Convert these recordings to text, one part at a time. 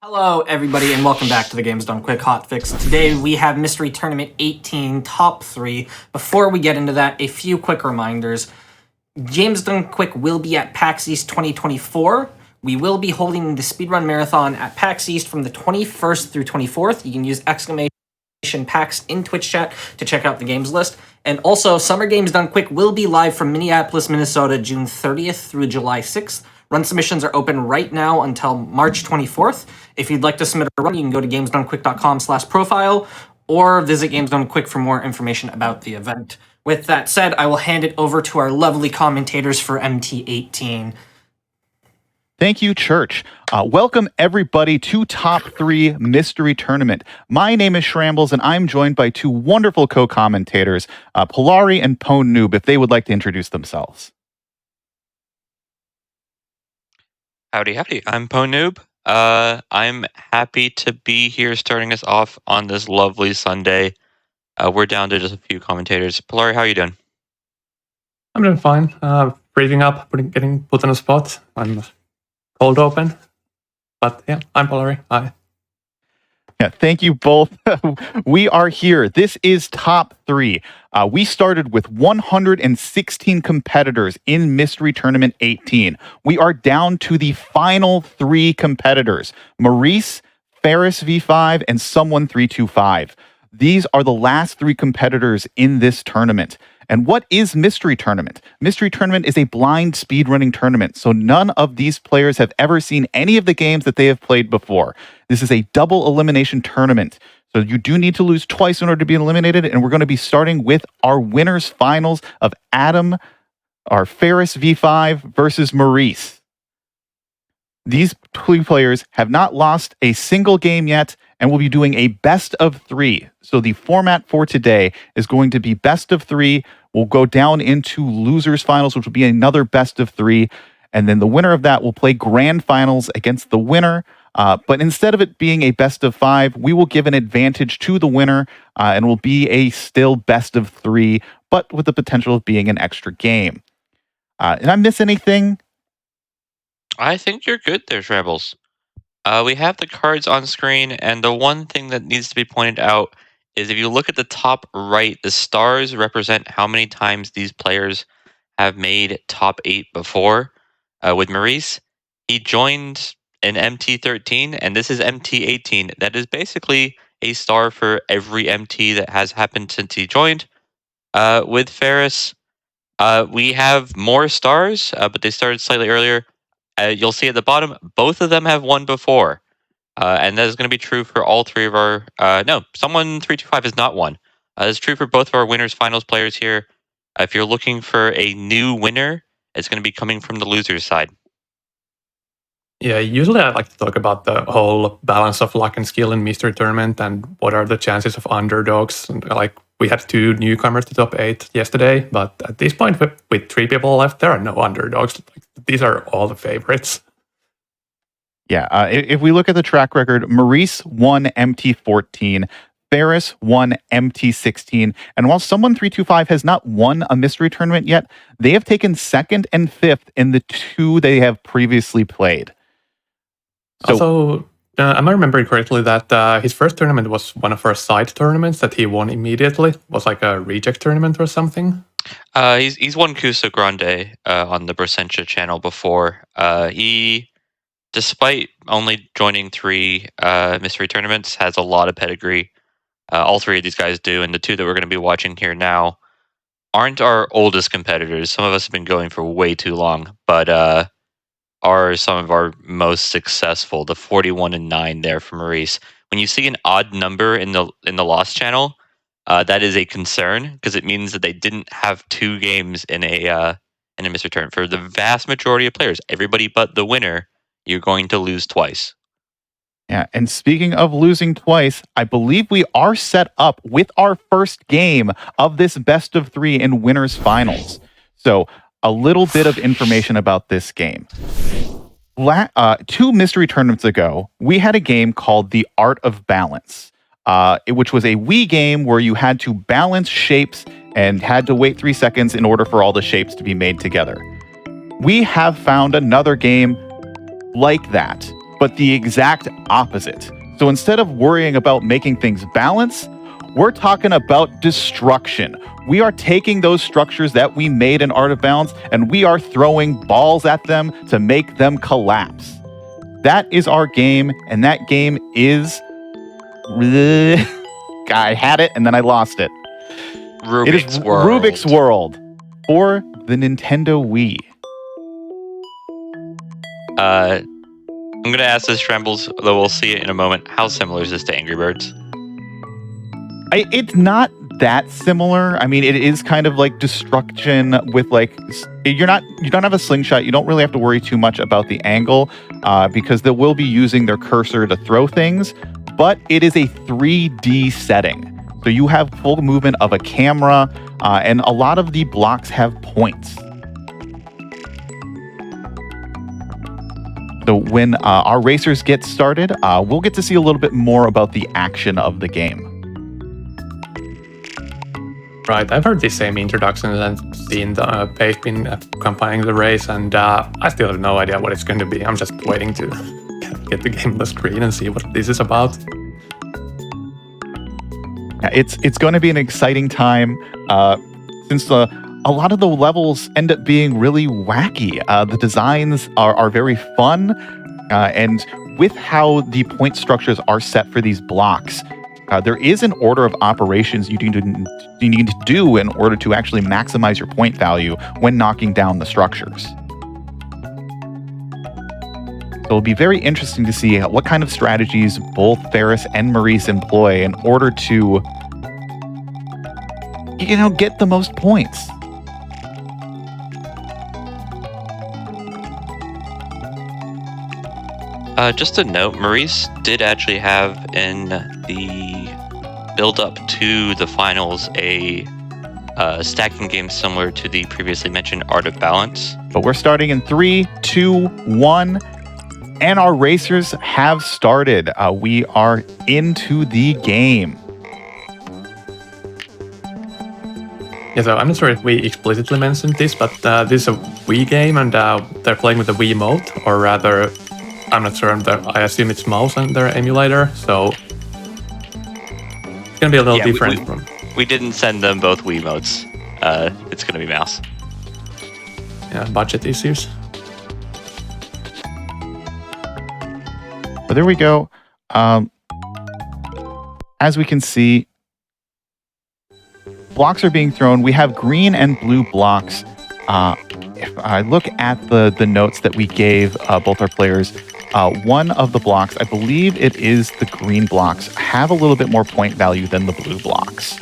Hello, everybody, and welcome back to the Games Done Quick Hotfix. Today we have Mystery Tournament 18 Top 3. Before we get into that, a few quick reminders. Games Done Quick will be at PAX East 2024. We will be holding the Speedrun Marathon at PAX East from the 21st through 24th. You can use exclamation PAX in Twitch chat to check out the games list. And also, Summer Games Done Quick will be live from Minneapolis, Minnesota, June 30th through July 6th. Run submissions are open right now until March 24th. If you'd like to submit a run, you can go to gamesdonequick.com/profile or visit Games Done Quick for more information about the event. With that said, I will hand it over to our lovely commentators for MT18. Thank you, Church. Welcome, everybody, to Top 3 Mystery Tournament. My name is Shrambles, and I'm joined by two wonderful co-commentators, Polari and Pone Noob, if they would like to introduce themselves. Howdy, howdy. I'm Pone Noob. I'm happy to be here starting us off on this lovely Sunday. We're down to just a few commentators. Polari, how are you doing? I'm doing fine. Breathing up, getting put on a spot. I'm cold open. But yeah, I'm Polari. Hi. Yeah, thank you both. We are here. This is Top 3. We started with 116 competitors in Mystery Tournament 18. We are down to the final 3 competitors, Maurice, Ferris V5, and Someone 325. These are the last 3 competitors in this tournament. And what is Mystery Tournament? Mystery Tournament is a blind speedrunning tournament, so none of these players have ever seen any of the games that they have played before. This is a double elimination tournament, so you do need to lose twice in order to be eliminated, and we're going to be starting with our winners finals of Adam, our Ferris V5 versus Maurice. These 2 players have not lost a single game yet, and we'll be doing a best of 3. So the format for today is going to be best of 3. We'll go down into losers finals, which will be another best of 3. And then the winner of that will play grand finals against the winner. But instead of it being a best of 5, we will give an advantage to the winner and will be a still best of 3, but with the potential of being an extra game. Did I miss anything? I think you're good there, Shrambles. We have the cards on screen, and the one thing that needs to be pointed out is if you look at the top right, the stars represent how many times these players have made top 8 before. With Maurice, he joined in MT13, and this is MT18. That is basically a star for every MT that has happened since he joined. With Ferris, we have more stars, but they started slightly earlier. You'll see at the bottom, both of them have won before. And that is going to be true for all 3 of our... no, Someone 325 has not won. That's true for both of our winners finals players here. If you're looking for a new winner, it's going to be coming from the loser's side. Yeah, usually I like to talk about the whole balance of luck and skill in Mystery Tournament and what are the chances of underdogs. And, like, we had 2 newcomers to top 8 yesterday, but at this point, with 3 people left, there are no underdogs. These are all the favorites. Yeah, if we look at the track record, Maurice won MT14, Ferris won MT16, and while Someone 325 has not won a Mystery Tournament yet, they have taken 2nd and 5th in the 2 they have previously played. So, Also, am I remembering correctly that his first tournament was one of our side tournaments that he won immediately? It was like a reject tournament or something? He's won Cusa Grande on the Brasentia channel before. He, despite only joining 3 mystery tournaments, has a lot of pedigree. All 3 of these guys do, and the 2 that we're going to be watching here now aren't our oldest competitors. Some of us have been going for way too long, but are some of our most successful. The 41-9 there for Maurice. When you see an odd number in the loss channel, that is a concern because it means that they didn't have 2 games in a mystery tournament. For the vast majority of players, everybody but the winner, you're going to lose twice. yeah, and speaking of losing twice, I believe we are set up with our first game of this best of 3 in winners finals. So a little bit of information about this game. 2 mystery tournaments ago, we had a game called The Art of Balance, which was a Wii game where you had to balance shapes and had to wait 3 seconds in order for all the shapes to be made together. We have found another game like that. but the exact opposite. So instead of worrying about making things balance, we're talking about destruction. We are taking those structures that we made in Art of Balance and we are throwing balls at them to make them collapse. That is our game, and that game is... I had it and then I lost it. Rubik's It is World. Rubik's World for the Nintendo Wii. I'm going to ask this Shambles, though we'll see it in a moment. How similar is this to Angry Birds? It's not that similar. I mean, it is kind of like destruction with like you don't have a slingshot. You don't really have to worry too much about the angle because they will be using their cursor to throw things, but it is a 3D setting. So you have full movement of a camera and a lot of the blocks have points. So when our racers get started, we'll get to see a little bit more about the action of the game. Right, I've heard the same introductions and seen the pace been accompanying the race, and I still have no idea what it's going to be. I'm just waiting to get the game on the screen and see what this is about. Yeah, it's going to be an exciting time since a lot of the levels end up being really wacky. The designs are very fun, and with how the point structures are set for these blocks, there is an order of operations you need to do in order to actually maximize your point value when knocking down the structures. So it'll be very interesting to see what kind of strategies both Ferris and Maurice employ in order to, get the most points. Just a note, Maurice did actually have in the build-up to the finals a stacking game similar to the previously mentioned Art of Balance. But we're starting in 3, 2, 1, and our racers have started. We are into the game. Yeah, so I'm not sure if we explicitly mentioned this, but this is a Wii game, and they're playing with the Wiimote, or rather, I'm not sure. I assume it's mouse and their emulator, so it's gonna be a little different. We didn't send them both Wiimotes. It's gonna be mouse. Yeah, budget issues. But there we go. As we can see, blocks are being thrown. We have green and blue blocks. If I look at the notes that we gave both our players, one of the blocks, I believe it is the green blocks, have a little bit more point value than the blue blocks.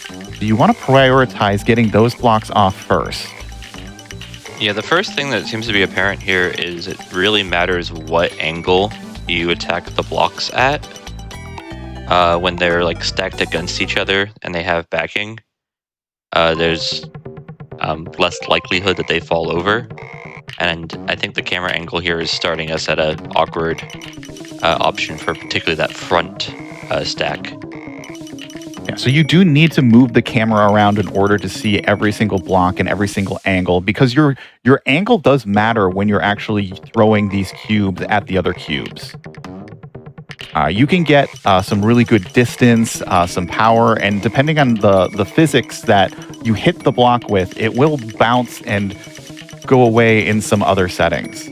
So you want to prioritize getting those blocks off first. Yeah, the first thing that seems to be apparent here is it really matters what angle you attack the blocks at when they're like stacked against each other and they have backing. There's less likelihood that they fall over. And I think the camera angle here is starting us at an awkward option for particularly that front stack. Yeah, so you do need to move the camera around in order to see every single block and every single angle, because your angle does matter when you're actually throwing these cubes at the other cubes. You can get some really good distance, some power, and depending on the physics that you hit the block with, it will bounce and go away in some other settings.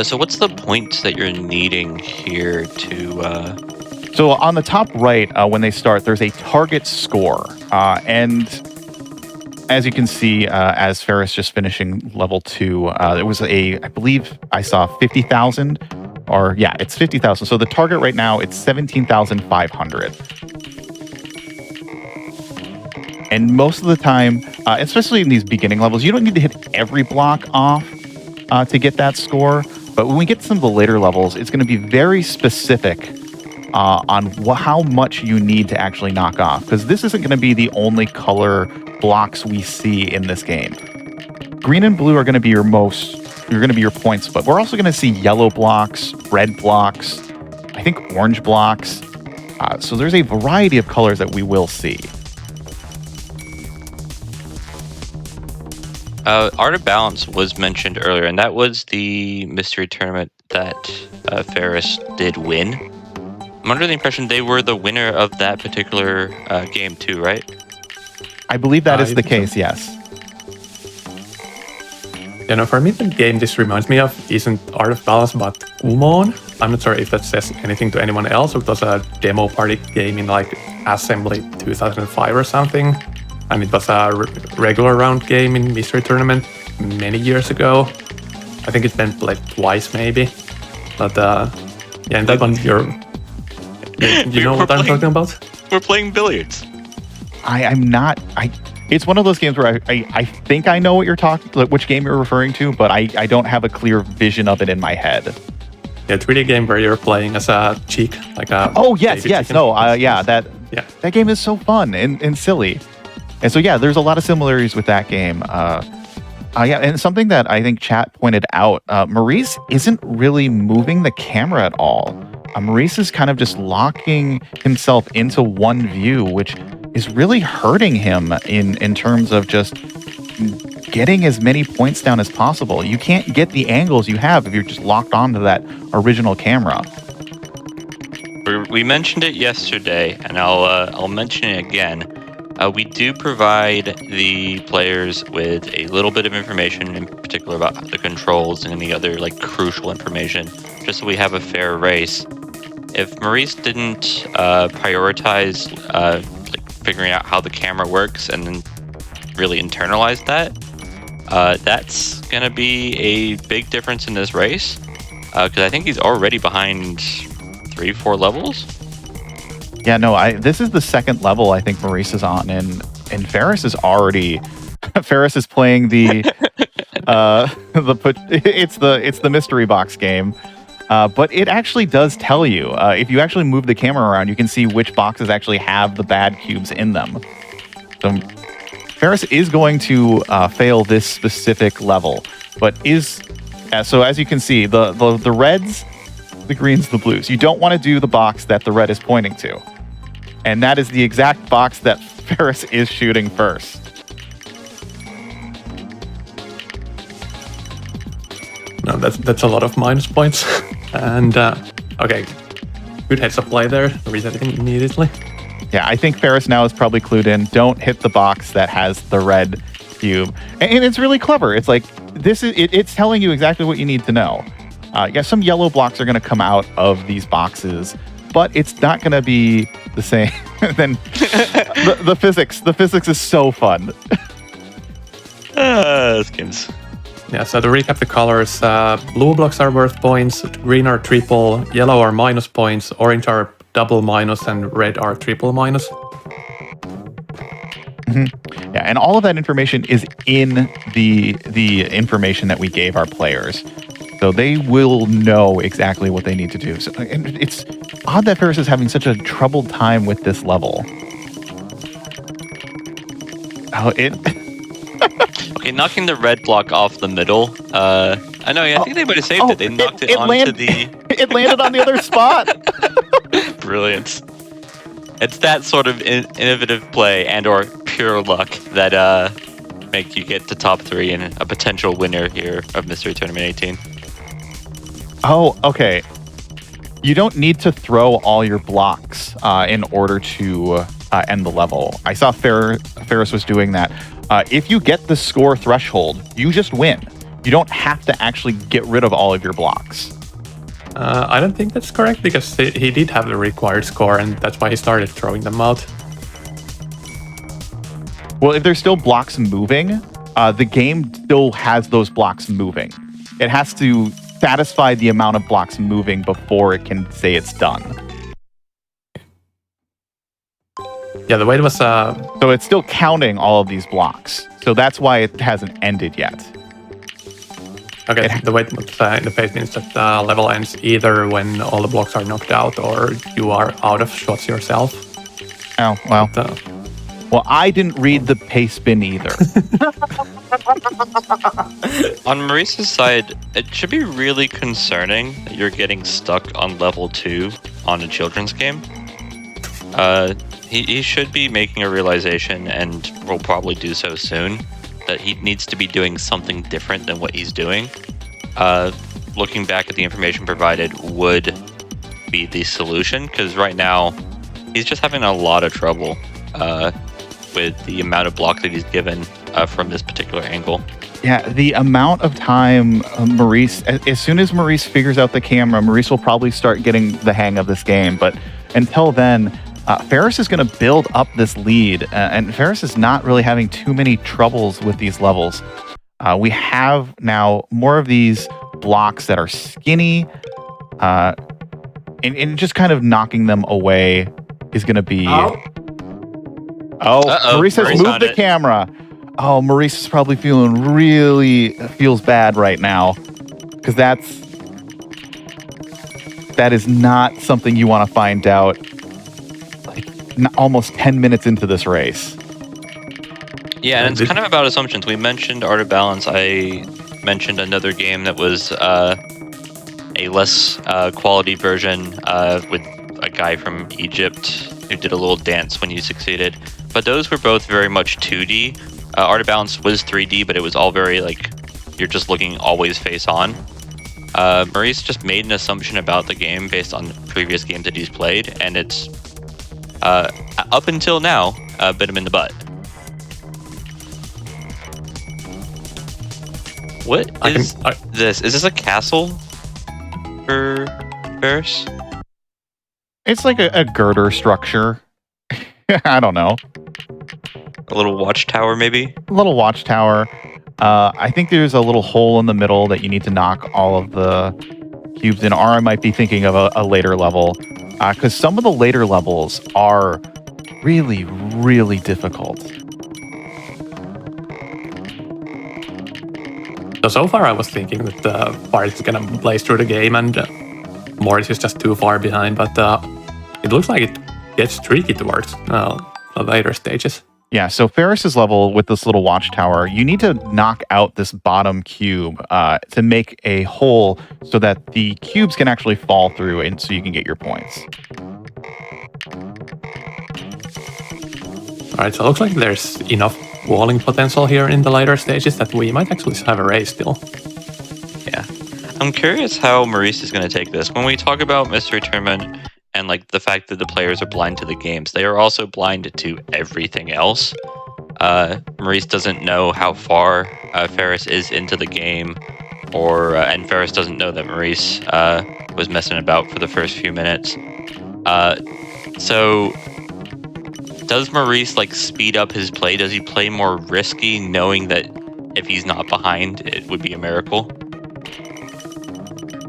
So what's the point that you're needing here to... So on the top right, when they start, there's a target score. And as you can see, as Ferris just finishing level 2, there was I believe I saw 50,000. Or yeah, it's 50,000. So the target right now, it's 17,500. And most of the time, especially in these beginning levels, you don't need to hit every block off to get that score. But when we get to some of the later levels, it's going to be very specific on how much you need to actually knock off. Because this isn't going to be the only color blocks we see in this game. Green and blue are going to be your points, but we're also going to see yellow blocks, red blocks, I think orange blocks. So there's a variety of colors that we will see. Art of Balance was mentioned earlier, and that was the mystery tournament that Ferris did win. I'm under the impression they were the winner of that particular game too, right? I believe that is I the think case, so. yes. You know, for me, the game this reminds me of isn't Art of Balance, but Kumon. I'm not sure if that says anything to anyone else. It was a demo party game in like Assembly 2005 or something. And it was a regular round game in Mystery Tournament many years ago. I think it's been played twice, maybe. But yeah, in that one, you know what I'm talking about? We're playing billiards. I'm not. It's one of those games where I think I know what you're which game you're referring to, but I don't have a clear vision of it in my head. Yeah, it's really a game where you're playing as a cheek, like a. Oh yes, baby yes, chicken. no, yeah, that game is so fun and silly, and so yeah, there's a lot of similarities with that game. Yeah, and something that I think chat pointed out, Maurice isn't really moving the camera at all. Maurice is kind of just locking himself into one view, which is really hurting him in terms of just getting as many points down as possible. You can't get the angles you have if you're just locked onto that original camera. We mentioned it yesterday, and I'll mention it again. We do provide the players with a little bit of information, in particular about the controls and any other like crucial information, just so we have a fair race. If Maurice didn't prioritize like figuring out how the camera works and then really internalize that, that's gonna be a big difference in this race. Because I think he's already behind 3-4 levels. Yeah, no, this is the second level I think Maurice is on, and Ferris is already Ferris is playing the it's the mystery box game. But it actually does tell you, if you actually move the camera around, you can see which boxes actually have the bad cubes in them. So Ferris is going to fail this specific level, but so as you can see, the reds, the greens, the blues. You don't want to do the box that the red is pointing to. And that is the exact box that Ferris is shooting first. No, that's a lot of minus points. And okay, good heads up play there, resetting immediately. Yeah, I think Ferris now is probably clued in. Don't hit the box that has the red cube. And it's really clever. It's like, it's telling you exactly what you need to know. Yeah, some yellow blocks are going to come out of these boxes, but it's not going to be the same. Then the physics. The physics is so fun. Skins. Yeah, so to recap the colors, blue blocks are worth points, green are triple, yellow are minus points, orange are double minus, and red are triple minus. Mm-hmm. Yeah, and all of that information is in the information that we gave our players. So they will know exactly what they need to do. So, and it's odd that Ferris is having such a troubled time with this level. Okay, knocking the red block off the middle. I think they might have saved it. They knocked it onto the... It landed on the other spot. Brilliant. It's that sort of innovative play and or pure luck that make you get to top 3 and a potential winner here of Mystery Tournament 18. Oh, okay. You don't need to throw all your blocks in order to end the level. I saw Ferris was doing that. If you get the score threshold, you just win. You don't have to actually get rid of all of your blocks. I don't think that's correct, because he did have the required score, and that's why he started throwing them out. Well, if there's still blocks moving, the game still has those blocks moving. It has to satisfy the amount of blocks moving before it can say it's done. Yeah, the way it was... So it's still counting all of these blocks. So that's why it hasn't ended yet. Okay, the way it was in the page means that the level ends either when all the blocks are knocked out or you are out of shots yourself. Oh, well. But, well, I didn't read the pace bin either. On Maurice's side, it should be really concerning that you're getting stuck on level 2 on a children's game. He should be making a realization, and will probably do so soon, that he needs to be doing something different than what he's doing. Looking back at the information provided would be the solution, because right now he's just having a lot of trouble with the amount of block that he's given from this particular angle. Yeah, the amount of time Maurice, as soon as Maurice figures out the camera, Maurice will probably start getting the hang of this game. But until then, Ferris is going to build up this lead, and Ferris is not really having too many troubles with these levels. We have now more of these blocks that are skinny, and just kind of knocking them away is going to be... Oh, Maurice has moved the camera. Oh, Maurice is probably feels bad right now, because that is not something you want to find out like almost 10 minutes into this race. Yeah, and it's kind of about assumptions. We mentioned Art of Balance. I mentioned another game that was a less quality version with a guy from Egypt who did a little dance when you succeeded. But those were both very much 2D. Art of Balance was 3D, but it was all very like you're just looking always face on. Maurice just made an assumption about the game based on previous games that he's played, and it's up until now bit him in the butt. What is this? Is this a castle for Ferris? It's like a girder structure. I don't know. A little watchtower, maybe? A little watchtower. I think there's a little hole in the middle that you need to knock all of the cubes in. Or I might be thinking of a later level. Because some of the later levels are really, really difficult. So far I was thinking that Bart is going to blaze through the game and Morris is just too far behind. But it looks like it gets tricky towards the later stages. Yeah, so Ferris's level with this little watchtower, you need to knock out this bottom cube to make a hole so that the cubes can actually fall through and so you can get your points. Alright, so it looks like there's enough walling potential here in the later stages that we might actually have a race still. Yeah. I'm curious how Maurice is going to take this. When we talk about Mystery Tournament and like the fact that the players are blind to the games, they are also blind to everything else. Maurice doesn't know how far Ferris is into the game, and Ferris doesn't know that Maurice was messing about for the first few minutes. So does Maurice like speed up his play? Does he play more risky, knowing that if he's not behind, it would be a miracle?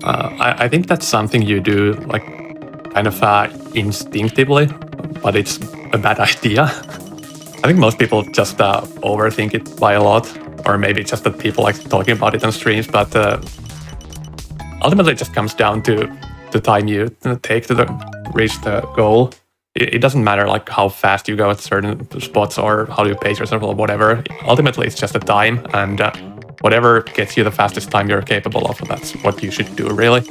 I think that's something you do like kind of instinctively, but it's a bad idea. I think most people just overthink it by a lot, or maybe just that people like talking about it on streams, but ultimately it just comes down to the time you take to reach the goal. It doesn't matter like how fast you go at certain spots or how you pace yourself or whatever. Ultimately it's just a time, and whatever gets you the fastest time you're capable of, that's what you should do, really.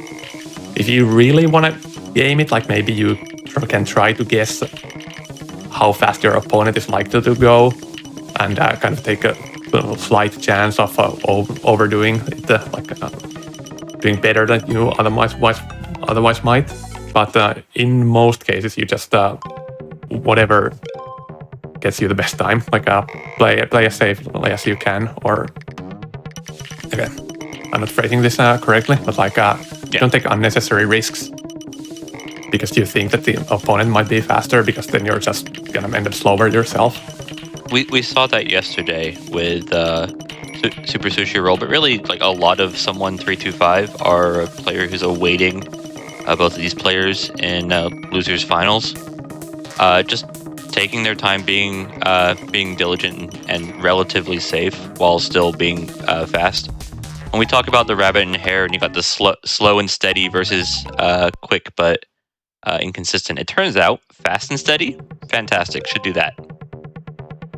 If you really want to game it, like maybe you can try to guess how fast your opponent is likely to go and kind of take a slight chance of overdoing it, doing better than you otherwise might. But in most cases, you just whatever gets you the best time, like play as safely as you can, or again, I'm not phrasing this correctly, but like don't take unnecessary risks because you think that the opponent might be faster, because then you're just gonna end up slower yourself. We saw that yesterday with Super Sushi Roll, but really like a lot of Someone 325 are a player who's awaiting both of these players in losers finals, just taking their time, being diligent and relatively safe while still being fast. When we talk about the rabbit and hare, and you got the slow and steady versus quick but inconsistent, it turns out fast and steady, fantastic, should do that.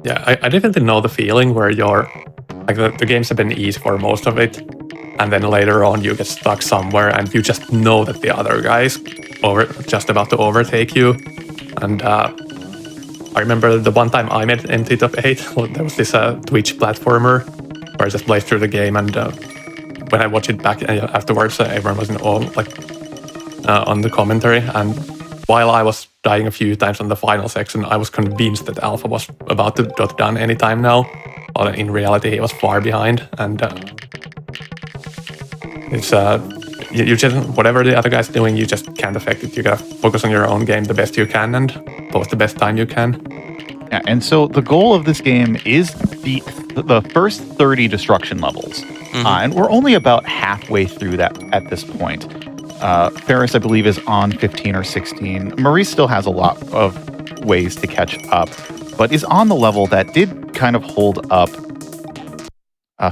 Yeah, I definitely know the feeling where you're like the games have been easy for most of it, and then later on you get stuck somewhere and you just know that the other guy is just about to overtake you. And I remember the one time I made MT top 8, there was this Twitch platformer where I just played through the game, and when I watched it back afterwards, everyone was in awe, like on the commentary, and while I was dying a few times on the final section, I was convinced that Alpha was about to dot down anytime now. While in reality, he was far behind, and it's you just, whatever the other guy's doing, you just can't affect it. You gotta focus on your own game the best you can and post the best time you can. Yeah, and so the goal of this game is the first 30 destruction levels, and we're only about halfway through that at this point. Ferris, I believe, is on 15 or 16. Maurice still has a lot of ways to catch up, but is on the level that did kind of hold up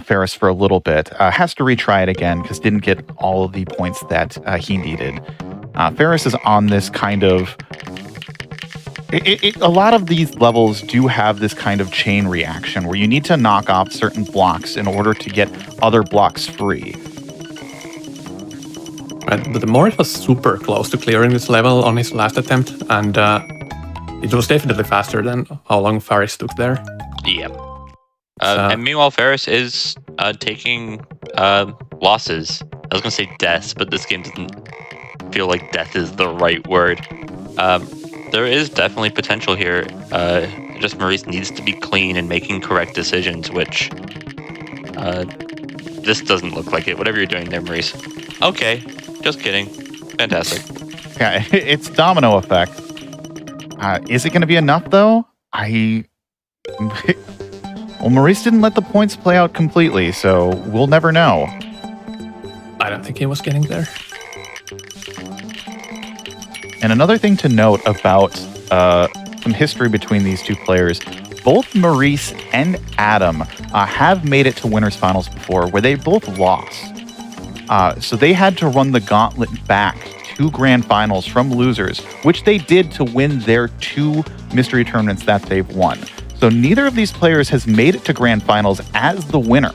Ferris for a little bit. Has to retry it again because didn't get all of the points that he needed. Ferris is on this kind of... a lot of these levels do have this kind of chain reaction where you need to knock off certain blocks in order to get other blocks free. Right, but Morris was super close to clearing this level on his last attempt, and it was definitely faster than how long Ferris took there. Yep. And meanwhile, Ferris is taking losses. I was going to say deaths, but this game doesn't feel like death is the right word. There is definitely potential here. Just Maurice needs to be clean and making correct decisions, which this doesn't look like it. Whatever you're doing there, Maurice. Okay, just kidding. Fantastic. Yeah, it's domino effect. Is it going to be enough, though? Well, Maurice didn't let the points play out completely, so we'll never know. I don't think he was getting there. And another thing to note about some history between these two players, both Maurice and Adam have made it to winners finals before where they both lost. So they had to run the gauntlet back to grand finals from losers, which they did to win their 2 mystery tournaments that they've won. So neither of these players has made it to grand finals as the winner.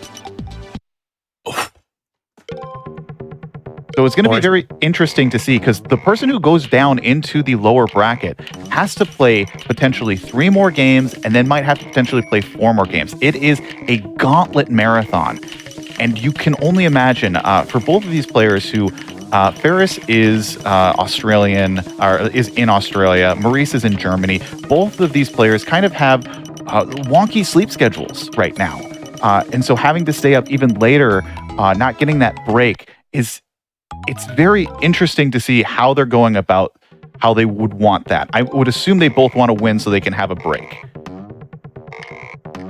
So it's going to be very interesting to see, because the person who goes down into the lower bracket has to play potentially 3 more games and then might have to potentially play 4 more games. It is a gauntlet marathon. And you can only imagine for both of these players who Ferris is Australian, or is in Australia. Maurice is in Germany. Both of these players kind of have wonky sleep schedules right now. And so having to stay up even later, not getting that break, it's very interesting to see how they're going about how they would want that. I would assume they both want to win so they can have a break.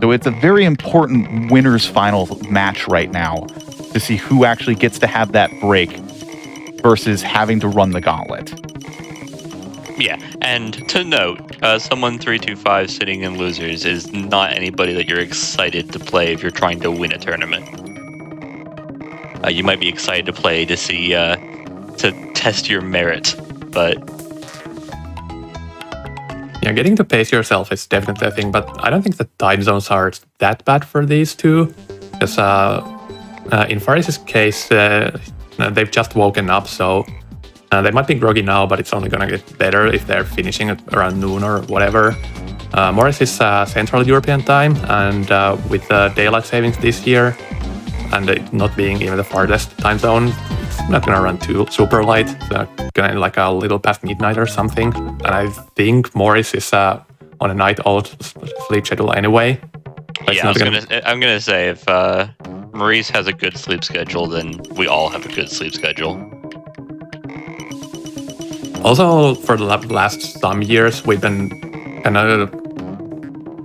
So it's a very important winners final match right now to see who actually gets to have that break versus having to run the gauntlet. Yeah, and to note, someone 325 sitting in losers is not anybody that you're excited to play if you're trying to win a tournament. You might be excited to play to see, to test your merit, but... Yeah, getting to pace yourself is definitely a thing, but I don't think the time zones are that bad for these two. Because in Faris's case, they've just woken up, so they might be groggy now, but it's only going to get better if they're finishing at around noon or whatever. Morris is Central European time, and with daylight savings this year, and it not being even the farthest time zone, it's not going to run too super light. It's going to like a little past midnight or something. And I think Morris is on a night-old sleep schedule anyway. Yeah, I'm gonna say if Maurice has a good sleep schedule, then we all have a good sleep schedule. Also, for the last some years, we've been kind of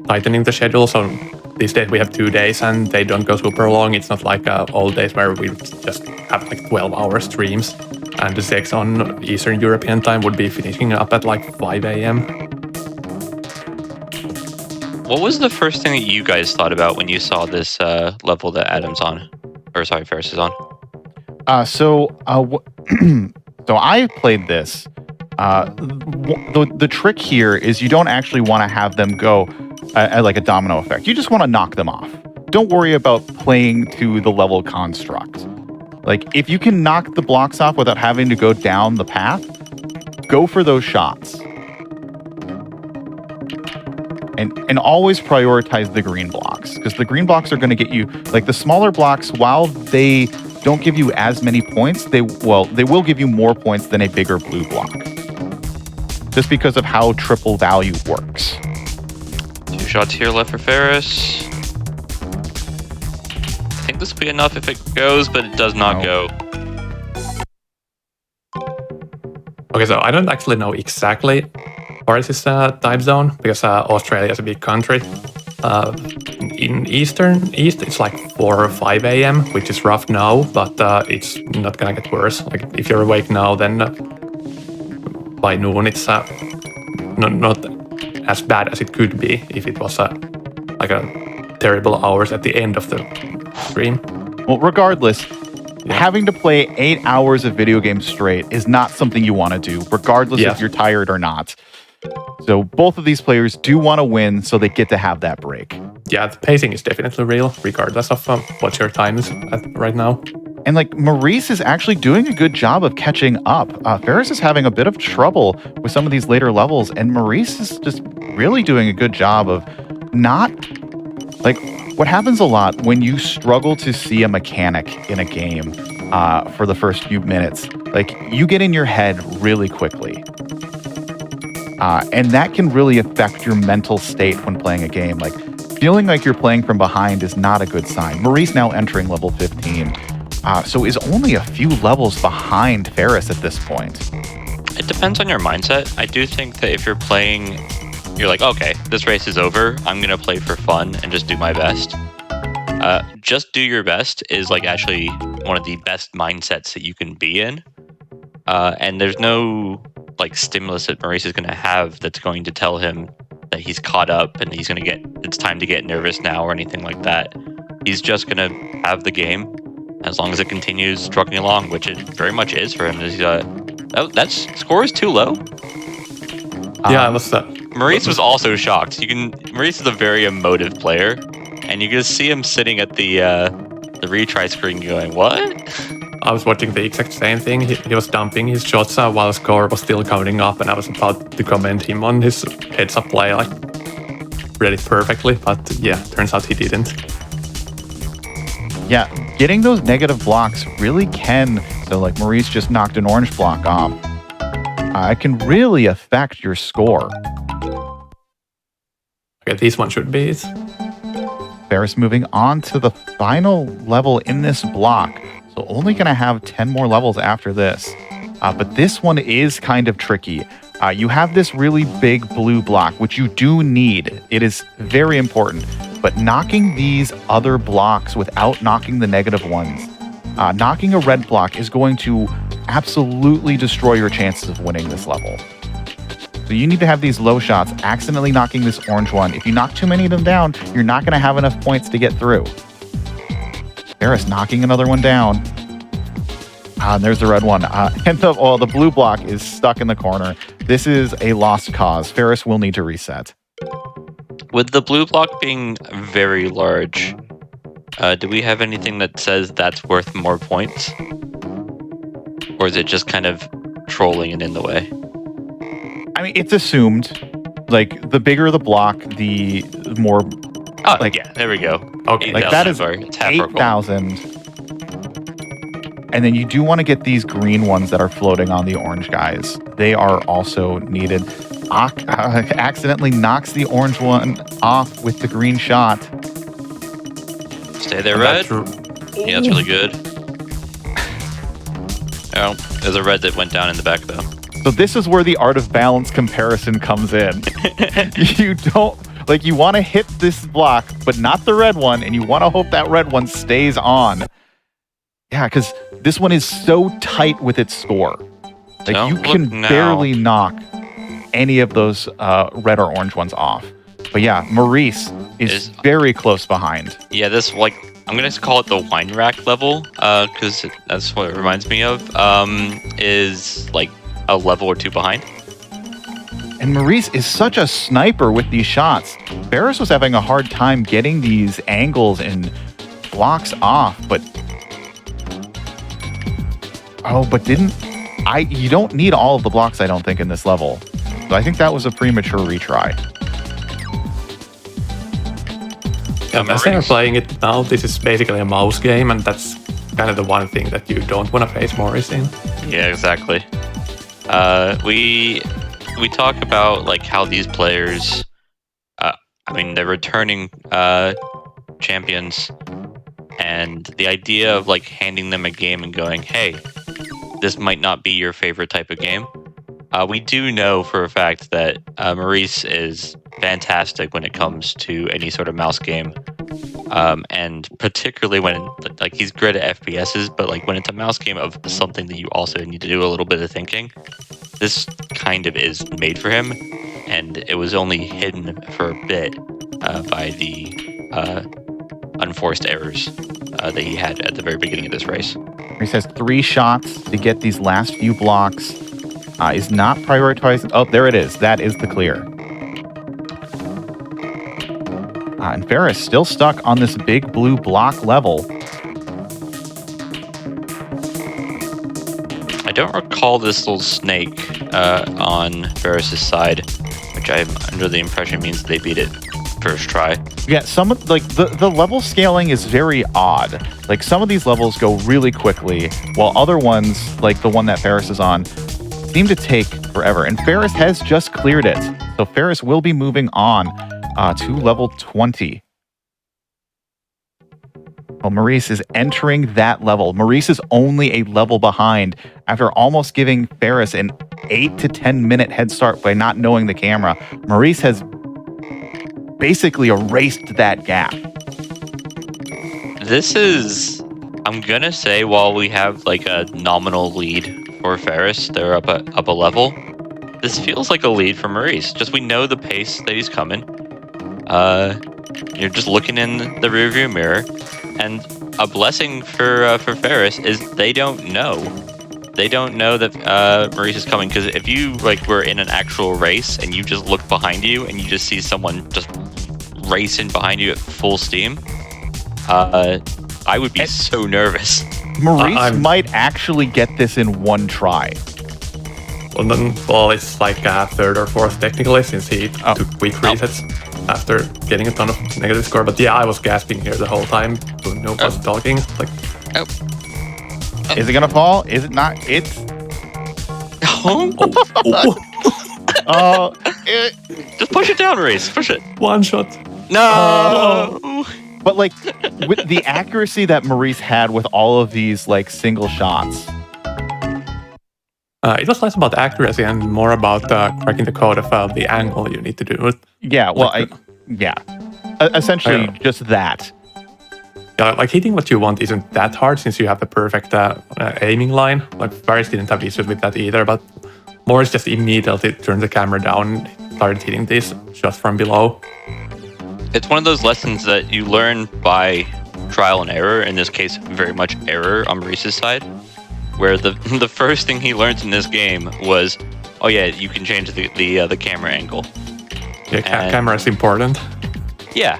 tightening the schedule. So these days we have 2 days and they don't go super long. It's not like old days where we just have like 12-hour streams. And the 6 on Eastern European time would be finishing up at like 5 a.m. What was the first thing that you guys thought about when you saw this level that Adam's on? Or sorry, Ferris is on? So I played this. The trick here is you don't actually want to have them go like a domino effect. You just want to knock them off. Don't worry about playing to the level construct. Like, if you can knock the blocks off without having to go down the path, go for those shots. And always prioritize the green blocks, because the green blocks are going to get you, like the smaller blocks, while they don't give you as many points, they will give you more points than a bigger blue block. Just because of how triple value works. 2 shots here left for Ferris. I think this will be enough if it goes, but it does not go. Okay, so I don't actually know exactly where is his time zone, because Australia is a big country. In East, it's like 4 or 5 a.m., which is rough now, but it's not gonna get worse. Like, if you're awake now, then by noon it's not as bad as it could be if it was like a terrible hours at the end of the stream. Well, regardless, having to play 8 hours of video games straight is not something you want to do, regardless if you're tired or not. So both of these players do want to win, so they get to have that break. Yeah, the pacing is definitely real, regardless of what your time is at right now. And like, Maurice is actually doing a good job of catching up. Ferris is having a bit of trouble with some of these later levels, and Maurice is just really doing a good job of not, like, what happens a lot when you struggle to see a mechanic in a game for the first few minutes, like, you get in your head really quickly. And that can really affect your mental state when playing a game. Like, feeling like you're playing from behind is not a good sign. Maurice now entering level 15, so is only a few levels behind Ferris at this point. It depends on your mindset. I do think that if you're playing, you're like, okay, this race is over. I'm going to play for fun and just do my best. Just do your best is like actually one of the best mindsets that you can be in. And there's no like stimulus that Maurice is going to have that's going to tell him that he's caught up and he's going to it's time to get nervous now or anything like that. He's just going to have the game as long as it continues trucking along, which it very much is for him. That score is too low. Yeah, what's that? Maurice was also shocked. Maurice is a very emotive player, and you can see him sitting at the retry screen going, what? I was watching the exact same thing. He was dumping his shots while the score was still counting up, and I was about to commend him on his heads-up play, like, read it perfectly, but yeah, turns out he didn't. Yeah, getting those negative blocks really can, so like Maurice just knocked an orange block off, it can really affect your score. Okay, this one should be it. Ferris moving on to the final level in this block. So only going to have 10 more levels after this. But this one is kind of tricky. You have this really big blue block, which you do need. It is very important. But knocking these other blocks without knocking the negative ones, knocking a red block is going to absolutely destroy your chances of winning this level. So you need to have these low shots, accidentally knocking this orange one. If you knock too many of them down, you're not going to have enough points to get through. Ferris knocking another one down. And there's the red one. And the blue block is stuck in the corner. This is a lost cause. Ferris will need to reset. With the blue block being very large, do we have anything that says that's worth more points? Or is it just kind of trolling and in the way? I mean, it's assumed. Like, the bigger the block, the more... Oh, like, yeah, there we go. Okay, like that is 8,000. And then you do want to get these green ones that are floating on the orange guys. They are also needed. Accidentally knocks the orange one off with the green shot. Stay there, red. Yeah, that's really good. Oh, there's a red that went down in the back, though. So this is where the art of balance comparison comes in. You don't... Like, you want to hit this block, but not the red one, and you want to hope that red one stays on. Yeah, because this one is so tight with its score. Like, you can barely knock any of those red or orange ones off. But yeah, Maurice is very close behind. Yeah, this, like, I'm going to call it the wine rack level, because that's what it reminds me of, is, like, a level or two behind. And Maurice is such a sniper with these shots. Ferris was having a hard time getting these angles and blocks off, but... Oh, but you don't need all of the blocks, I don't think, in this level. So I think that was a premature retry. As they're playing it now, this is basically a mouse game, and that's kind of the one thing that you don't want to face Maurice in. Yeah, exactly. We talk about like how these players, they're returning champions, and the idea of like handing them a game and going, hey, this might not be your favorite type of game. We do know for a fact that Maurice is fantastic when it comes to any sort of mouse game, and particularly when like he's great at FPSs, but like when it's a mouse game of something that you also need to do a little bit of thinking, this kind of is made for him, and it was only hidden for a bit by the unforced errors that he had at the very beginning of this race. Maurice has 3 shots to get these last few blocks. Is not prioritized. Oh, there it is. That is the clear. And Ferris still stuck on this big blue block level. I don't recall this little snake on Ferris's side, which I'm under the impression means they beat it first try. Yeah, some of like the level scaling is very odd. Like some of these levels go really quickly, while other ones, like the one that Ferris is on, seem to take forever. And Ferris has just cleared it, so Ferris will be moving on to level 20. Well, Maurice is entering that level. Maurice is only a level behind after almost giving Ferris an 8 to 10 minute head start by not knowing the camera. Maurice has basically erased that gap. This is, I'm gonna say, while we have like a nominal lead for Ferris, they're up a level. This feels like a lead for Maurice. Just we know the pace that he's coming. You're just looking in the rearview mirror, and a blessing for Ferris is they don't know. They don't know that Maurice is coming, because if you like were in an actual race and you just look behind you and you just see someone just racing behind you at full steam, I would be so nervous. Maurice might actually get this in one try. Well, it's like a 3rd or 4th technically, since he took quick resets after getting a ton of negative score. But yeah, I was gasping here the whole time. No one talking. Like, is it gonna fall? Is it not? It's. Just push it down, Maurice. Push it. One shot. No. But like with the accuracy that Maurice had with all of these like single shots. It was less about accuracy and more about cracking the code of the angle you need to do it. Yeah, well, essentially just that. Yeah, like hitting what you want isn't that hard since you have the perfect aiming line. Like Ferris didn't have issues with that either, but Maurice just immediately turned the camera down and started hitting these shots from below. It's one of those lessons that you learn by trial and error. In this case, very much error on Maurice's side, where the first thing he learned in this game was, oh yeah, you can change the camera angle. Yeah, camera is important. Yeah,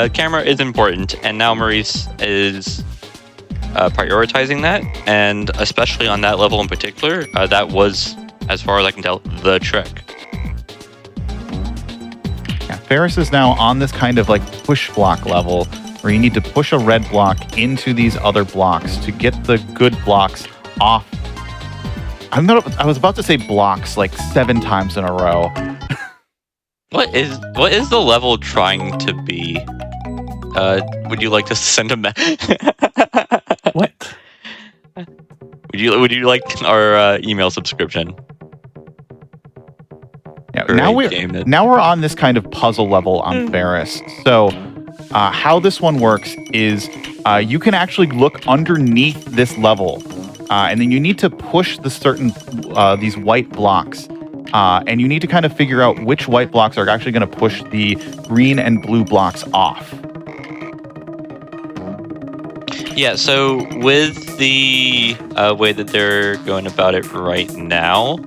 camera is important, and now Maurice is prioritizing that, and especially on that level in particular, that was, as far as I can tell, the trick. Yeah, Ferris is now on this kind of like push block level where you need to push a red block into these other blocks to get the good blocks off. I was about to say blocks like 7 times in a row. What is the level trying to be? Would you like to send a What? Would you like our email subscription? Yeah, now we're on this kind of puzzle level on Ferris. So how this one works is you can actually look underneath this level, and then you need to push the certain these white blocks, and you need to kind of figure out which white blocks are actually going to push the green and blue blocks off. Yeah, so with the way that they're going about it right now,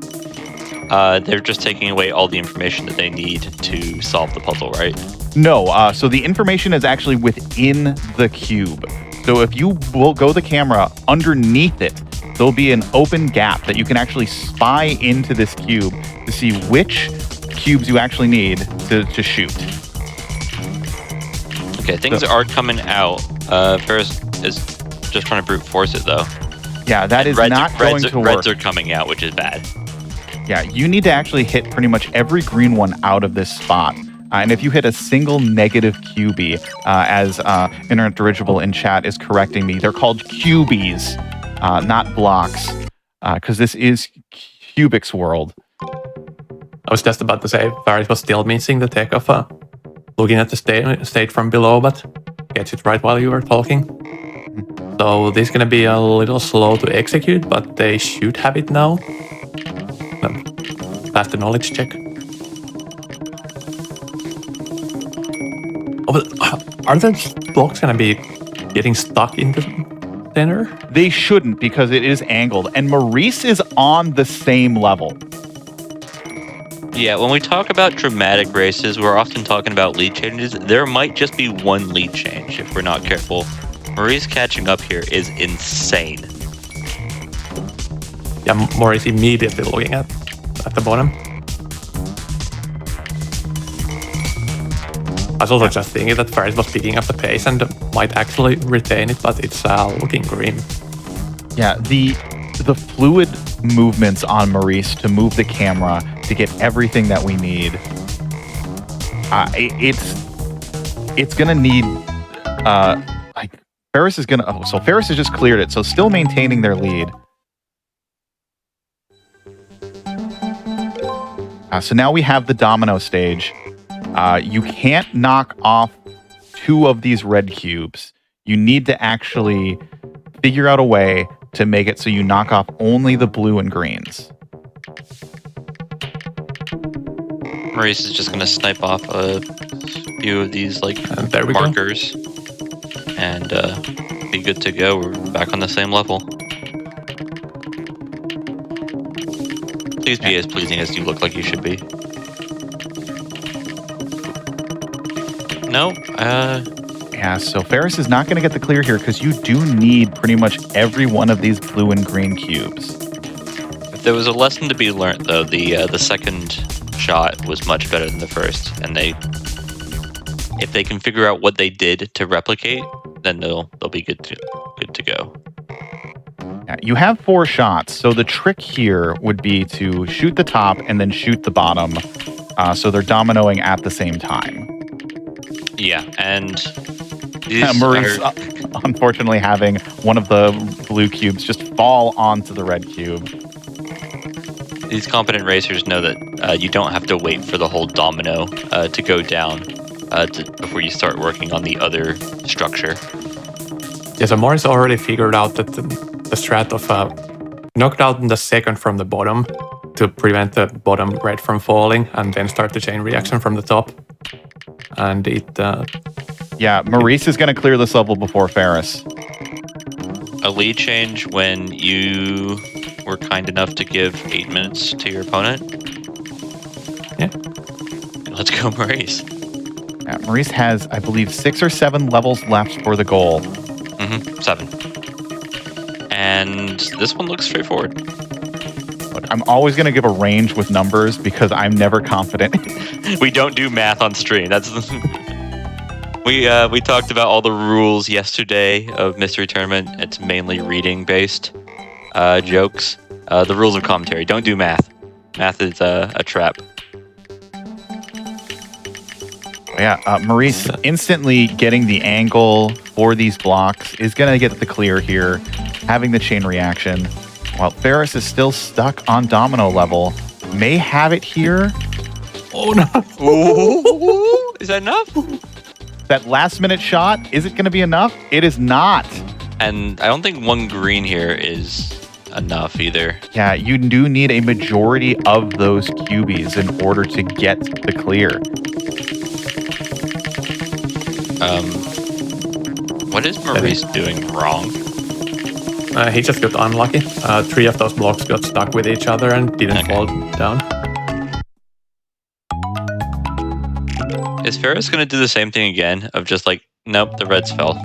they're just taking away all the information that they need to solve the puzzle, right? No, so the information is actually within the cube. So if you will go the camera underneath it, there'll be an open gap that you can actually spy into this cube to see which cubes you actually need to shoot. Okay, things are coming out. Ferris is just trying to brute force it, though. Yeah, that is not going to work. Reds are coming out, which is bad. Yeah, you need to actually hit pretty much every green one out of this spot. And if you hit a single negative QB, as Internet Dirigible in chat is correcting me, they're called QBs, not blocks, because this is Cubic's world. I was just about to say, Faris was still missing the tech of looking at the state from below, but gets it right while you were talking. So this is going to be a little slow to execute, but they should have it now. Pass the knowledge check. Oh, but are the blocks going to be getting stuck in the center? They shouldn't, because it is angled, and Maurice is on the same level. Yeah, when we talk about dramatic races, we're often talking about lead changes. There might just be one lead change if we're not careful. Maurice catching up here is insane. Yeah, Maurice immediately looking at the bottom. I was also just thinking that Faris was picking up the pace and might actually retain it, but it's looking grim. Yeah, the fluid movements on Maurice to move the camera to get everything that we need. It's gonna need like Ferris is gonna. Oh, so Ferris has just cleared it. So still maintaining their lead. So now we have the domino stage. You can't knock off 2 of these red cubes. You need to actually figure out a way to make it so you knock off only the blue and greens. Maurice is just going to snipe off a few of these markers and be good to go. We're back on the same level. Please be as pleasing as you look like you should be. No. Yeah, so Ferris is not going to get the clear here because you do need pretty much every one of these blue and green cubes. If there was a lesson to be learned, though, the second shot was much better than the first, and if they can figure out what they did to replicate, then they'll be good to go. Yeah, you have 4 shots, so the trick here would be to shoot the top and then shoot the bottom, so they're dominoing at the same time. Yeah, and Maurice, unfortunately, having one of the blue cubes just fall onto the red cube. These competent racers know that you don't have to wait for the whole domino to go down before you start working on the other structure. Yeah, so Maurice already figured out that the strat of knocked out the second from the bottom to prevent the bottom red from falling, and then start the chain reaction from the top. And it... yeah, Maurice is going to clear this level before Ferris. A lead change when you were kind enough to give 8 minutes to your opponent. Yeah. Let's go, Maurice. Yeah, Maurice has, I believe, 6 or 7 levels left for the goal. 7. And this one looks straightforward. Look, I'm always going to give a range with numbers because I'm never confident. We don't do math on stream. That's we talked about all the rules yesterday of Mystery Tournament. It's mainly reading based jokes. The rules of commentary. Don't do math. Math is a trap. Yeah, Maurice instantly getting the angle for these blocks is going to get the clear here, having the chain reaction. While Ferris is still stuck on domino level, may have it here. Oh no! Ooh, is that enough? That last minute shot, is it going to be enough? It is not. And I don't think 1 green here is enough either. Yeah, you do need a majority of those cubies in order to get the clear. What is Maurice doing wrong? He just got unlucky. 3 of those blocks got stuck with each other and didn't fall down. Is Ferris going to do the same thing again of just nope, the reds fell?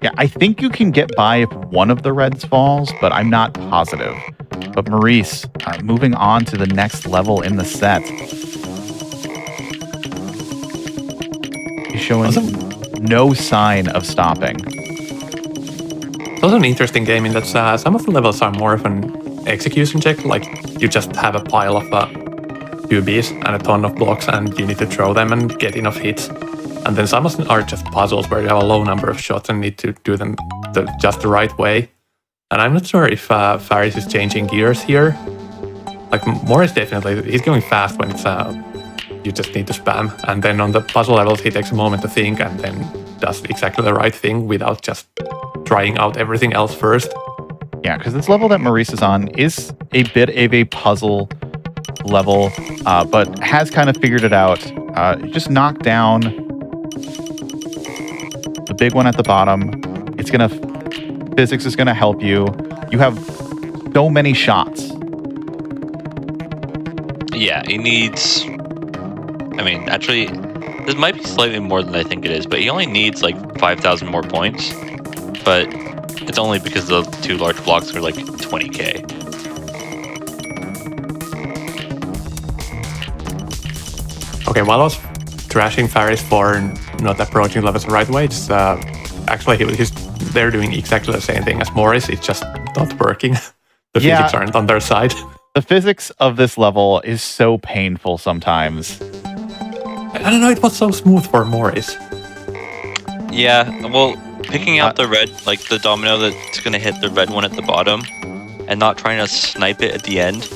Yeah, I think you can get by if one of the reds falls, but I'm not positive. But Maurice, moving on to the next level in the set. is showing no sign of stopping. It's also an interesting game in that some of the levels are more of an execution check, like you just have a pile of QBs and a ton of blocks and you need to throw them and get enough hits. And then some of them are just puzzles where you have a low number of shots and need to do them just the right way. And I'm not sure if Faris is changing gears here. Like Morris definitely, he's going fast when it's you just need to spam. And then on the puzzle levels, he takes a moment to think and then does exactly the right thing without just trying out everything else first. Yeah, because this level that Maurice is on is a bit of a puzzle level, but has kind of figured it out. Just knock down the big one at the bottom. It's gonna, physics is gonna help you. You have so many shots. Yeah, he needs... I mean, actually, this might be slightly more than I think it is, but he only needs like 5,000 more points. But it's only because the 2 large blocks are like 20k. Okay, while I was trashing Faris for not approaching levels the right way, it's actually they're doing exactly the same thing as Morris. It's just not working. The physics aren't on their side. The physics of this level is so painful sometimes. I don't know, it was so smooth for Morris. Yeah, well, picking out the red, like the domino that's going to hit the red one at the bottom, and not trying to snipe it at the end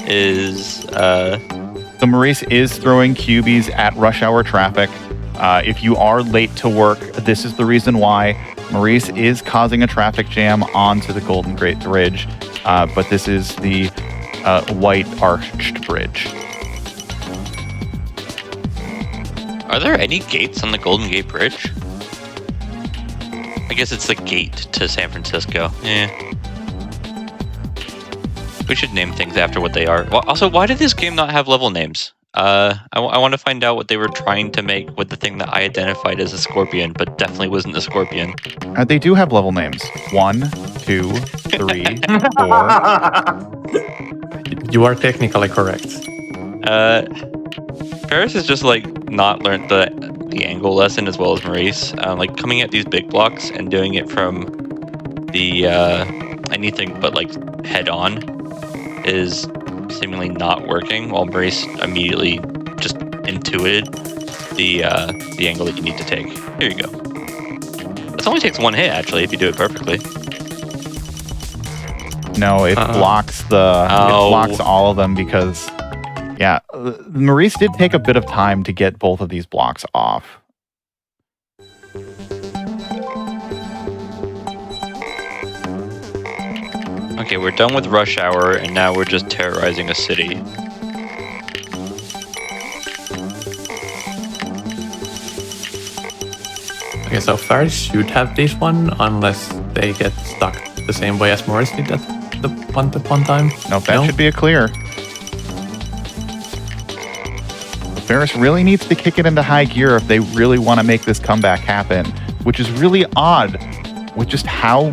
is... So Maurice is throwing QBs at rush hour traffic. If you are late to work, this is the reason why. Maurice is causing a traffic jam onto the Golden Gate Bridge, but this is the white arched bridge. Are there any gates on the Golden Gate Bridge? I guess it's the gate to San Francisco. Yeah. We should name things after what they are. Well, also, why did this game not have level names? I want to find out what they were trying to make with the thing that I identified as a scorpion, but definitely wasn't a scorpion. They do have level names. 1, 2, 3, 4. You are technically correct. Paris has just like not learned the angle lesson as well as Maurice. Like coming at these big blocks and doing it from the anything but like head on is seemingly not working, while Maurice immediately just intuited the angle that you need to take. Here you go. This only takes 1 hit actually if you do it perfectly. No, it blocks it blocks all of them because, yeah, Maurice did take a bit of time to get both of these blocks off. Okay, we're done with rush hour, and now we're just terrorizing a city. Okay, so Faris should have this one unless they get stuck the same way as Morris did at the one time. Nope, that should be a clear. Ferris really needs to kick it into high gear if they really want to make this comeback happen, which is really odd with just how...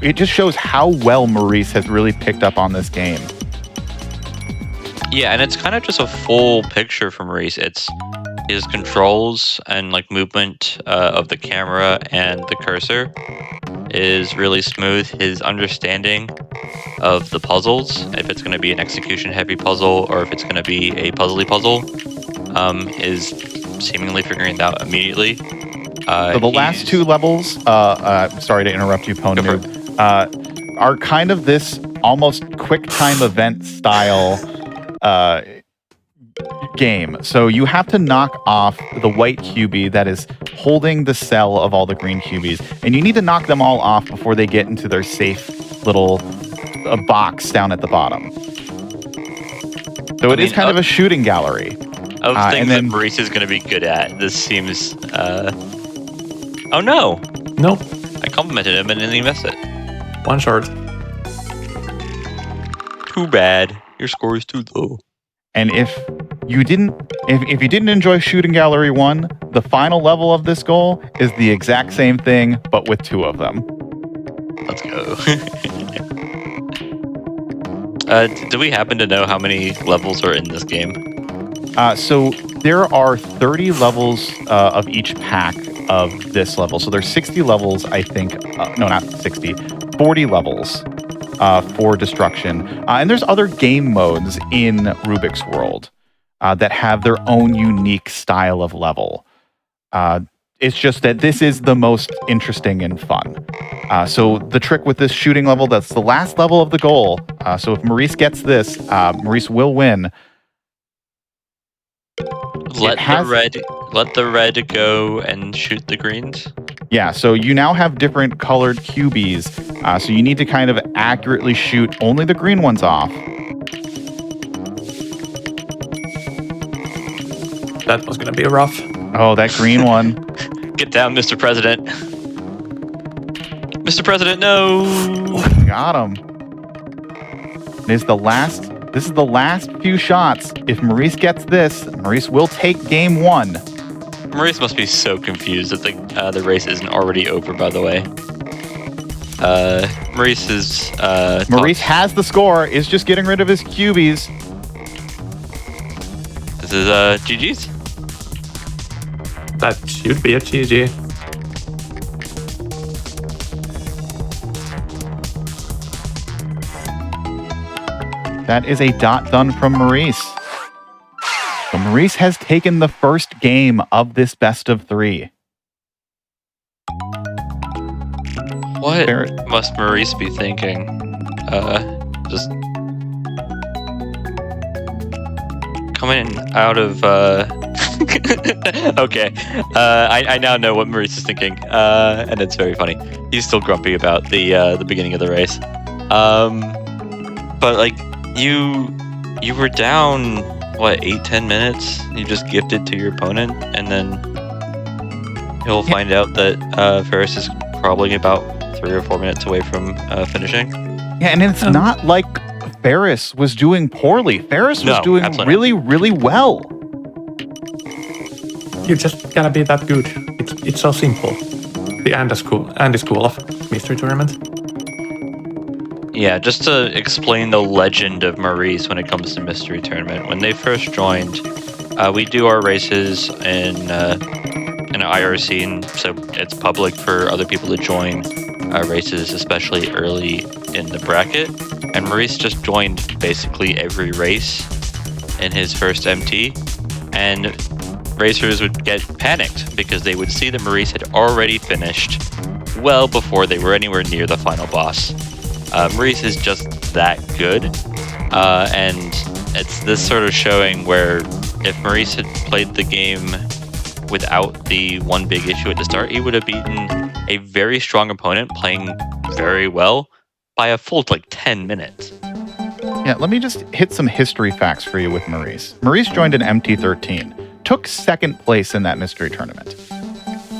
It just shows how well Maurice has really picked up on this game. Yeah, and it's kind of just a full picture for Maurice. It's his controls and like movement of the camera and the cursor is really smooth. His understanding of the puzzles, if it's going to be an execution-heavy puzzle or if it's going to be a puzzly puzzle, is seemingly figuring it out immediately. So the last 2 levels, sorry to interrupt you, Pwn Noob, are kind of this almost quick time event style game. So you have to knock off the white QB that is holding the cell of all the green QBs, and you need to knock them all off before they get into their safe little box down at the bottom. So it is kind of a shooting gallery. Of things that Maurice is going to be good at, this seems... Oh no! Nope. I complimented him and then he missed it. 1 short. Too bad. Your score is too low. And if you didn't enjoy Shooting Gallery 1, the final level of this goal is the exact same thing, but with 2 of them. Let's go. Do we happen to know how many levels are in this game? So there are 30 levels of each pack of this level. So there's 60 levels, I think. No, not 60. 40 levels for destruction. And there's other game modes in Rubik's World that have their own unique style of level. It's just that this is the most interesting and fun. So the trick with this shooting level, that's the last level of the goal. So if Maurice gets this, Maurice will win. Let the red go and shoot the greens. Yeah, so you now have different colored cubies. So you need to kind of accurately shoot only the green ones off. That was going to be rough. Oh, that green one. Get down, Mr. President. Mr. President, no. Got him. This is the last few shots. If Maurice gets this, Maurice will take game 1. Maurice must be so confused that the race isn't already over, by the way. Maurice has the score, is just getting rid of his cubies. This is GG's. That should be a GG. That is a dot done from Maurice. So Maurice has taken the first game of this best of 3. What must Maurice be thinking? Just coming out of okay. I now know what Maurice is thinking, and it's very funny. He's still grumpy about the beginning of the race. But like you were down what 8-10 minutes. You just gifted to your opponent, and then he'll find out that Ferris is probably about 3 or 4 minutes away from finishing. Yeah, and it's not like Ferris was doing poorly. Ferris was doing really, really well. You just gotta be that good. It's so simple. The Andy School of Mystery Tournament. Yeah, just to explain the legend of Maurice when it comes to Mystery Tournament. When they first joined, we do our races in an IRC, so it's public for other people to join races, especially early in the bracket. And Maurice just joined basically every race in his first MT, and racers would get panicked because they would see that Maurice had already finished well before they were anywhere near the final boss. Maurice is just that good, and it's this sort of showing where if Maurice had played the game without the one big issue at the start, he would have beaten a very strong opponent playing very well by a full 10 minutes. Yeah, let me just hit some history facts for you with Maurice. Maurice joined in MT13, took second place in that mystery tournament.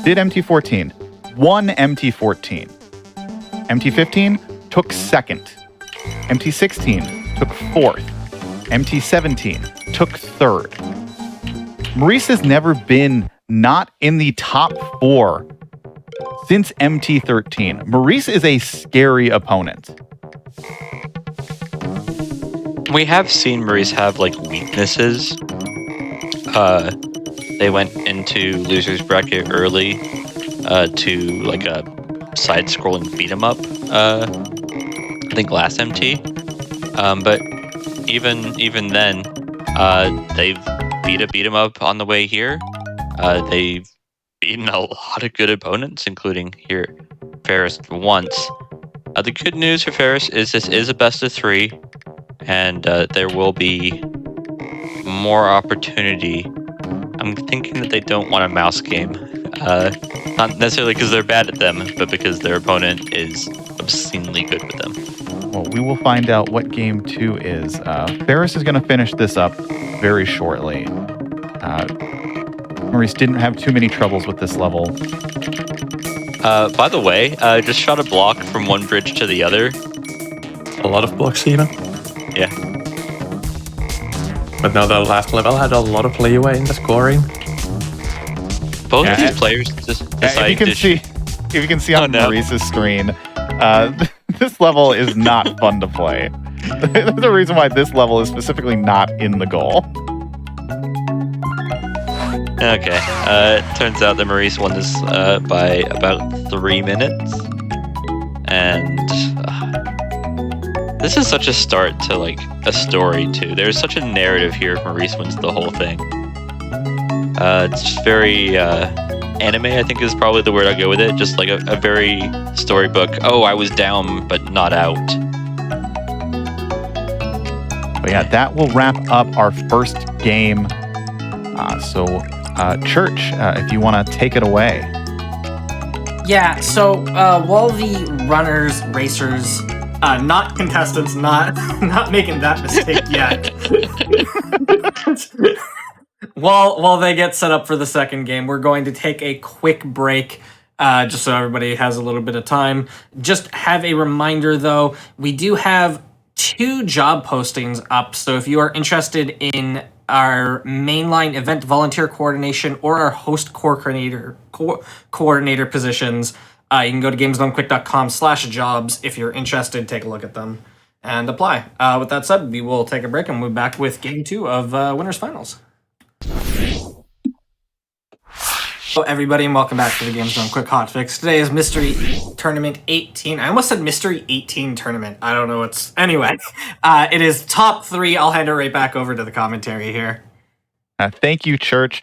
Did MT14, won MT14. MT15, took second. MT16, took fourth. MT17, took third. Maurice has never been not in the top 4 since MT13. Maurice is a scary opponent. We have seen Maurice have weaknesses. They went into losers bracket early to a side-scrolling beat 'em up. I think last MT. But even then, they've beat 'em up on the way here. They've beaten a lot of good opponents, including here Ferris once. The good news for Ferris is this is a best of 3, and there will be more opportunity. I'm thinking that they don't want a mouse game. Not necessarily because they're bad at them, but because their opponent is obscenely good with them. Well, we will find out what game 2 is. Ferris is going to finish this up very shortly. Maurice didn't have too many troubles with this level. By the way, just shot a block from one bridge to the other. A lot of blocks even. Yeah. But now the last level had a lot of leeway in the scoring. Both of these players just decided if you can see on Maurice's screen, this level is not fun to play. There's a reason why this level is specifically not in the goal. Okay. Turns out that Maurice won this by about 3 minutes. And this is such a start to like a story too. There's such a narrative here if Maurice wins the whole thing. It's just very anime, I think is probably the word I'll go with it. Just like a very storybook. Oh, I was down but not out. But yeah, that will wrap up our first game. Church, if you want to take it away. Yeah, so while the runners, racers, not contestants, not making that mistake yet. While they get set up for the second game, we're going to take a quick break, just so everybody has a little bit of time. Just have a reminder, though, we do have 2 job postings up, so if you are interested in our mainline event volunteer coordination or our host coordinator positions, you can go to gamesdonequick.com/jobs if you're interested. Take a look at them and apply. With that said, we will take a break and we'll be back with game 2 of Winners Finals. Hello, everybody, and welcome back to the Games Done Quick Hotfix. Today is Mystery Tournament 18. I almost said Mystery 18 Tournament. I don't know what's... Anyway, it is top 3. I'll hand it right back over to the commentary here. Thank you, Church.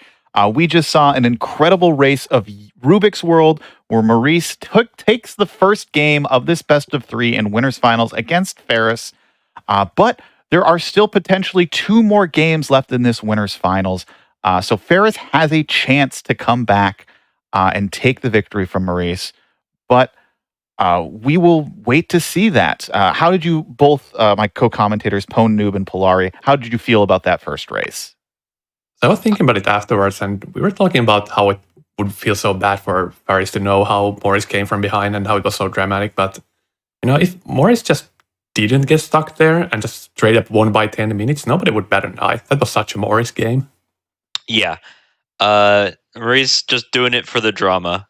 We just saw an incredible race of Rubik's World where Maurice takes the first game of this best of 3 in Winners Finals against Ferris. But there are still potentially 2 more games left in this Winners Finals. So Ferris has a chance to come back and take the victory from Maurice. But we will wait to see that. How did you both, my co-commentators, Pone Noob and Polari, how did you feel about that first race? I was thinking about it afterwards, and we were talking about how it would feel so bad for Ferris to know how Maurice came from behind and how it was so dramatic. But, if Maurice just didn't get stuck there and just straight up won by 10 minutes, nobody would bat an eye. That was such a Maurice game. Yeah. Maurice just doing it for the drama.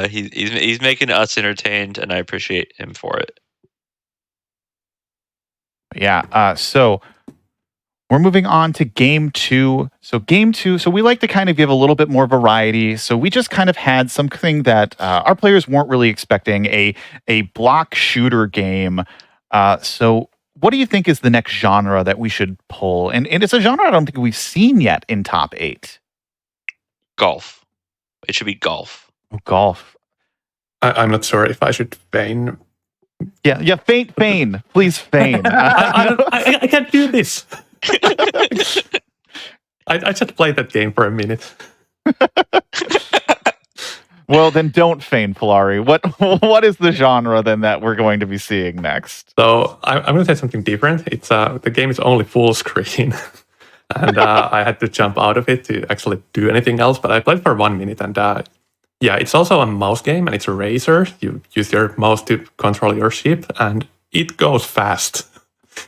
He's making us entertained, and I appreciate him for it. Yeah. So we're moving on to game 2. So game 2. So we like to kind of give a little bit more variety. So we just kind of had something that our players weren't really expecting, a block shooter game. So what do you think is the next genre that we should pull? And it's a genre I don't think we've seen yet in top 8. Golf. It should be golf. Oh, golf. I'm not sure if I should feign. Yeah, feign. Please feign. I can't do this. I just played that game for a minute. Well, then don't feign, Polari. What is the genre then that we're going to be seeing next? So I'm going to say something different. It's the game is only full screen, and I had to jump out of it to actually do anything else. But I played for 1 minute, and it's also a mouse game, and it's a racer. You use your mouse to control your ship, and it goes fast.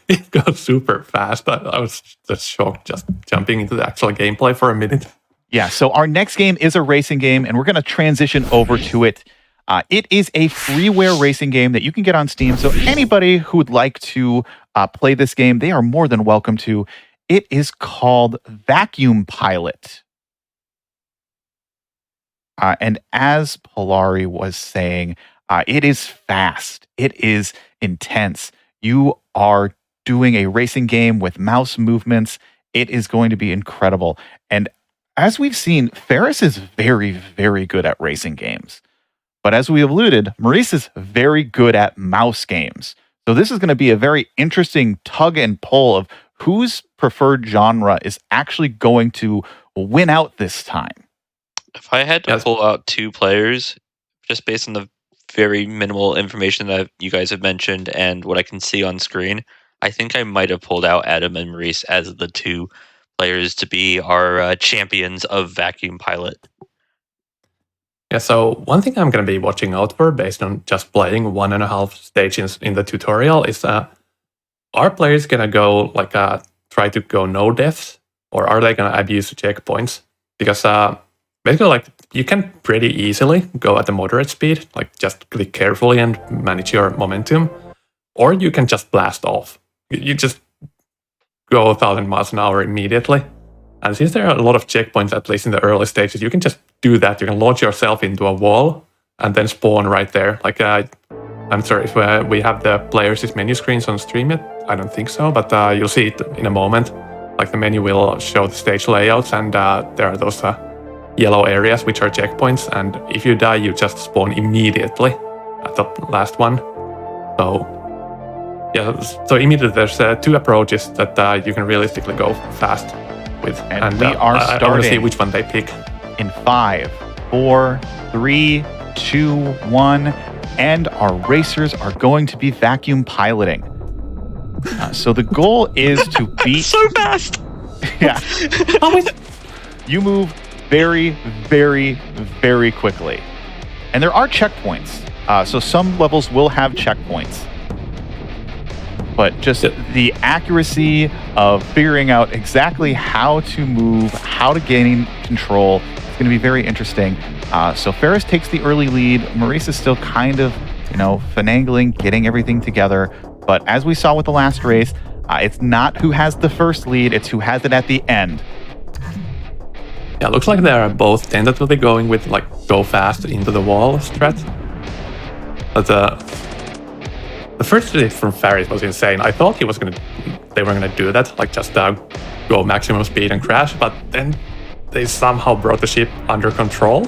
It goes super fast. I was just shocked just jumping into the actual gameplay for a minute. Yeah, so our next game is a racing game, and we're going to transition over to it. It is a freeware racing game that you can get on Steam, so anybody who would like to play this game, they are more than welcome to. It is called Vacuum Pilot. And as Polari was saying, it is fast. It is intense. You are doing a racing game with mouse movements. It is going to be incredible. And as we've seen, Ferris is very, very good at racing games. But as we alluded, Maurice is very good at mouse games. So this is going to be a very interesting tug and pull of whose preferred genre is actually going to win out this time. If I had to pull out 2 players, just based on the very minimal information that you guys have mentioned and what I can see on screen, I think I might have pulled out Adam and Maurice as the 2 players to be our champions of Vacuum Pilot. Yeah, so one thing I'm going to be watching out for based on just playing 1.5 stages in the tutorial is are players going to go try to go no deaths, or are they going to abuse the checkpoints? Because basically you can pretty easily go at a moderate speed, just click carefully and manage your momentum, or you can just blast off. You just go 1,000 miles an hour immediately. And since there are a lot of checkpoints, at least in the early stages, you can just do that. You can launch yourself into a wall and then spawn right there. Like, I'm sorry if we have the players' menu screens on stream yet. I don't think so, but you'll see it in a moment. Like the menu will show the stage layouts, and there are those yellow areas which are checkpoints. And if you die, you just spawn immediately at the last one. So yeah, so immediately there's two approaches that you can realistically go fast with. And we are I want to see starting which one they pick. in 5, 4, 3, 2, 1, and our racers are going to be vacuum piloting. So the goal is to beat. So fast! Yeah. You move very, very, very quickly. And there are checkpoints. So some levels will have checkpoints. But just the accuracy of figuring out exactly how to move, how to gain control, is going to be very interesting. So Ferris takes the early lead. Maurice is still kind of, finagling, getting everything together. But as we saw with the last race, it's not who has the first lead, it's who has it at the end. Yeah, looks like they are both tentatively going with like go fast into the wall strat. But the first hit from Ferris was insane. I thought they were gonna do that, like just go maximum speed and crash, but then they somehow brought the ship under control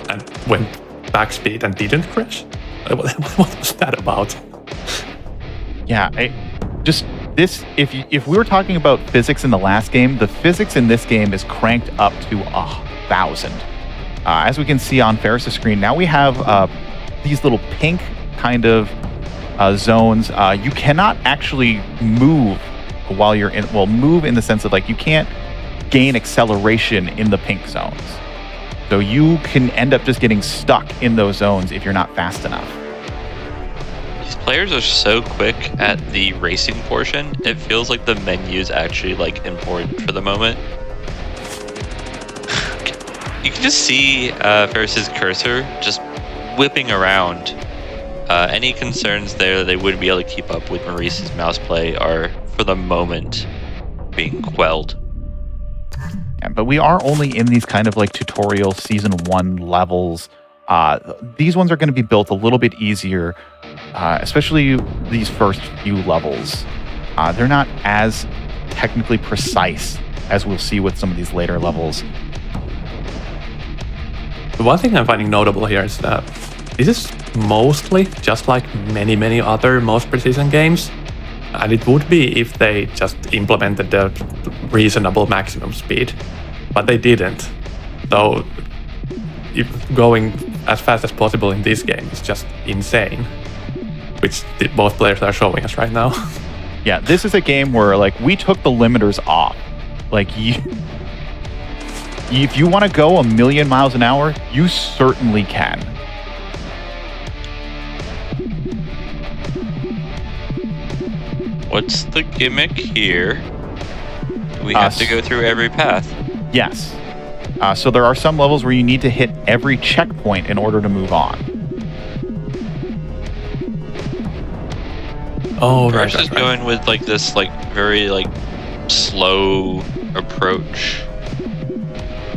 and went back speed and didn't crash. What was that about? Yeah, if we were talking about physics in the last game, the physics in this game is cranked up to 1,000. As we can see on Ferris' screen, now we have these little pink kind of zones. You cannot actually move while you're in, move in the sense of like you can't gain acceleration in the pink zones. So you can end up just getting stuck in those zones if you're not fast enough. These players are so quick at the racing portion, it feels like the menu is actually like important for the moment. You can just see Ferris's cursor just whipping around. Any concerns there they wouldn't be able to keep up with Maurice's mouse play are, for the moment, being quelled. Yeah, but we are only in these kind of like tutorial season 1 levels. These ones are going to be built a little bit easier, especially these first few levels. They're not as technically precise as we'll see with some of these later levels. The one thing I'm finding notable here is that this is mostly just like many other most precision games, and it would be if they just implemented the reasonable maximum speed, but they didn't. So going as fast as possible in this game is just insane, which both players are showing us right now. Yeah, this is a game where like we took the limiters off. Like if you want to go 1,000,000 miles an hour, you certainly can. What's the gimmick here? Do we have to go through every path? Yes. So there are some levels where you need to hit every checkpoint in order to move on. Oh, right. Just going with like this like very like slow approach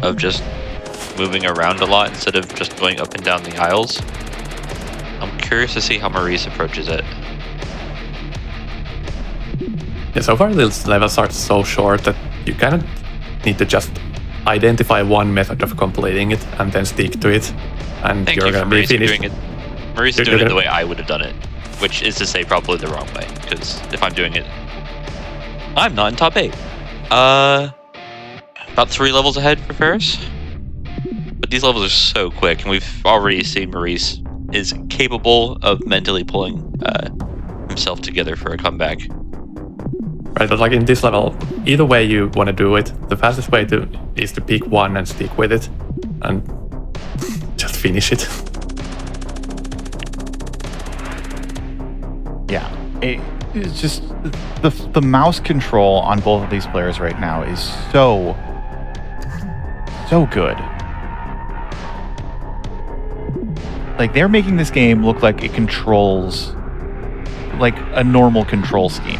of just moving around a lot instead of just going up and down the aisles. I'm curious to see how Maurice approaches it. Yeah, so far these levels are so short that you kind of need to just identify one method of completing it and then stick to it, and you're going to be finished. Maurice is doing it the way I would have done it, which is to say probably the wrong way, because if I'm doing it, I'm not in top 8. About 3 levels ahead for Ferris. But these levels are so quick, and we've already seen Maurice is capable of mentally pulling himself together for a comeback. Right, but like in this level, either way you want to do it, the fastest way is to pick one and stick with it, and just finish it. Yeah, it's just the mouse control on both of these players right now is so good. Like they're making this game look like it controls like a normal control scheme.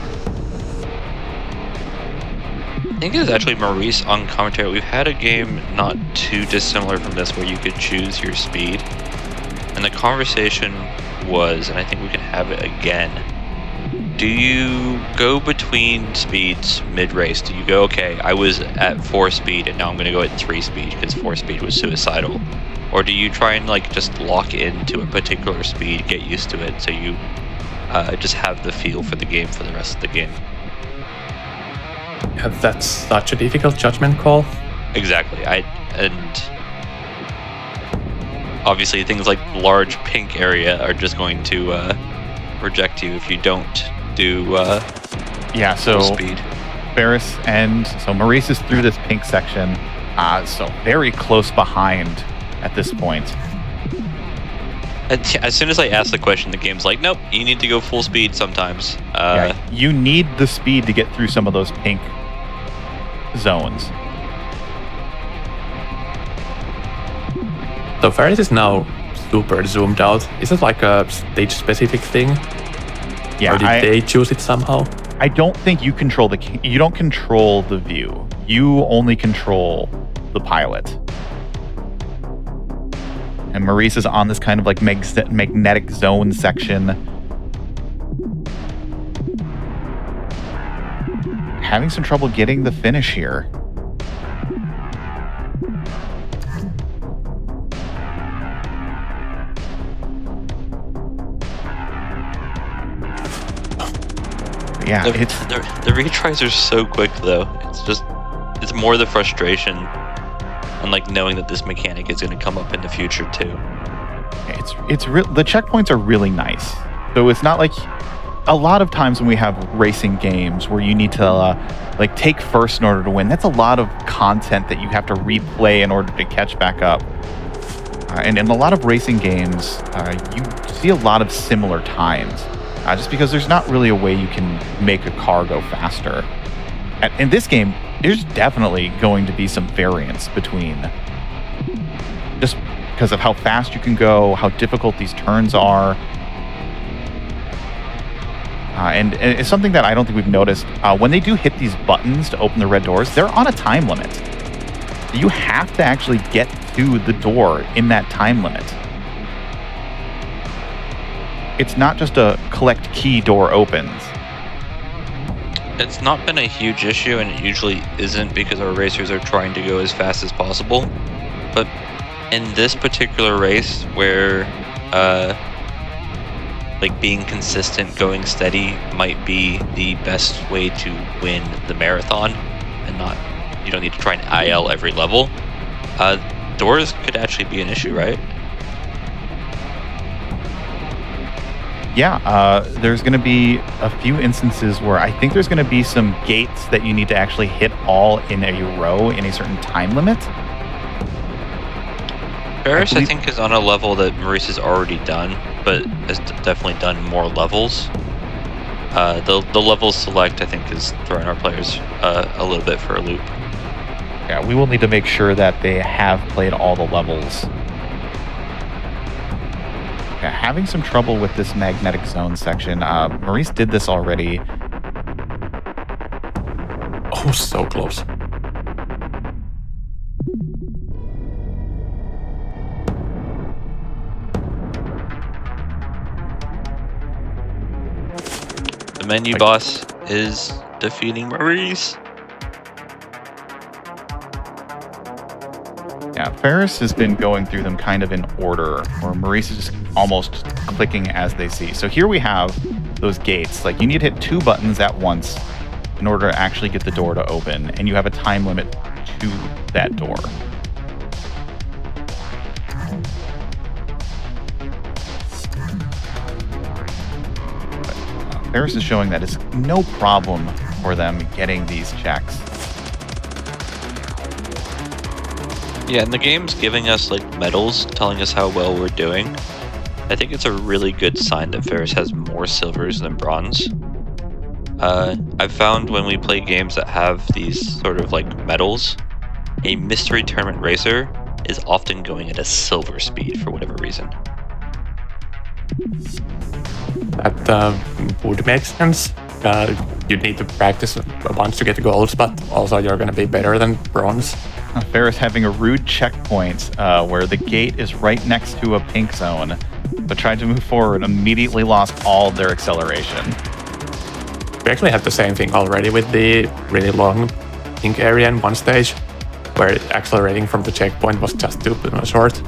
think it was actually Maurice on commentary. We've had a game not too dissimilar from this where you could choose your speed. And the conversation was, and I think we can have it again, do you go between speeds mid-race? Do you go, okay, I was at 4 speed and now I'm going to go at 3 speed because 4 speed was suicidal? Or do you try and like just lock into a particular speed, get used to it, so you just have the feel for the game for the rest of the game? Yeah, that's such a difficult judgment call. Exactly. And obviously things like large pink area are just going to reject you if you don't do Yeah, full so speed. Ferris and so Maurice is through this pink section, so very close behind at this point. As soon as I ask the question, the game's like, nope, you need to go full speed sometimes. Yeah, you need the speed to get through some of those pink zones. So Ferris is now super zoomed out. Is it like a stage-specific thing? Yeah, Or did they choose it somehow? I don't think you control you don't control the view. You only control the pilot. And Maurice is on this kind of like magnetic zone section. Having some trouble getting the finish here. Yeah, the retries are so quick though. It's more the frustration and like knowing that this mechanic is going to come up in the future too. The checkpoints are really nice. So it's not like a lot of times when we have racing games where you need to like take first in order to win. That's a lot of content that you have to replay in order to catch back up. And in a lot of racing games, you see a lot of similar times. Just because there's not really a way you can make a car go faster. In this game, there's definitely going to be some variance between just because of how fast you can go, how difficult these turns are. And it's something that I don't think we've noticed. When they do hit these buttons to open the red doors, they're on a time limit. You have to actually get to the door in that time limit. It's not just a collect key door opens. It's not been a huge issue, and it usually isn't because our racers are trying to go as fast as possible. But in this particular race, where like being consistent, going steady might be the best way to win the marathon, and you don't need to try and IL every level. Doors could actually be an issue, right? Yeah, there's going to be a few instances where I think there's going to be some gates that you need to actually hit all in a row in a certain time limit. Ferris, I think, is on a level that Maurice has already done, but has definitely done more levels. The level select, I think, is throwing our players a little bit for a loop. Yeah, we will need to make sure that they have played all the levels. Yeah, having some trouble with this magnetic zone section. Maurice did this already. Oh, so close. The menu boss is defeating Maurice. Yeah, Ferris has been going through them kind of in order, or Maurice is just almost clicking as they see. So here we have those gates. Like, you need to hit 2 buttons at once in order to actually get the door to open, and you have a time limit to that door. But, Ferris is showing that it's no problem for them getting these checks. Yeah, and the game's giving us like medals, telling us how well we're doing. I think it's a really good sign that Ferris has more silvers than bronze. I've found when we play games that have these sort of like medals, a mystery tournament racer is often going at a silver speed for whatever reason. That would make sense. you need to practice a bunch to get golds, but also you're going to be better than bronze. Ferris having a rude checkpoint where the gate is right next to a pink zone, but tried to move forward, immediately lost all their acceleration. We actually had the same thing already with the really long pink area in one stage, where accelerating from the checkpoint was just too short.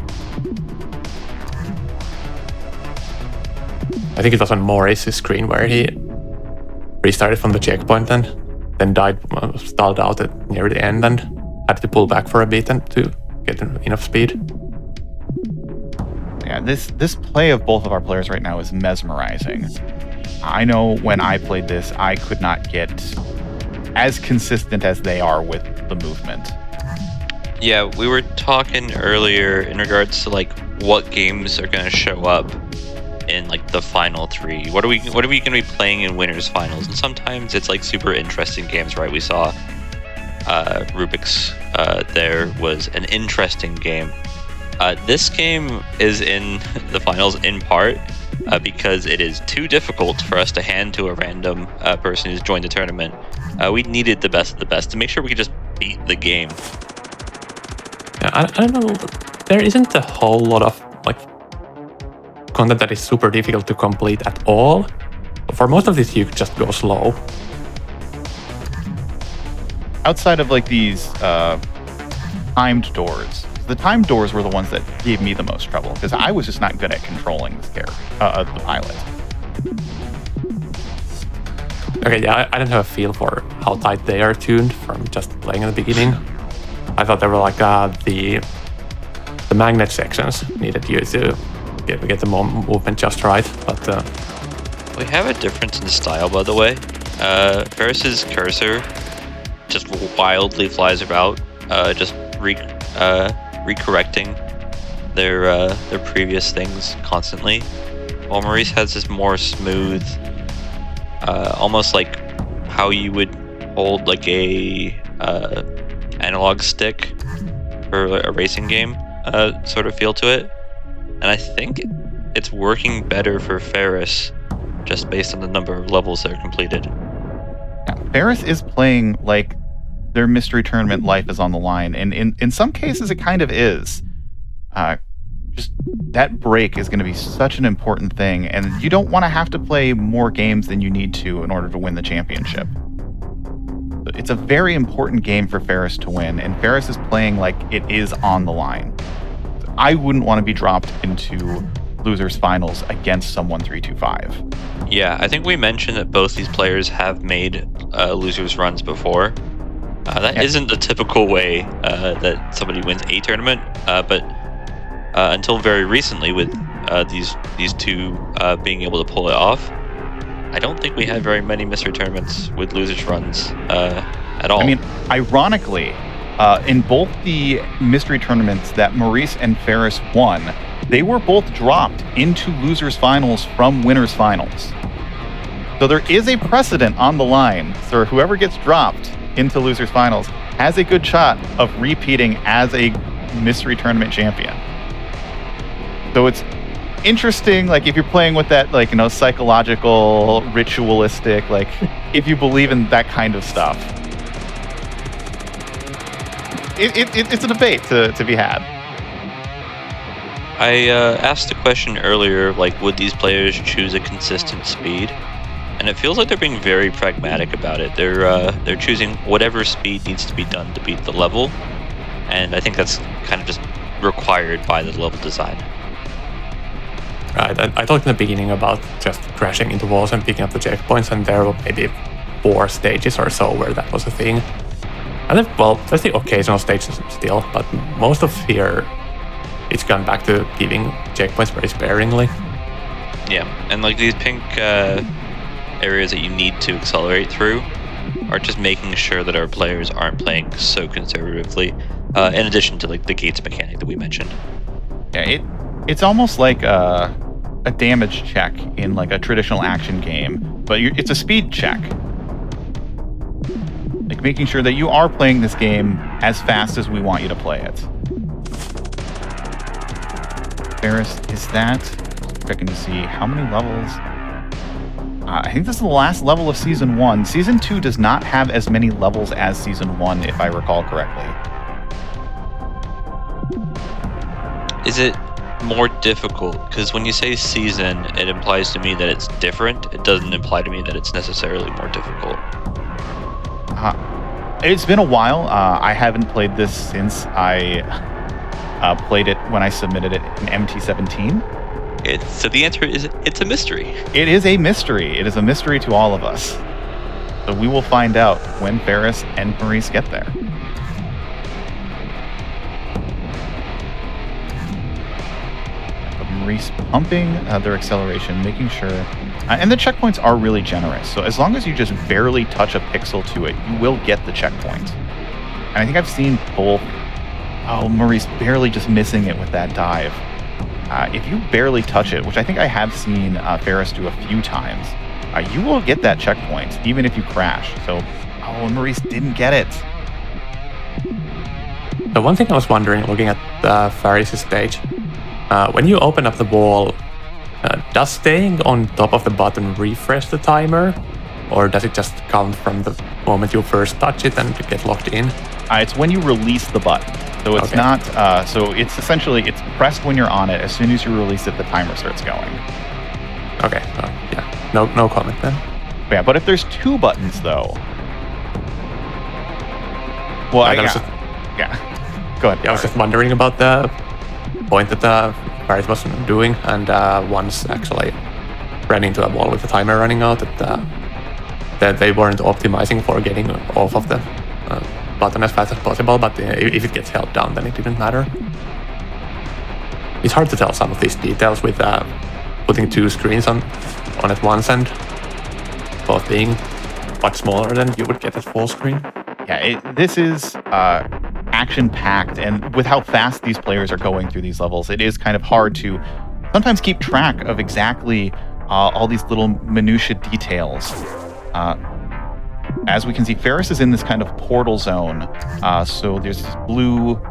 I think it was on Maurice's screen where he restarted from the checkpoint and then died, stalled out near the end and had to pull back for a bit and to get enough speed. Yeah, this play of both of our players right now is mesmerizing. I know when I played this, I could not get as consistent as they are with the movement. Yeah, we were talking earlier in regards to like what games are going to show up in like the final 3. What are we going to be playing in winners finals? And sometimes it's like super interesting games, right? We saw Rubik's there was an interesting game. This game is in the finals in part because it is too difficult for us to hand to a random person who's joined the tournament. We needed the best of the best to make sure we could just beat the game. Yeah, I don't know. There isn't a whole lot of like content that is super difficult to complete at all. For most of this, you could just go slow. Outside of like these timed doors, the timed doors were the ones that gave me the most trouble because I was just not good at controlling this character, the pilot. Okay, yeah, I don't have a feel for how tight they are tuned from just playing in the beginning. I thought they were like the magnet sections needed you to get the movement just right, but We have a difference in style, by the way. Ferris's cursor just wildly flies about, just recorrecting their previous things constantly, while Maurice has this more smooth, almost like how you would hold like a analog stick for a racing game sort of feel to it. And I think it's working better for Ferris just based on the number of levels that are completed. Yeah, Ferris is playing like their mystery tournament life is on the line, and in some cases it kind of is. Just that break is going to be such an important thing, and you don't want to have to play more games than you need to in order to win the championship. It's a very important game for Ferris to win, and Ferris is playing like it is on the line. I wouldn't want to be dropped into losers finals against someone 3-2-5. Yeah, I think we mentioned that both these players have made losers runs before. That isn't the typical way that somebody wins a tournament, but until very recently with these two being able to pull it off, I don't think we had very many mystery tournaments with losers runs at all. I mean, ironically, in both the mystery tournaments that Maurice and Ferris won, they were both dropped into losers finals from winners finals. So there is a precedent on the line. So whoever gets dropped into losers finals has a good shot of repeating as a mystery tournament champion. So it's interesting, like if you're playing with that, like, you know, psychological, ritualistic, like if you believe in that kind of stuff. It's a debate to be had. I asked the question earlier, like, would these players choose a consistent speed? And it feels like they're being very pragmatic about it. They're choosing whatever speed needs to be done to beat the level, and I think that's kind of just required by the level design. Right, I talked in the beginning about just crashing into walls and picking up the checkpoints, and there were maybe 4 stages or so where that was a thing. And then, well, there's the occasional stages still, but most of here, it's gone back to giving checkpoints very sparingly. Yeah, and like these pink areas that you need to accelerate through are just making sure that our players aren't playing so conservatively, in addition to like the gates mechanic that we mentioned. Yeah, it's almost like a damage check in like a traditional action game, but it's a speed check. Like making sure that you are playing this game as fast as we want you to play it. Ferris, is that... checking to see how many levels... I think this is the last level of Season 1. Season 2 does not have as many levels as Season 1, if I recall correctly. Is it more difficult? Because when you say season, it implies to me that it's different. It doesn't imply to me that it's necessarily more difficult. It's been a while. I haven't played this since I played it when I submitted it in MT17. So the answer is it's a mystery. It is a mystery. It is a mystery to all of us. So we will find out when Ferris and Maurice get there. Maurice pumping their acceleration, making sure... and the checkpoints are really generous. So as long as you just barely touch a pixel to it, you will get the checkpoint. And I think I've seen both... Oh, Maurice barely just missing it with that dive. If you barely touch it, which I think I have seen Ferris do a few times, you will get that checkpoint, even if you crash. So, oh, Maurice didn't get it. The one thing I was wondering, looking at Ferris' stage, when you open up the wall, does staying on top of the button refresh the timer? Or does it just count from the moment you first touch it and get locked in? It's when you release the button. So it's not, so it's essentially, it's pressed when you're on it. As soon as you release it, the timer starts going. Okay, yeah, no comment then. Yeah, but if there's two buttons though. Well, yeah. Go ahead. Yeah, I was just wondering about the point that Ferris was doing, and once actually ran into a wall with the timer running out, that they weren't optimizing for getting off of the button as fast as possible, but if it gets held down, then it didn't matter. It's hard to tell some of these details with putting two screens on at once and both being much smaller than you would get at full screen. Yeah, this is action-packed, and with how fast these players are going through these levels, it is kind of hard to sometimes keep track of exactly all these little minutiae details. As we can see, Ferris is in this kind of portal zone, so there's these blue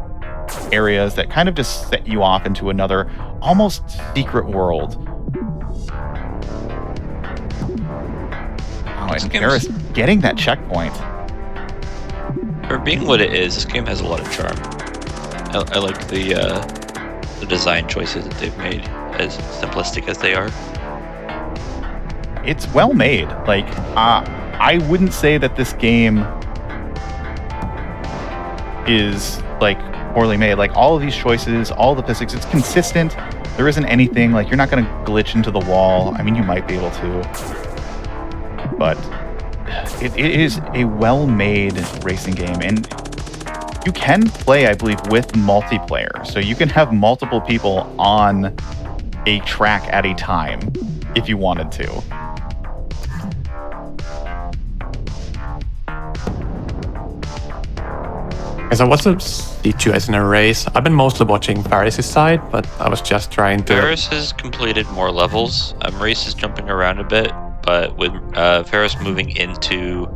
areas that kind of just set you off into another almost secret world. Oh, and Ferris getting that checkpoint. For being what it is, this game has a lot of charm. I like the design choices that they've made, as simplistic as they are. It's well made. Like, I wouldn't say that this game is, like, poorly made. Like, all of these choices, all the physics, it's consistent. There isn't anything, like, you're not going to glitch into the wall. I mean, you might be able to. But it is a well-made racing game. And you can play, I believe, with multiplayer. So you can have multiple people on a track at a time if you wanted to. So what's the situation in a race? I've been mostly watching Ferris' side, but I was just trying to... Ferris has completed more levels. Maurice is jumping around a bit, but with Ferris moving into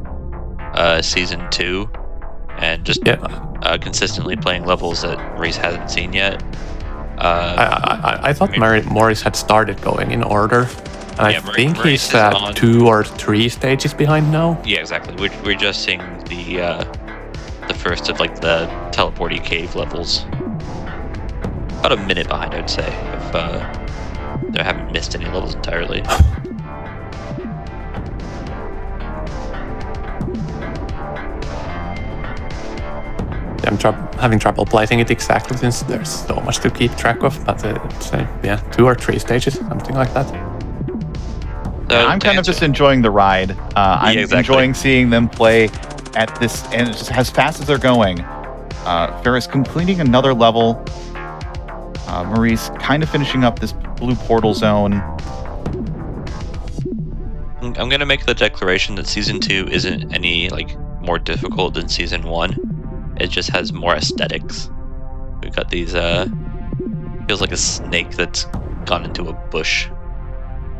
Season 2 and just consistently playing levels that Maurice hasn't seen yet. I thought Maurice had started going in order. And I think Maurice he's 2 or 3 stages behind now. Yeah, exactly. We're just seeing the first of like the teleporty cave levels. About a minute behind, I'd say, if they haven't missed any levels entirely. I'm having trouble placing it exactly since there's so much to keep track of, but it's 2 or 3 stages, something like that. I'm kind of just enjoying the ride. I'm enjoying seeing them play at this, and it's just as fast as they're going. Ferris completing another level. Maurice kind of finishing up this blue portal zone. I'm going to make the declaration that Season 2 isn't any more difficult than Season 1. It just has more aesthetics. We've got these, feels like a snake that's gone into a bush.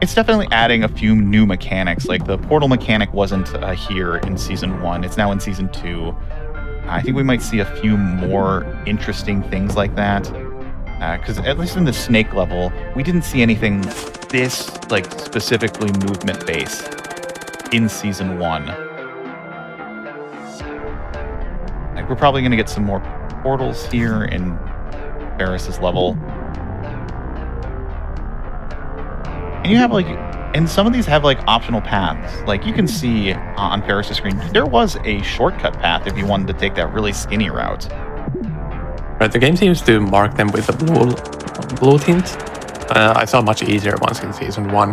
It's definitely adding a few new mechanics. Like the portal mechanic wasn't here in Season 1. It's now in Season 2. I think we might see a few more interesting things like that. Because at least in the snake level, we didn't see anything this like specifically movement based in season 1. Like we're probably gonna get some more portals here in Ferris's level. And you have like, and some of these have like optional paths. Like you can see on Ferris's screen, there was a shortcut path if you wanted to take that really skinny route. Right, the game seems to mark them with the blue tint. I saw much easier ones in season 1.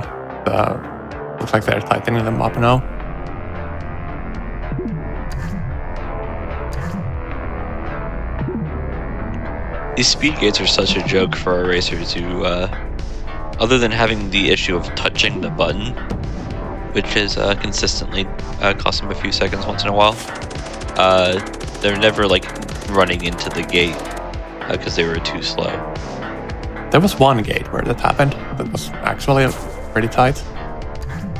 Looks like they're tightening them up now. These speed gates are such a joke for our racers who, other than having the issue of touching the button, which is consistently cost them a few seconds once in a while, they're never like running into the gate because they were too slow. There was one gate where that happened that was actually pretty tight,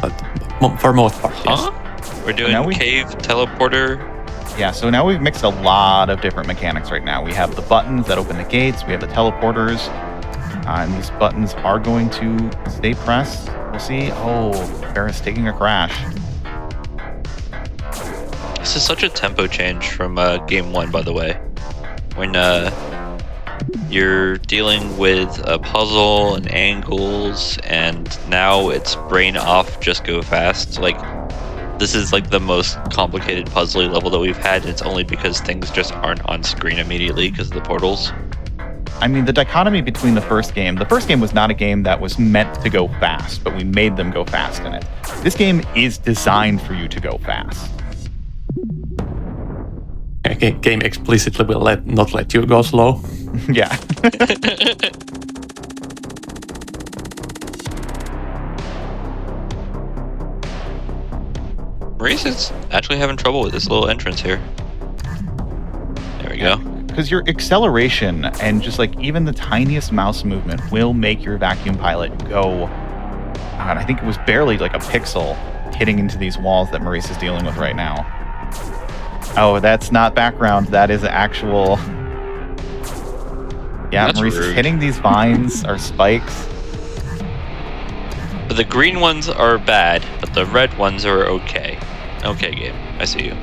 but for most part, yes. We're doing cave teleporter. Yeah, so now we've mixed a lot of different mechanics right now. We have the buttons that open the gates, we have the teleporters, and these buttons are going to stay pressed. We'll see. Oh, Ferris taking a crash. This is such a tempo change from game 1, by the way. When you're dealing with a puzzle and angles, and now it's brain off, just go fast. Like, this is like the most complicated puzzly level that we've had, and it's only because things just aren't on screen immediately because of the portals. I mean, the dichotomy between the first game was not a game that was meant to go fast, but we made them go fast in it. This game is designed for you to go fast. Game explicitly will not let you go slow. Yeah. Maurice is actually having trouble with this little entrance here. There we go. Because your acceleration and just like even the tiniest mouse movement will make your vacuum pilot go. God, I think it was barely like a pixel hitting into these walls that Maurice is dealing with right now. Oh, that's not background. That is actual. Yeah, That's Maurice rude. is hitting these vines or spikes. But the green ones are bad, but the red ones are okay. Okay, game. I see you.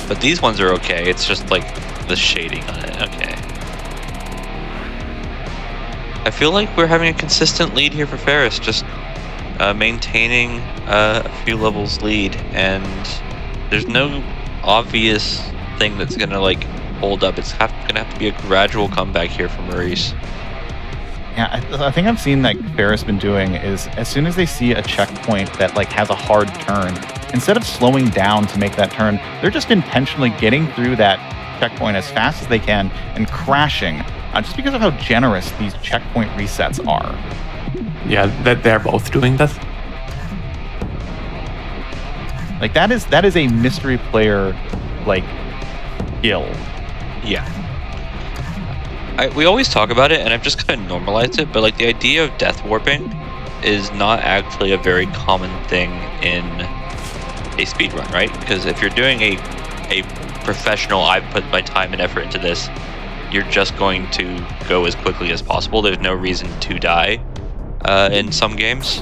But these ones are okay. It's just like the shading on it. Okay. I feel like we're having a consistent lead here for Ferris, just maintaining a few levels lead, and there's no obvious thing that's gonna like hold up. It's gonna have to be a gradual comeback here for Maurice. Yeah, I think I've seen that Ferris been doing is as soon as they see a checkpoint that like has a hard turn, instead of slowing down to make that turn, they're just intentionally getting through that checkpoint as fast as they can and crashing, just because of how generous these checkpoint resets are. Yeah, they're both doing that. Like that is a mystery player like skill. Yeah. We always talk about it, and I've just kind of normalized it, but like the idea of death warping is not actually a very common thing in a speedrun, right? Because if you're doing a professional, I've put my time and effort into this, you're just going to go as quickly as possible. There's no reason to die in some games.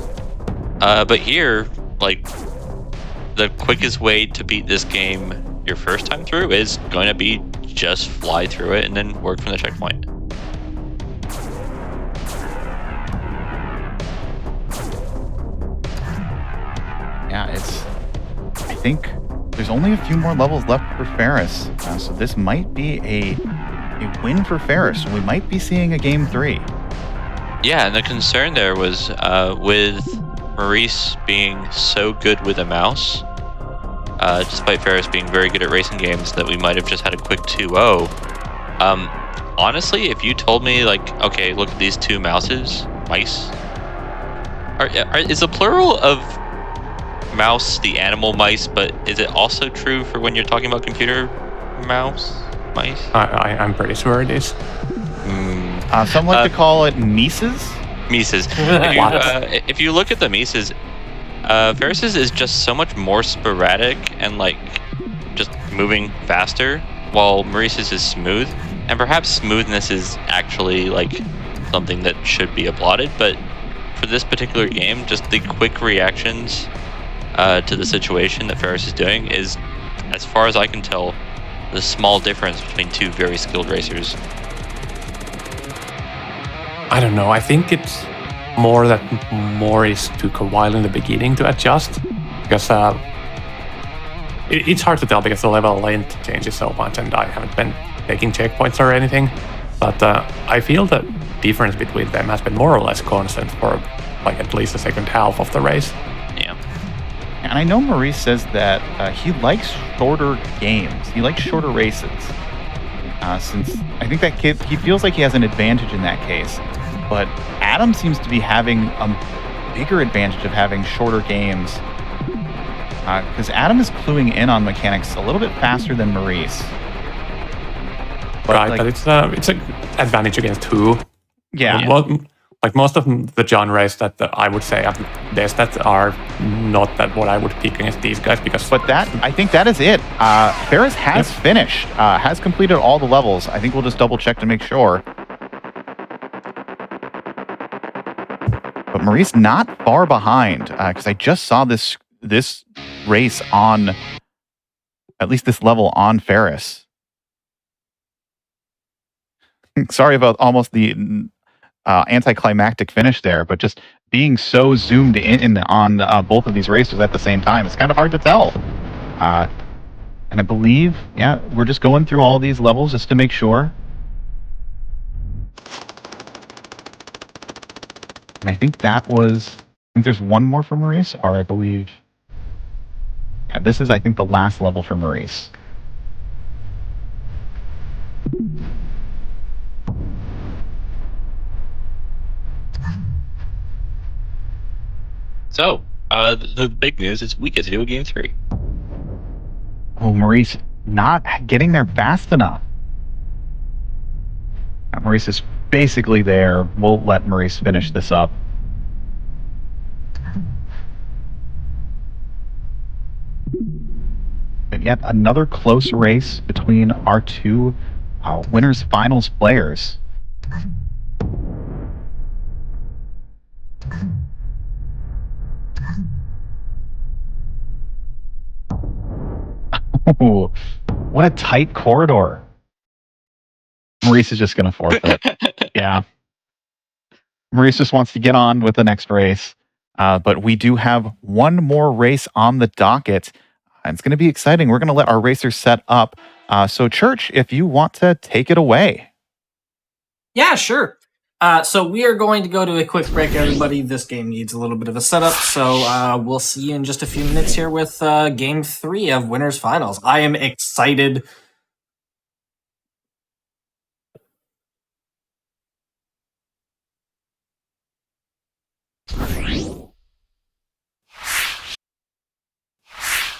But here, like, the quickest way to beat this game your first time through is going to be just fly through it and then work from the checkpoint. Yeah, I think there's only a few more levels left for Ferris, so this might be a win for Ferris. We might be seeing a game 3. Yeah, and the concern there was with Maurice being so good with a mouse, despite Ferris being very good at racing games, that we might have just had a quick 2-0. Honestly, if you told me, like, okay, look at these two mice. Is the plural of mouse the animal mice, but is it also true for when you're talking about computer mice? I'm pretty sure it is. Some like to call it Mises. Mises. If you look at the Mises, Ferris's is just so much more sporadic and like just moving faster, while Maurice's is smooth. And perhaps smoothness is actually like something that should be applauded. But for this particular game, just the quick reactions to the situation that Ferris is doing is, as far as I can tell, the small difference between two very skilled racers. I don't know. I think it's more that Morris took a while in the beginning to adjust, because it's hard to tell because the level length changes so much, and I haven't been taking checkpoints or anything. But I feel the difference between them has been more or less constant for like at least the second half of the race. Yeah. And I know Maurice says that he likes shorter games. He likes shorter races. Since I think that he feels like he has an advantage in that case. But Adam seems to be having a bigger advantage of having shorter games. Because Adam is cluing in on mechanics a little bit faster than Maurice. But right, but it's an advantage against who? Yeah. Like most of the genres that I would say at best that are not that what I would pick against these guys, because. But I think that is it. Ferris has finished, has completed all the levels. I think we'll just double check to make sure. But Maurice not far behind, because I just saw this race on, at least this level on Ferris. Sorry about almost the anticlimactic finish there, but just being so zoomed in on both of these racers at the same time, it's kind of hard to tell. And I believe, we're just going through all these levels just to make sure. And I think there's one more for Maurice, or I believe, this is, I think, the last level for Maurice. So, the big news is we get to do a game 3. Oh, Maurice not getting there fast enough. Maurice is basically there. We'll let Maurice finish this up. And yet another close race between our two winners finals players. Oh, what a tight corridor. Maurice is just going to forfeit. Yeah. Maurice just wants to get on with the next race. But we do have one more race on the docket. And it's going to be exciting. We're going to let our racers set up. So, Church, if you want to take it away. Yeah, sure. So we are going to go to a quick break, everybody. This game needs a little bit of a setup, so we'll see you in just a few minutes here with Game 3 of Winners Finals. I am excited.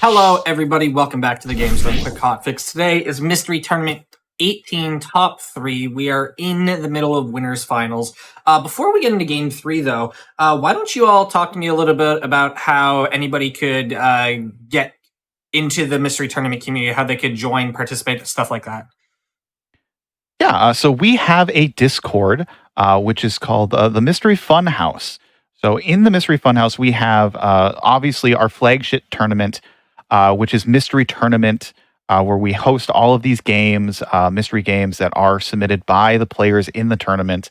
Hello, everybody. Welcome back to the Games Done Quick Hotfix. Today is Mystery Tournament 18 Top 3. We are in the middle of Winners Finals. Before we get into Game 3, though, why don't you all talk to me a little bit about how anybody could get into the Mystery Tournament community, how they could join, participate, stuff like that? Yeah, so we have a Discord, which is called the Mystery Fun House. So in the Mystery Fun House, we have obviously our flagship tournament, which is Mystery Tournament, where we host all of these games, mystery games that are submitted by the players in the tournament.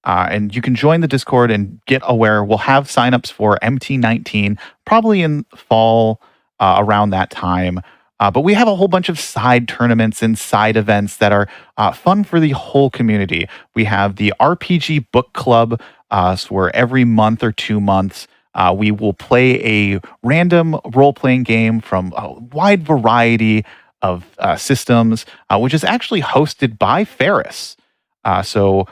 And you can join the Discord and get aware. We'll have signups for MT19, probably in fall around that time. But we have a whole bunch of side tournaments and side events that are fun for the whole community. We have the RPG Book Club, so where every month or 2 months, we will play a random role-playing game from a wide variety of systems, which is actually hosted by Ferris. So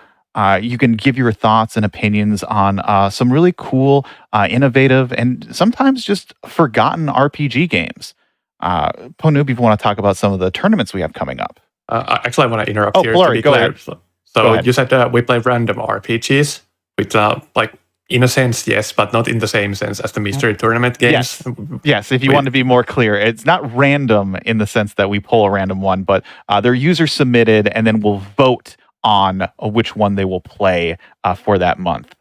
you can give your thoughts and opinions on some really cool, innovative, and sometimes just forgotten RPG games. Ponoob, if you want to talk about some of the tournaments we have coming up. Actually, I want to interrupt here. Blurry, to be clear. ahead. So you said we play random RPGs, which like in a sense, yes, but not in the same sense as the Mystery Tournament games. Yes, if you want to be more clear, it's not random in the sense that we pull a random one, but they're user submitted, and then we'll vote on which one they will play for that month.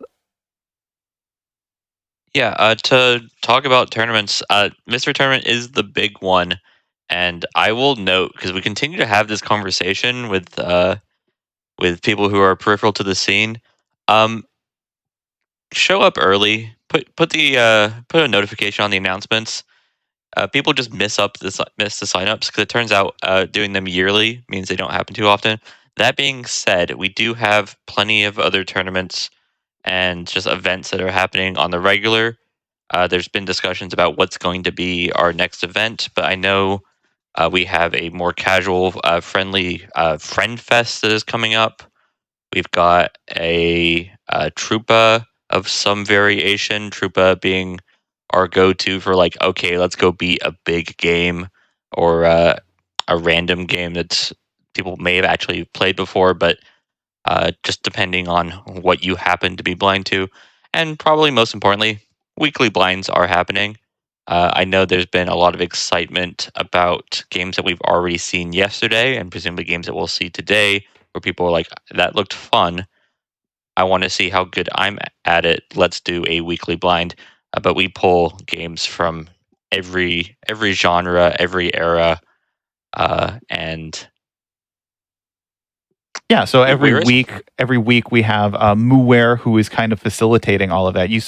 Yeah, to talk about tournaments, Mystery Tournament is the big one, and I will note because we continue to have this conversation with people who are peripheral to the scene. Um, show up early. Put a notification on the announcements. People just miss the signups because it turns out doing them yearly means they don't happen too often. That being said, we do have plenty of other tournaments and just events that are happening on the regular. There's been discussions about what's going to be our next event, but I know we have a more casual, friendly Friend Fest that is coming up. We've got a Trupa of some variation, Trupa being our go-to for like, okay, let's go beat a big game or a random game that people may have actually played before, but just depending on what you happen to be blind to. And probably most importantly, weekly blinds are happening. I know there's been a lot of excitement about games that we've already seen yesterday and presumably games that we'll see today where people are like, that looked fun. I want to see how good I'm at it. Let's do a weekly blind. But we pull games from every genre, every era, and Yeah, so every we're week we have Muware, who is kind of facilitating all of that. You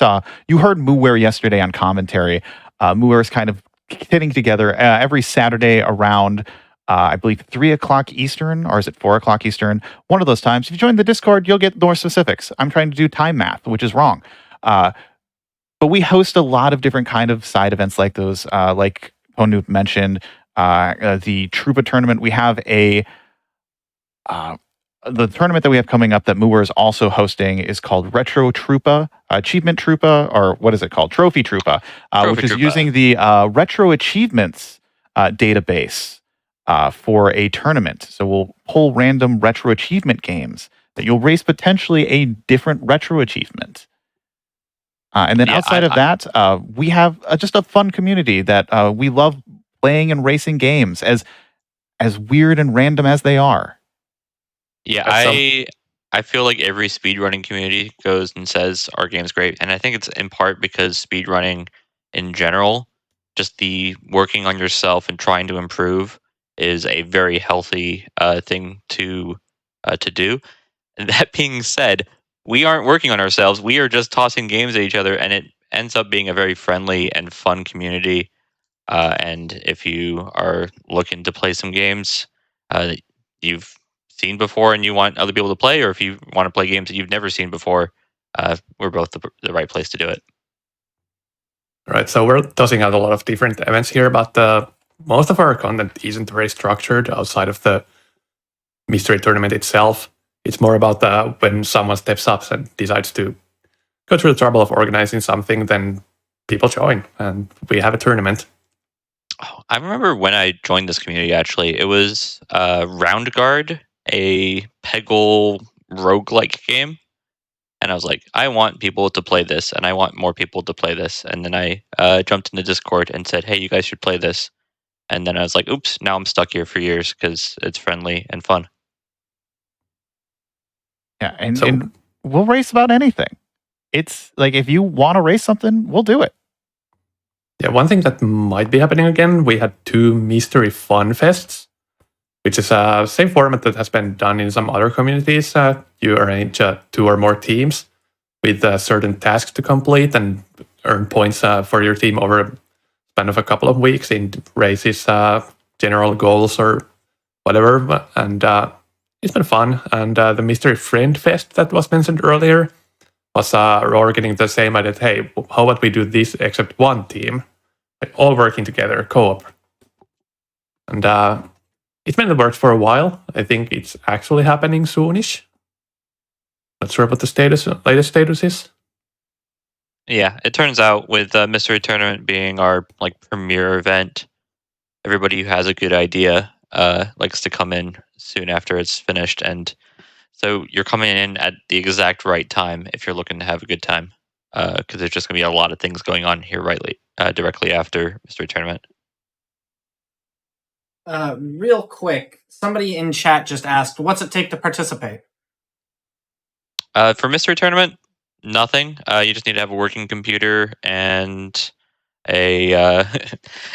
heard Muware yesterday on commentary. Muware is kind of getting together every Saturday around, I believe, 3 o'clock Eastern, or is it 4 o'clock Eastern? One of those times. If you join the Discord, you'll get more specifics. I'm trying to do time math, which is wrong. But we host a lot of different kind of side events like those, like Ponu mentioned, the Trupa tournament. We have the tournament that we have coming up that Muware is also hosting is called Retro Trupa, Achievement Trupa, or what is it called? Trophy Trupa, which is using the Retro Achievements database for a tournament. So we'll pull random retro achievement games that you'll race potentially a different retro achievement. And then outside of that, we have just a fun community that we love playing and racing games, as weird and random as they are. Yeah, I feel like every speedrunning community goes and says our game's great, and I think it's in part because speedrunning in general, just the working on yourself and trying to improve is a very healthy thing to do. And that being said, we aren't working on ourselves. We are just tossing games at each other, and it ends up being a very friendly and fun community. And if you are looking to play some games that you've seen before and you want other people to play, or if you want to play games that you've never seen before, we're both the right place to do it. Right, so we're tossing out a lot of different events here, but most of our content isn't very structured outside of the mystery tournament itself. It's more about when someone steps up and decides to go through the trouble of organizing something, then people join and we have a tournament. Oh, I remember when I joined this community, actually, it was Round Guard, a Peggle roguelike game. And I was like, I want people to play this, and I want more people to play this. And then I jumped into Discord and said, hey, you guys should play this. And then I was like, oops, now I'm stuck here for years because it's friendly and fun. Yeah, and we'll race about anything. It's like, if you want to race something, we'll do it. Yeah, one thing that might be happening again, we had 2 Mystery Fun Fests, which is a same format that has been done in some other communities. You arrange 2 or more teams with certain tasks to complete and earn points for your team over a span of a couple of weeks in races, general goals, or whatever. And it's been fun. And the Mystery Friend Fest that was mentioned earlier was we're getting the same idea. Hey, how about we do this except one team, like all working together, co-op. And it's been in the works for a while. I think it's actually happening soonish. Not sure what the latest status is. Yeah, it turns out with Mystery Tournament being our like premier event, everybody who has a good idea likes to come in soon after it's finished, and so you're coming in at the exact right time if you're looking to have a good time, because there's just going to be a lot of things going on here directly after Mystery Tournament. Real quick, somebody in chat just asked, what's it take to participate? For Mystery Tournament, nothing. You just need to have a working computer and a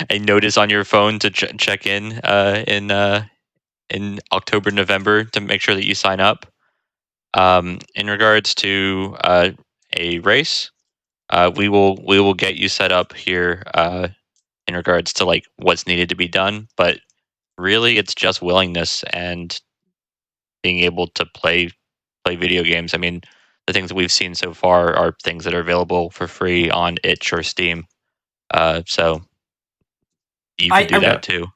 a notice on your phone to check in October, November to make sure that you sign up. In regards to a race, we will get you set up here in regards to like what's needed to be done. But really, it's just willingness and being able to play video games. I mean, the things that we've seen so far are things that are available for free on itch or Steam. So you can do that too.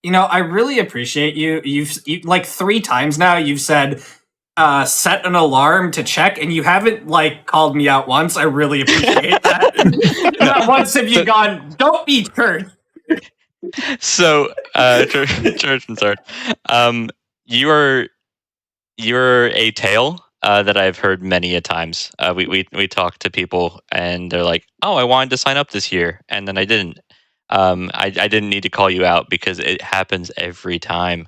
You know, I really appreciate you. You've like 3 times now you've said set an alarm to check, and you haven't like called me out once. I really appreciate that. Not once have you gone, don't be church. So, church and sword. You're a tale that I've heard many a times. We talk to people and they're like, "Oh, I wanted to sign up this year," and then I didn't. I didn't need to call you out because it happens every time.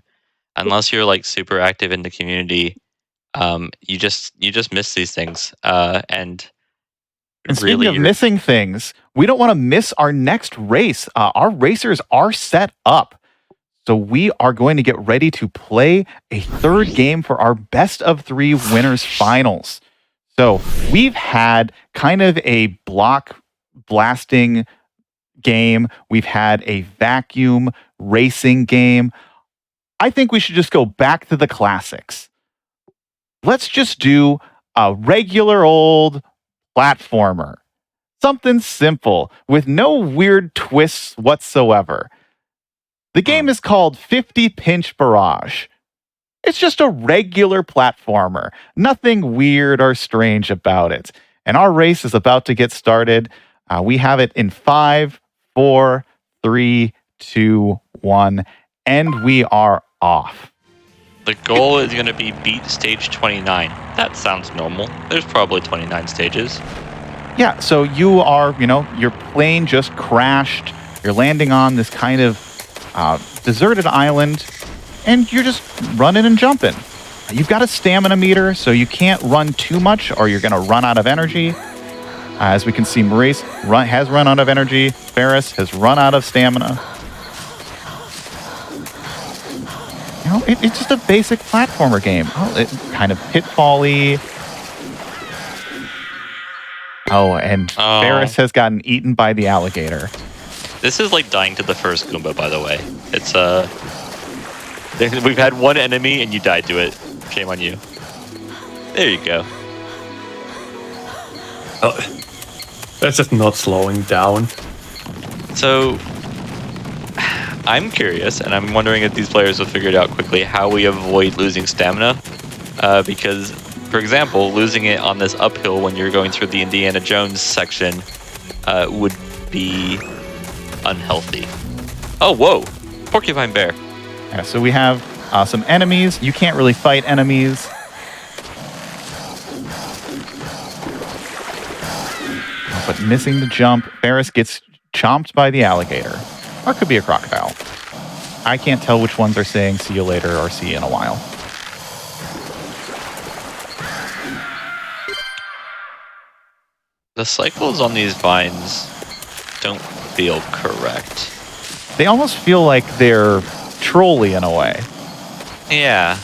Unless you're like super active in the community, you just miss these things. And speaking of missing things, we don't want to miss our next race. Our racers are set up. So we are going to get ready to play a 3rd game for our best of 3 winners finals. So we've had kind of a block blasting game. We've had a vacuum racing game. I think we should just go back to the classics. Let's just do a regular old platformer. Something simple with no weird twists whatsoever. The game is called 50 Pinch Barrage. It's just a regular platformer. Nothing weird or strange about it. And our race is about to get started. We have it in 5, 4, 3, 2, 1, and we are off. The goal is going to be beat stage 29. That sounds normal. There's probably 29 stages. Yeah, so you are, your plane just crashed. You're landing on this kind of deserted island, and you're just running and jumping. You've got a stamina meter, so you can't run too much or you're going to run out of energy. As we can see, Maurice has run out of energy. Ferris has run out of stamina. It's just a basic platformer game. It's kind of pitfall-y. And Ferris has gotten eaten by the alligator. This is like dying to the first Goomba, by the way. It's we've had one enemy and you died to it. Shame on you. There you go. That's just not slowing down. So I'm curious, and I'm wondering if these players have figured out quickly how we avoid losing stamina. Because, for example, losing it on this uphill when you're going through the Indiana Jones section would be unhealthy. Oh, whoa! Porcupine bear. Yeah, so we have some enemies. You can't really fight enemies. But missing the jump, Ferris gets chomped by the alligator. Or it could be a crocodile. I can't tell which ones are saying see you later or see you in a while. The cycles on these vines don't feel correct. They almost feel like they're trolly in a way. Yeah.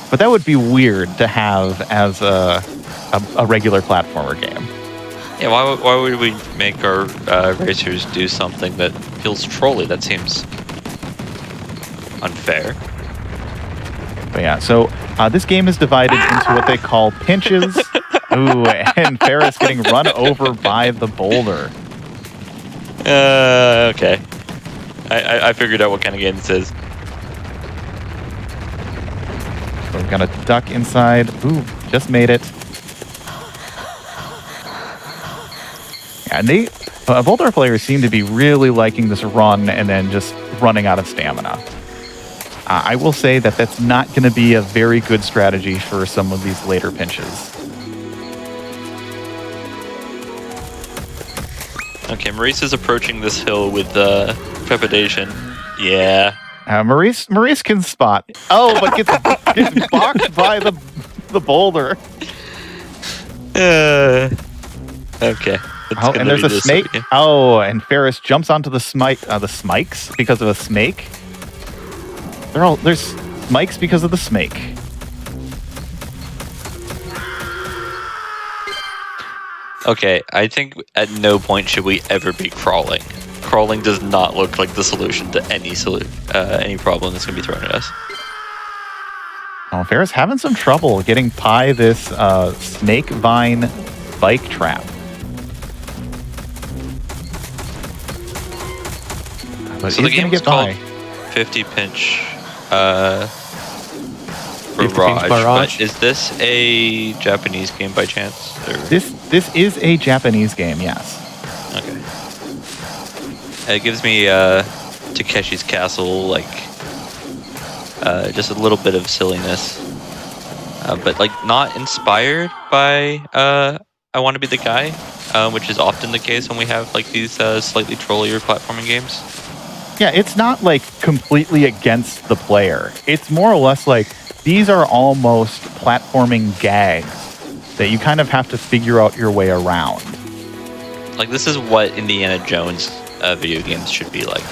But that would be weird to have as a regular platformer game. Yeah, why would we make our racers do something that feels trolly? That seems unfair. But yeah, so this game is divided into what they call pinches. Ooh, and Ferris getting run over by the boulder. Okay. I figured out what kind of game this is. So we're gonna duck inside. Ooh, just made it. Yeah, and boulder players seem to be really liking this run and then just running out of stamina. I will say that that's not going to be a very good strategy for some of these later pinches. Okay, Maurice is approaching this hill with trepidation. Yeah. Maurice can spot. Oh, but gets boxed by the boulder. Okay. Oh, and there's a snake. Oh, and Ferris jumps onto the smikes because of a snake. There's smikes because of the snake. Okay, I think at no point should we ever be crawling. Crawling does not look like the solution to any problem that's gonna be thrown at us. Oh, Ferris having some trouble getting by this snake vine bike trap. But So the game is called 50 Pinch Barrage, but is this a Japanese game by chance? Or? This is a Japanese game, yes. Okay. It gives me Takeshi's Castle, like just a little bit of silliness, but like not inspired by I Want to Be the Guy, which is often the case when we have like these slightly trollier platforming games. Yeah, it's not like completely against the player. It's more or less like these are almost platforming gags that you kind of have to figure out your way around. Like this is what Indiana Jones video games should be like.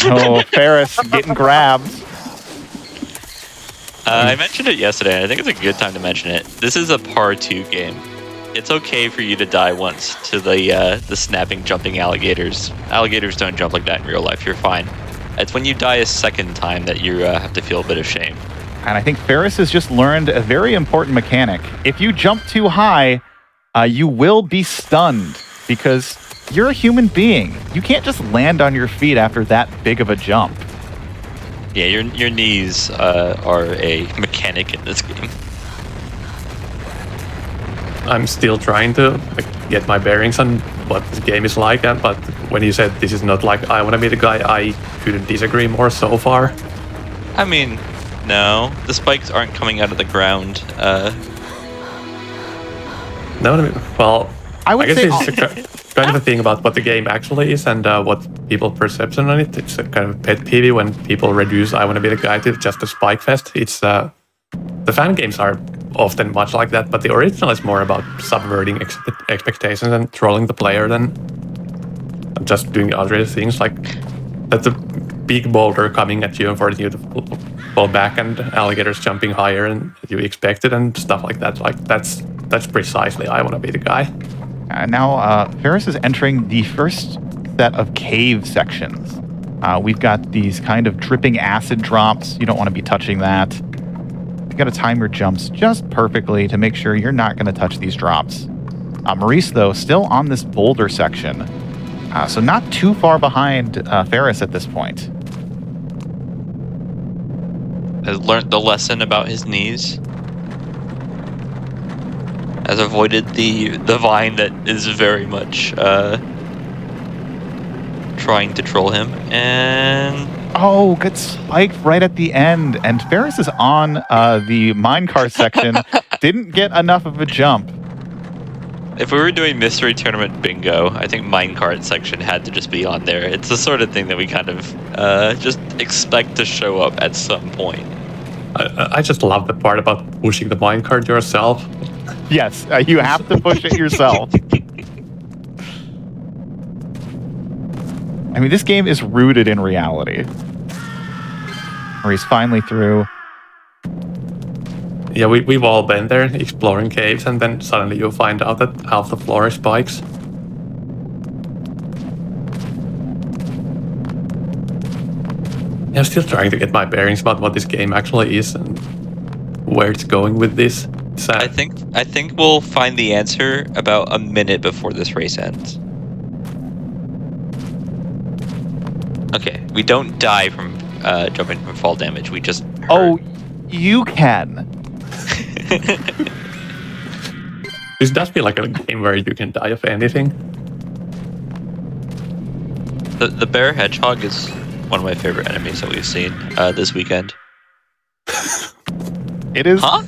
Oh, Ferris getting grabbed. I mentioned it yesterday, and I think it's a good time to mention it. This is a par 2 game. It's okay for you to die once to the snapping, jumping alligators. Alligators don't jump like that in real life. You're fine. It's when you die a second time that you have to feel a bit of shame. And I think Ferris has just learned a very important mechanic. If you jump too high, you will be stunned because you're a human being. You can't just land on your feet after that big of a jump. Yeah, your knees are a mechanic in this game. I'm still trying to get my bearings on what this game is like, but when you said this is not like I Want to Be the Guy, I couldn't disagree more so far. I mean, no, the spikes aren't coming out of the ground. No, well, I guess it's kind of a thing about what the game actually is and what people's perception on it. It's a kind of pet peeve when people reduce I Want to Be the Guy to just a spike fest. It's the fan games are often much like that, but the original is more about subverting expectations and trolling the player than just doing other things like that's a big boulder coming at you and forcing you to fall back and alligators jumping higher than you expected and stuff like that. Like that's precisely I Want to Be the Guy. Now Ferris is entering the first set of cave sections. We've got these kind of dripping acid drops. You don't want to be touching that. You got to time your jumps just perfectly to make sure you're not going to touch these drops. Maurice, though, still on this boulder section, so not too far behind Ferris at this point. Has learned the lesson about his knees. Has avoided the vine that is very much trying to troll him, and oh, good spike right at the end. And Ferris is on the minecart section. Didn't get enough of a jump. If we were doing mystery tournament bingo, I think minecart section had to just be on there. It's the sort of thing that we kind of just expect to show up at some point. I just love the part about pushing the minecart yourself. Yes, you have to push it yourself. I mean, this game is rooted in reality. Where he's finally through. Yeah, we've all been there exploring caves, and then suddenly you find out that half the floor is spikes. Yeah, I'm still trying to get my bearings about what this game actually is and where it's going with this. I think we'll find the answer about a minute before this race ends. Okay, we don't die from jumping from fall damage. We just hurt. Oh, you can. This does feel like a game where you can die of anything. The bear hedgehog is one of my favorite enemies that we've seen this weekend. It is. Huh?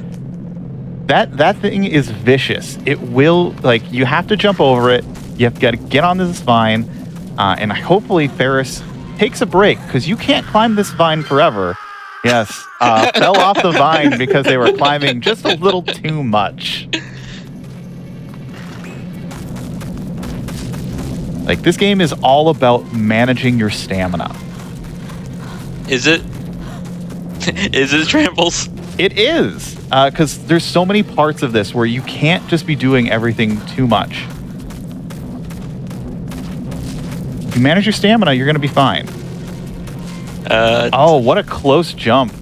That thing is vicious. It will, like, you have to jump over it. You have got to get on this vine, and hopefully Ferris takes a break because you can't climb this vine forever. Yes, fell off the vine because they were climbing just a little too much. Like, this game is all about managing your stamina. Is it? Is it, Trambles? It is, because there's so many parts of this where you can't just be doing everything too much. If you manage your stamina, you're going to be fine. Oh, what a close jump.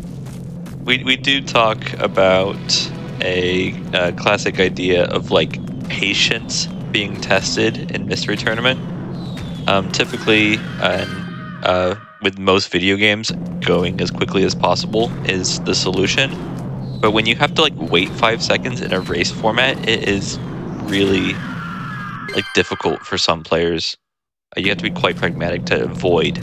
We do talk about a classic idea of, like, patience being tested in Mystery Tournament. Typically, with most video games, going as quickly as possible is the solution. But when you have to, like, wait 5 seconds in a race format, it is really, like, difficult for some players. You have to be quite pragmatic to avoid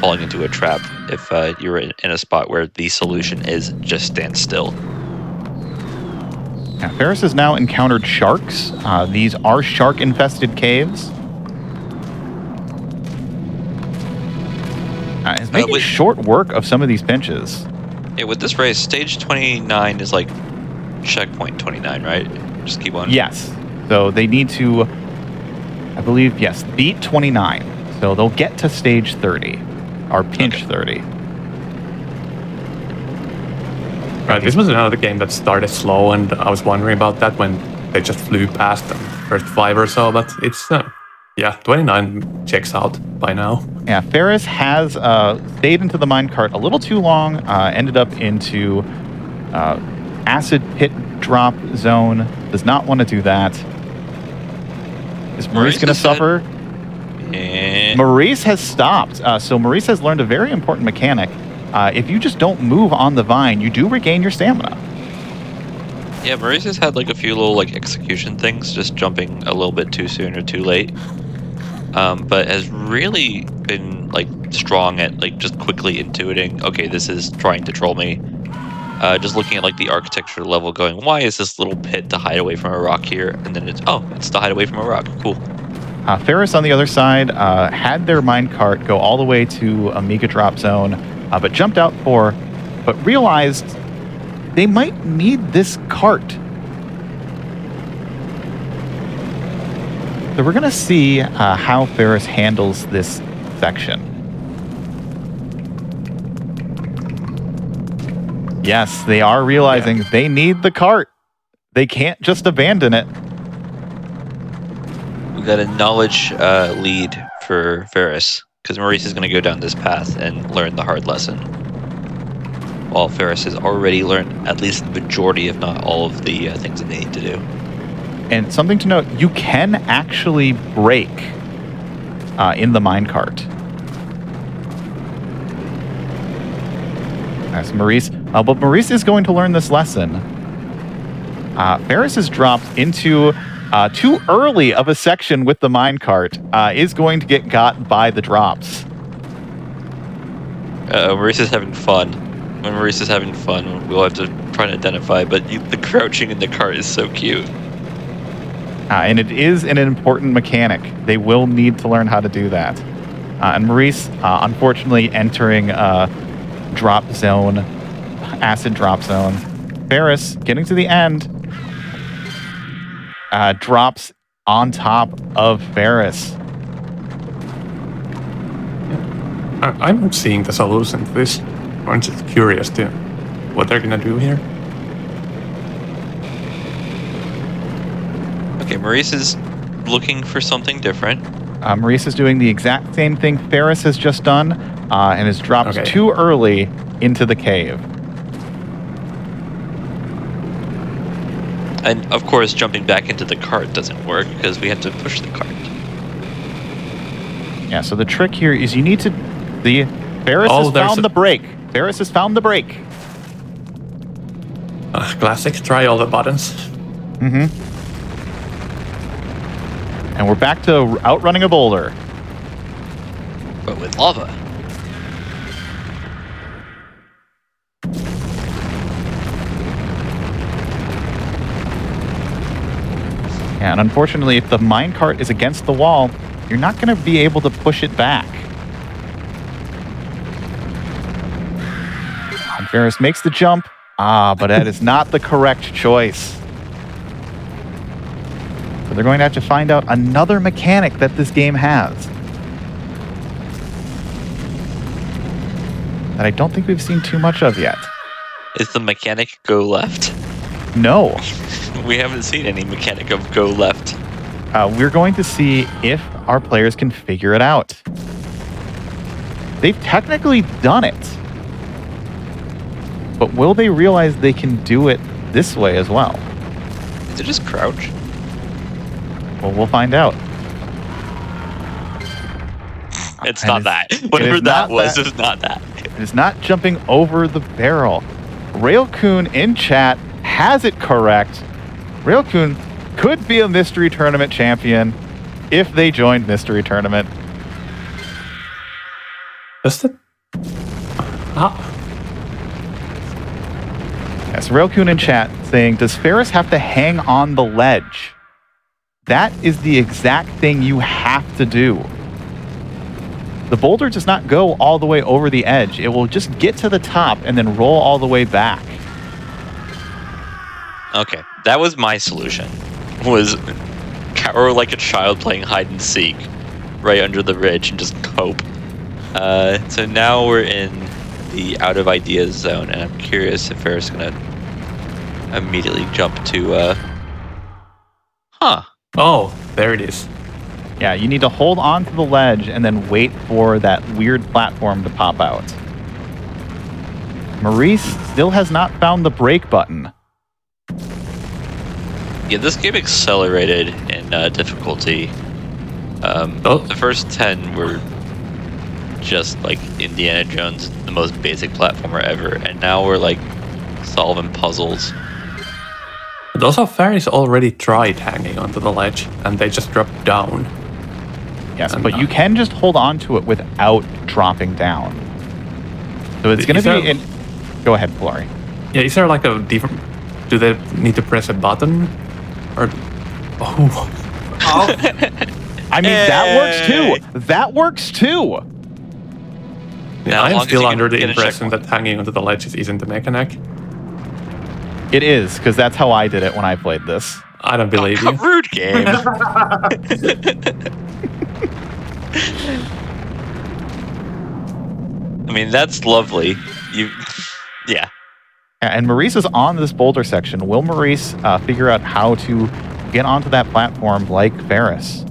falling into a trap if you're in a spot where the solution is just stand still. Now, Ferris has now encountered sharks. These are shark-infested caves. It's making short work of some of these pinches. Yeah, with this race, stage 29 is like checkpoint 29, right? Just keep on. Yes. So they need to, I believe, yes, beat 29. So they'll get to stage 30, or pinch 30. Right, this was another game that started slow, and I was wondering about that when they just flew past the first 5 or so, but it's, yeah, 29 checks out by now. Yeah, Ferris has stayed into the minecart a little too long, ended up into acid pit drop zone, does not want to do that. Is Maurice going to suffer? Maurice has stopped, so Maurice has learned a very important mechanic. If you just don't move on the vine, you do regain your stamina. Yeah, Maurice has had like a few little like execution things, just jumping a little bit too soon or too late. But has really been like strong at like just quickly intuiting, okay, this is trying to troll me. Just looking at like the architecture level going, why is this little pit to hide away from a rock here? And then it's to hide away from a rock. Cool. Ferris on the other side had their minecart go all the way to a mega drop zone, but jumped out but realized they might need this cart. So we're going to see how Ferris handles this section. Yes, they are realizing they need the cart. They can't just abandon it. We got a knowledge lead for Ferris, because Maurice is going to go down this path and learn the hard lesson, while Ferris has already learned at least the majority, if not all, of the things that they need to do. And something to note, you can actually brake in the minecart. That's Maurice. But Maurice is going to learn this lesson. Ferris has dropped into too early of a section with the minecart. Is going to get got by the drops. Maurice is having fun. When Maurice is having fun, we'll have to try and identify, but the crouching in the cart is so cute. And it is an important mechanic. They will need to learn how to do that. And Maurice, unfortunately, entering drop zone, acid drop zone. Ferris, getting to the end, drops on top of Ferris. I'm seeing the solution to this. I'm just curious to what they're going to do here. Okay, Maurice is looking for something different. Maurice is doing the exact same thing Ferris has just done, and has dropped too early into the cave. And of course, jumping back into the cart doesn't work because we have to push the cart. Yeah, so the trick here is you need to... Ferris has found the brake. Ferris has found the brake. Classic, try all the buttons. Mm-hmm. And we're back to outrunning a boulder. But with lava. Yeah, and unfortunately, if the minecart is against the wall, you're not going to be able to push it back. Ferris makes the jump. But that is not the correct choice. So they're going to have to find out another mechanic that this game has. That I don't think we've seen too much of yet. Is the mechanic go left? No. We haven't seen any mechanic of go left. We're going to see if our players can figure it out. They've technically done it. But will they realize they can do it this way as well? Is it just crouch? Well, we'll find out. It's And not that. Whatever is that not was, that. is not that. It is not jumping over the barrel. Railcoon in chat has it correct. Railcoon could be a Mystery Tournament champion if they joined Mystery Tournament. Is it? Yes, Railcoon in chat saying, does Ferris have to hang on the ledge? That is the exact thing you have to do. The boulder does not go all the way over the edge. It will just get to the top and then roll all the way back. Okay, that was my solution. Was cower like a child playing hide and seek right under the ridge and just cope. So now we're in the out of ideas zone, and I'm curious if Ferris is gonna immediately jump to Oh, there it is. Yeah, you need to hold on to the ledge and then wait for that weird platform to pop out. Maurice still has not found the brake button. Yeah, this game accelerated in difficulty. The first 10 were just like Indiana Jones, the most basic platformer ever, and now we're like solving puzzles. But also, Ferris already tried hanging onto the ledge, and they just dropped down. Yes, but you can just hold on to it without dropping down. So it's going to be... Go ahead, Flori. Yeah, is there like a different... Do they need to press a button? Or... Oh. I mean, that works too. That works too. Yeah, as long I'm as still you under can the get a impression that hanging onto the ledge isn't the mechanic. It is, because that's how I did it when I played this. I don't believe you. Rude game. I mean, that's lovely. Yeah. And Maurice is on this boulder section. Will Maurice figure out how to get onto that platform like Ferris?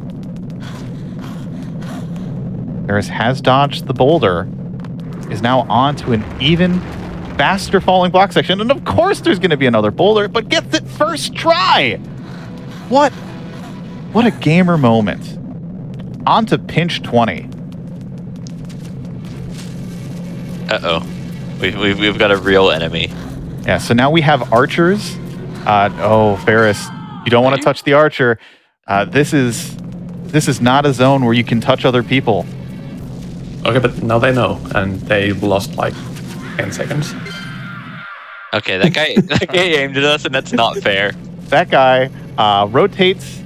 Ferris has dodged the boulder, is now on to an even faster falling block section. And of course there's going to be another boulder, but gets it first try. What a gamer moment. On to pinch 20. Uh-oh. We've got a real enemy. Yeah, so now we have archers. Ferris, you don't want to touch the archer. This is not a zone where you can touch other people. Okay, but now they know, and they lost like 10 seconds. Okay, that guy aimed at us, and that's not fair. That guy rotates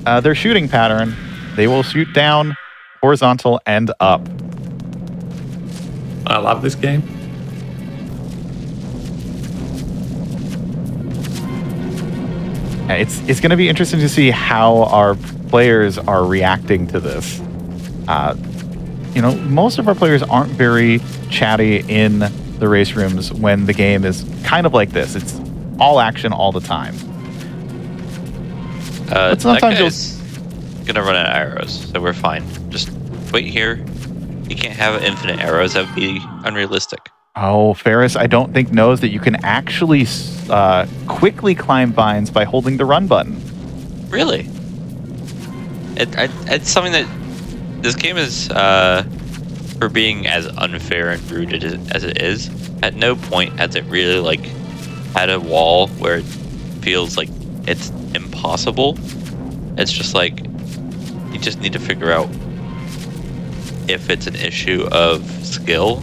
their shooting pattern. They will shoot down, horizontal, and up. I love this game. It's going to be interesting to see how our players are reacting to this. Most of our players aren't very chatty in the race rooms when the game is kind of like this. It's all action all the time. But sometimes that guy's gonna run out of arrows, so we're fine. Just wait here. You can't have infinite arrows. That would be unrealistic. Oh, Ferris, I don't think knows that you can actually quickly climb vines by holding the run button. Really? It's something that this game is, for being as unfair and rude as it is, at no point has it really, had a wall where it feels like it's impossible. It's just you just need to figure out if it's an issue of skill.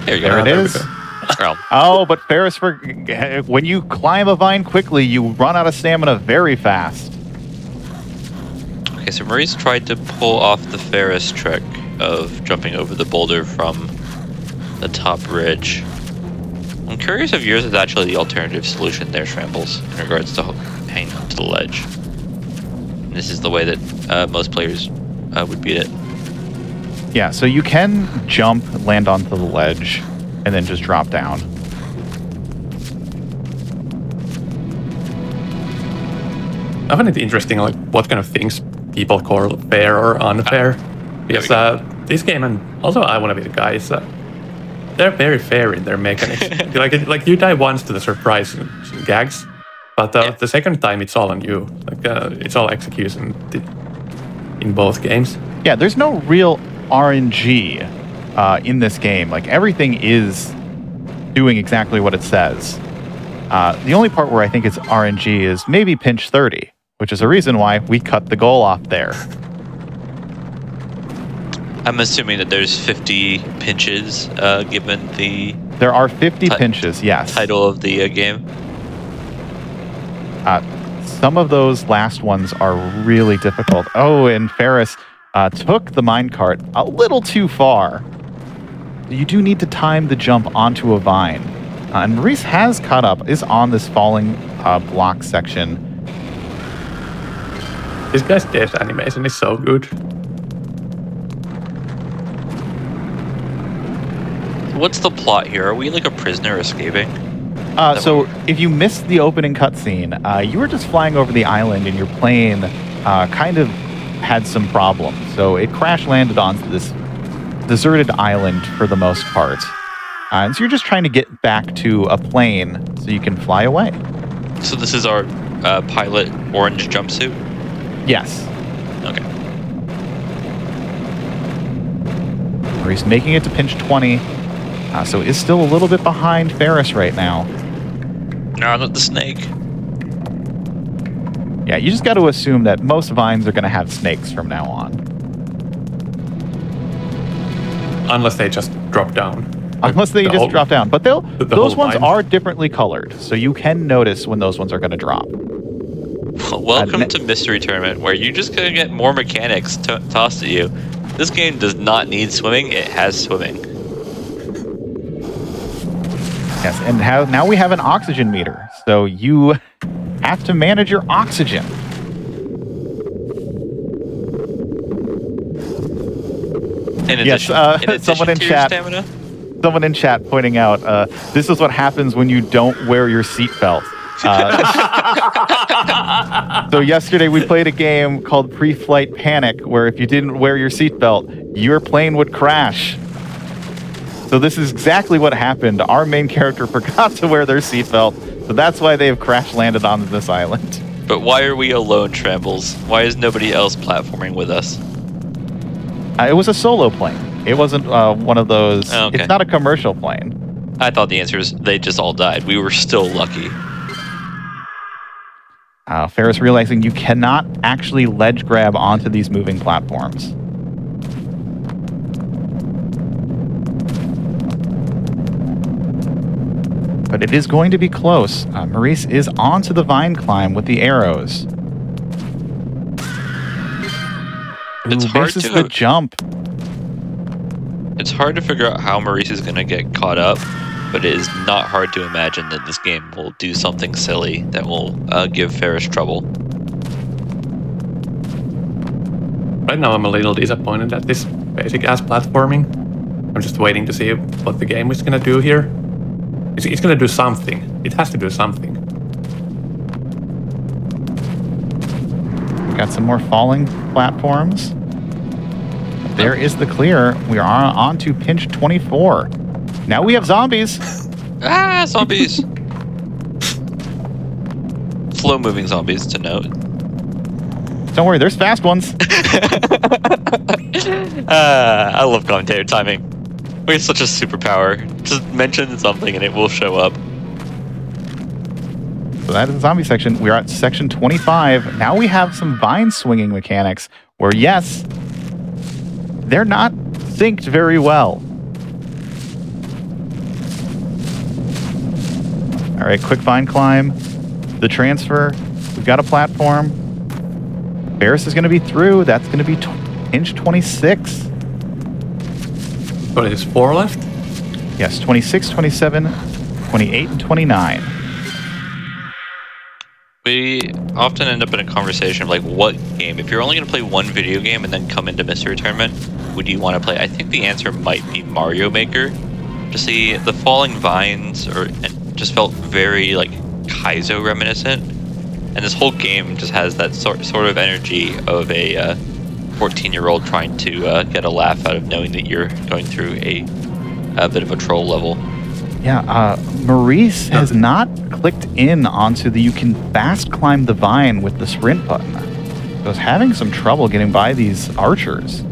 There you go. There it is. Oh, but Ferris, when you climb a vine quickly, you run out of stamina very fast. Okay, so Maurice tried to pull off the Ferris trick of jumping over the boulder from the top ridge. I'm curious if yours is actually the alternative solution there, Shrambles, in regards to hanging onto the ledge. And this is the way that most players would beat it. Yeah, so you can jump, land onto the ledge, and then just drop down. I find it interesting, like what kind of things people call fair or unfair. Because this game, and also I Want to Be the Guy, they're very fair in their mechanics. like you die once to the surprise gags, but the second time it's all on you. It's all execution in both games. Yeah, there's no real RNG in this game. Like everything is doing exactly what it says. The only part where I think it's RNG is maybe pinch 30, which is a reason why we cut the goal off there. I'm assuming that there's 50 pinches given the There are 50 pinches, yes. title of the game. Some of those last ones are really difficult. Oh, and Ferris took the minecart a little too far. You do need to time the jump onto a vine. And Maurice has caught up, is on this falling block section. This guy's death animation is so good. What's the plot here? Are we like a prisoner escaping? So if you missed the opening cutscene, you were just flying over the island and your plane kind of had some problems. So it crash landed onto this deserted island for the most part. And so you're just trying to get back to a plane so you can fly away. So this is our pilot orange jumpsuit? Yes. Okay. Maurice making it to pinch 20. So is still a little bit behind Ferris right now. No, not the snake. Yeah, you just got to assume that most vines are going to have snakes from now on. Unless they just drop down. Unless they just drop down. But those ones vine. are differently colored, so you can notice when those ones are going to drop. Welcome to Mystery Tournament, where you're just going to get more mechanics tossed at you. This game does not need swimming, it has swimming. Yes, and now we have an oxygen meter, so you have to manage your oxygen. In addition, someone in to your chat. stamina? Someone in chat pointing out, this is what happens when you don't wear your seatbelt. So yesterday we played a game called Pre-Flight Panic, where if you didn't wear your seatbelt, your plane would crash. So this is exactly what happened. Our main character forgot to wear their seatbelt, so that's why they have crash landed on this island. But why are we alone, Trambles? Why is nobody else platforming with us? It was a solo plane. It wasn't one of those. Oh, okay. It's not a commercial plane. I thought the answer is they just all died. We were still lucky. Ferris realizing you cannot actually ledge grab onto these moving platforms. But it is going to be close. Maurice is onto the vine climb with the arrows. It's hard this is to the jump. It's hard to figure out how Maurice is going to get caught up, but it is not hard to imagine that this game will do something silly that will give Ferris trouble. Right now I'm a little disappointed at this basic ass platforming. I'm just waiting to see what the game is gonna do here. It's gonna do something. It has to do something. Got some more falling platforms. There is the clear. We are on to pinch 24. Now we have zombies. Ah, zombies! Slow-moving zombies, to note. Don't worry, there's fast ones. I love commentator timing. We have such a superpower. Just mention something and it will show up. So that is the zombie section. We're at section 25. Now we have some vine swinging mechanics where, yes, they're not synced very well. All right, quick vine climb. The transfer. We've got a platform. Ferris is going to be through. That's going to be inch 26. What is 4 left? Yes, 26, 27. 28 and 29. We often end up in a conversation of like, what game, if you're only going to play one video game and then come into Mystery Tournament, would you want to play? I think the answer might be Mario Maker. Just the falling vines and just felt very like Kaizo reminiscent. And this whole game just has that sort of energy of a 14-year-old trying to get a laugh out of knowing that you're going through a bit of a troll level. Yeah, Maurice has not clicked in onto the you can fast climb the vine with the sprint button. I was having some trouble getting by these archers.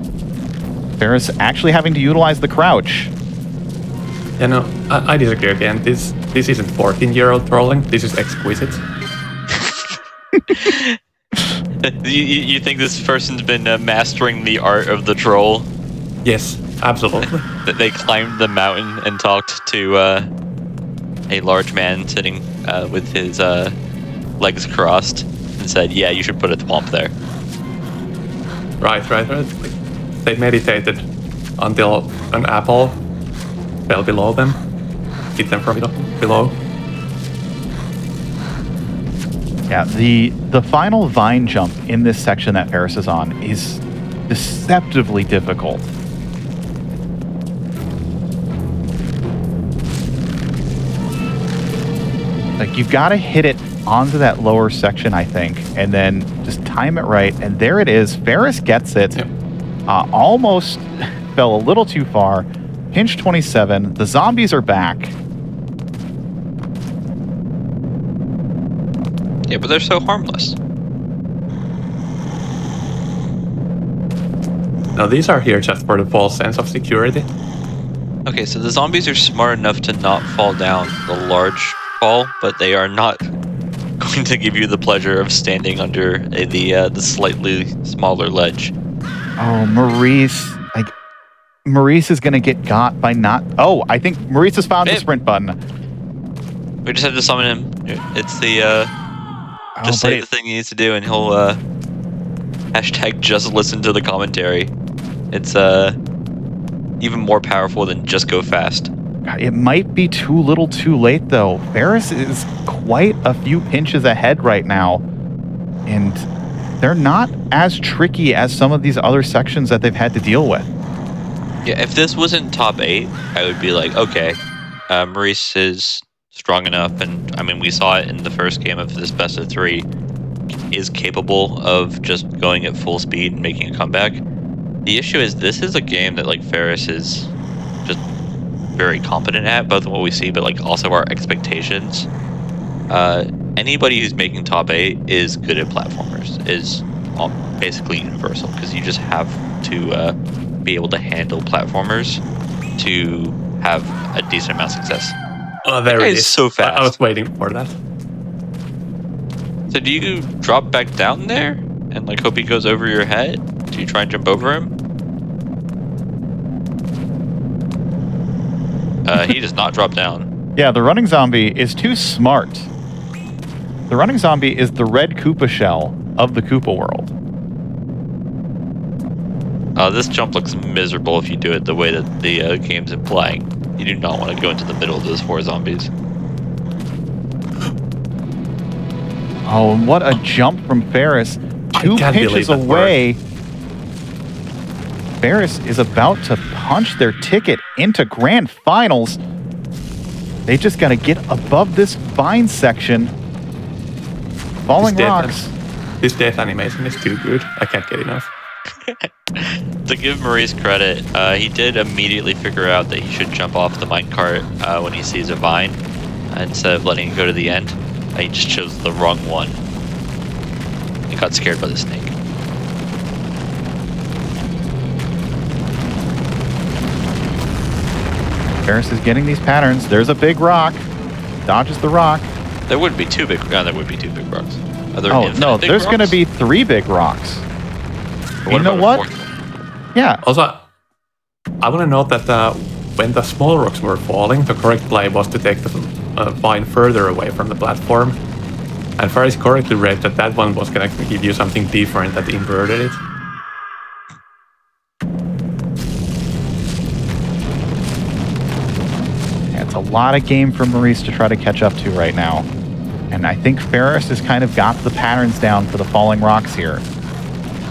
Ferris actually having to utilize the crouch. Yeah, no, I disagree again. This isn't 14-year-old trolling. This is exquisite. You think this person's been mastering the art of the troll? Yes, absolutely. That they climbed the mountain and talked to a large man sitting with his legs crossed and said, "Yeah, you should put a thwomp there." Right. They meditated until an apple fell below them, hit them from below. Yeah, the final vine jump in this section that Ferris is on is deceptively difficult. Like, you've got to hit it onto that lower section, I think, and then just time it right. And there it is. Ferris gets it. Yep. Almost fell a little too far. Pinch 27. The zombies are back. Yeah, but they're so harmless. No, these are here just for the false sense of security. Okay, so the zombies are smart enough to not fall down the large fall, but they are not going to give you the pleasure of standing under the slightly smaller ledge. Oh, Maurice. Maurice is going to get got by not... Oh, I think Maurice has found the sprint button. We just have to summon him. It's the... just say the thing he needs to do and he'll... hashtag just listen to the commentary. It's even more powerful than just go fast. It might be too little too late, though. Ferris is quite a few pinches ahead right now. And they're not as tricky as some of these other sections that they've had to deal with. Yeah, if this wasn't top 8, I would be like, okay, Maurice is strong enough, and I mean, we saw it in the first game of this best of 3, is capable of just going at full speed and making a comeback. The issue is this is a game that like Ferris is just very competent at, both in what we see, but like also our expectations. Anybody who's making top 8 is good at platformers, is basically universal, because you just have to be able to handle platformers to have a decent amount of success. Oh, there it is. So fast. I was waiting for that. So do you drop back down there and like hope he goes over your head? Do you try and jump over him? He does not drop down. Yeah, the running zombie is too smart. The running zombie is the red Koopa shell of the Koopa world. This jump looks miserable if you do it the way that the game's implying. You do not want to go into the middle of those 4 zombies. Oh, and what a jump from Ferris. 2 pinches away. Ferris is about to punch their ticket into grand finals. They just got to get above this vine section. Falling rocks. This death animation is too good. I can't get enough. To give Maurice credit, he did immediately figure out that he should jump off the minecart when he sees a vine, instead of letting it go to the end. He just chose the wrong one. He got scared by the snake. Ferris is getting these patterns. There's a big rock. Dodges the rock. There would be 2 big. There would be 2 big rocks. Oh no, there's going to be 3 big rocks. You know what? Yeah. Also, I want to note that when the small rocks were falling, the correct play was to take the vine further away from the platform. And Ferris correctly read that that one was going to give you something different that inverted it. Yeah, it's a lot of game for Maurice to try to catch up to right now. And I think Ferris has kind of got the patterns down for the falling rocks here.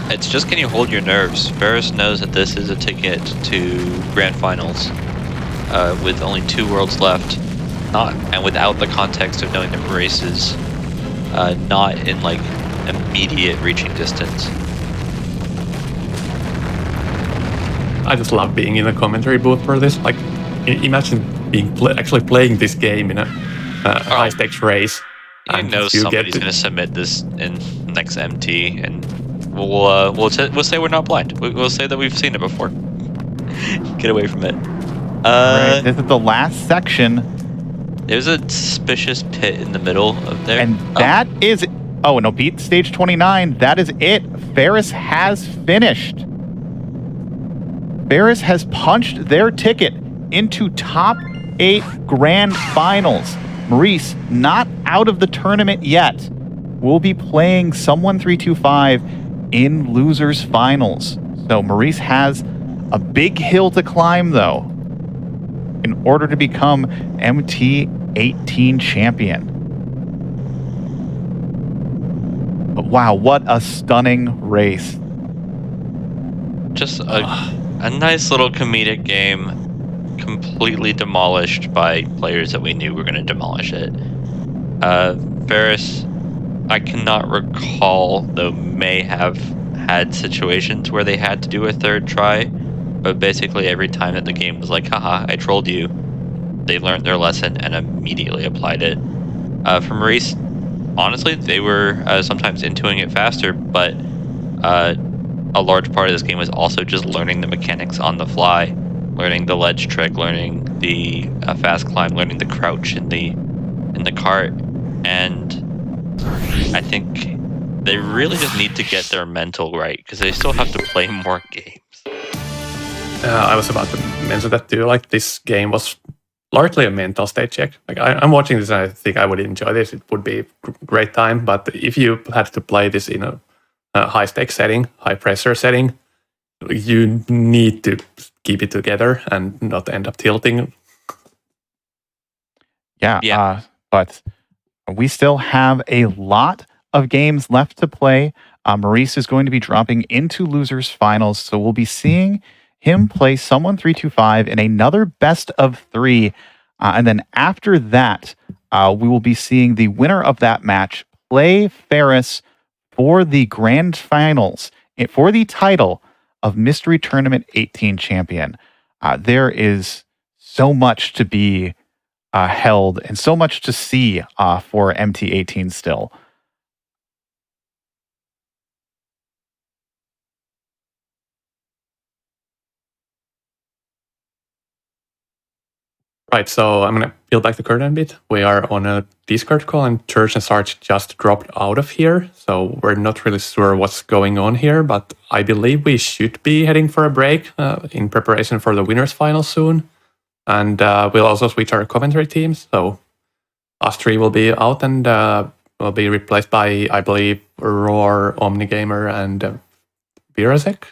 It's just, can you hold your nerves? Ferris knows that this is a ticket to Grand Finals with only 2 worlds left, and without the context of knowing that Maurice is not in like immediate reaching distance. I just love being in the commentary booth for this. Like, imagine being actually playing this game in a high-stakes race. You know somebody's going to submit this in next MT, and we'll say we're not blind. We'll say that we've seen it before. Get away from it. Right, this is the last section. There's a suspicious pit in the middle of there. And that is... Oh, no, beat stage 29. That is it. Ferris has finished. Ferris has punched their ticket into top 8 grand finals. Maurice, not out of the tournament yet, will be playing Someone 325 in losers finals. So Maurice has a big hill to climb, though, in order to become MT18 champion. But wow, what a stunning race. Just a nice little comedic game, completely demolished by players that we knew were going to demolish it. Ferris, I cannot recall, though may have had situations where they had to do a 3rd try, but basically every time that the game was like, haha, I trolled you, they learned their lesson and immediately applied it. For Maurice, honestly, they were sometimes intuing it faster, but a large part of this game was also just learning the mechanics on the fly, learning the ledge trick, learning the fast climb, learning the crouch in the cart, and I think they really just need to get their mental right, because they still have to play more games. I was about to mention that too. Like, this game was largely a mental state check. Like, I'm watching this and I think I would enjoy this. It would be a great time. But if you had to play this in a high stakes setting, high pressure setting, you need to keep it together and not end up tilting. Yeah. But we still have a lot of games left to play. Maurice is going to be dropping into losers finals, so we'll be seeing him play Someone 325 in another best of 3. And then after that, we will be seeing the winner of that match play Ferris for the grand finals, for the title of Mystery Tournament 18 champion. There is so much to be held and so much to see for MT18 still. Right, so I'm going to peel back the curtain a bit. We are on a Discord call and Church and Sarge just dropped out of here. So we're not really sure what's going on here, but I believe we should be heading for a break in preparation for the winners final soon. And we'll also switch our commentary teams. So us 3 will be out and will be replaced by, I believe, Roar, Omnigamer, and Virasek.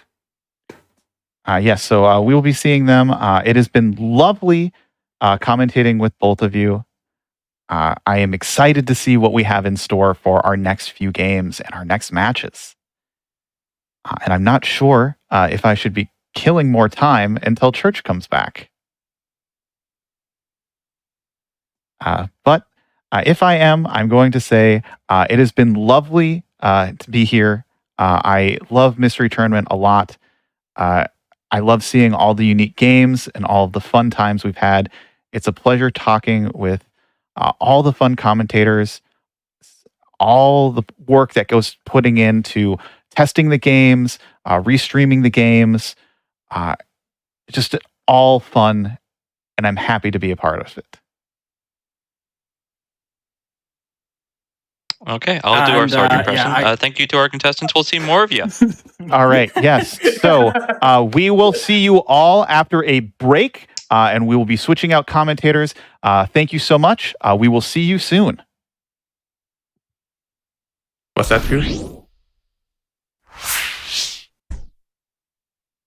Yes, so we will be seeing them. It has been lovely commentating with both of you. I am excited to see what we have in store for our next few games and our next matches. And I'm not sure if I should be killing more time until Church comes back. But if I am, I'm going to say it has been lovely to be here. I love Mystery Tournament a lot. I love seeing all the unique games and all of the fun times we've had. It's a pleasure talking with all the fun commentators, all the work that goes putting into testing the games, restreaming the games. Just all fun, and I'm happy to be a part of it. Okay, I'll do our Sarge impression. Thank you to our contestants. We'll see more of you. All right, yes. So we will see you all after a break, and we will be switching out commentators. Thank you so much. We will see you soon. What's that, Drew?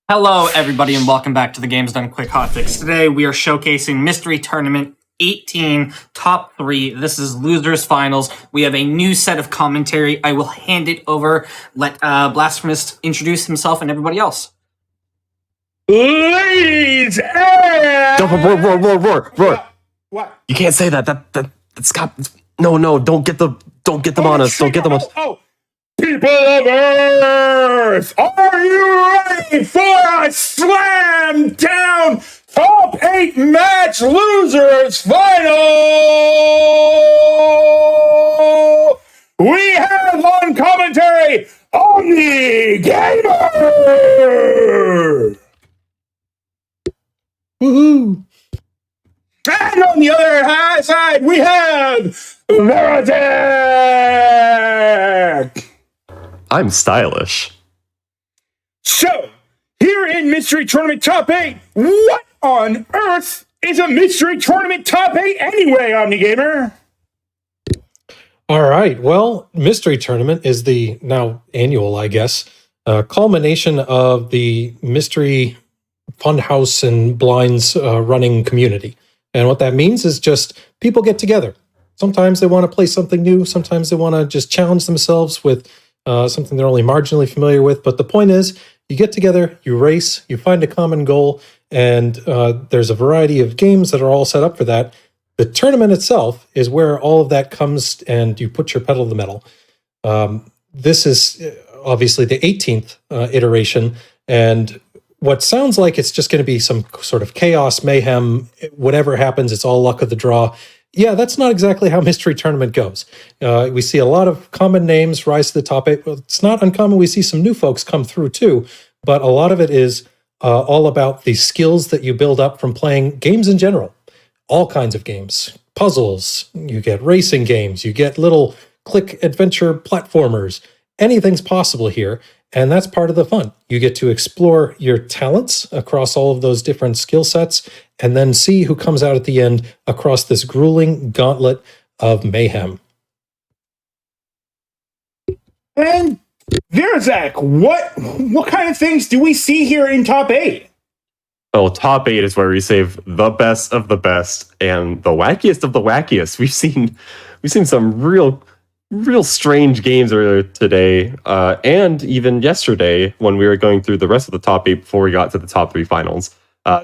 Hello, everybody, and welcome back to the Games Done Quick Hotfix. Today, we are showcasing Mystery Tournament 18 top 3. This is losers finals. We have a new set of commentary. I will hand it over. Let Blasphemous introduce himself and everybody else. Ladies and... Roar. What? You can't say that. That's got... No, don't get them on us. Don't get them on us. People of Earth, are you ready for a slam down top 8 match losers final? We have on commentary Omni Gamer. Woohoo! And on the other side, we have Veritech. I'm stylish. So, here in Mystery Tournament Top 8, what on earth is a Mystery Tournament Top 8 anyway, OmniGamer? All right. Well, Mystery Tournament is the now annual, I guess, culmination of the Mystery Funhouse and Blinds running community. And what that means is just people get together. Sometimes they want to play something new. Sometimes they want to just challenge themselves with something they're only marginally familiar with. But the point is, you get together, you race, you find a common goal, and there's a variety of games that are all set up for that. The tournament itself is where all of that comes and you put your pedal to the metal. This is obviously the 18th iteration, and what sounds like it's just going to be some sort of chaos, mayhem, whatever happens, it's all luck of the draw. Yeah, that's not exactly how Mystery Tournament goes. We see a lot of common names rise to the top 8. Well, it's not uncommon. We see some new folks come through too, but a lot of it is all about the skills that you build up from playing games in general. All kinds of games, puzzles, you get racing games, you get little click adventure platformers. Anything's possible here, and that's part of the fun. You get to explore your talents across all of those different skill sets and then see who comes out at the end across this grueling gauntlet of mayhem. And Verzak, what kind of things do we see here in Top 8? Well, top 8 is where we save the best of the best and the wackiest of the wackiest. We've seen some real strange games earlier today, and even yesterday when we were going through the rest of the top 8 before we got to the top 3 finals.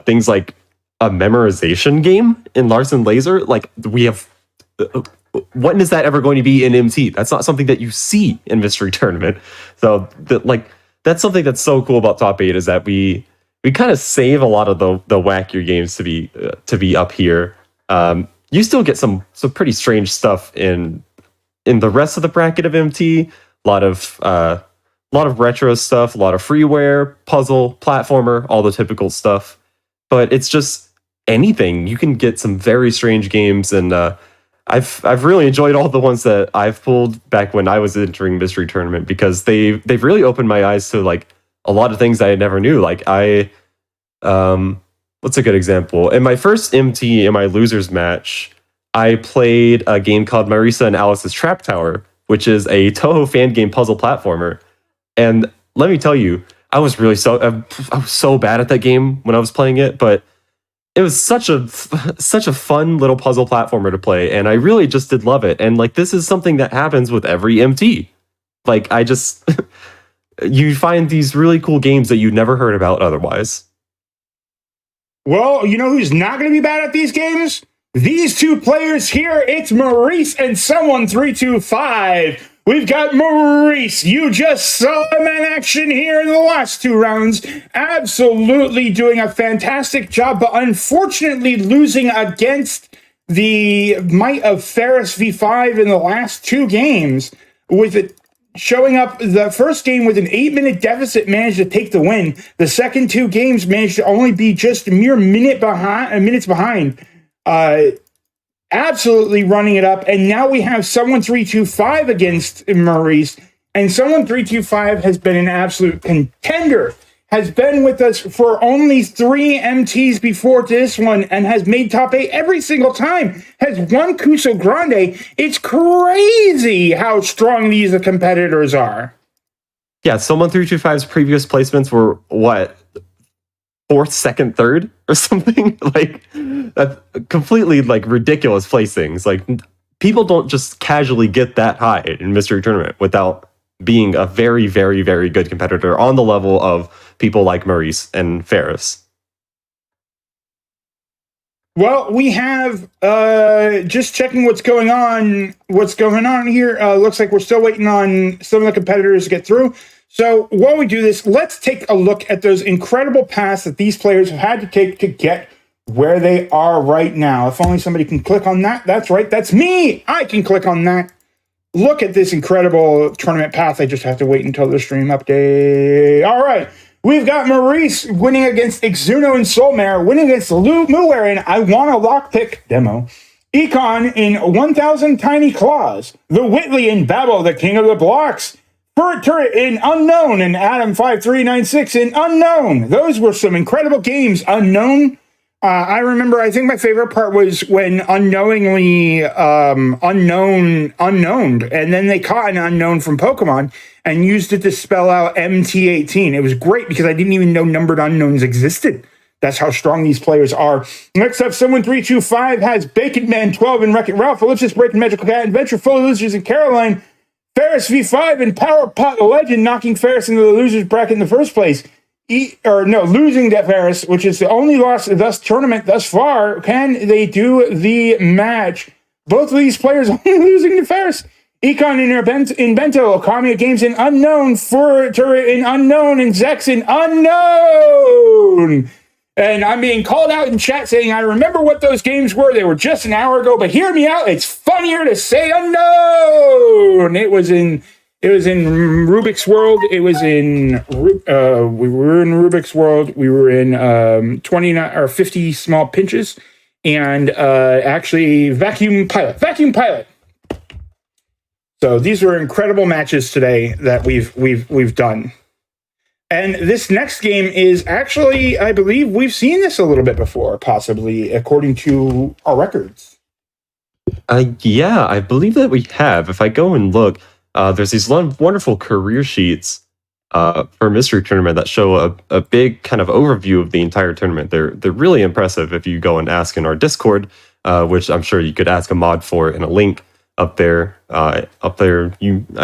Things like a memorization game in Larson Laser. Like, we have... when is that ever going to be in MT? That's not something that you see in Mystery Tournament. So, that's something that's so cool about top 8 is that we kind of save a lot of the wackier games to be up here. You still get some pretty strange stuff in the rest of the bracket of MT. A lot of retro stuff, a lot of freeware, puzzle, platformer, all the typical stuff. But it's just anything. You can get some very strange games, and I've really enjoyed all the ones that I've pulled back when I was entering Mystery Tournament, because they've really opened my eyes to like a lot of things I never knew. Like what's a good example? In my first MT, in my losers match, I played a game called Marisa and Alice's Trap Tower, which is a Toho fan game puzzle platformer. And let me tell you, I was so bad at that game when I was playing it, but it was such a fun little puzzle platformer to play, and I really just did love it. And like, this is something that happens with every MT. Like, you find these really cool games that you never heard about otherwise. Well, you know who's not going to be bad at these games? These two players here. It's Maurice and Someone325. We've got Maurice. You just saw him in action here in the last 2 rounds. Absolutely doing a fantastic job, but unfortunately losing against the might of Ferris V5 in the last 2 games, with it showing up the first game with an 8-minute deficit, managed to take the win. The second 2 games managed to only be just a mere minutes behind. Absolutely running it up. And now we have Someone325 against Maurice. And Someone325 has been an absolute contender. Has been with us for only 3 MTs before this one and has made top 8 every single time. Has won Cuso Grande. It's crazy how strong these competitors are. Yeah, Someone325's previous placements were what? 4th, 2nd, 3rd or something. Like, that's completely like ridiculous placings. Like, people don't just casually get that high in Mystery Tournament without being a very, very, very good competitor on the level of people like Maurice and Ferris. Well, we have just checking what's going on. What's going on here? Looks like we're still waiting on some of the competitors to get through. So while we do this, let's take a look at those incredible paths that these players have had to take to get where they are right now. If only somebody can click on that. That's right. That's me. I can click on that. Look at this incredible tournament path. I just have to wait until the stream update. All right. We've got Maurice winning against Exuno and Soulmare, winning against Muer in I Want a Lockpick demo. Econ in 1000 Tiny Claws. The Whitley in Babel, the King of the Blocks. Furt Turret in Unknown and Adam5396 in Unknown. Those were some incredible games. Unknown. I remember, I think my favorite part was when unknowingly unknowned, and then they caught an unknown from Pokemon and used it to spell out MT18. It was great because I didn't even know numbered unknowns existed. That's how strong these players are. Next up, someone 325 has Bacon Man 12 and Wreck-It Ralph, Ellipsis Breaking Magical Cat, Adventure Full of Losers and Caroline, Ferris V5 and Power Pot Legend, knocking Ferris into the losers bracket in the first place. Losing to Ferris, which is the only loss of this tournament thus far. Can they do the match? Both of these players only losing to Ferris. Econ in Bento, Okami Games in Unknown, Fur Turret in Unknown, and Zex in Unknown. And I'm being called out in chat saying, I remember what those games were. They were just an hour ago, but hear me out. It's funnier to say Unknown. It was in Rubik's World. It was in, we were in Rubik's World. We were in 29 or 50 Small Pinches, and actually Vacuum Pilot. So these were incredible matches today that we've done. And this next game is actually, I believe we've seen this a little bit before, possibly, according to our records. Yeah, I believe that we have. If I go and look, there's these wonderful career sheets for Mystery Tournament that show a big kind of overview of the entire tournament. They're really impressive if you go and ask in our Discord, which I'm sure you could ask a mod for in a link up there. I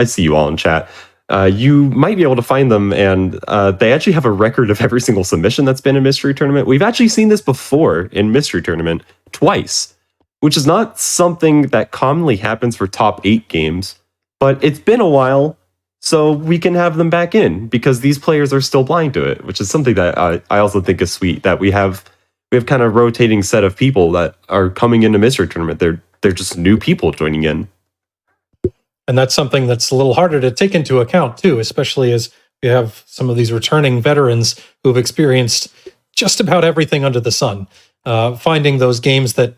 see you all in chat. You might be able to find them, and they actually have a record of every single submission that's been in Mystery Tournament. We've actually seen this before in Mystery Tournament twice, which is not something that commonly happens for top 8 games. But it's been a while, so we can have them back in because these players are still blind to it, which is something that I also think is sweet, that we have kind of rotating set of people that are coming into Mystery Tournament. They're just new people joining in. And that's something that's a little harder to take into account, too, especially as we have some of these returning veterans who've experienced just about everything under the sun. Finding those games that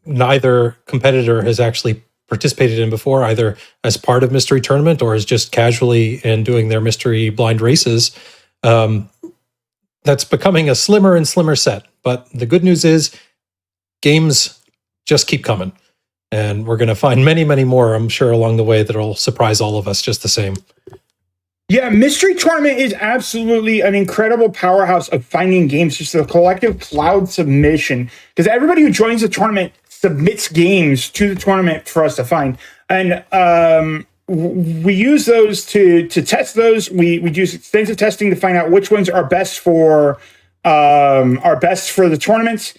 neither competitor has actually participated in before, either as part of Mystery Tournament or as just casually and doing their mystery blind races, that's becoming a slimmer and slimmer set. But the good news is games just keep coming. And we're going to find many, many more, I'm sure, along the way that'll surprise all of us just the same. Yeah, Mystery Tournament is absolutely an incredible powerhouse of finding games, just a collective cloud submission. Because everybody who joins the tournament submits games to the tournament for us to find. And we use those to test those. We do extensive testing to find out which ones are best for the tournaments.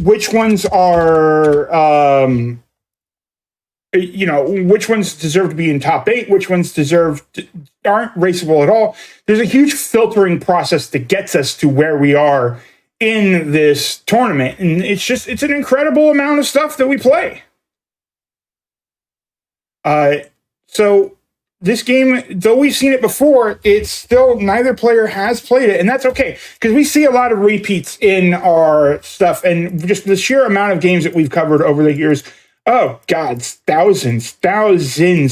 Which ones are, which ones deserve to be in top 8, which ones aren't raceable at all. There's a huge filtering process that gets us to where we are in this tournament. And it's an incredible amount of stuff that we play. So this game, though we've seen it before, it's still neither player has played it, and that's okay because we see a lot of repeats in our stuff, and just the sheer amount of games that we've covered over the years. Oh God, thousands,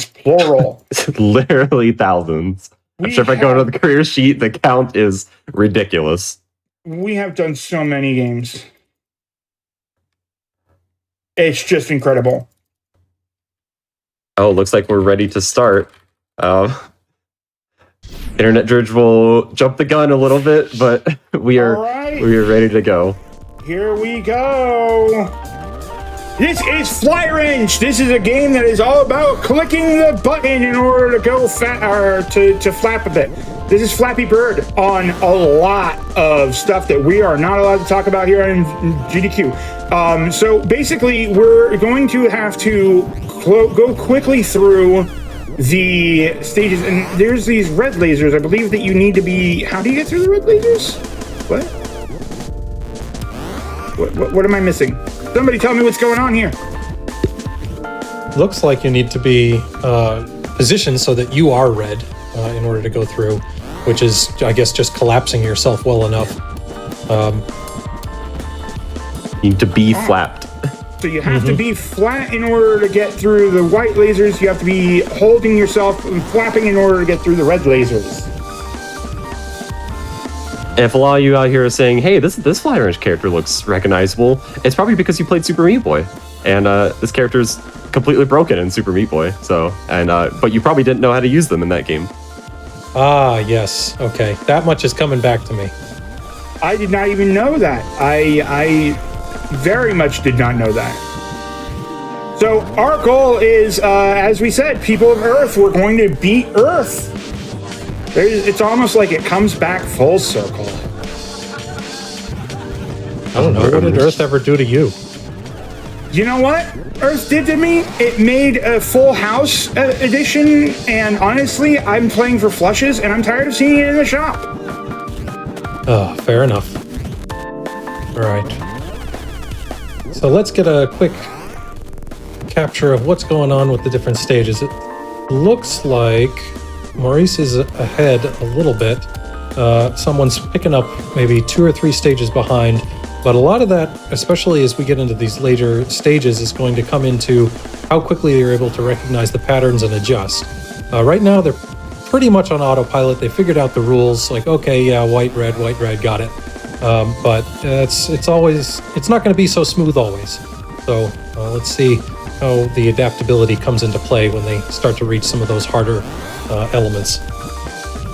plural. Literally thousands. I'm sure if I go to the career sheet, the count is ridiculous. We have done so many games. It's just incredible. Oh, looks like we're ready to start. Internet Dirge will jump the gun a little bit, but we are ready to go. Here we go. This is Fly Wrench. This is a game that is all about clicking the button in order to go to flap a bit. This is Flappy Bird on a lot of stuff that we are not allowed to talk about here in GDQ. So basically, we're going to have to go quickly through the stages, and there's these red lasers. I believe that you need to be. How do you get through the red lasers? What am I missing? Somebody tell me what's going on here. Looks like you need to be positioned so that you are red in order to go through, which is, I guess, just collapsing yourself well enough. You need to be flapped. So you have to be flat in order to get through the white lasers. You have to be holding yourself and flapping in order to get through the red lasers. If a lot of you out here are saying, hey, this Fly Wrench character looks recognizable, it's probably because you played Super Meat Boy. And this character is completely broken in Super Meat Boy. So, but you probably didn't know how to use them in that game. Ah, yes. Okay. That much is coming back to me. I did not even know that. I very much did not know that. So our goal is, as we said, people of Earth, we're going to beat Earth. It's almost like it comes back full circle. I don't know. What did Earth ever do to you? You know what Earth did to me? It made a Full House edition, and honestly, I'm playing for flushes, and I'm tired of seeing it in the shop. Oh, fair enough. All right. So let's get a quick capture of what's going on with the different stages. It looks like Maurice is ahead a little bit. Someone's picking up maybe 2 or 3 stages behind, but a lot of that, especially as we get into these later stages, is going to come into how quickly they're able to recognize the patterns and adjust. Right now, they're pretty much on autopilot. They figured out the rules, like, okay, yeah, white, red, got it. But it's not going to be so smooth always. So let's see how the adaptability comes into play when they start to reach some of those harder elements.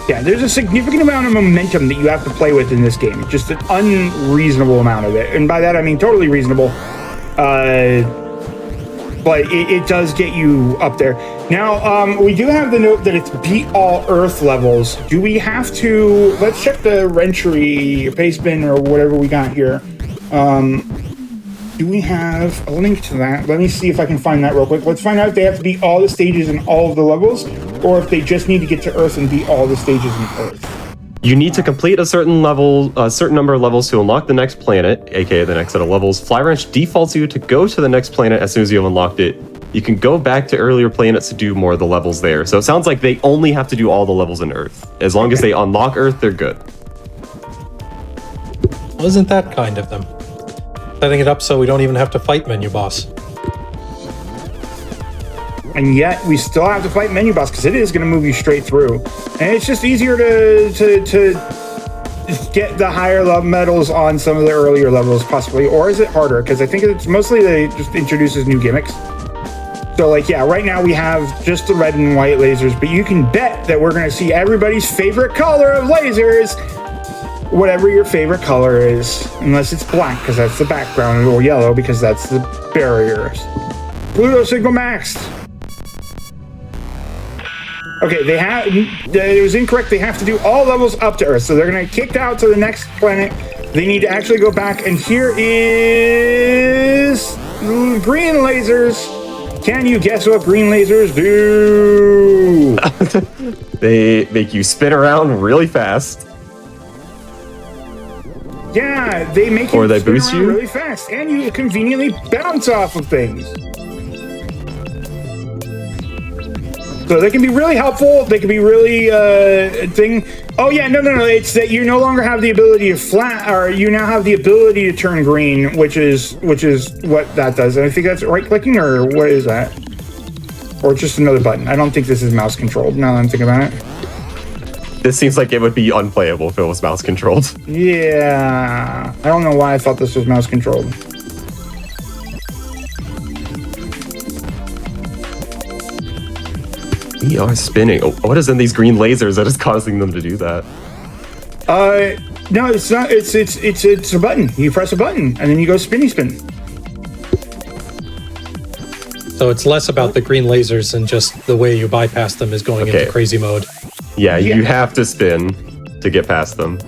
Yeah, there's a significant amount of momentum that you have to play with in this game. Just an unreasonable amount of it. And by that, I mean totally reasonable. But it does get you up there. Now, we do have the note that it's beat all Earth levels. Do we have to... Let's check the Rentry, Pace Bin, or whatever we got here. Do we have a link to that? Let me see if I can find that real quick. Let's find out if they have to beat all the stages in all of the levels, or if they just need to get to Earth and beat all the stages in Earth. You need to complete a certain level, a certain number of levels to unlock the next planet, aka the next set of levels. Fly Wrench defaults you to go to the next planet as soon as you have unlocked it. You can go back to earlier planets to do more of the levels there. So it sounds like they only have to do all the levels in Earth. As long as they unlock Earth, they're good. Well, isn't that kind of them? Setting it up so we don't even have to fight Menu Boss. And yet, we still have to fight Menu Boss, because it is going to move you straight through. And it's just easier to get the higher level medals on some of the earlier levels, possibly. Or is it harder? Because I think it's mostly they just introduces new gimmicks. So, like, yeah, right now we have just the red and white lasers, but you can bet that we're going to see everybody's favorite color of lasers, whatever your favorite color is, unless it's black, because that's the background, or yellow, because that's the barriers. Pluto signal maxed. Okay, it was incorrect. They have to do all levels up to Earth, so they're going to kick out to the next planet. They need to actually go back, and here is green lasers. Can you guess what green lasers do? They make you spin around really fast. Yeah, they make you they spin boost around you really fast, and you conveniently bounce off of things. So they can be really helpful. They can be really Oh yeah, no. It's that you no longer have the ability to flat, or you now have the ability to turn green, which is what that does. And I think that's right clicking, or what is that? Or just another button. I don't think this is mouse controlled. Now that I'm thinking about it. This seems like it would be unplayable if it was mouse controlled. Yeah, I don't know why I thought this was mouse controlled. We are spinning. Oh, what is in these green lasers that is causing them to do that? No, it's not. It's a button. You press a button, and then you go spinny spin. So it's less about the green lasers and just the way you bypass them is going into crazy mode. Yeah, you have to spin to get past them.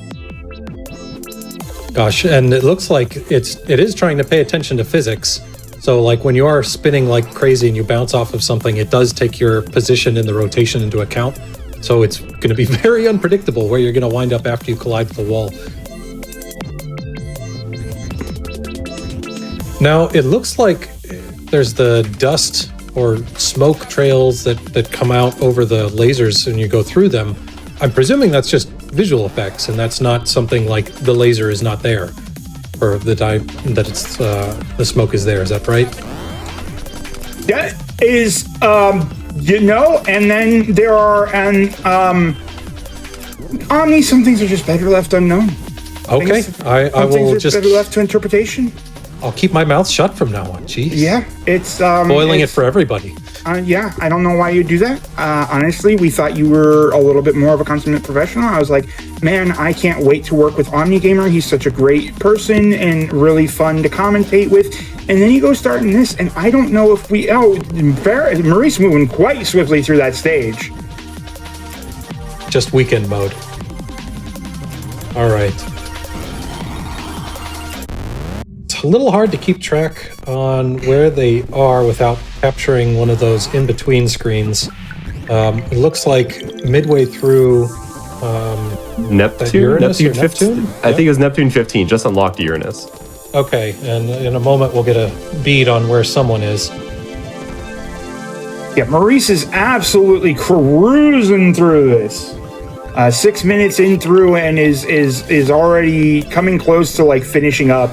Gosh, and it looks like it is trying to pay attention to physics. So like when you are spinning like crazy and you bounce off of something, it does take your position in the rotation into account. So it's going to be very unpredictable where you're going to wind up after you collide with the wall. Now, it looks like there's the dust or smoke trails that come out over the lasers and you go through them. I'm presuming that's just visual effects and that's not something like the laser is not there, or the time that it's the smoke is there. Is that right? That is, and then there are, Omni, some things are just better left unknown. Okay, I will just better left to interpretation. I'll keep my mouth shut from now on. Jeez. Yeah, it's spoiling it for everybody. Yeah, I don't know why you do that. Honestly, we thought you were a little bit more of a consummate professional. I was like, man, I can't wait to work with OmniGamer. He's such a great person and really fun to commentate with. And then you go starting this, and I don't know if Maurice moving quite swiftly through that stage. Just weekend mode. All right. It's a little hard to keep track on where they are without capturing one of those in-between screens. It looks like midway through Neptune? Uranus Neptune 15? Neptune? I think it was Neptune 15, just unlocked Uranus. Okay, and in a moment we'll get a bead on where someone is. Yeah, Maurice is absolutely cruising through this. 6 minutes in through and is already coming close to like finishing up.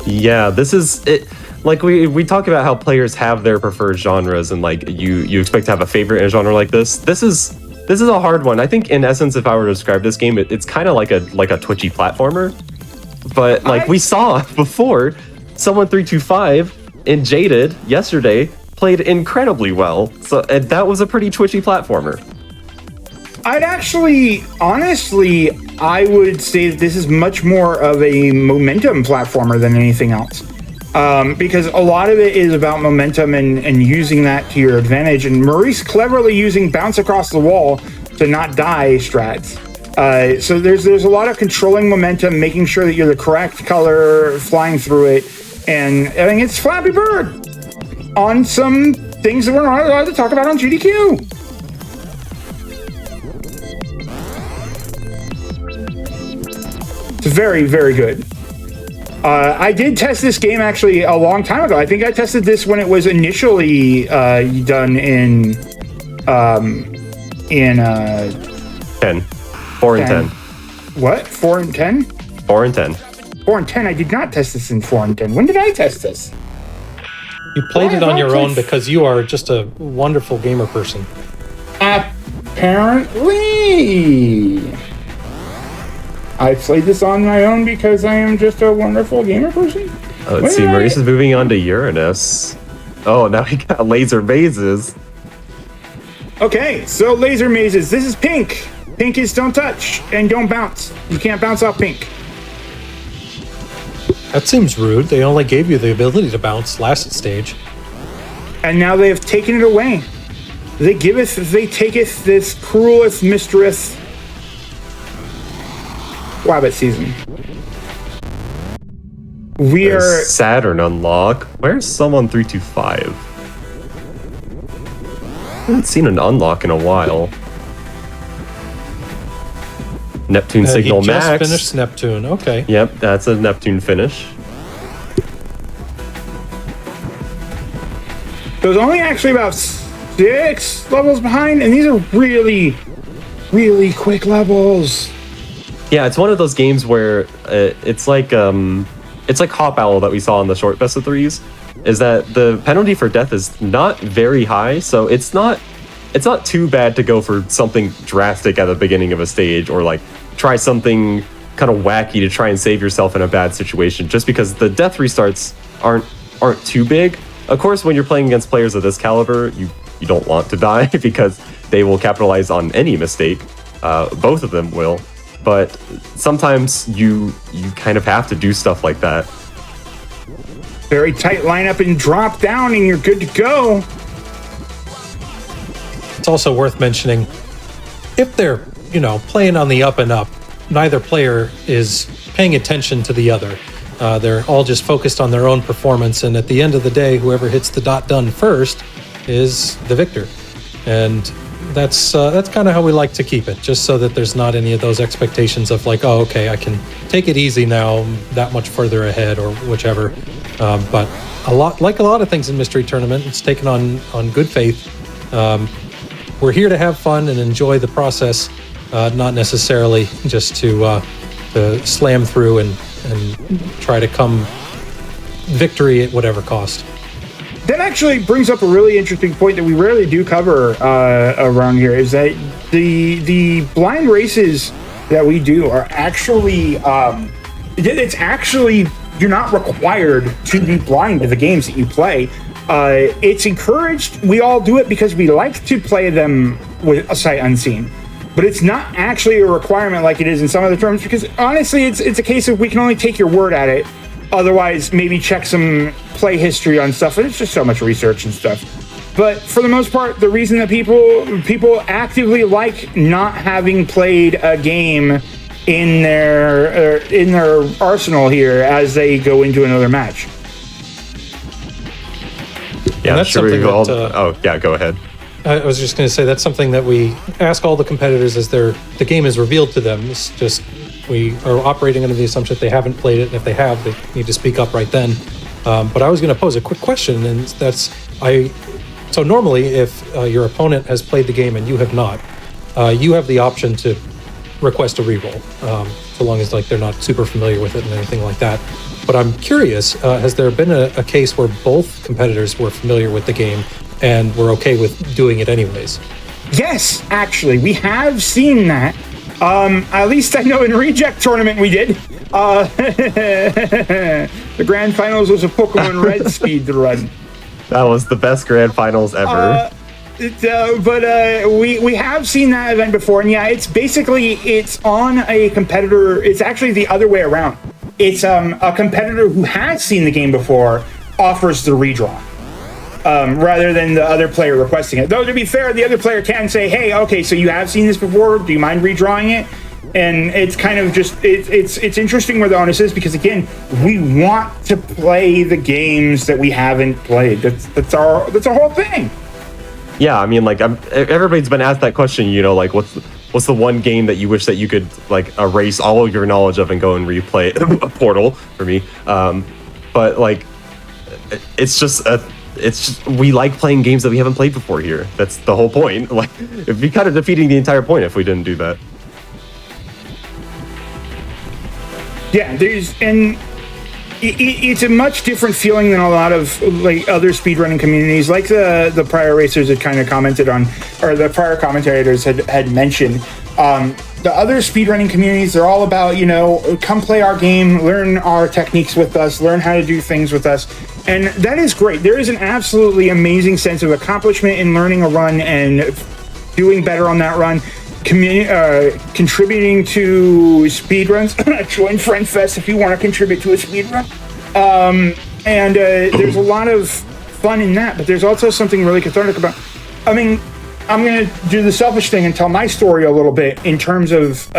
Yeah, this is it. Like we talk about how players have their preferred genres, and like you expect to have a favorite in a genre like this. This is a hard one. I think in essence, if I were to describe this game, it's kind of like a twitchy platformer. But like we saw before, Someone 325 in Jaded yesterday played incredibly well. So and that was a pretty twitchy platformer. I'd actually, honestly, I would say that this is much more of a momentum platformer than anything else. Because a lot of it is about momentum and using that to your advantage. And Maurice cleverly using bounce across the wall to not die strats. So there's a lot of controlling momentum, making sure that you're the correct color, flying through it. And I think it's Flappy Bird on some things that we're not allowed to talk about on GDQ. It's very, very good. I did test this game actually a long time ago. I think I tested this when it was initially done in 10. 4 and 10. What? 4 and 10? 4 and 10. 4 and 10. I did not test this in 4 and 10. When did I test this? You played it on your own because you are just a wonderful gamer person. Apparently. I played this on my own because I am just a wonderful gamer person. Let's see, Maurice is moving on to Uranus. Oh, now he got laser mazes. Okay, so laser mazes. This is pink. Pink is don't touch and don't bounce. You can't bounce off pink. That seems rude. They only gave you the ability to bounce last stage. And now they have taken it away. They taketh this cruelest mistress. Wabbit season. There's Saturn unlock. Where's Someone 325? I haven't seen an unlock in a while. Neptune Signal he Max. just finished Neptune. Okay. Yep, that's a Neptune finish. There's only actually about 6 levels behind, and these are really, really quick levels. Yeah, it's one of those games where it's like Hop Owl that we saw in the short best of threes, is that the penalty for death is not very high, so it's not too bad to go for something drastic at the beginning of a stage, or like try something kind of wacky to try and save yourself in a bad situation, just because the death restarts aren't too big. Of course, when you're playing against players of this caliber, you you don't want to die because they will capitalize on any mistake. Both of them will. But sometimes you kind of have to do stuff like that. Very tight lineup and drop down, and you're good to go. It's also worth mentioning, if they're, playing on the up and up, neither player is paying attention to the other. They're all just focused on their own performance, and at the end of the day, whoever hits the dot done first is the victor. And that's kind of how we like to keep it, just so that there's not any of those expectations of like, oh, okay, I can take it easy now, I'm that much further ahead or whichever. But a lot of things in Mystery Tournament, it's taken on good faith. We're here to have fun and enjoy the process, not necessarily just to slam through and try to come victory at whatever cost. That actually brings up a really interesting point that we rarely do cover around here, is that the blind races that we do are actually, it's actually, you're not required to be blind to the games that you play. It's encouraged. We all do it because we like to play them with a sight unseen. But it's not actually a requirement like it is in some other terms, because honestly, it's a case of we can only take your word at it. Otherwise, maybe check some play history on stuff, and it's just so much research and stuff. But for the most part, the reason that people actively like not having played a game in their arsenal here as they go into another match. Yeah, that's sure. something Go ahead. I was just going to say that's something that we ask all the competitors as the game is revealed to them. It's just we are operating under the assumption that they haven't played it, and if they have, they need to speak up right then. But I was going to pose a quick question, and so normally if your opponent has played the game and you have not, you have the option to request a reroll, so long as they're not super familiar with it and anything like that. But I'm curious, has there been a case where both competitors were familiar with the game and were okay with doing it anyways? Yes, actually, we have seen that. At least I know in Reject Tournament we did. The Grand Finals was a Pokemon Red speed run. That was the best Grand Finals ever. But we have seen that event before, and yeah, it's on a competitor. It's actually the other way around. It's a competitor who has seen the game before offers the redraw, rather than the other player requesting it. Though to be fair, the other player can say, "Hey, okay, so you have seen this before. Do you mind redrawing it?" And it's kind of just it's interesting where the onus is, because again, we want to play the games that we haven't played. That's our whole thing. Yeah, I mean, everybody's been asked that question. What's the one game that you wish that you could erase all of your knowledge of and go and replay it? Portal for me. But it's just we like playing games that we haven't played before here. That's the whole point. It'd be kind of defeating the entire point if we didn't do that. Yeah, it's a much different feeling than a lot of other speedrunning communities, like the prior racers had kind of commented on, or the prior commentators had mentioned. The other speedrunning communities, they're all about, come play our game, learn our techniques with us, learn how to do things with us. And that is great. There is an absolutely amazing sense of accomplishment in learning a run and doing better on that run. Contributing to speedruns. Join FriendFest if you want to contribute to a speedrun. And there's a lot of fun in that, but there's also something really cathartic about. I mean, I'm going to do the selfish thing and tell my story a little bit in terms of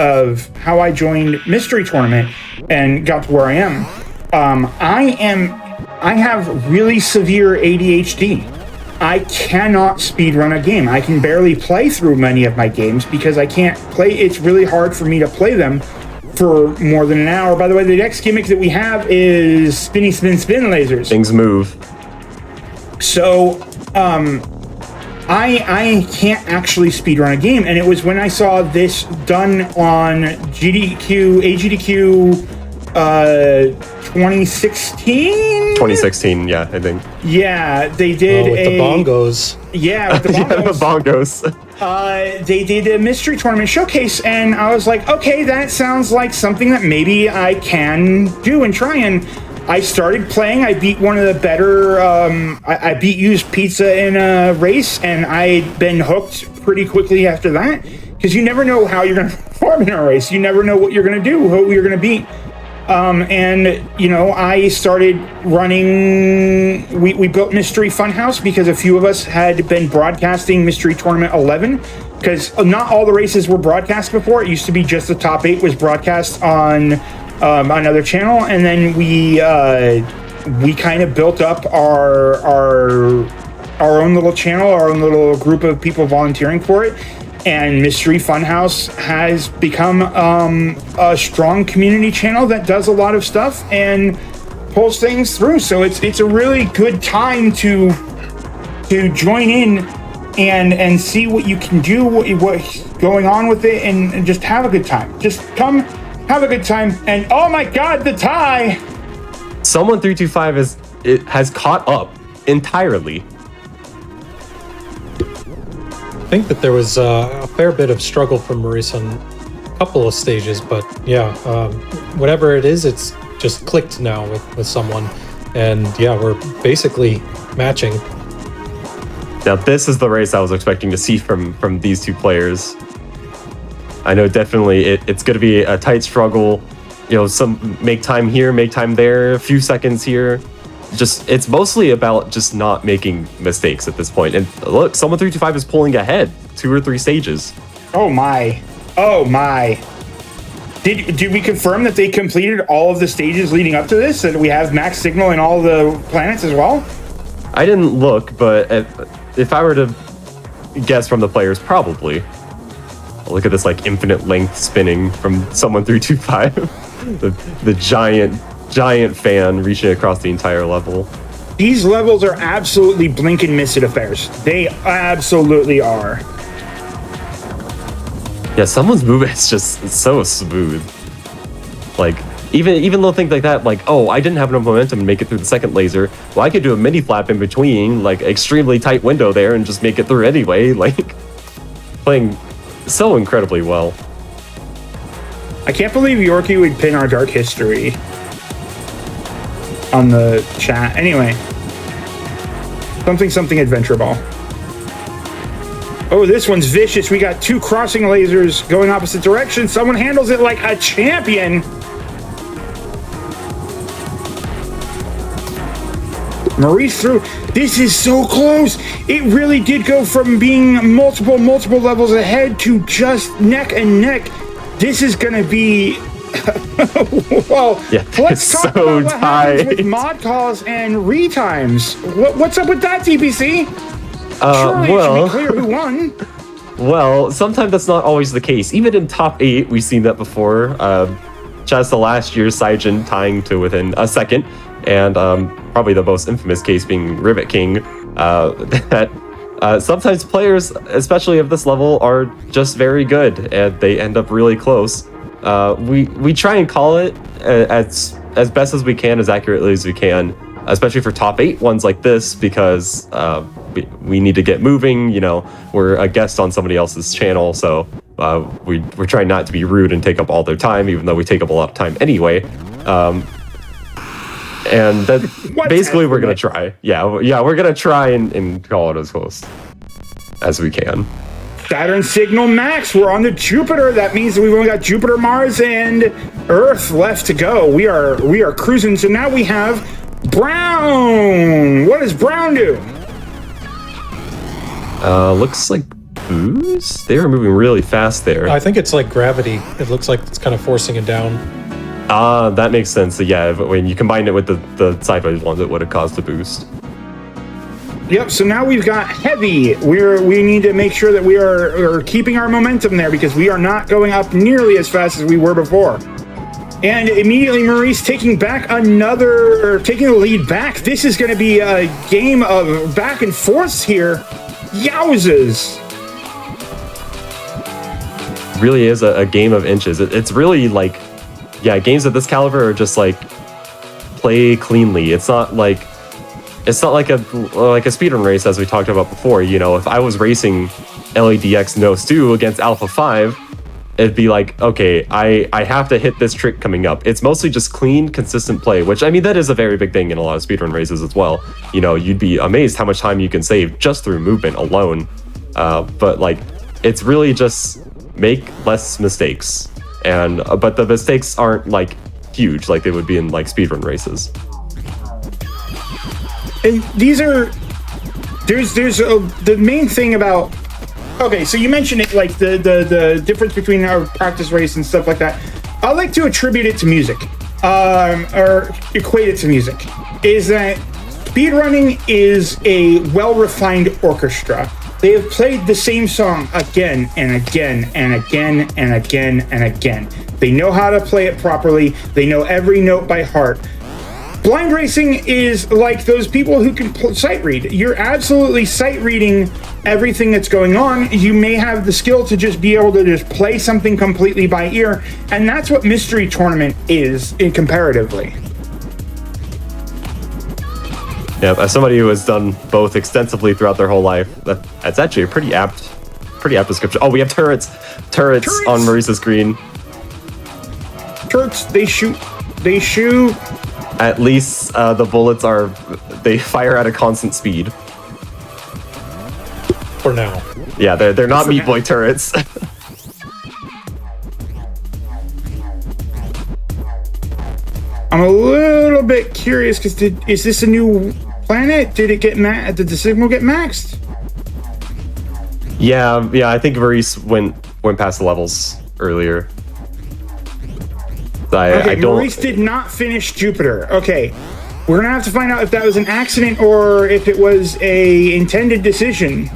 how I joined Mystery Tournament and got to where I am. I have really severe ADHD. I cannot speedrun a game. I can barely play through many of my games because I can't play. It's really hard for me to play them for more than an hour. By the way, the next gimmick that we have is spinny spin spin lasers. Things move. So, I can't actually speedrun a game, and it was when I saw this done on GDQ 2016, yeah, I think. Yeah, they did with the bongos. Yeah, with the bongos. Yeah, the bongos. They did a Mystery Tournament showcase, and I was like, okay, that sounds like something that maybe I can do and try. And I started playing. I beat one of the better. I beat Used Pizza in a race, and I'd been hooked pretty quickly after that. Because you never know how you're going to perform in a race. You never know what you're going to do, who you're going to beat. And, you know, I started running, we built Mystery Funhouse because a few of us had been broadcasting Mystery Tournament 11, because not all the races were broadcast before. It used to be just the top 8 was broadcast on another channel, and then we kind of built up our own little channel, our own little group of people volunteering for it. And Mystery Funhouse has become a strong community channel that does a lot of stuff and pulls things through. So it's a really good time to join in and see what you can do, what's going on with it, and just have a good time. Just come have a good time. And oh my God, the tie! Someone 325 has caught up entirely. I think that there was a fair bit of struggle from Maurice on a couple of stages, but yeah, whatever it is, it's just clicked now with someone, and yeah, we're basically matching. Now this is the race I was expecting to see from these two players. I know definitely it's going to be a tight struggle. You know, some make time here, make time there, a few seconds here. Just it's mostly about just not making mistakes at this point. And look, someone 325 is pulling ahead 2 or 3 stages. Oh my. Did we confirm that they completed all of the stages leading up to this, and we have max signal in all the planets as well? I didn't look, but if I were to guess from the players, probably. Look at this like infinite length spinning from someone 325. the giant fan reaching across the entire level. These levels are absolutely blink and miss it affairs. They absolutely are. Yeah, someone's movement's just so smooth. Like, even little things like that, like, oh, I didn't have enough momentum to make it through the second laser. Well, I could do a mini flap in between, like, extremely tight window there and just make it through anyway. Like, playing so incredibly well. I can't believe Yorkie would pin our dark history on the chat. Anyway, something adventure ball. Oh, this one's vicious. We got 2 crossing lasers going opposite directions. Someone handles it like a champion. Maurice through. This is so close. It really did go from being multiple levels ahead to just neck and neck. This is going to be... well, yeah, let's talk so about what happens with mod calls and retimes. What's up with that, TPC? Surely it should be clear who won. Well, sometimes that's not always the case. Even in top 8, we've seen that before. Just the last year's Saijin tying to within a second, and probably the most infamous case being Rivet King. That sometimes players, especially of this level, are just very good, and they end up really close. We try and call it as best as we can, as accurately as we can, especially for top 8 ones like this, because we need to get moving. You know, we're a guest on somebody else's channel, so we're trying not to be rude and take up all their time, even though we take up a lot of time anyway. And that basically we're gonna try. Yeah, we're gonna try and call it as close as we can. Saturn signal max. We're on the Jupiter. That means that we've only got Jupiter, Mars, and Earth left to go. We are cruising. So now we have Brown. What does Brown do? Looks like boost. They were moving really fast there. I think it's like gravity. It looks like it's kind of forcing it down. That makes sense. So yeah, when you combine it with the sci-fi ones, it would have caused a boost. Yep, so now we've got heavy. We need to make sure that we are keeping our momentum there, because we are not going up nearly as fast as we were before. And immediately Maurice taking the lead back. This is going to be a game of back and forths here. Yowzas. Really is a game of inches. It's really like, yeah, games of this caliber are just like play cleanly. It's not like a speedrun race, as we talked about before. You know, if I was racing LADX No Stew against Alpha 5, it'd be like, okay, I have to hit this trick coming up. It's mostly just clean, consistent play, which, I mean, that is a very big thing in a lot of speedrun races as well. You know, you'd be amazed how much time you can save just through movement alone. But like, it's really just make less mistakes. And but the mistakes aren't like huge like they would be in like speedrun races. And these are the main thing about. Okay, so you mentioned it, like the difference between our practice race and stuff like that. I like to attribute it to music, or equate it to music. Is that speedrunning is a well-refined orchestra. They have played the same song again and again and again and again and again. They know how to play it properly. They know every note by heart. Blind racing is like those people who can sight read. You're absolutely sight reading everything that's going on. You may have the skill to just be able to just play something completely by ear, and that's what Mystery Tournament is comparatively. Yeah, as somebody who has done both extensively throughout their whole life, that's actually a pretty apt description. Oh, we have turrets on Maurice's screen. Turrets, they shoot. At least the bullets they fire at a constant speed. For now. Yeah, they're not Meat Boy turrets. I'm a little bit curious because is this a new planet? Did the signal get maxed? Yeah. I think Maurice went past the levels earlier. I don't. Maurice did not finish Jupiter. Okay, we're gonna have to find out if that was an accident or if it was a intended decision.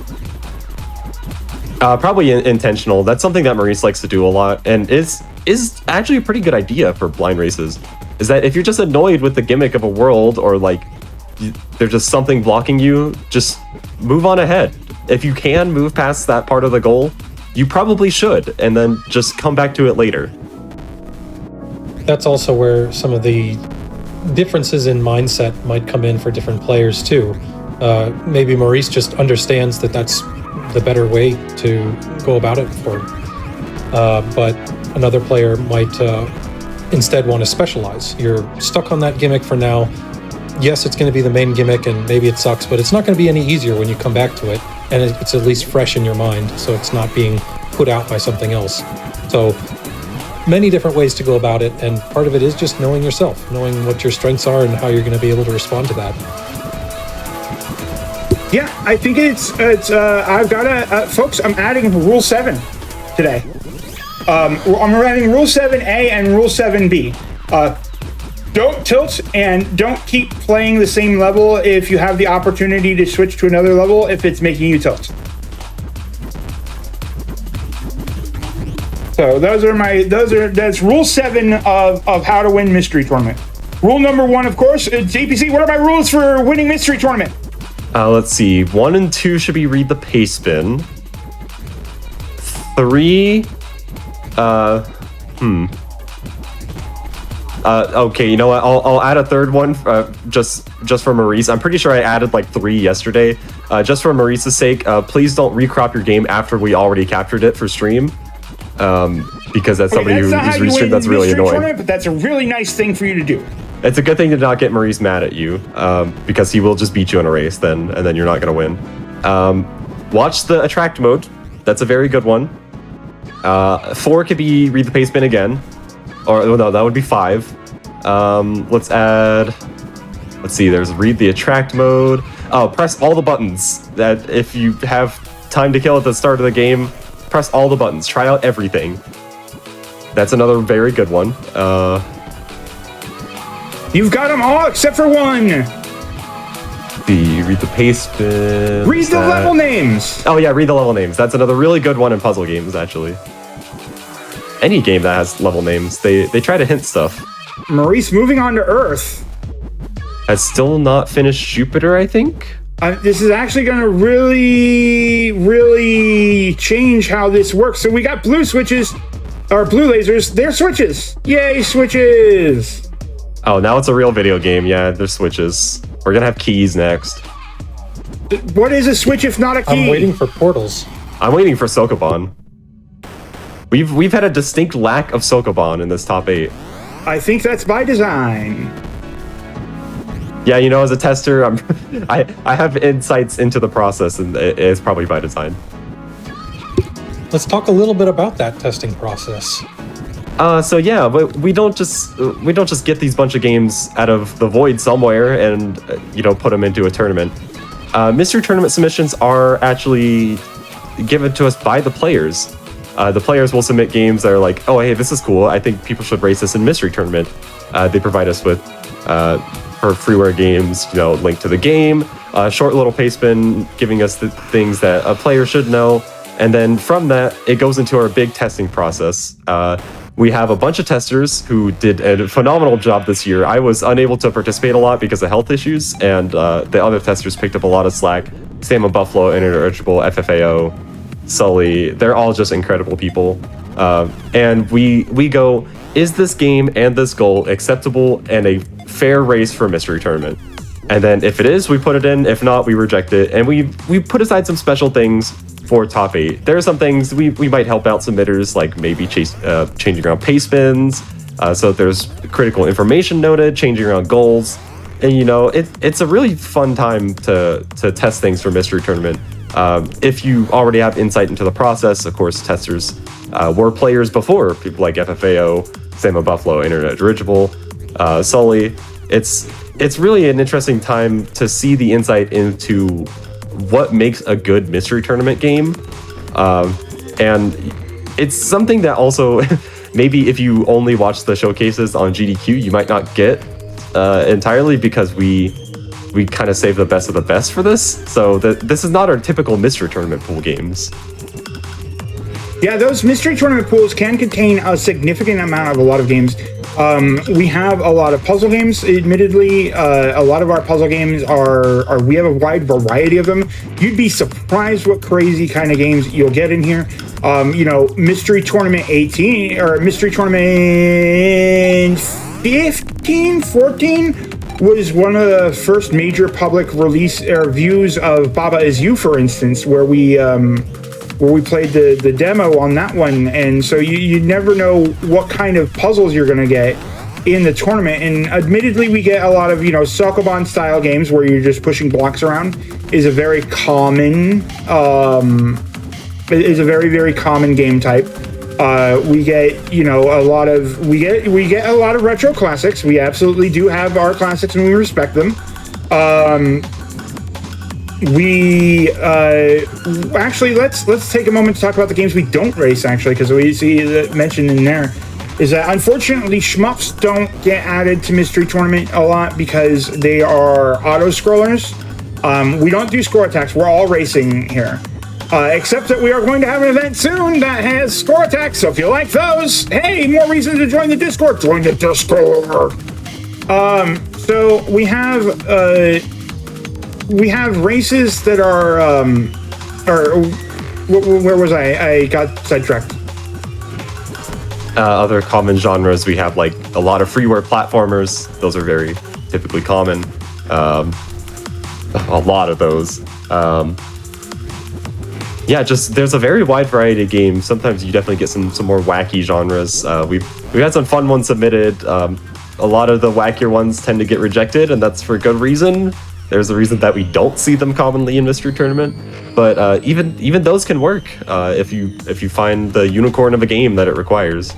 Probably intentional. That's something that Maurice likes to do a lot, and is actually a pretty good idea for blind races. Is that if you're just annoyed with the gimmick of a world, or like there's just something blocking you, just move on ahead. If you can move past that part of the goal, you probably should, and then just come back to it later. That's also where some of the differences in mindset might come in for different players too. Maybe Maurice just understands that that's the better way to go about it for him. But another player might instead want to specialize. You're stuck on that gimmick for now. Yes, it's going to be the main gimmick and maybe it sucks, but it's not going to be any easier when you come back to it. And it's at least fresh in your mind, so it's not being put out by something else. So many different ways to go about it, and part of it is just knowing yourself, knowing what your strengths are and how you're going to be able to respond to that. Yeah, I think it's I've got folks, I'm adding Rule 7 today. I'm adding Rule 7A and Rule 7B. Don't tilt and don't keep playing the same level if you have the opportunity to switch to another level if it's making you tilt. So that's Rule 7 of how to win Mystery Tournament. Rule number 1, of course, JPC, what are my rules for winning Mystery Tournament? Let's see. 1 and 2 should be read the pace spin. 3, okay, you know what? I'll add a third one just for Maurice. I'm pretty sure I added like 3 yesterday. Just for Maurice's sake, please don't recrop your game after we already captured it for stream. Because that's somebody who's restreamed that's really annoying. But that's a really nice thing for you to do. It's a good thing to not get Maurice mad at you, because he will just beat you in a race then, and then you're not going to win. Watch the attract mode. That's a very good one. 4 could be read the pace spin again. Or no, that would be 5. Let's see, there's read the attract mode. Oh, press all the buttons. That if you have time to kill at the start of the game, press all the buttons. Try out everything. That's another very good one. You've got them all except for 1. Read the pace spin. Read the level names. Oh yeah, read the level names. That's another really good one in puzzle games, actually. Any game that has level names, they try to hint stuff. Maurice moving on to Earth. Has still not finished Jupiter, I think. This is actually going to really, really change how this works. So we got blue switches, or blue lasers. They're switches. Yay, switches. Oh, now it's a real video game. Yeah, there's switches. We're going to have keys next. What is a switch if not a key? I'm waiting for portals. I'm waiting for Sokoban. We've had a distinct lack of Sokoban in this top 8. I think that's by design. Yeah, you know, as a tester, I have insights into the process, and it's probably by design. Let's talk a little bit about that testing process. So yeah, but we don't just get these bunch of games out of the void somewhere and put them into a tournament. Mystery tournament submissions are actually given to us by the players. The players will submit games that are like, oh hey, this is cool. I think people should race this in mystery tournament. They provide us with for freeware games, link to the game, short little pastebin giving us the things that a player should know. And then from that, it goes into our big testing process. We have a bunch of testers who did a phenomenal job this year. I was unable to participate a lot because of health issues, and the other testers picked up a lot of slack. Sam and Buffalo, Ineligible, FFAO, Sully, they're all just incredible people. And we go, is this game and this goal acceptable and a fair race for a mystery tournament? And then if it is, we put it in. If not, we reject it. And we put aside some special things for top 8. There are some things we might help out submitters, like maybe changing around pastebins, so there's critical information noted, changing around goals. And it's a really fun time to test things for mystery tournament. If you already have insight into the process, of course, testers were players before, people like FFAO, Sam and Buffalo, Internet Dirigible, Sully. It's really an interesting time to see the insight into what makes a good mystery tournament game. And it's something that also, maybe if you only watch the showcases on GDQ, you might not get entirely, because we kind of save the best of the best for this. So this is not our typical mystery tournament pool games. Yeah, those mystery tournament pools can contain a significant amount of a lot of games. We have a lot of puzzle games, admittedly. A lot of our puzzle games are we have a wide variety of them. You'd be surprised what crazy kind of games you'll get in here. Mystery Tournament 18, or Mystery Tournament 15, 14 was one of the first major public release or views of Baba Is You, for instance, where we played the demo on that one. And so you never know what kind of puzzles you're going to get in the tournament. And admittedly, we get a lot of, Sokoban style games where you're just pushing blocks around is a very common, very, very common game type. We get, we get a lot of retro classics. We absolutely do have our classics and we respect them. We actually let's take a moment to talk about the games we don't race, actually, because we see that mentioned in there is that unfortunately shmups don't get added to mystery tournament a lot because they are auto scrollers. We don't do score attacks. We're all racing here, except that we are going to have an event soon that has score attacks. So if you like those, hey, more reason to join the Discord. Join the Discord. So we have races that are, where was I? I got sidetracked. Other common genres, we have like a lot of freeware platformers. Those are very typically common. A lot of those. Just there's a very wide variety of games. Sometimes you definitely get some more wacky genres. We've had some fun ones submitted. A lot of the wackier ones tend to get rejected, and that's for good reason. There's a reason that we don't see them commonly in mystery tournament, but even those can work if you find the unicorn of a game that it requires.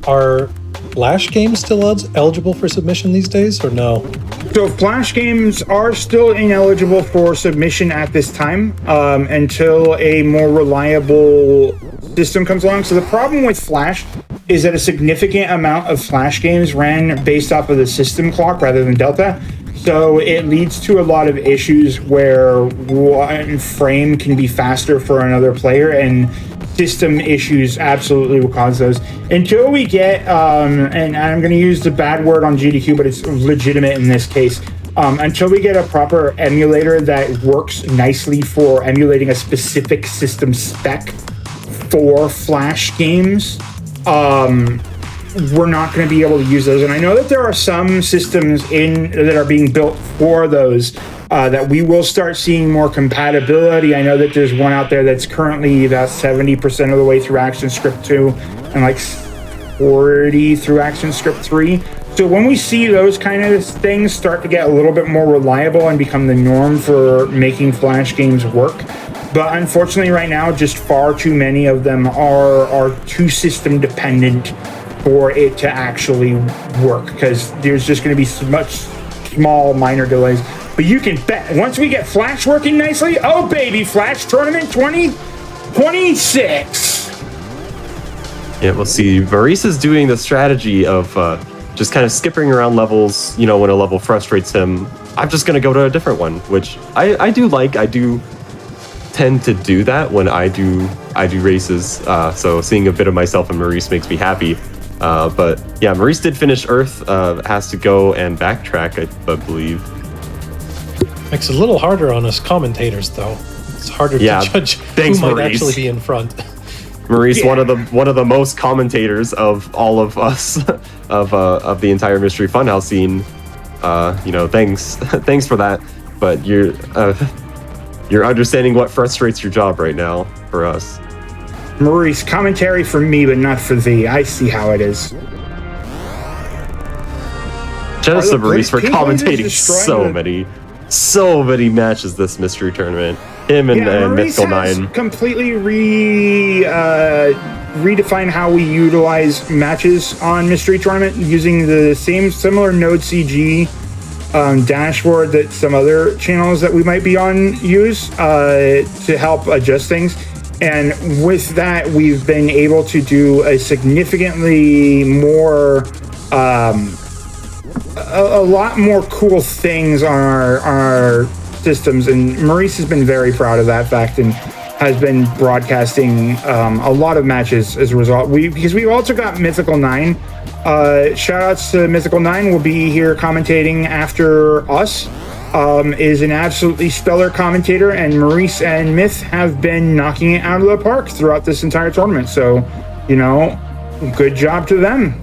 Are Flash games still eligible for submission these days, or no? So Flash games are still ineligible for submission at this time until a more reliable system comes along. So the problem with Flash is that a significant amount of Flash games ran based off of the system clock rather than Delta. So it leads to a lot of issues where one frame can be faster for another player, and system issues absolutely will cause those. Until we get, and I'm going to use the bad word on GDQ, but it's legitimate in this case, until we get a proper emulator that works nicely for emulating a specific system spec for Flash games, we're not going to be able to use those. And I know that there are some systems that are being built for those, that we will start seeing more compatibility. I know that there's one out there that's currently about 70% of the way through ActionScript 2 and like 40 through ActionScript 3. So when we see those kind of things start to get a little bit more reliable and become the norm for making Flash games work. But unfortunately right now, just far too many of them are too system dependent for it to actually work, because there's just going to be so much small minor delays. But you can bet once we get Flash working nicely, oh baby, Flash Tournament 2026. Yeah, we'll see. Maurice is doing the strategy of just kind of skipping around levels, you know, when a level frustrates him. I'm just going to go to a different one, which I do like. I do tend to do that when I do races. So seeing a bit of myself in Maurice makes me happy. But yeah, Maurice did finish Earth, has to go and backtrack, I believe. Makes it a little harder on us commentators, though. It's harder to judge thanks, who might Maurice. actually be in front. Maurice, one of the most commentators of all of us, of the entire Mystery Funhouse scene. You know, thanks for that. But you're understanding what frustrates your job right now for us. Maurice, commentary for me, but not for thee. I see how it is. Shout out to Maurice for Pink Blazers commentating destroying so many matches this mystery tournament. Him and Maurice Mythical has 9. completely redefined how we utilize matches on Mystery Tournament using the similar Node CG dashboard that some other channels that we might be on use to help adjust things. And with that, we've been able to do a significantly more a lot more cool things on our systems, and Maurice has been very proud of that fact and has been broadcasting a lot of matches as a result. Because we've also got Mythical 9. Shout outs to Mythical 9 will be here commentating after us. Is an absolutely stellar commentator, and Maurice and Myth have been knocking it out of the park throughout this entire tournament. So, you know, good job to them.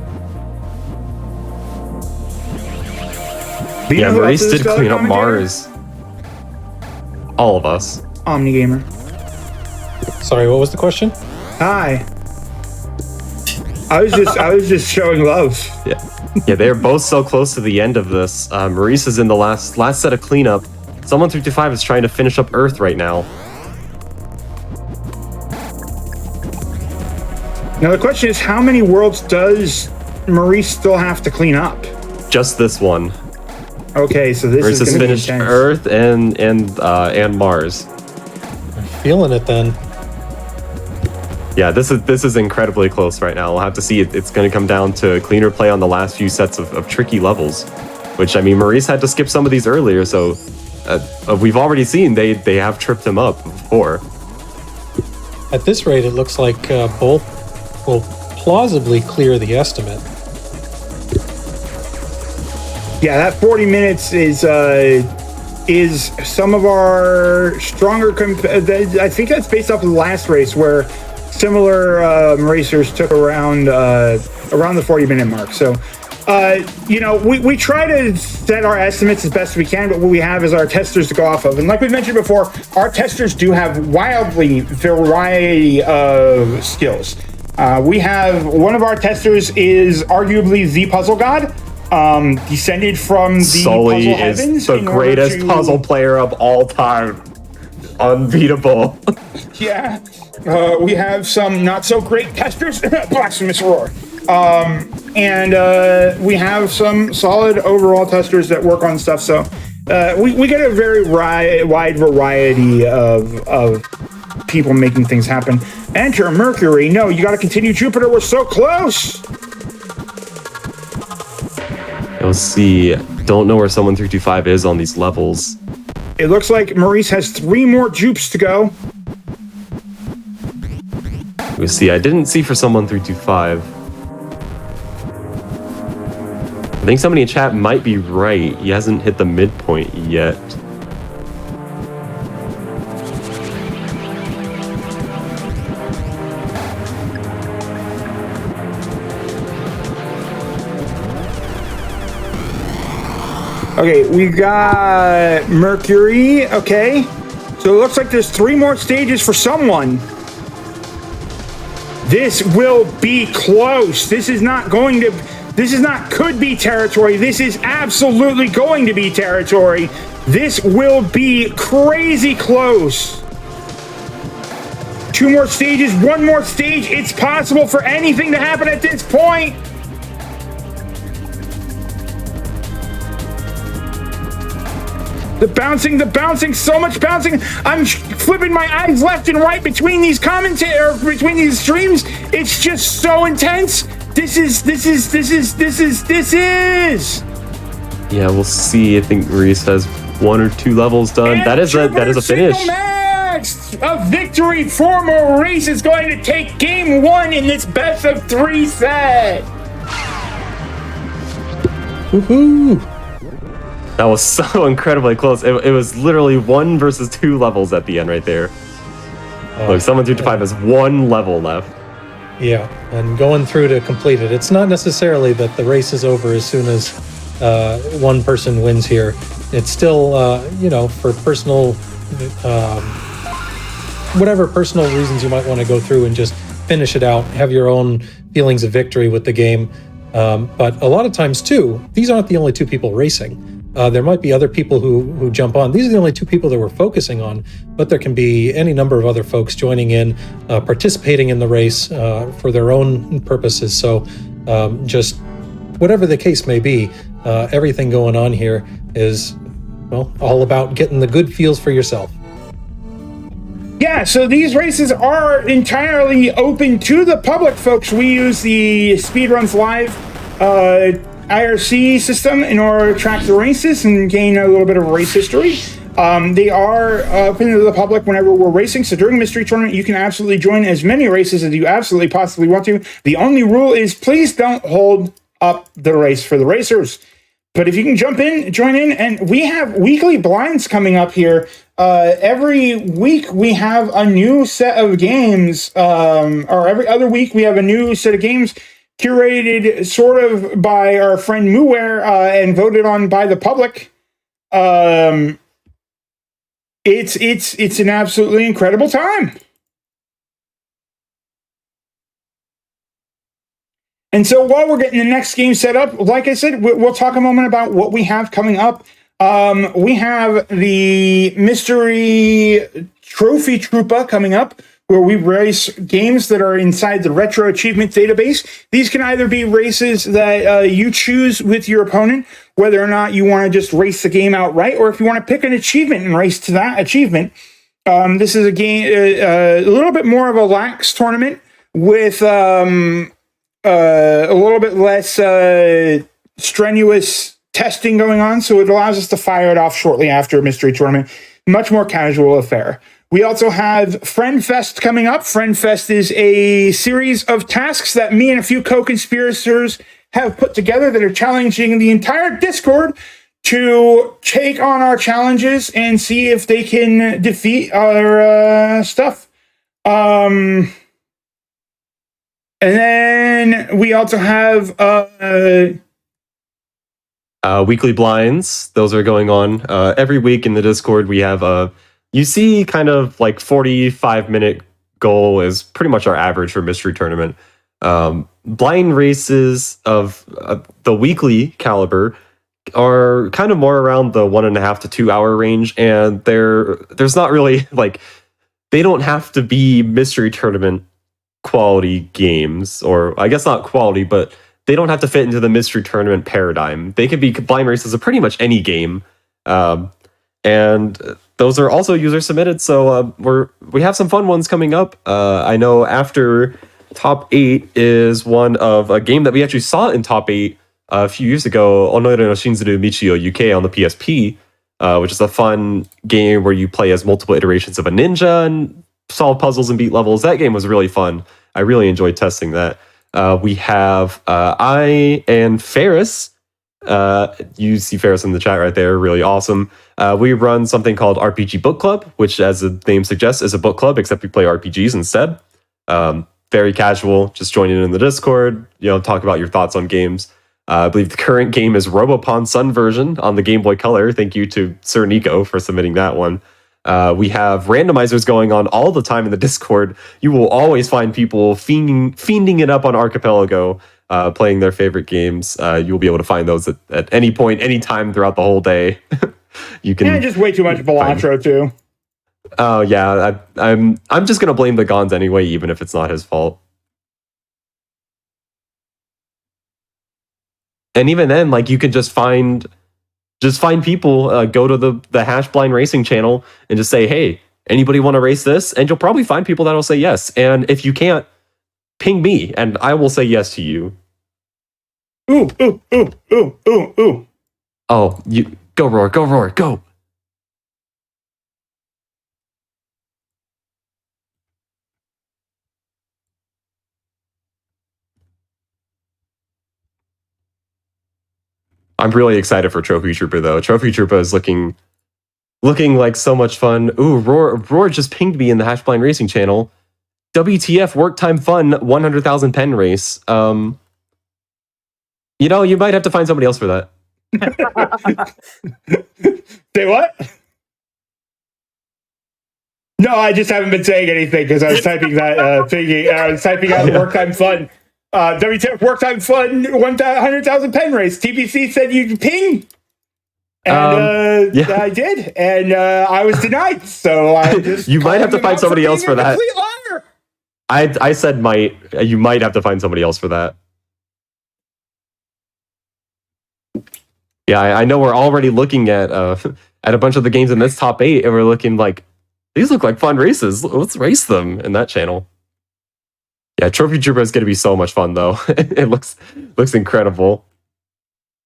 Yeah, Maurice did clean up Mars. All of us. OmniGamer. Sorry, what was the question? Hi. I was just showing love. Yeah, they're both so close to the end of this. Maurice is in the last set of cleanup. Someone 325 is trying to finish up Earth right now. Now the question is, how many worlds does Maurice still have to clean up? Just this one. Okay, so this Maurice is has going to be finished intense. Earth and Mars. I'm feeling it then. Yeah, this is incredibly close right now. We'll have to see. It's going to come down to cleaner play on the last few sets of tricky levels, which, I mean, Maurice had to skip some of these earlier, so we've already seen they have tripped him up before. At this rate, it looks like both will plausibly clear the estimate. Yeah, that 40 minutes is some of our stronger. I think that's based off of the last race where similar racers took around the 40-minute mark. So, you know, we try to set our estimates as best we can, but what we have is our testers to go off of. And like we mentioned before, our testers do have wildly variety of skills. We have one of our testers is arguably the puzzle god. Descended from the Sully puzzle heavens. is the greatest puzzle player of all time. Unbeatable. Yeah. We have some not so great testers. Blasphemous roar. And we have some solid overall testers that work on stuff. So we get a very wide variety of people making things happen. Enter Mercury. No, you got to continue Jupiter. We're so close. Let's see. Don't know where someone 325 is on these levels. It looks like Maurice has 3 more jupes to go. We'll see. I didn't see for someone 325. I think somebody in chat might be right. He hasn't hit the midpoint yet. Okay, we got Mercury. Okay. So it looks like there's 3 more stages for someone. This will be close. This is not could be territory. This is absolutely going to be territory. This will be crazy close. 2 more stages, 1 more stage. It's possible for anything to happen at this point. The bouncing, so much bouncing. I'm flipping my eyes left and right between these between these streams. It's just so intense. This is. Yeah, we'll see. I think Reese has 1 or 2 levels done. And that is a finish. A victory for Maurice is going to take game 1 in this best of 3 set. Woohoo! That was so incredibly close. It was literally 1 versus 2 levels at the end right there. Look, someone 2-5 has 1 level left. Yeah, and going through to complete it. It's not necessarily that the race is over as soon as one person wins here. It's still, for personal, whatever personal reasons you might want to go through and just finish it out, have your own feelings of victory with the game. But a lot of times, too, these aren't the only 2 people racing. There might be other people who jump on. These are the only 2 people that we're focusing on, but there can be any number of other folks joining in, participating in the race for their own purposes. So just whatever the case may be, everything going on here is, all about getting the good feels for yourself. Yeah, so these races are entirely open to the public, folks. We use the Speedruns Live IRC system in order to track the races and gain a little bit of race history. They are open to the public whenever we're racing. So during Mystery Tournament, you can absolutely join as many races as you absolutely possibly want to. The only rule is please don't hold up the race for the racers. But if you can jump in, join in, and we have weekly blinds coming up here. Every week we have a new set of games, or every other week we have a new set of games curated sort of by our friend Muware and voted on by the public. It's an absolutely incredible time. And so while we're getting the next game set up, like I said, we'll talk a moment about what we have coming up. We have the Mystery Trophy Troopa coming up, where we race games that are inside the Retro Achievement database. These can either be races that you choose with your opponent, whether or not you want to just race the game outright, or if you want to pick an achievement and race to that achievement. This is a game, a little bit more of a lax tournament with a little bit less strenuous testing going on, so it allows us to fire it off shortly after a Mystery Tournament. Much more casual affair. We also have Friend Fest coming up. Friend Fest is a series of tasks that me and a few co-conspirators have put together that are challenging the entire Discord to take on our challenges and see if they can defeat our stuff. And then we also have weekly blinds. Those are going on every week in the Discord. We have you see kind of like 45-minute goal is pretty much our average for Mystery Tournament. Blind races of the weekly caliber are kind of more around the 1.5 to 2 hour range, and there's not really like, they don't have to be Mystery Tournament quality games, or I guess not quality, but they don't have to fit into the Mystery Tournament paradigm. They could be blind races of pretty much any game. And those are also user submitted, so we have some fun ones coming up. I know after Top 8 is one of a game that we actually saw in Top 8 a few years ago, Onoire no Shinzuru Michio UK on the PSP, which is a fun game where you play as multiple iterations of a ninja and solve puzzles and beat levels. That game was really fun. I really enjoyed testing that. We have I and Ferris. You see Ferris in the chat right there. Really awesome. We run something called RPG Book Club, which, as the name suggests, is a book club, except we play RPGs instead. Very casual. Just join in the Discord. Talk about your thoughts on games. I believe the current game is Robopon Sun version on the Game Boy Color. Thank you to Sir Nico for submitting that one. We have randomizers going on all the time in the Discord. You will always find people fiending it up on Archipelago, playing their favorite games. You'll be able to find those at any point, any time throughout the whole day. You can. Yeah, just way too much Balatro too. Oh yeah, I'm just gonna blame the Gons anyway, even if it's not his fault. And even then, like, you can just find people, go to the Hash Blind Racing channel and just say, hey, anybody want to race this? And you'll probably find people that'll say yes. And if you can't, ping me and I will say yes to you. Ooh. Oh, you go Roar, go. I'm really excited for Trophy Trooper though. Trophy Trooper is looking like so much fun. Ooh, Roar just pinged me in the Hash Blind Racing channel. WTF work time fun 100,000 pen race. You might have to find somebody else for that. Say what? No, I just haven't been saying anything because I was typing that thingy. I was typing out work time fun. WTF work time fun 100,000 pen race. TPC said you ping. And yeah. I did, and I was denied. So I just you might have to find somebody else for that. I said you might have to find somebody else for that. Yeah, I know we're already looking at a bunch of the games in this top 8, and we're looking like, these look like fun races. Let's race them in that channel. Yeah, Trophy Trooper is going to be so much fun, though. It looks incredible.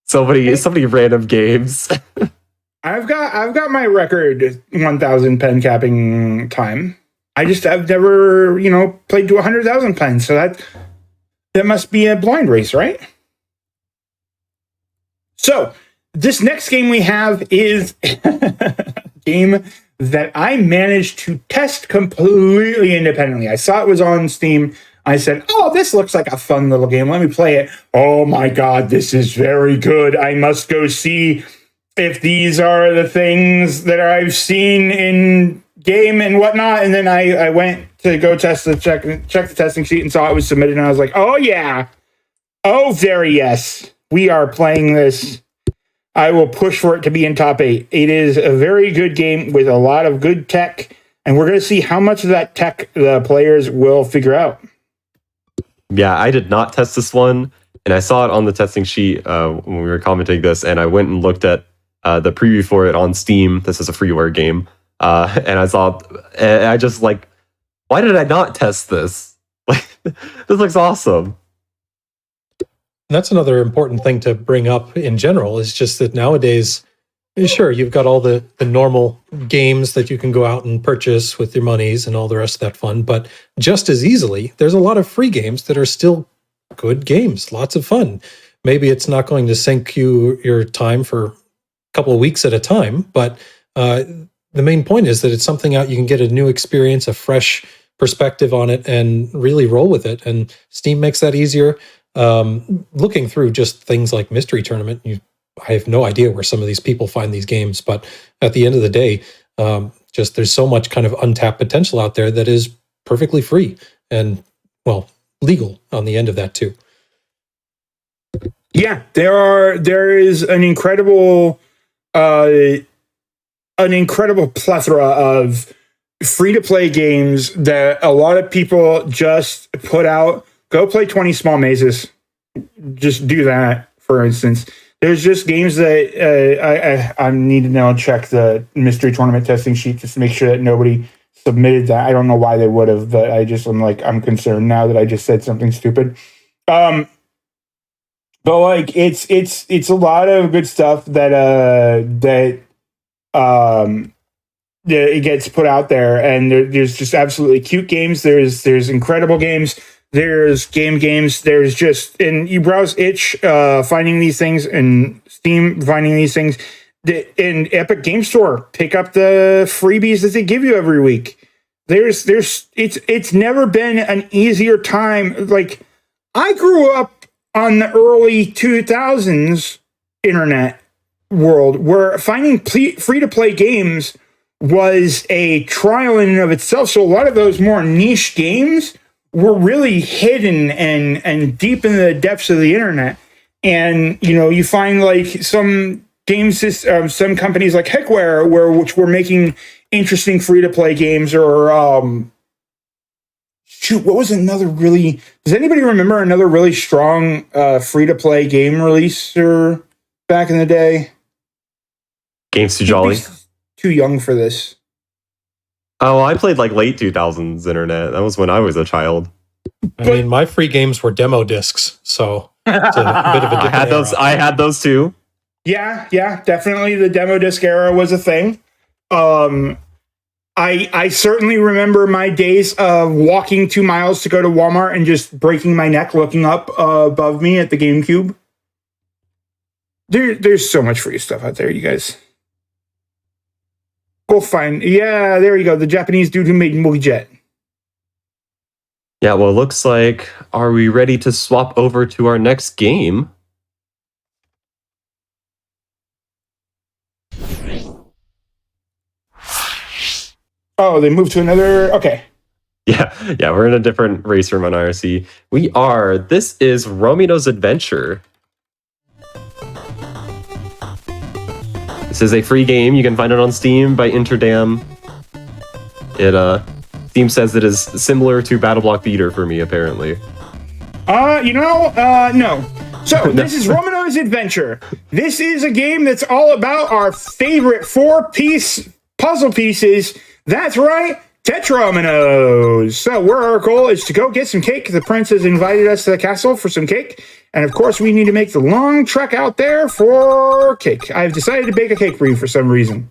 So many random games. I've got my record 1,000 pen capping time. I've never played to 100,000 pens, so that must be a blind race, right? So this next game we have is a game that I managed to test completely independently. I saw it was on Steam. I said, oh, this looks like a fun little game. Let me play it. Oh my God, this is very good. I must go see if these are the things that I've seen in game and whatnot. And then I went to go check the testing sheet and saw it was submitted. And I was like, oh yeah. Oh, very yes. We are playing this. I will push for it to be in top 8. It is a very good game with a lot of good tech. And we're going to see how much of that tech the players will figure out. Yeah, I did not test this one, and I saw it on the testing sheet when we were commenting this, and I went and looked at the preview for it on Steam. This is a freeware game, and I just like, why did I not test this? Like, this looks awesome. That's another important thing to bring up in general, is just that nowadays, sure, you've got all the normal games that you can go out and purchase with your monies and all the rest of that fun, but just as easily, there's a lot of free games that are still good games, lots of fun. Maybe it's not going to sink your time for a couple of weeks at a time, but the main point is that it's something out you can get a new experience, a fresh perspective on it, and really roll with it. And Steam makes that easier. Looking through just things like Mystery Tournament, I have no idea where some of these people find these games, but at the end of the day, just there's so much kind of untapped potential out there that is perfectly free and, well, legal on the end of that too. Yeah, there is an incredible plethora of free-to-play games that a lot of people just put out. Go play 20 Small Mazes. Just do that, for instance. There's just games that I need to now check the mystery tournament testing sheet just to make sure that nobody submitted that. I don't know why they would have, but I'm concerned now that I just said something stupid. But like it's a lot of good stuff that it gets put out there, and there's just absolutely cute games. There's incredible games. There's games. There's just, and you browse itch finding these things, and Steam finding these things. In Epic Game Store, pick up the freebies that they give you every week. It's never been an easier time. Like, I grew up on the early 2000s internet world, where finding free-to-play games was a trial in and of itself. So a lot of those more niche games were really hidden and deep in the depths of the internet. And, you know, you find like some games, some companies like Heckware, which were making interesting free-to-play games, or shoot, what was another really... Does anybody remember another really strong free-to-play game releaser back in the day? Games Too Jolly. Too young for this. Oh, I played like late 2000s internet. That was when I was a child. I mean, my free games were demo discs, so it's a bit of a different era. I had those too. Yeah, definitely. The demo disc era was a thing. I certainly remember my days of walking 2 miles to go to Walmart and just breaking my neck looking up above me at the GameCube. There's so much free stuff out there, you guys. Go find. Yeah, there you go. The Japanese dude who made Movie Jet. Yeah, well, it looks like, are we ready to swap over to our next game? Oh, they moved to another... Okay. Yeah, we're in a different race room on IRC. This is Romino's Adventure. This is a free game. You can find it on Steam by Interdam. Steam says it is similar to Battle Block Beater for me, apparently. No. So, this is Romino's Adventure. This is a game that's all about our favorite 4-piece puzzle pieces. That's right, Tetrominoes. So, our goal is to go get some cake. The prince has invited us to the castle for some cake. And of course, we need to make the long trek out there for cake. I've decided to bake a cake for you for some reason.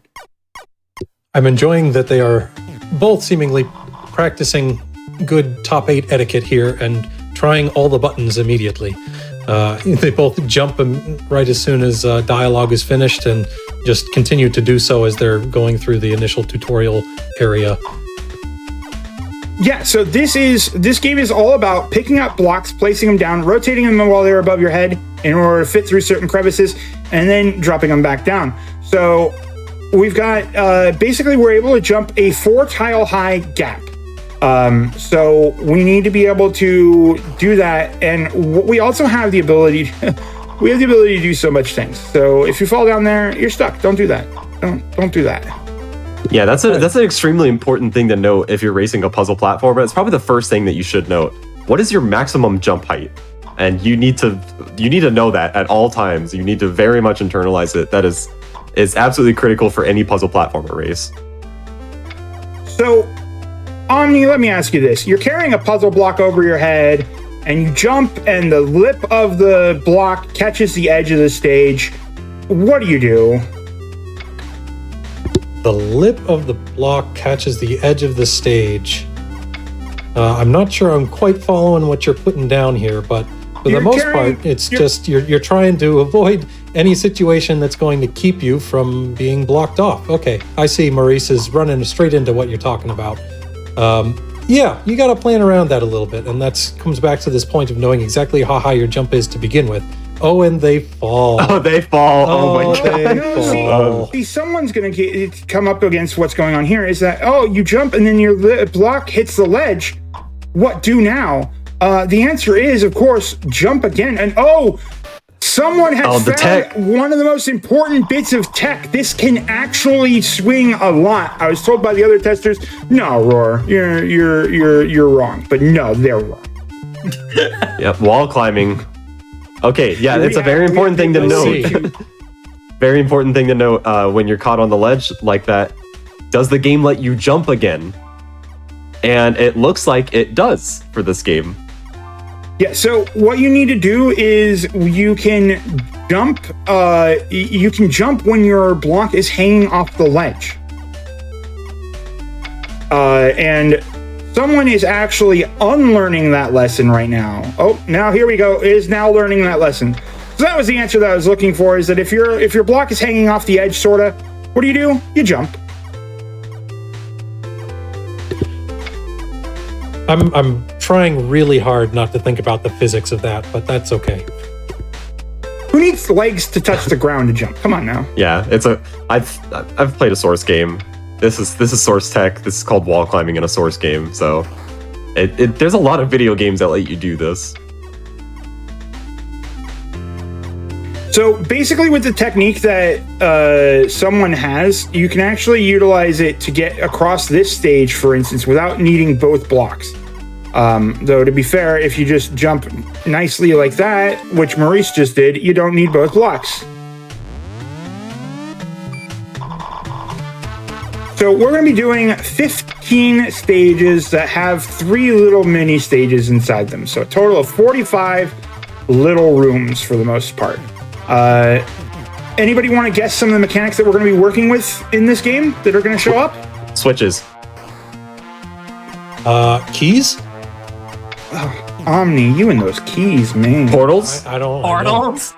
I'm enjoying that they are both seemingly practicing good top 8 etiquette here and trying all the buttons immediately. They both jump right as soon as dialogue is finished and just continue to do so as they're going through the initial tutorial area. Yeah, so this game is all about picking up blocks, placing them down, rotating them while they're above your head in order to fit through certain crevices, and then dropping them back down. So we've got, basically we're able to jump a 4-tile high gap. So we need to be able to do that, and we also have the ability to do so much things. So if you fall down there, you're stuck. Don't do that. Don't do that. Yeah, that's an extremely important thing to note if you're racing a puzzle platformer. It's probably the first thing that you should note. What is your maximum jump height? And you need to know that at all times. You need to very much internalize it. That is absolutely critical for any puzzle platformer race. So, Omni, let me ask you this. You're carrying a puzzle block over your head, and you jump, and the lip of the block catches the edge of the stage. What do? The lip of the block catches the edge of the stage. I'm not sure I'm quite following what you're putting down here, but for the most part, it's just you're trying to avoid any situation that's going to keep you from being blocked off. Okay, I see Maurice is running straight into what you're talking about. Yeah, you got to plan around that a little bit, and that comes back to this point of knowing exactly how high your jump is to begin with. Oh, and they fall. Oh, they fall. Oh my god. See, someone's going to come up against what's going on here is that, you jump and then your block hits the ledge. What do now? The answer is, of course, jump again. And someone has found one of the most important bits of tech. This can actually swing a lot. I was told by the other testers, no, Roar, you're wrong. But no, they're wrong. Yep, wall climbing. Okay, yeah, it's a very important thing to note. Very important thing to note when you're caught on the ledge like that. Does the game let you jump again? And it looks like it does for this game. Yeah, so what you need to do is you can jump. You can jump when your block is hanging off the ledge. And someone is actually unlearning that lesson right now. Oh, now here we go. Is now learning that lesson. So that was the answer that I was looking for. Is that if your block is hanging off the edge, sorta, what do? You jump. I'm trying really hard not to think about the physics of that, but that's okay. Who needs legs to touch the ground to jump? Come on now. Yeah, I've played a Source game. This is Source tech. This is called wall climbing in a Source game. So there's a lot of video games that let you do this. So basically with the technique that someone has, you can actually utilize it to get across this stage, for instance, without needing both blocks. Though to be fair, if you just jump nicely like that, which Maurice just did, you don't need both blocks. So we're going to be doing 15 stages that have 3 little mini stages inside them. So a total of 45 little rooms for the most part. Anybody want to guess some of the mechanics that we're going to be working with in this game that are going to show up? Switches. Keys? Oh, Omni, you and those keys, man. Portals? I don't. Portals?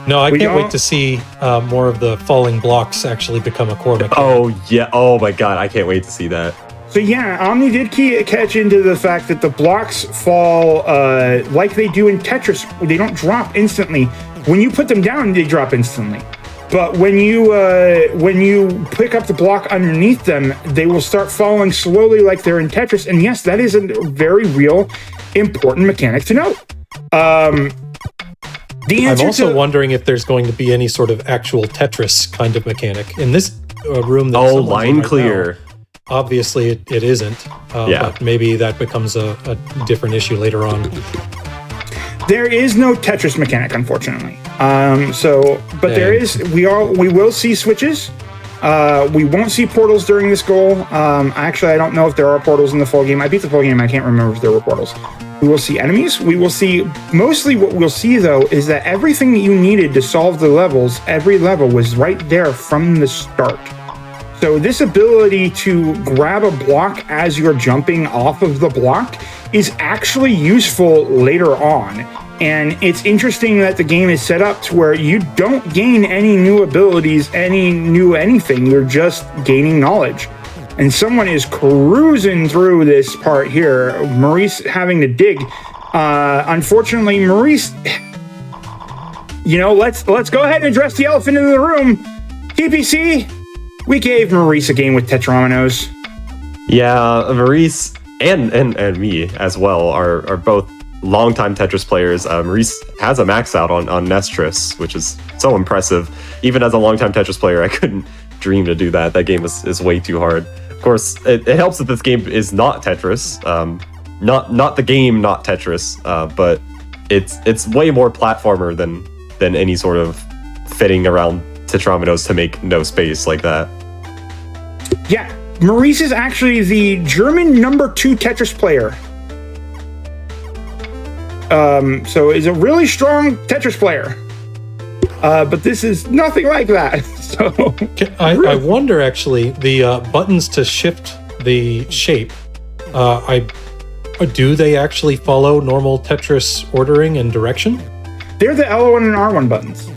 No, I We can't don't- wait to see more of the falling blocks actually become a core mechanic. Oh yeah. Oh my god, I can't wait to see that. So yeah, Omni did catch into the fact that the blocks fall like they do in Tetris. They don't drop instantly. When you put them down, they drop instantly. But when you pick up the block underneath them, they will start falling slowly like they're in Tetris. And yes, that is a very real, important mechanic to note. The I'm answer also to wondering if there's going to be any sort of actual Tetris kind of mechanic in this room. That Oh, someone's in line right clear. now. Obviously, it isn't. Yeah. But maybe that becomes a different issue later on. there is no Tetris mechanic, unfortunately. But there Dang. is. We will see switches. We won't see portals during this goal. Actually, I don't know if there are portals in the full game. I beat the full game. I can't remember if there were portals. We will see enemies. We will see, mostly what we'll see though, is that everything that you needed to solve the levels, every level was right there from the start. So this ability to grab a block as you're jumping off of the block is actually useful later on. And it's interesting that the game is set up to where you don't gain any new abilities, any new anything. You're just gaining knowledge. And someone is cruising through this part here. Maurice having to dig. Unfortunately, Maurice, let's go ahead and address the elephant in the room. TPC, we gave Maurice a game with Tetrominoes. Yeah, Maurice and me as well are both longtime Tetris players. Maurice has a max out on Nestris, which is so impressive. Even as a longtime Tetris player, I couldn't dream to do that. That game is way too hard. Of course, it helps that this game is not Tetris. Not the game, not Tetris, but it's way more platformer than any sort of fitting around Tetrominoes to make no space like that. Yeah, Maurice is actually the German number 2 Tetris player. So is a really strong Tetris player. But this is nothing like that. So I wonder actually the buttons to shift the shape. Do they actually follow normal Tetris ordering and direction? they're the L1 and R1 buttons.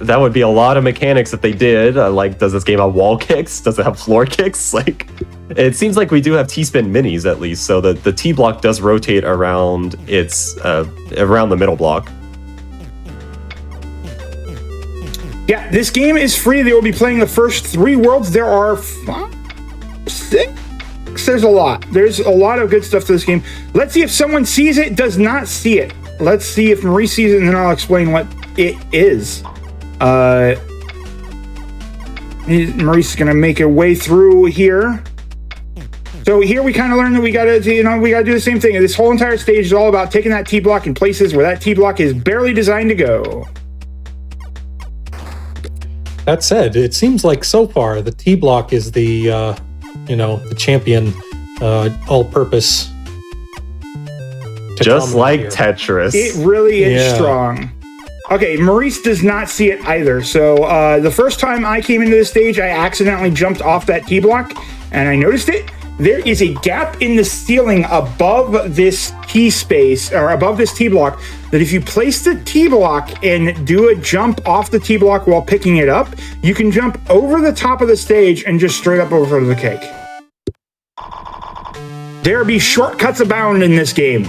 That would be a lot of mechanics if they did. Like, does this game have wall kicks? Does it have floor kicks? Like, it seems like we do have T-spin minis at least, so the T block does rotate around around the middle block. Yeah, this game is free. They will be playing the first 3 worlds. There are 5, 6. There's a lot. There's a lot of good stuff to this game. Let's see if someone sees it, does not see it. Let's see if Maurice sees it, and then I'll explain what it is. Maurice is gonna make a way through here. So here we kind of learn that we gotta do the same thing. This whole entire stage is all about taking that T block in places where that T block is barely designed to go. That said, it seems like so far the T block is the champion all-purpose. Just tetromino like here. Tetris. It really is Yeah. strong. Okay, Maurice does not see it either. So the first time I came into this stage, I accidentally jumped off that T block, and I noticed it. There is a gap in the ceiling above this T space, or above this T block, that if you place the T block and do a jump off the T block while picking it up, you can jump over the top of the stage and just straight up over the cake. There be shortcuts abound in this game.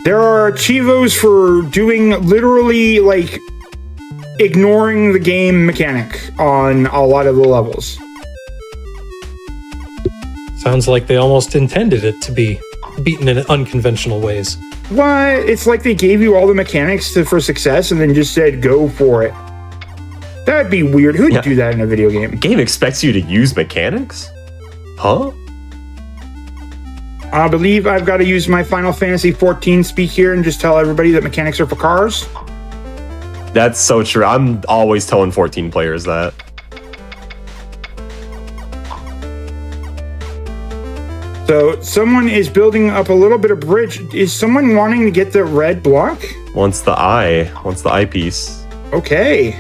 There are achievos for doing literally, like, ignoring the game mechanic on a lot of the levels. Sounds like they almost intended it to be beaten in unconventional ways. What? It's like they gave you all the mechanics for success and then just said, go for it. That'd be weird. Who'd do that in a video game? Game expects you to use mechanics? Huh? I believe I've got to use my Final Fantasy 14 speak here and just tell everybody that mechanics are for cars. That's so true. I'm always telling 14 players that. So someone is building up a little bit of bridge. Is someone wanting to get the red block? Wants the eye piece. Okay.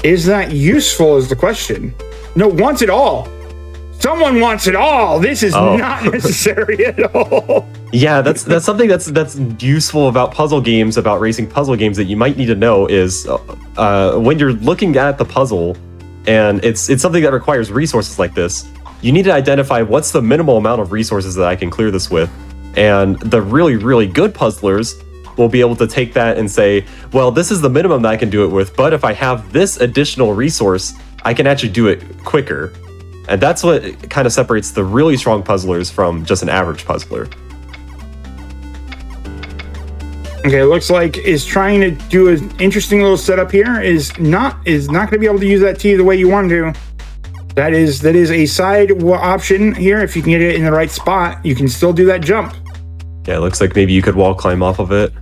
Is that useful is the question. No, wants it all. Someone wants it all. This is not necessary at all. Yeah, that's something that's useful about puzzle games, about racing puzzle games that you might need to know is when you're looking at the puzzle, and it's something that requires resources like this. You need to identify what's the minimal amount of resources that I can clear this with, and the really, really good puzzlers will be able to take that and say, well, this is the minimum that I can do it with, but if I have this additional resource, I can actually do it quicker. And that's what kind of separates the really strong puzzlers from just an average puzzler. Okay, it looks like is trying to do an interesting little setup here is not going to be able to use that T the way you want to. That is a side option here. If you can get it in the right spot, you can still do that jump. Yeah, it looks like maybe you could wall climb off of it.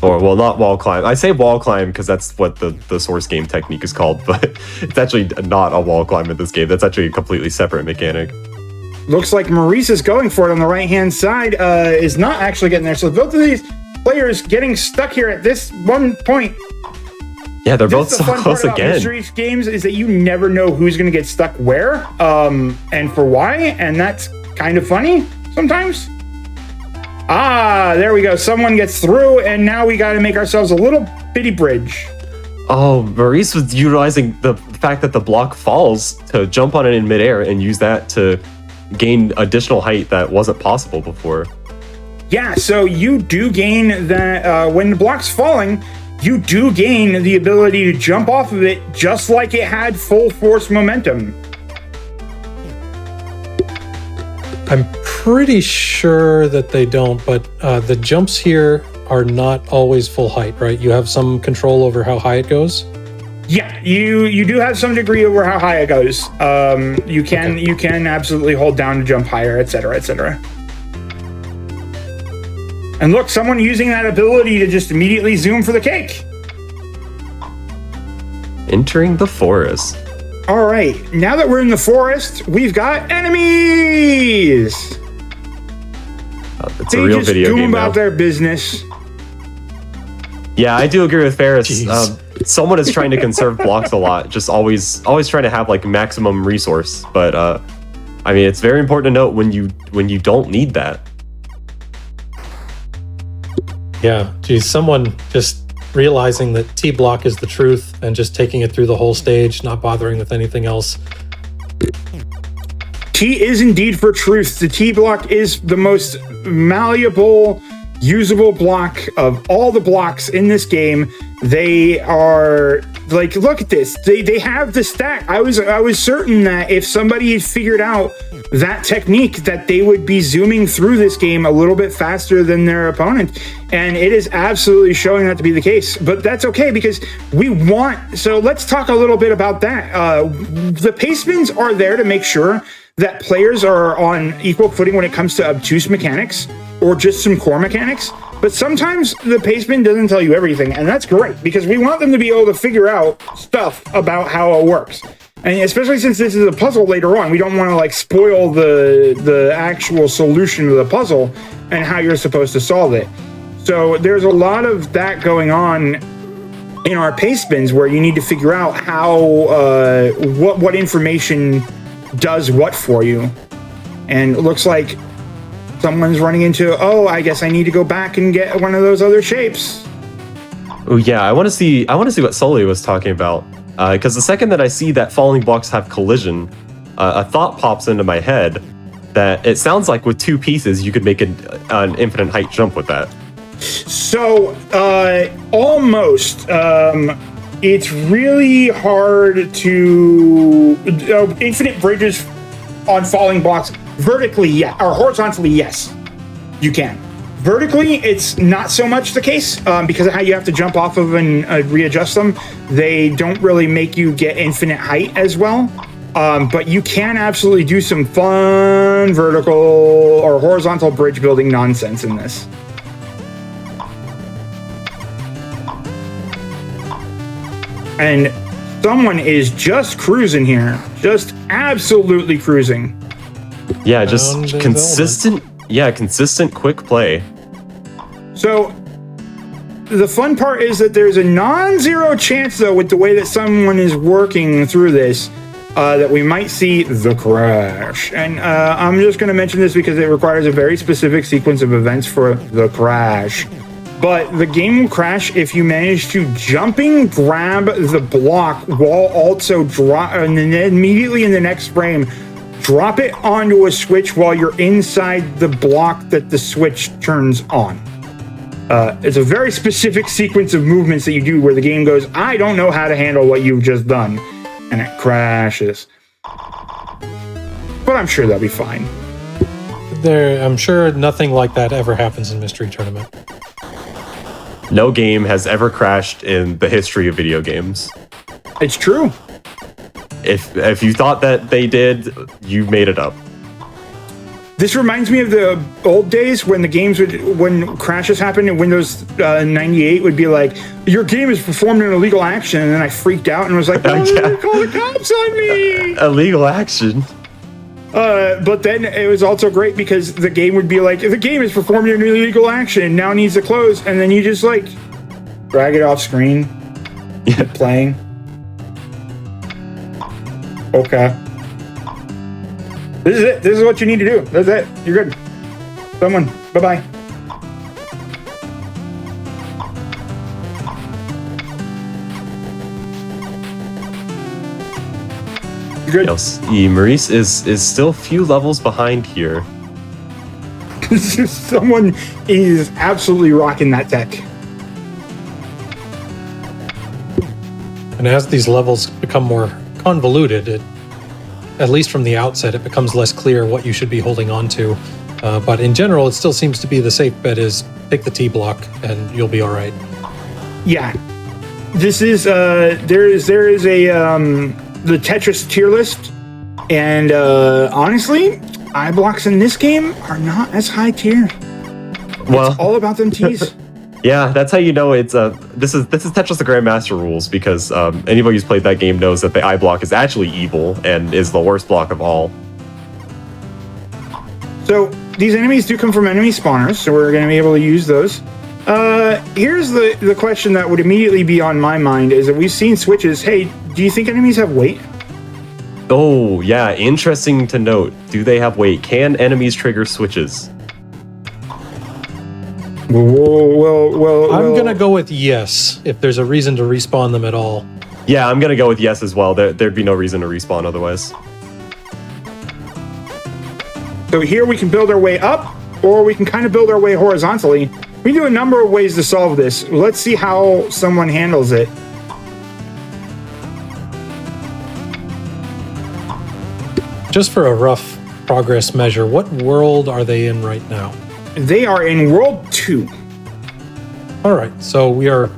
Or, well, not wall climb. I say wall climb because that's what the source game technique is called, but it's actually not a wall climb in this game. That's actually a completely separate mechanic. Looks like Maurice is going for it on the right-hand side, is not actually getting there. So both of these players getting stuck here at this one point. Yeah, they're both so close close again. Mystery games is that you never know who's going to get stuck where, and for why, and that's kind of funny sometimes. Ah, there we go. Someone gets through, and now we got to make ourselves a little bitty bridge. Oh, Maurice was utilizing the fact that the block falls to jump on it in midair and use that to gain additional height that wasn't possible before. Yeah, so you do gain that when the block's falling, you do gain the ability to jump off of it just like it had full force momentum. I'm pretty sure that they don't, but the jumps here are not always full height, right? You have some control over how high it goes? Yeah, you do have some degree over how high it goes. You can absolutely hold down to jump higher, etc., etc. And look, someone using that ability to just immediately zoom for the cake. Entering the forest. All right, now that we're in the forest, we've got enemies. It's a real video game about now. their business. Yeah, I do agree with Ferris. Someone is trying to conserve blocks a lot, just always trying to have like maximum resource. But I mean, it's very important to note when you don't need that. Yeah, geez, someone just realizing that T block is the truth and just taking it through the whole stage, not bothering with anything else. T is indeed for truth. The T block is the most malleable, usable block of all the blocks in this game. They are like, look at this. They have the stack. I was certain that if somebody had figured out that technique, that they would be zooming through this game a little bit faster than their opponent. And it is absolutely showing that to be the case. But that's okay because so let's talk a little bit about that. The pace bins are there to make sure that players are on equal footing when it comes to obtuse mechanics or just some core mechanics. But sometimes the pace bin doesn't tell you everything, and that's great because we want them to be able to figure out stuff about how it works. And especially since this is a puzzle later on, we don't want to like spoil the actual solution to the puzzle and how you're supposed to solve it. So there's a lot of that going on in our pace bins where you need to figure out how what information does what for you. And it looks like someone's running into, oh, I guess I need to go back and get one of those other shapes. Oh yeah, I want to see what Sully was talking about. Because the second that I see that falling blocks have collision, a thought pops into my head that it sounds like with 2 pieces you could make an infinite height jump with that. So, almost. It's really hard to infinite bridges on falling blocks vertically, yeah, or horizontally, yes, you can. Vertically, it's not so much the case because of how you have to jump off of and readjust them. They don't really make you get infinite height as well. But you can absolutely do some fun vertical or horizontal bridge building nonsense in this. And someone is just cruising here. Just absolutely cruising. Yeah, just consistent. Yeah, consistent quick play. So the fun part is that there's a non-zero chance, though, with the way that someone is working through this, that we might see the crash. And I'm just going to mention this because it requires a very specific sequence of events for the crash. But the game will crash if you manage to jumping grab the block while also drop, and then immediately in the next frame, drop it onto a switch while you're inside the block that the switch turns on. It's a very specific sequence of movements that you do where the game goes, I don't know how to handle what you've just done. And it crashes. But I'm sure they'll be fine. I'm sure nothing like that ever happens in Mystery Tournament. No game has ever crashed in the history of video games. It's true. If you thought that they did, you made it up. This reminds me of the old days when the games when crashes happened in Windows 98 would be like, your game is performed an illegal action, and then I freaked out and was like, oh, yeah. Call the cops on me! Illegal action. But then it was also great because the game would be like, the game is performed an illegal action, now needs to close, and then you just like drag it off screen, keep playing. Okay. This is it. This is what you need to do. That's it. You're good. Someone. Bye-bye. You're good. Yes, Maurice is still a few levels behind here. Someone is absolutely rocking that tech. And as these levels become more convoluted, at least from the outset, it becomes less clear what you should be holding on to. But in general, it still seems to be the safe bet is take the T block and you'll be all right. Yeah. This is, there is a, the Tetris tier list. And honestly, I blocks in this game are not as high tier. Well, it's all about them T's. Yeah, that's how you know it's this is Tetris the Grandmaster rules, because anybody who's played that game knows that the I block is actually evil and is the worst block of all. So these enemies do come from enemy spawners, so we're going to be able to use those. Here's the question that would immediately be on my mind is that we've seen switches. Hey, do you think enemies have weight? Oh, yeah, interesting to note. Do they have weight? Can enemies trigger switches? Well, I'm going to go with yes, if there's a reason to respawn them at all. Yeah, I'm going to go with yes as well. There'd be no reason to respawn otherwise. So here we can build our way up, or we can kind of build our way horizontally. We do a number of ways to solve this. Let's see how someone handles it. Just for a rough progress measure, what world are they in right now? They are in World 2. All right, so we are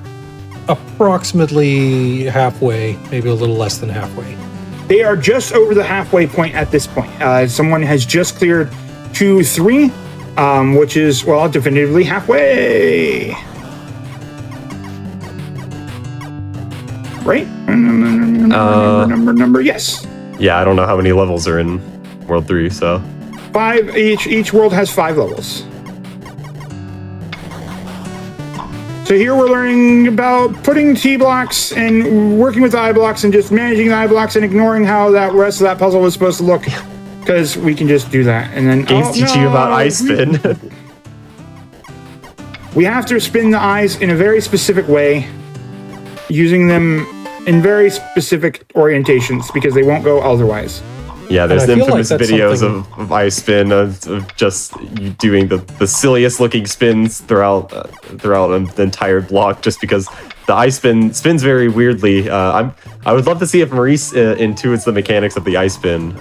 approximately halfway, maybe a little less than halfway. They are just over the halfway point at this point. Someone has just cleared 2-3, which is, well, definitively halfway. Right? Number, yes. Yeah, I don't know how many levels are in World 3, so... 5 each. Each world has 5 levels. So here we're learning about putting T blocks and working with I blocks and just managing the I blocks and ignoring how that rest of that puzzle was supposed to look, because we can just do that. And then Game's teaching you about eye spin. We have to spin the eyes in a very specific way, using them in very specific orientations because they won't go otherwise. Yeah, there's And I feel infamous like that's videos something- of I spin of just you doing the silliest looking spins throughout the entire block, just because the I spin spins very weirdly. I would love to see if Maurice intuits the mechanics of the I spin,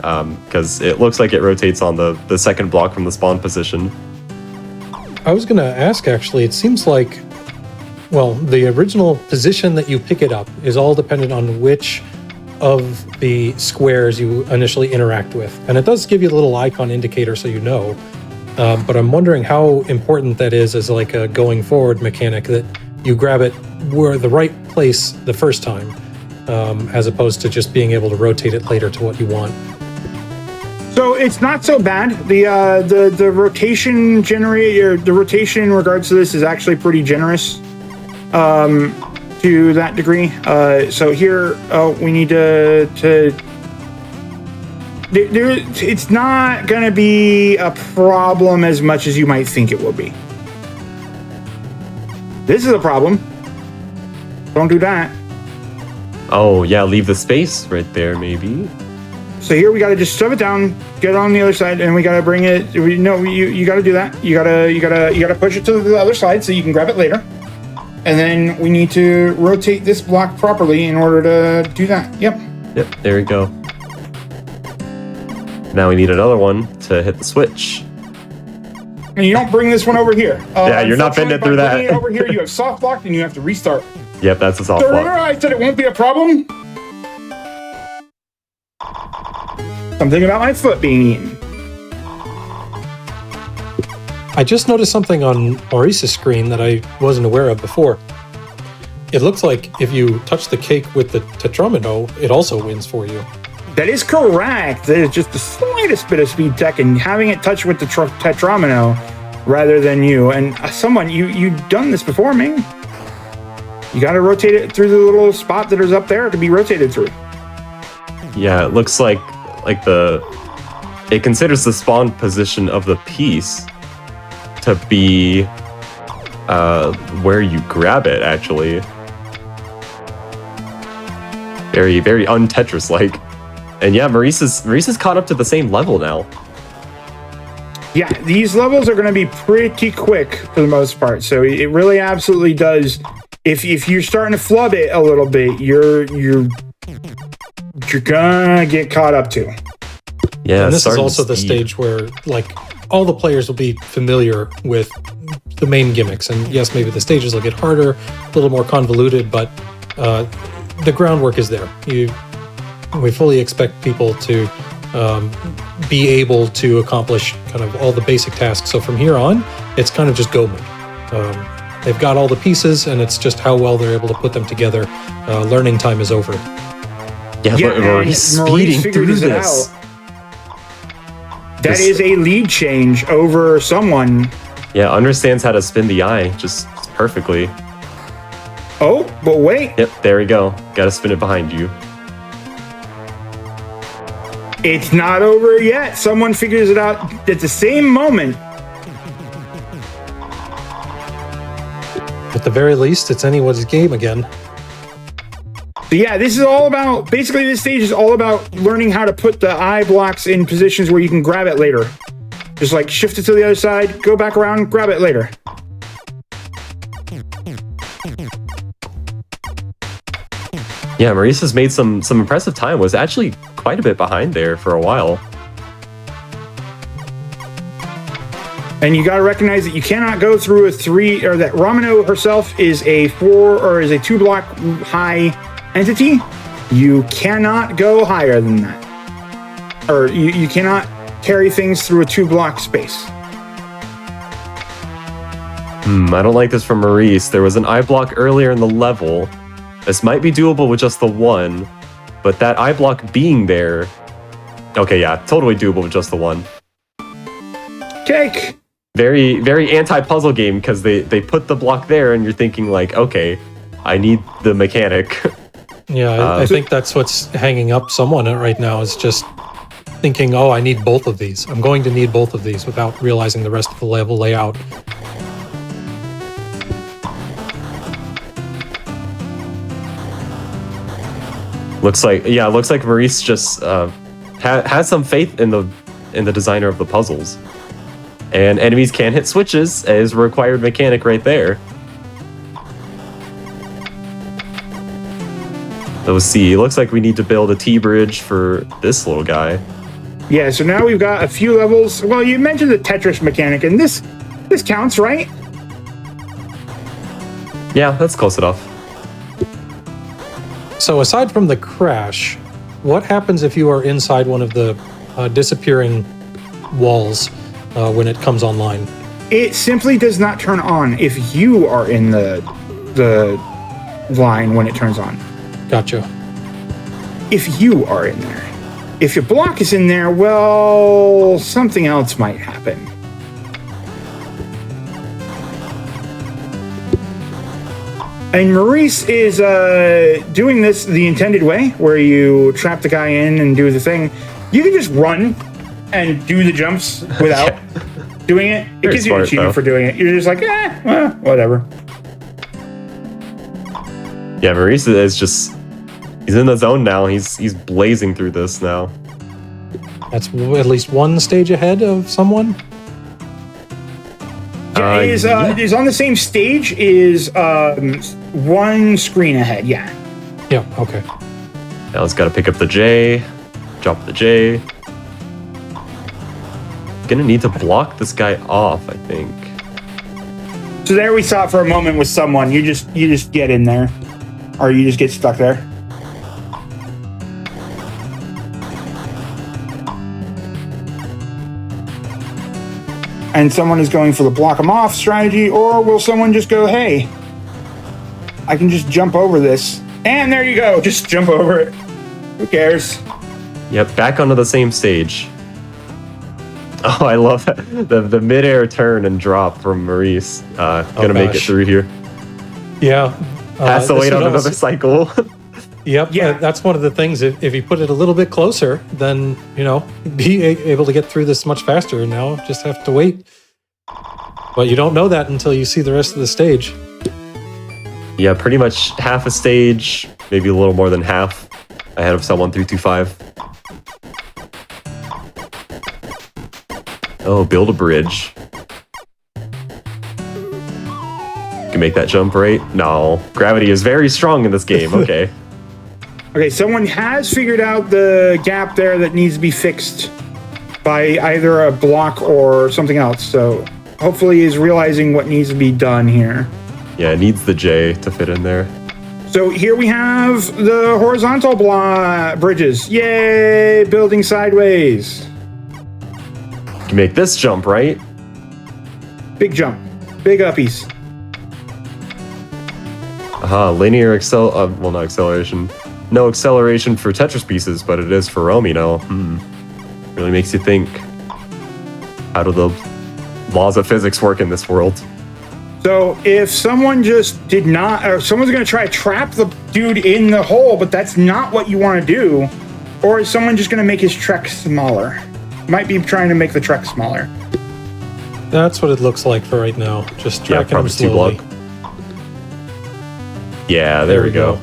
because it looks like it rotates on the second block from the spawn position. I was going to ask, actually, it seems like, well, the original position that you pick it up is all dependent on which of the squares you initially interact with. And it does give you a little icon indicator so you know. But I'm wondering how important that is as like a going forward mechanic, that you grab it where the right place the first time, as opposed to just being able to rotate it later to what you want. So it's not so bad. The rotation generator, the rotation in regards to this is actually pretty generous to that degree. So here we need to it's not going to be a problem as much as you might think it will be. This is a problem. Don't do that. Oh yeah, leave the space right there, maybe. So here we got to just shove it down, get it on the other side, and we got to bring it. No, you got to do that. You gotta push it to the other side so you can grab it later. And then we need to rotate this block properly in order to do that. Yep. Yep, there we go. Now we need another one to hit the switch. And you don't bring this one over here. Yeah, you're not bending through by that. bringing it over here, you have soft locked and you have to restart. Yep, that's a soft So remember block. I said it won't be a problem? Something about my foot being eaten. I just noticed something on Maurice's screen that I wasn't aware of before. It looks like if you touch the cake with the tetromino, it also wins for you. That is correct. There's just the slightest bit of speed tech and having it touch with the tetromino rather than you. And someone, you've done this before, man. You got to rotate it through the little spot that is up there to be rotated through. Yeah, it looks like it considers the spawn position of the piece to be where you grab it, actually. Very, very un-Tetris-like. And yeah, Maurice is caught up to the same level now. Yeah, these levels are going to be pretty quick for the most part. So it really absolutely does. If you're starting to flub it a little bit, you're gonna get caught up too. Yeah, And this is starting also the speed. stage where, like, all the players will be familiar with the main gimmicks. And yes, maybe the stages will get harder, a little more convoluted, but the groundwork is there. We fully expect people to be able to accomplish kind of all the basic tasks. So from here on, it's kind of just go mode. They've got all the pieces, and it's just how well they're able to put them together. Learning time is over. Yeah, Yeah, but and Maurice speeding through figures it this. out. That is a lead change over someone. Yeah, understands how to spin the eye just perfectly. Oh, but wait. Yep, there we go. Gotta spin it behind you. It's not over yet. Someone figures it out at the same moment. At the very least, it's anyone's game again. So yeah, this is all about, basically this stage is all about learning how to put the eye blocks in positions where you can grab it later. Just like shift it to the other side, go back around, grab it later. Yeah, Maurice has made some impressive time. Was actually quite a bit behind there for a while. And you got to recognize that you cannot go through a 3, or that Ramino herself is a 4 or is a 2 block high entity. You cannot go higher than that. Or you cannot carry things through a 2 block space. I don't like this from Maurice. There was an eye block earlier in the level. This might be doable with just the 1, but that eye block being there... Okay, yeah, totally doable with just the 1. Cake! Very, very anti-puzzle game, because they put the block there and you're thinking like, okay, I need the mechanic. Yeah, I think that's what's hanging up someone right now, is just thinking, oh, I need both of these. I'm going to need both of these without realizing the rest of the level layout. Looks like Maurice just has some faith in the designer of the puzzles. And enemies can hit switches as a required mechanic right there. Let's see, it looks like we need to build a T-bridge for this little guy. Yeah, so now we've got a few levels. Well, you mentioned the Tetris mechanic, and this counts, right? Yeah, that's close enough. So aside from the crash, what happens if you are inside one of the disappearing walls when it comes online? It simply does not turn on if you are in the line when it turns on. Gotcha. If you are in there. If your block is in there, well, something else might happen. And Maurice is doing this the intended way, where you trap the guy in and do the thing. You can just run and do the jumps without doing it. It gives you an achievement for doing it. You're just like, well, whatever. Yeah, Maurice is just... He's in the zone now. He's blazing through this now. That's at least one stage ahead of someone? Yeah, is on the same stage, is one screen ahead, yeah. Yeah, okay. Now it's got to pick up the J, drop the J. Gonna need to block this guy off, I think. So there we saw it for a moment with someone. You just get in there. Or you just get stuck there. And someone is going for the block them off strategy, or will someone just go, hey, I can just jump over this. And there you go, just jump over it. Who cares? Yep, back onto the same stage. Oh, I love that. The mid-air turn and drop from Maurice. Gonna make it through here. Yeah. Has to wait on another cycle. Yep. Yeah. That's one of the things. If you put it a little bit closer, then, be able to get through this much faster. Now just have to wait. But you don't know that until you see the rest of the stage. Yeah, pretty much half a stage, maybe a little more than half ahead of someone 325. Oh, build a bridge. Can make that jump right? No. Gravity is very strong in this game. Okay. Okay, someone has figured out the gap there that needs to be fixed by either a block or something else. So hopefully he's realizing what needs to be done here. Yeah, it needs the J to fit in there. So here we have the horizontal bridges. Yay, building sideways. Can make this jump, right? Big jump, big uppies. Aha, linear not acceleration. No acceleration for Tetris pieces, but it is for Romino. Really makes you think. How do the laws of physics work in this world? So if someone just did not, or someone's going to try to trap the dude in the hole, but that's not what you want to do, or is someone just going to make his trek smaller? Might be trying to make the trek smaller. That's what it looks like for right now. Just tracking them slowly. Yeah, there we go.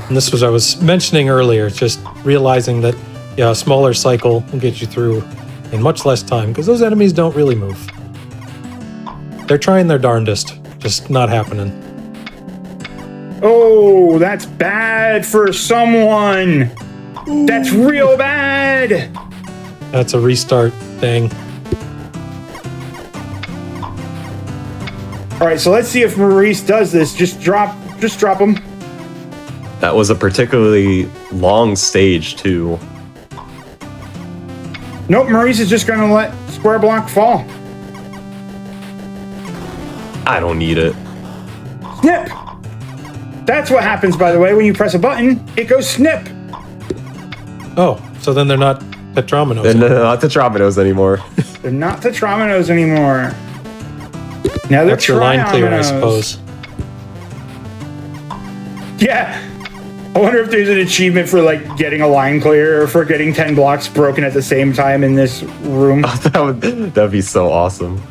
And this was I was mentioning earlier, just realizing that, a smaller cycle will get you through in much less time, because those enemies don't really move. They're trying their darndest, just not happening. Oh, that's bad for someone. That's real bad. That's a restart thing. All right, so let's see if Maurice does this. Just drop him. That was a particularly long stage, too. Nope, Maurice is just going to let square block fall. I don't need it. Snip. That's what happens, by the way, when you press a button. It goes snip. Oh, so then they're not Petrominos. They're not Tetrominos anymore. They're not Tetrominos anymore. Now they're That's your line clear, I suppose. Yeah. I wonder if there's an achievement for getting a line clear or for getting 10 blocks broken at the same time in this room. That'd be so awesome.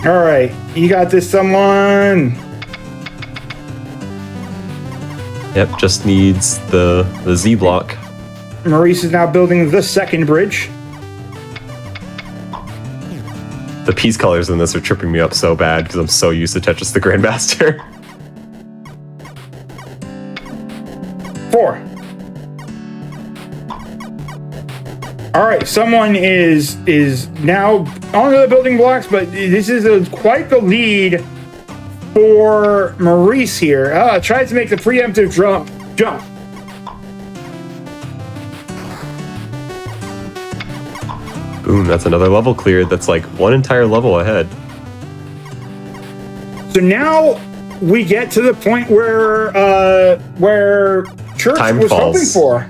All right, you got this, someone. Yep, just needs the Z block. Maurice is now building the second bridge. The piece colors in this are tripping me up so bad because I'm so used to Tetris the Grandmaster. 4. All right, someone is now onto the building blocks, but this is quite the lead for Maurice here. Tries to make the preemptive jump. Boom, that's another level cleared. That's like one entire level ahead. So now we get to the point where Church Time was falls. hoping for.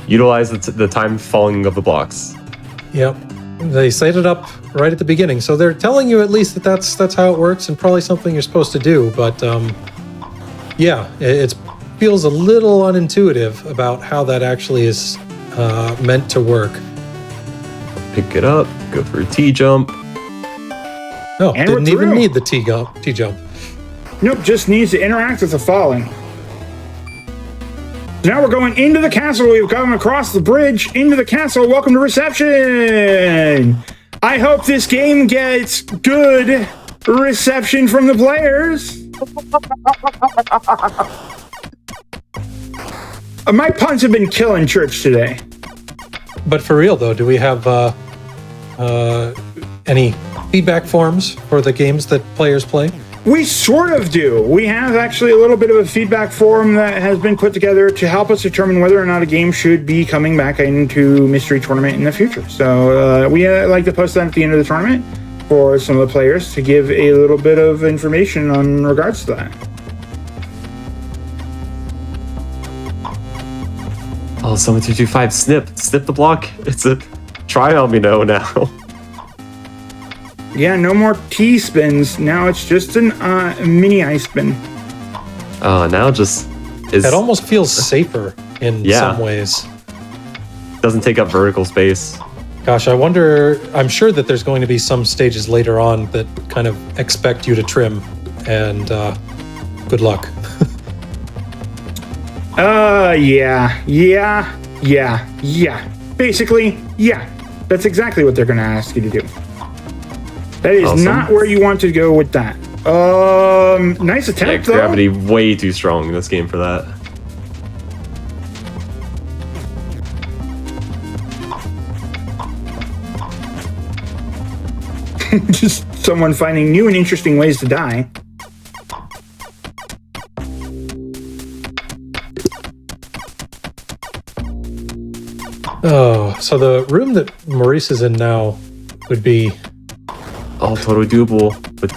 Utilize the time falling of the blocks. Yep. They set it up right at the beginning. So they're telling you at least that that's how it works and probably something you're supposed to do. But yeah, it feels a little unintuitive about how that actually is meant to work. Pick it up, go for a T jump. Oh, And didn't we're even through. need the T jump. Nope, just needs to interact with the falling. So now we're going into the castle. We've come across the bridge into the castle. Welcome to reception. I hope this game gets good reception from the players. My puns have been killing Church today. But for real though, do we have any feedback forms for the games that players play? We sort of do. We have actually a little bit of a feedback form that has been put together to help us determine whether or not a game should be coming back into Mystery Tournament in the future. So we like to post that at the end of the tournament for some of the players to give a little bit of information on regards to that. Oh, 7225 snip the block. It's a try on me now. Yeah, no more T spins. Now it's just an mini I spin. Now just is It almost feels safer in some ways. doesn't take up vertical space. Gosh, I wonder, I'm sure that there's going to be some stages later on that kind of expect you to trim, and good luck. Yeah. Basically, yeah. That's exactly what they're going to ask you to do. That is Awesome. not where you want to go with that. Nice Yeah, attempt, though. gravity way too strong in this game for that. Just someone finding new and interesting ways to die. Oh, so the room that Maurice is in now would be... Oh, totally doable. But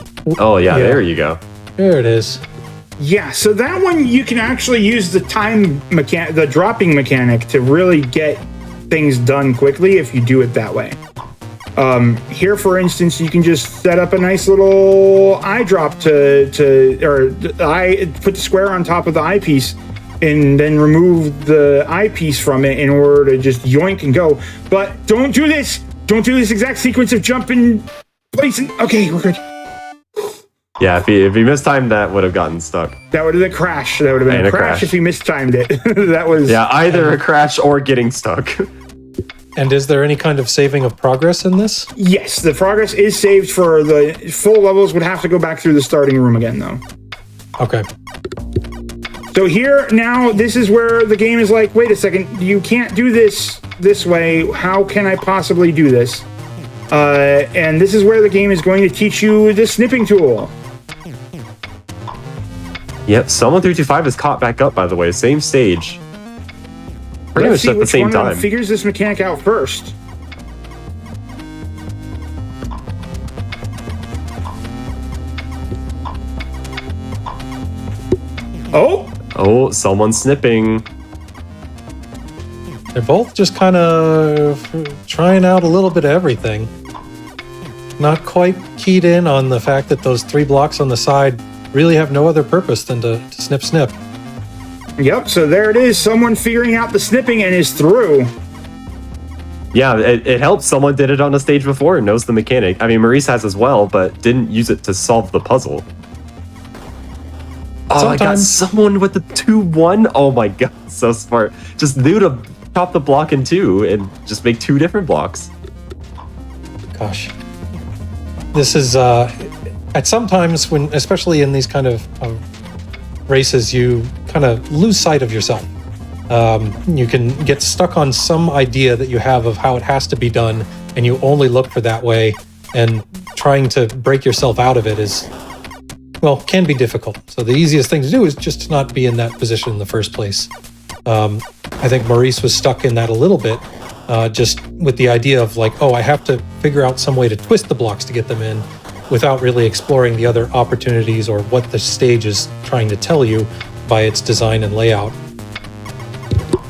Yeah. there you go. There it is. Yeah, so that one you can actually use the the dropping mechanic to really get things done quickly if you do it that way. Here, for instance, you can just set up a nice little eye drop put the square on top of the eyepiece and then remove the eyepiece from it in order to just yoink and go. But don't do this. Don't do this exact sequence of jumping, placing. Okay, we're good. Yeah, if he mistimed that, would have gotten stuck. That would have been a crash. That would have been And a a crash crash. if he mistimed it. That was... Yeah, either a crash or getting stuck. And is there any kind of saving of progress in this? Yes, the progress is saved for the full levels. Would have to go back through the starting room again, though. Okay. So here, now, this is where the game is like, wait a second, you can't do this way. How can I possibly do this? And this is where the game is going to teach you the snipping tool. Yep, someone 325 is caught back up, by the way. Same stage. Pretty Let's much see at the which same one of them time. figures this mechanic out first. Oh, someone's snipping. They're both just kind of trying out a little bit of everything. Not quite keyed in on the fact that those 3 blocks on the side really have no other purpose than to snip. Yep, so there it is. Someone figuring out the snipping and is through. Yeah, it helps. Someone did it on a stage before and knows the mechanic. I mean, Maurice has as well, but didn't use it to solve the puzzle. Oh, I got someone with the 2-1. Oh my god, so smart. Just knew to chop the block in two and just make two different blocks. Gosh. This is, at some times when, especially in these kind of races, you kind of lose sight of yourself. You can get stuck on some idea that you have of how it has to be done, and you only look for that way, and trying to break yourself out of it is, well, can be difficult. So the easiest thing to do is just to not be in that position in the first place. I think Maurice was stuck in that a little bit, just with the idea of like, oh, I have to figure out some way to twist the blocks to get them in without really exploring the other opportunities or what the stage is trying to tell you by its design and layout.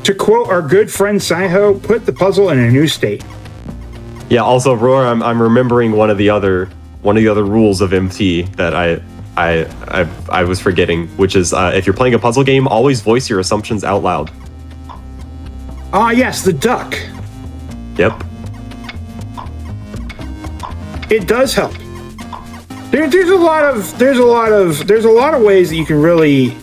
To quote our good friend Saiho, put the puzzle in a new state. Yeah, also, Roar, I'm remembering one of the other rules of MT that I was forgetting, which is if you're playing a puzzle game, always voice your assumptions out loud. Ah, yes, the duck. Yep. It does help. There's a lot of ways that you can really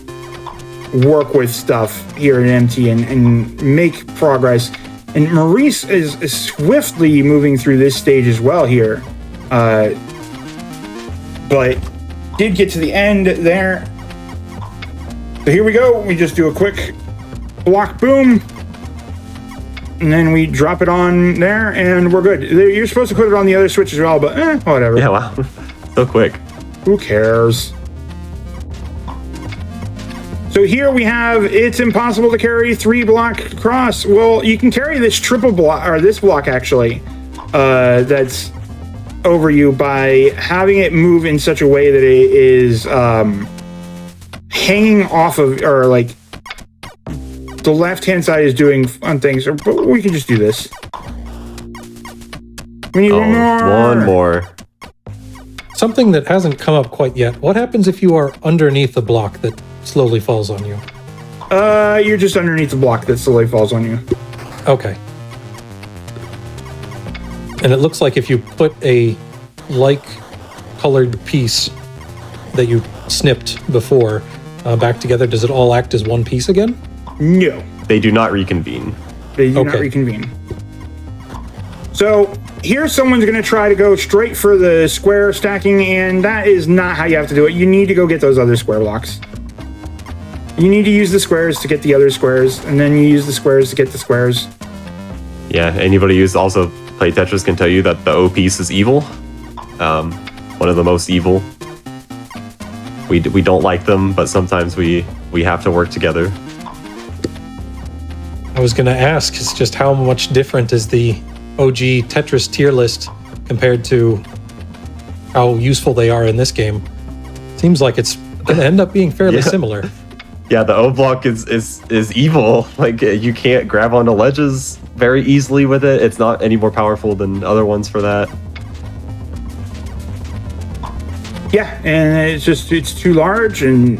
work with stuff here in MT and make progress. And Maurice is swiftly moving through this stage as well here, but did get to the end there. So here we go. We just do a quick block boom, and then we drop it on there, and we're good. You're supposed to put it on the other switch as well, but whatever. Yeah, wow. So quick. Who cares? So here we have, it's impossible to carry 3 block across. Well, you can carry this triple block, or this block actually, that's over you by having it move in such a way that it is hanging off of, or like the left-hand side is doing fun things. But we can just do this. We need one more. Something that hasn't come up quite yet. What happens if you are underneath the block that slowly falls on you? You're just underneath the block that slowly falls on you. Okay. And it looks like if you put a like-colored piece that you snipped before back together, does it all act as one piece again? No. They do not reconvene. They do not reconvene. So here someone's going to try to go straight for the square stacking, and that is not how you have to do it. You need to go get those other square blocks. You need to use the squares to get the other squares, and then you use the squares to get the squares. Yeah, anybody who's also played Tetris can tell you that the O piece is evil. One of the most evil. We don't like them, but sometimes we have to work together. I was going to ask, is just how much different is the OG Tetris tier list compared to how useful they are in this game? Seems like it's going to end up being fairly similar. Yeah, the O block is evil. Like, you can't grab onto ledges very easily with it. It's not any more powerful than other ones for that. Yeah, and it's too large, and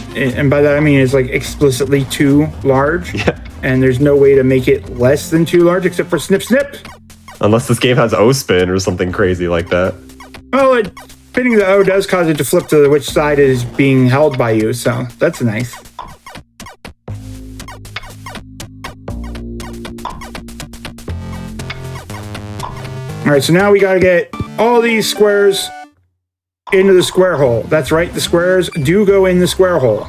by that I mean it's like explicitly too large. Yeah. And there's no way to make it less than too large except for snip snip. Unless this game has O spin or something crazy like that. Well, spinning the O does cause it to flip to which side is being held by you, so that's nice. All right, so now we got to get all these squares into the square hole. That's right, the squares do go in the square hole,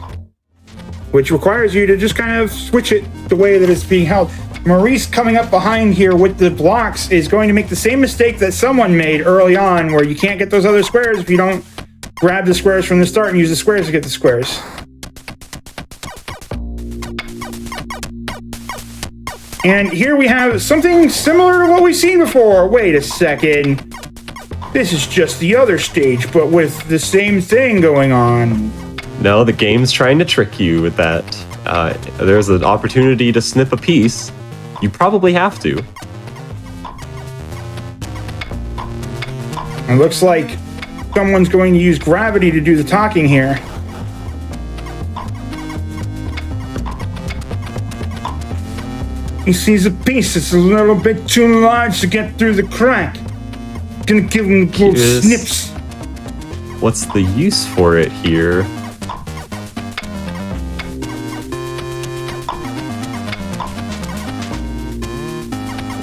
which requires you to just kind of switch it the way that it's being held. Maurice coming up behind here with the blocks is going to make the same mistake that someone made early on, where you can't get those other squares if you don't grab the squares from the start and use the squares to get the squares. And here we have something similar to what we've seen before. Wait a second. This is just the other stage, but with the same thing going on. No, the game's trying to trick you with that. There's an opportunity to snip a piece. You probably have to. It looks like someone's going to use gravity to do the talking here. He sees a piece that's a little bit too large to get through the crack. Gonna give him the little Yes. snips. What's the use for it here?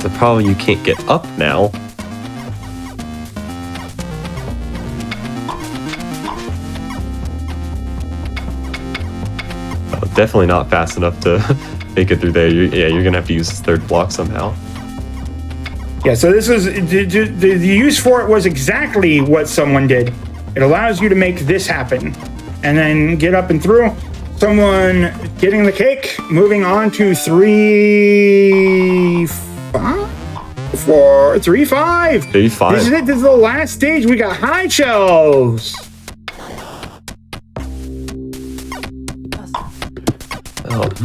The problem, you can't get up now. Oh, definitely not fast enough to make it through there. You're gonna have to use this third block somehow. Yeah, so this is the use for it was exactly what someone did. It allows you to make this happen and then get up and through. Someone getting the cake, moving on to 3, 5, 4, 3, 5. 3, 5. This is it. This is the last stage. We got high shelves.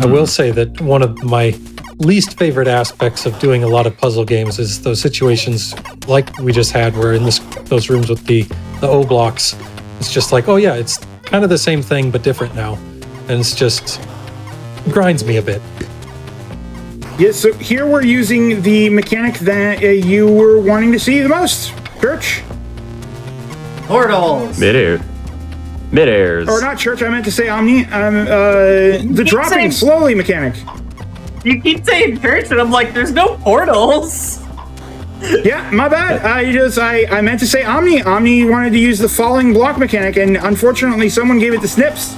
I will say that one of my least favorite aspects of doing a lot of puzzle games is those situations like we just had where in those rooms with the O blocks, it's just like, oh yeah, it's kind of the same thing but different now. And it's just grinds me a bit. Yes, so here we're using the mechanic that you were wanting to see the most, Church. Portals. Mid-airs. Or not Church, I meant to say Omni. The dropping saying- slowly mechanic. You keep saying church, and I'm like, there's no portals. Yeah, my bad. I meant to say Omni. Omni wanted to use the falling block mechanic, and unfortunately someone gave it the snips.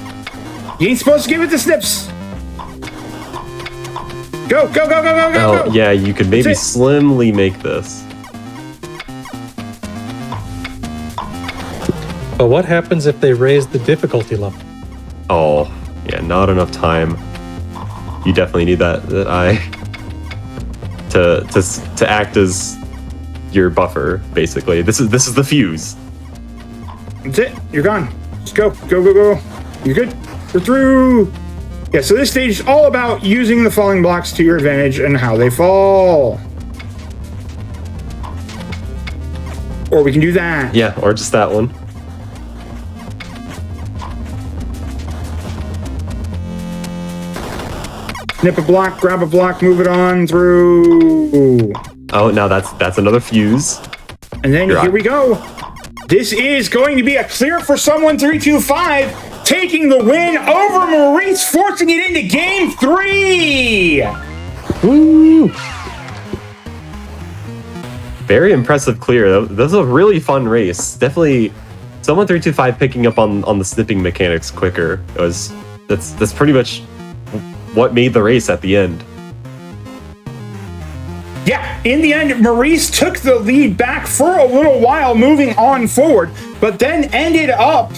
You ain't supposed to give it the snips. Go, go, go, go, go, go, Oh, go. yeah, you could maybe That's it. slimly make this. But what happens if they raise the difficulty level? Oh, yeah, not enough time. You definitely need that eye to act as your buffer, basically. This is the fuse. That's it. You're gone. Just go, go, go, go. You're good. You're through. Yeah, so this stage is all about using the falling blocks to your advantage and how they fall. Or we can do that. Yeah, or just that one. Snip a block, grab a block, move it on through. Oh, now that's another fuse. And then You're here on. we go. This is going to be a clear for someone 3-2-5, taking the win over Maurice, forcing it into game 3. Woo! Very impressive clear. That was a really fun race. Definitely, someone 3-2-5 picking up on the snipping mechanics quicker. That's pretty much what made the race at the end. Yeah, in the end, Maurice took the lead back for a little while, moving on forward, but then ended up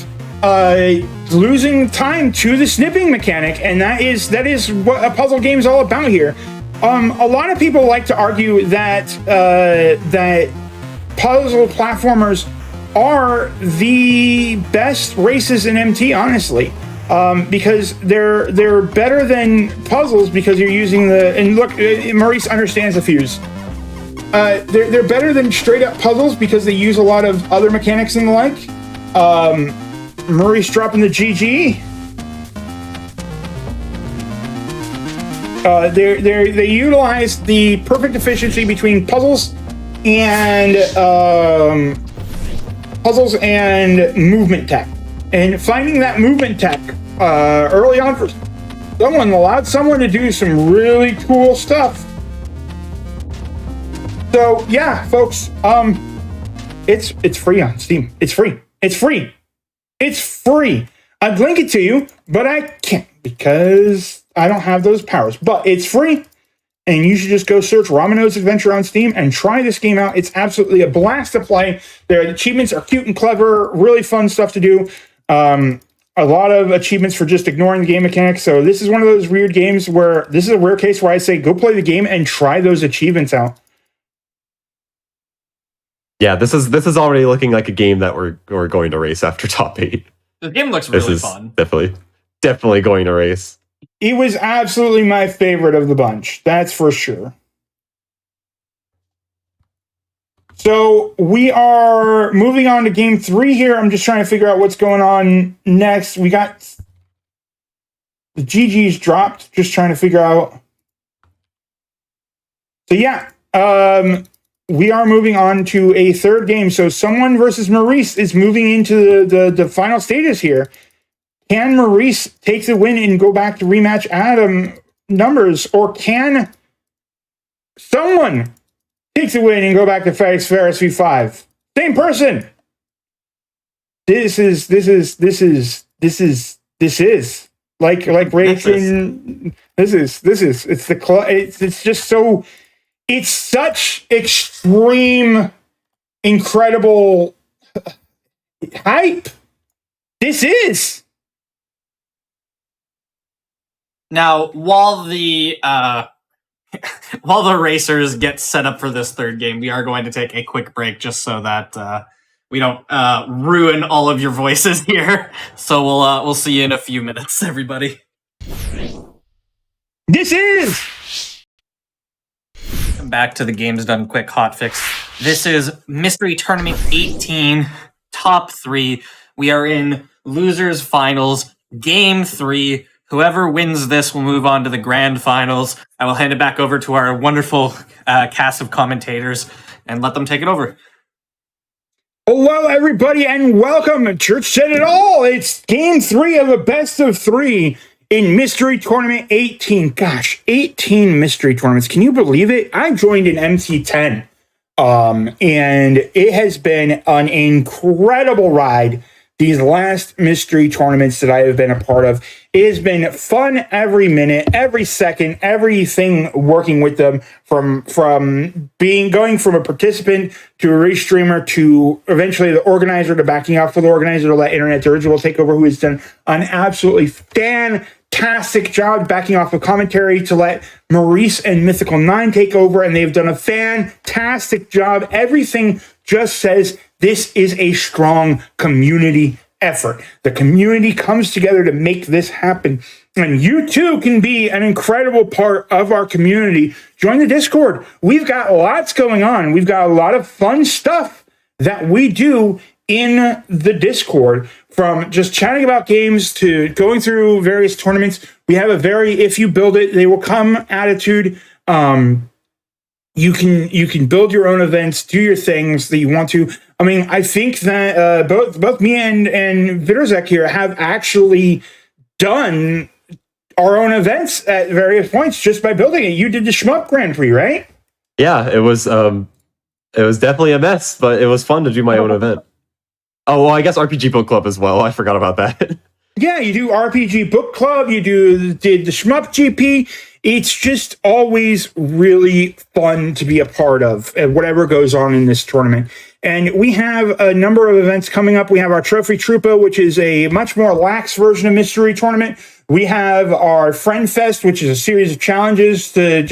losing time to the snipping mechanic, and that is what a puzzle game is all about here. A lot of people like to argue that that puzzle platformers are the best races in MT, honestly. Because they're better than puzzles because you're using and look, Maurice understands the fuse. They're better than straight up puzzles because they use a lot of other mechanics and the like. Maurice dropping the GG. They utilize the perfect efficiency between puzzles and movement tech. And finding that movement tech early on for someone allowed someone to do some really cool stuff. So yeah, folks, it's free on Steam. It's free. It's free. It's free. I'd link it to you, but I can't because I don't have those powers. But it's free, and you should just go search Ramino's Adventure on Steam and try this game out. It's absolutely a blast to play. The achievements are cute and clever, really fun stuff to do. A lot of achievements for just ignoring the game mechanics. So this is one of those weird games where this is a rare case where I say go play the game and try those achievements out. Yeah, this is already looking like a game that we're going to race after top 8. The game looks This really is fun. definitely going to race. It was absolutely my favorite of the bunch. That's for sure. So we are moving on to game 3 here. I'm just trying to figure out what's going on next. We got the GG's dropped. Just trying to figure out So yeah, we are moving on to a third game. So someone versus Maurice is moving into the final stages here. Can Maurice take the win and go back to rematch Adam numbers, or can someone take the win and go back to Ferris v5? Same person. This is like racing. It's just so. It's such extreme, incredible hype. This is. Now, while the racers get set up for this third game, we are going to take a quick break just so that we don't ruin all of your voices here. So we'll see you in a few minutes, everybody. This is. Back to the Games Done Quick Hotfix. This is Mystery Tournament 18, top 3. We are in losers finals, game 3. Whoever wins this will move on to the grand finals. I will hand it back over to our wonderful cast of commentators and let them take it over. Hello, everybody, and welcome. Church said it all. It's game 3 of a best of 3 in Mystery Tournament 18. Gosh, 18 mystery tournaments. Can you believe it? I joined in MC10, and it has been an incredible ride. These last mystery tournaments that I have been a part of, it has been fun every minute, every second, everything working with them from going from a participant to a race streamer to eventually the organizer to backing out for the organizer to let Internet Dirigible take over, who has done an absolutely fantastic job backing off of commentary to let Maurice and Mythical 9 take over, and they've done a fantastic job. Everything just says this is a strong community effort. The community comes together to make this happen. And you too can be an incredible part of our community. Join the Discord. We've got lots going on. We've got a lot of fun stuff that we do in the Discord, from just chatting about games to going through various tournaments. We have a very, if you build it, they will come attitude. You can build your own events, do your things that you want to. I mean, I think that both me and Vidrzek here have actually done our own events at various points just by building it. You did the Shmup Grand Prix, right? Yeah, it was definitely a mess, but it was fun to do my own event. Oh, well, I guess RPG Book Club as well. I forgot about that. Yeah, you do RPG Book Club, did the Shmup GP. It's just always really fun to be a part of, whatever goes on in this tournament. And we have a number of events coming up. We have our Trophy Troopa, which is a much more lax version of Mystery Tournament. We have our Friend Fest, which is a series of challenges to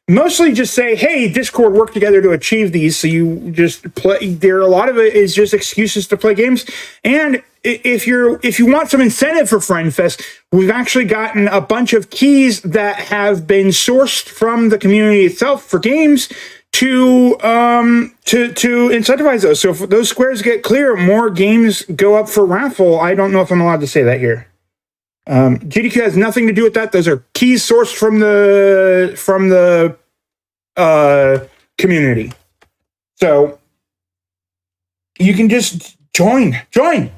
mostly just say, hey, Discord, work together to achieve these. So you just play. A lot of it is just excuses to play games. And if you want some incentive for Friend Fest, we've actually gotten a bunch of keys that have been sourced from the community itself for games to incentivize those. So if those squares get clear, more games go up for raffle. I don't know if I'm allowed to say that here. GDQ has nothing to do with that. Those are keys sourced from the community. So you can just join. I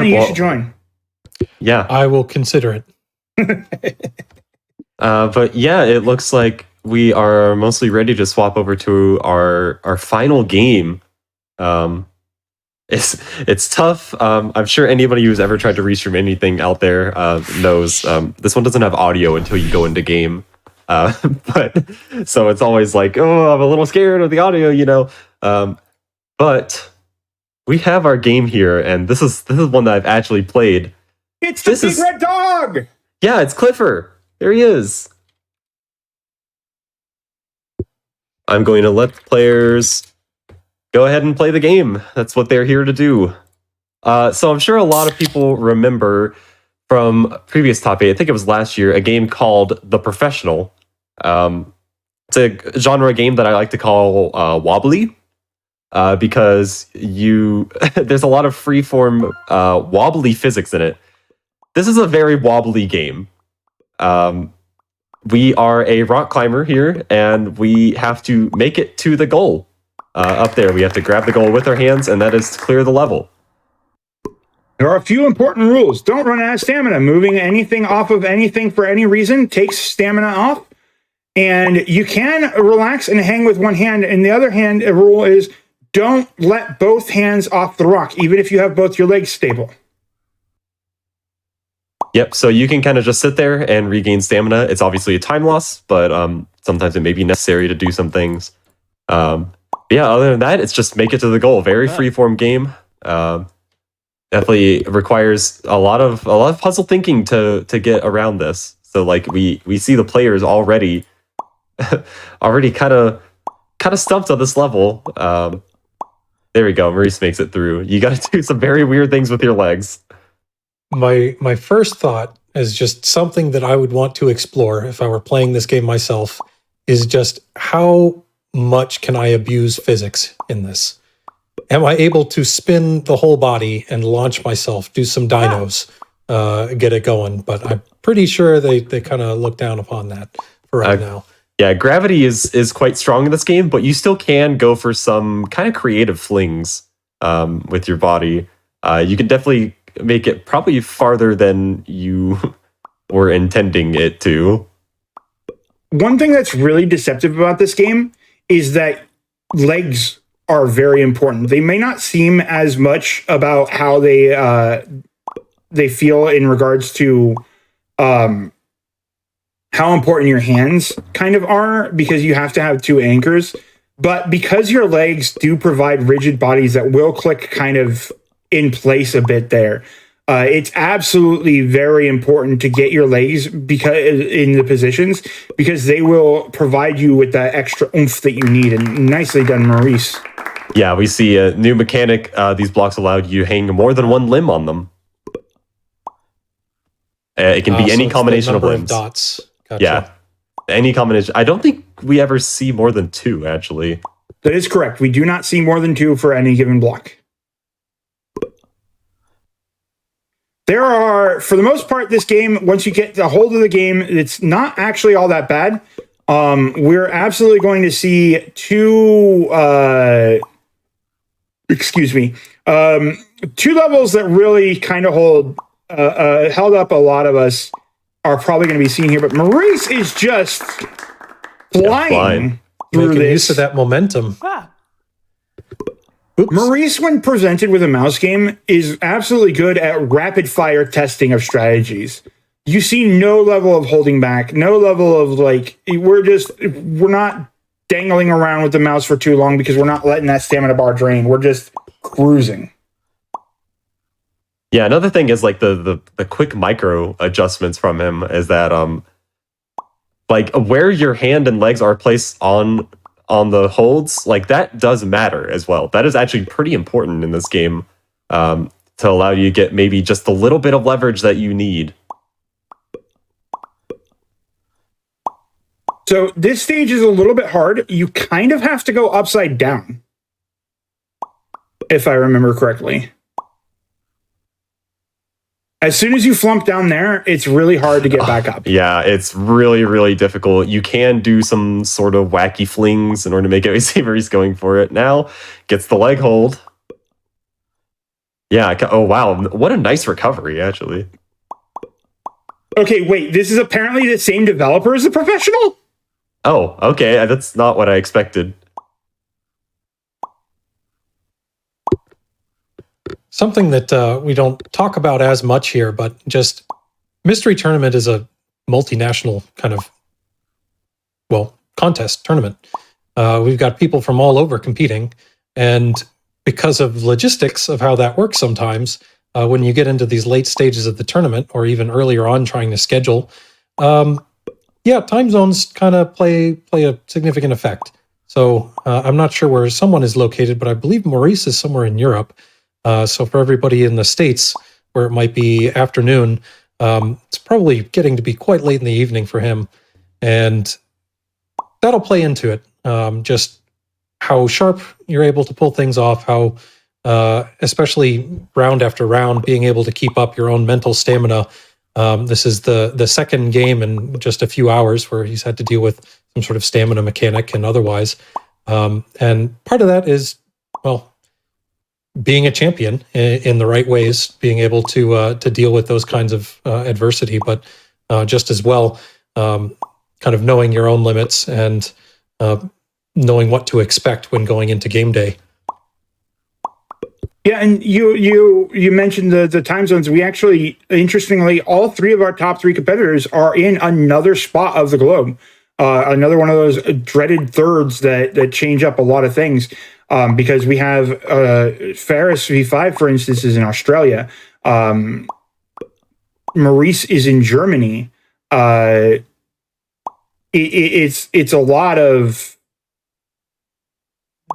mean, you should join. Yeah, I will consider it. But yeah, it looks like we are mostly ready to swap over to our final game. It's tough. I'm sure anybody who's ever tried to restream anything out there knows this one doesn't have audio until you go into game. But so it's always like, oh, I'm a little scared of the audio, you know. But we have our game here, and this is one that I've actually played. It's the big red dog. Yeah, it's Clifford. There he is. I'm going to let the players go ahead and play the game. That's what they're here to do. So I'm sure a lot of people remember from previous top 8, I think it was last year, a game called The Professional. It's a genre game that I like to call wobbly, because there's a lot of freeform wobbly physics in it. This is a very wobbly game. We are a rock climber here, and we have to make it to the goal up there. We have to grab the goal with our hands, and that is to clear the level. There are a few important rules. Don't run out of stamina. Moving anything off of anything for any reason takes stamina off. And you can relax and hang with one hand. And the other hand, a rule is don't let both hands off the rock, even if you have both your legs stable. Yep, so you can kind of just sit there and regain stamina. It's obviously a time loss, but sometimes it may be necessary to do some things. Yeah, other than that, it's just make it to the goal. Very freeform game. Definitely requires a lot of puzzle thinking to get around this. So like we see the players already kind of stumped on this level. There we go. Maurice makes it through. You got to do some very weird things with your legs. My first thought is just something that I would want to explore if I were playing this game myself is just how much can I abuse physics in this? Am I able to spin the whole body and launch myself, do some dynos, get it going? But I'm pretty sure they kind of look down upon that for right now. Yeah, gravity is quite strong in this game, but you still can go for some kind of creative flings with your body. You can definitely make it probably farther than you were intending it to. One thing that's really deceptive about this game is that legs are very important. They may not seem as much about how they feel in regards to how important your hands kind of are, because you have to have two anchors. But because your legs do provide rigid bodies that will click kind of in place a bit there, it's absolutely very important to get your legs in the positions, because they will provide you with that extra oomph that you need. And nicely done, Maurice. Yeah, we see a new mechanic. These blocks allowed you to hang more than one limb on them. It can be any combination of limbs. Dots. Gotcha. Yeah, any combination. I don't think we ever see more than two, actually. That is correct. We do not see more than two for any given block. There are, for the most part, this game, once you get a hold of the game, it's not actually all that bad. We're absolutely going to see two levels that really kind of held up a lot of us are probably going to be seen here. But Maurice is just flying through Making this. use of that momentum. Oops. Maurice, when presented with a mouse game, is absolutely good at rapid fire testing of strategies. You see no level of holding back, no level of we're not dangling around with the mouse for too long because we're not letting that stamina bar drain. We're just cruising. Yeah, another thing is like the quick micro adjustments from him is that like where your hand and legs are placed on the holds, like that does matter as well. That is actually pretty important in this game to allow you to get maybe just a little bit of leverage that you need. So this stage is a little bit hard. You kind of have to go upside down, if I remember correctly. As soon as you flump down there, it's really hard to get back up. Yeah, it's really, really difficult. You can do some sort of wacky flings in order to make it see where he's going for it. Now, gets the leg hold. Yeah, oh wow, what a nice recovery, actually. Okay, wait, this is apparently the same developer as the professional? Oh, okay, that's not what I expected. Something that we don't talk about as much here, but just Mystery Tournament is a multinational kind of, contest tournament. We've got people from all over competing, and because of logistics of how that works sometimes, when you get into these late stages of the tournament, or even earlier on trying to schedule, time zones kind of play a significant effect. So I'm not sure where someone is located, but I believe Maurice is somewhere in Europe. So for everybody in the States where it might be afternoon, it's probably getting to be quite late in the evening for him. And that'll play into it. Just how sharp you're able to pull things off, how especially round after round, being able to keep up your own mental stamina This is the second game in just a few hours where he's had to deal with some sort of stamina mechanic and otherwise. And part of that is, well, being a champion in the right ways, being able to deal with those kinds of adversity, but just as well, kind of knowing your own limits and knowing what to expect when going into game day. Yeah, and you mentioned the time zones. We actually, interestingly, all three of our top three competitors are in another spot of the globe. Another one of those dreaded thirds that change up a lot of things. Because we have Ferris V5, for instance, is in Australia. Maurice is in Germany. It's a lot of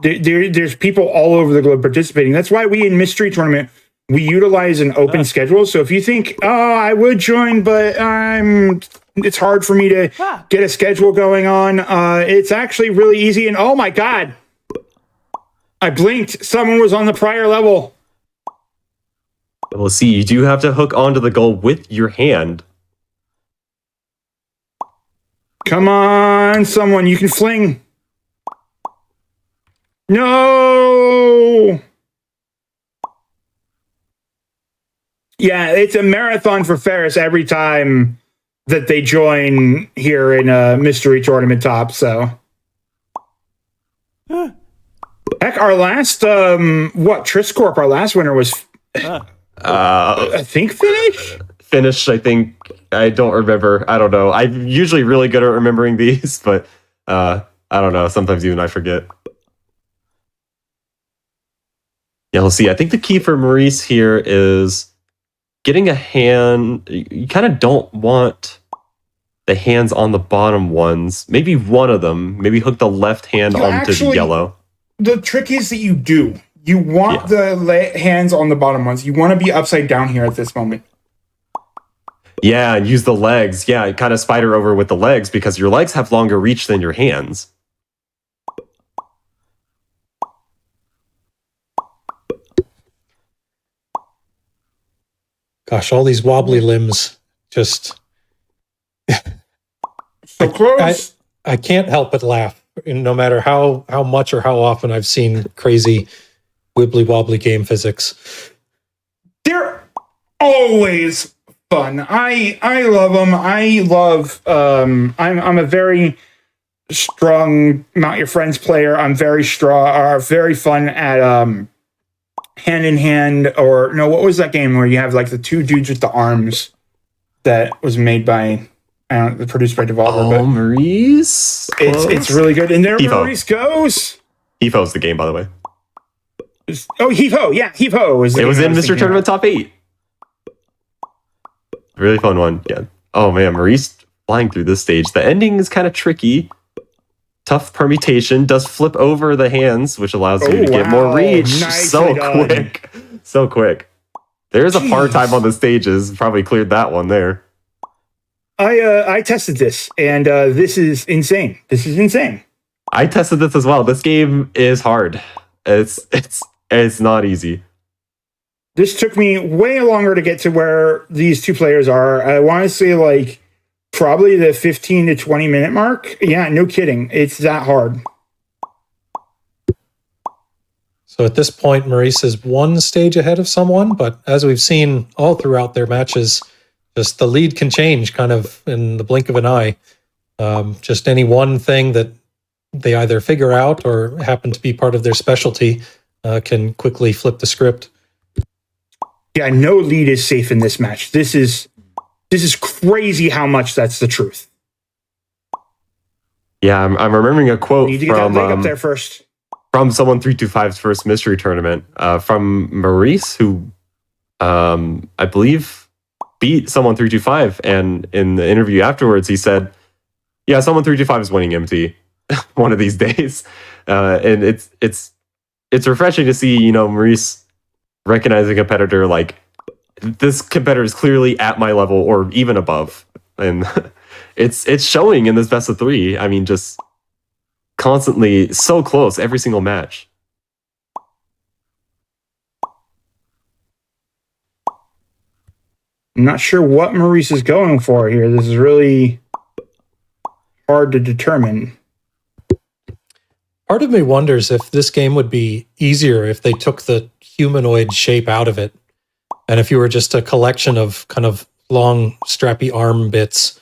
there's people all over the globe participating. That's why we in Mystery Tournament we utilize an open schedule. So if you think, oh, I would join, but it's hard for me to get a schedule going on. It's actually really easy. And oh my God. I blinked. Someone was on the prior level. We'll see. You do have to hook onto the goal with your hand. Come on, someone. You can fling. No! Yeah, it's a marathon for Ferris every time that they join here in a Mystery Tournament top, so... Heck, our last, Triscorp, our last winner was, I think Finnish, I think. I don't remember. I don't know. I'm usually really good at remembering these, but I don't know. Sometimes even I forget. Yeah, we'll see. I think the key for Maurice here is getting a hand. You kind of don't want the hands on the bottom ones. Maybe one of them. Maybe hook the left hand onto the yellow. The trick is that you do. You want the hands on the bottom ones. You want to be upside down here at this moment. Yeah, and use the legs. Yeah, kind of spider over with the legs because your legs have longer reach than your hands. Gosh, all these wobbly limbs just... So close. I can't help but laugh. No matter how much or how often I've seen crazy wibbly wobbly game physics. They're always fun. I love them. I love I'm a very strong Mount Your Friends player. I'm very very fun at hand in hand, or no, what was that game where you have like the two dudes with the arms that was made by produced by Devolver. Oh, Maurice. It's really good. And there Heave-ho. Maurice goes. Heave-ho's the game, by the way. Heave-ho. Yeah, Heave-ho. It was in Mr. Tournament Top 8. Really fun one. Yeah. Oh, man. Maurice flying through this stage. The ending is kind of tricky. Tough permutation. Does flip over the hands, which allows you to get more reach. Nicely done. Quick. So quick. There's a par time on the stages. Probably cleared that one there. I tested this, and this is insane. This is insane. I tested this as well. This game is hard. It's not easy. This took me way longer to get to where these two players are. I want to say like probably the 15 to 20 minute mark. Yeah, no kidding. It's that hard. So at this point, Maurice is one stage ahead of someone, but as we've seen all throughout their matches, just the lead can change kind of in the blink of an eye. Just any one thing that they either figure out or happen to be part of their specialty can quickly flip the script. Yeah, no lead is safe in this match. This is crazy how much that's the truth. Yeah, I'm remembering a quote You need to get that leg up there first. From someone 325's first mystery tournament from Maurice, who I believe beat someone 325, and in the interview afterwards he said, yeah, someone 325 is winning MT one of these days. And it's refreshing to see, you know, Maurice recognizing a competitor like, this competitor is clearly at my level or even above, and it's showing in this best of three. I mean, just constantly so close every single match. I'm not sure what Maurice is going for here. This is really hard to determine. Part of me wonders if this game would be easier if they took the humanoid shape out of it, and if you were just a collection of kind of long, strappy arm bits.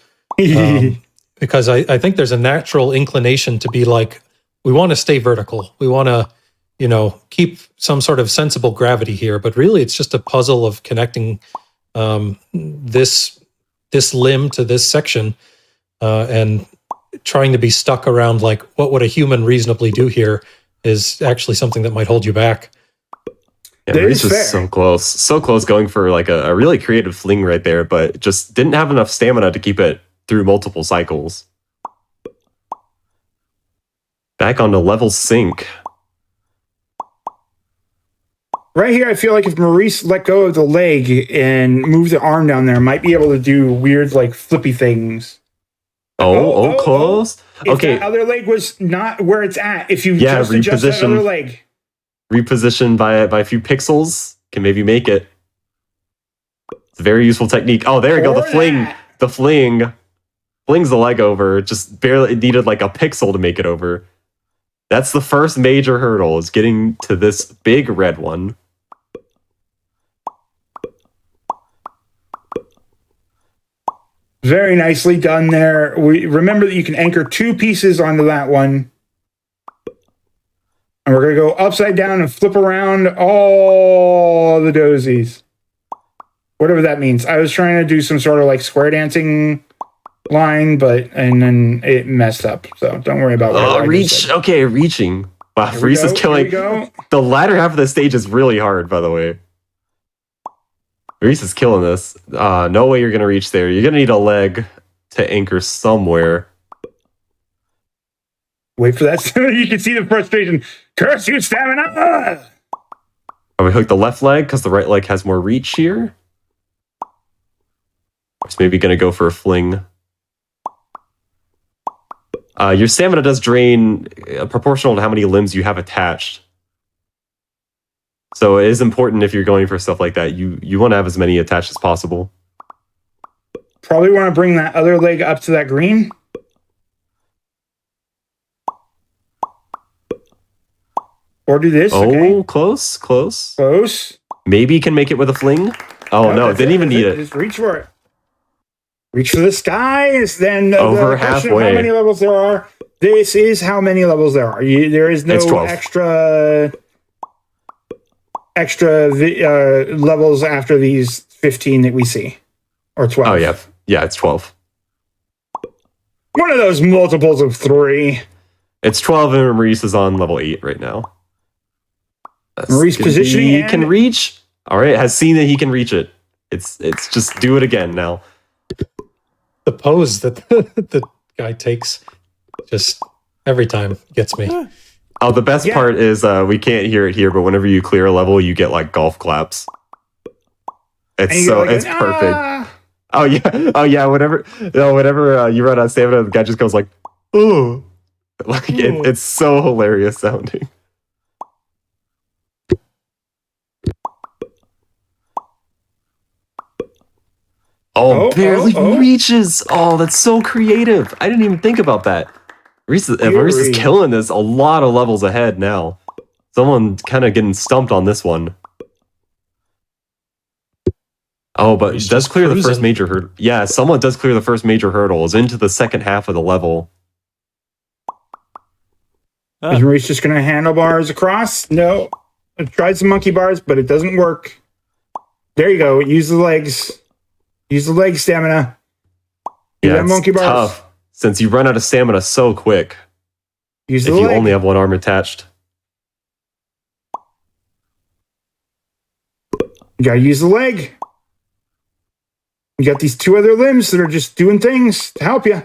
Because I think there's a natural inclination to be like, we want to stay vertical. We want to, keep some sort of sensible gravity here. But really, it's just a puzzle of connecting this limb to this section and trying to be stuck around like, what would a human reasonably do here is actually something that might hold you back. Yeah, Maurice was so close going for like a really creative fling right there, but just didn't have enough stamina to keep it through multiple cycles. Back onto level sync. Right here, I feel like if Maurice let go of the leg and moved the arm down there, might be able to do weird, like, flippy things. Close. Okay. If that other leg was not where it's at, if you just adjust that other leg. Reposition by a few pixels can maybe make it. It's a very useful technique. Oh, there you go. The fling. Flings the leg over. Just barely needed like a pixel to make it over. That's the first major hurdle, is getting to this big red one. Very nicely done there. Remember that you can anchor 2 pieces onto that one. And we're going to go upside down and flip around all the dozies. Whatever that means. I was trying to do some sort of like square dancing line, and then it messed up. So don't worry about what reach. Okay, reaching. Wow, Reese is killing. The latter half of the stage is really hard, by the way. Reese is killing this. No way you're going to reach there. You're going to need a leg to anchor somewhere. Wait for that. You can see the frustration. Curse you, stamina! Are we hook the left leg because the right leg has more reach here? Or maybe going to go for a fling. Your stamina does drain proportional to how many limbs you have attached. So it is important if you're going for stuff like that. You want to have as many attached as possible. Probably want to bring that other leg up to that green. Or do this. Oh, okay. Close. Maybe you can make it with a fling. Oh, no, didn't even need it. Just reach for it. Reach for the skies. Then over halfway. How many levels there are? This is how many levels there are. There is no extra levels after these 15 that we see, or 12. Oh yeah, it's 12. One of those multiples of 3. It's 12, and Maurice is on level 8 right now. Maurice positioning. He can reach. All right, has seen that he can reach it. It's just do it again now. The pose that the guy takes just every time gets me. Oh, the best part is we can't hear it here, but whenever you clear a level, you get like golf claps. It's perfect. Oh yeah. Whenever you run out of stamina, the guy just goes like, "Ooh," like it's so hilarious sounding. Barely reaches. Oh, that's so creative. I didn't even think about that. Maurice is killing this a lot of levels ahead now. Someone kind of getting stumped on this one. Oh, but it does clear the first major hurdle. Yeah, someone does clear the first major hurdle. Is into the second half of the level. Is Maurice just going to handlebars across? No. I tried some monkey bars, but it doesn't work. There you go. Use the legs. Use the leg stamina. Yeah, it's monkey bars. Tough. Since you run out of stamina so quick. Use the leg. If you only have one arm attached. You gotta use the leg. You got these 2 other limbs that are just doing things to help you.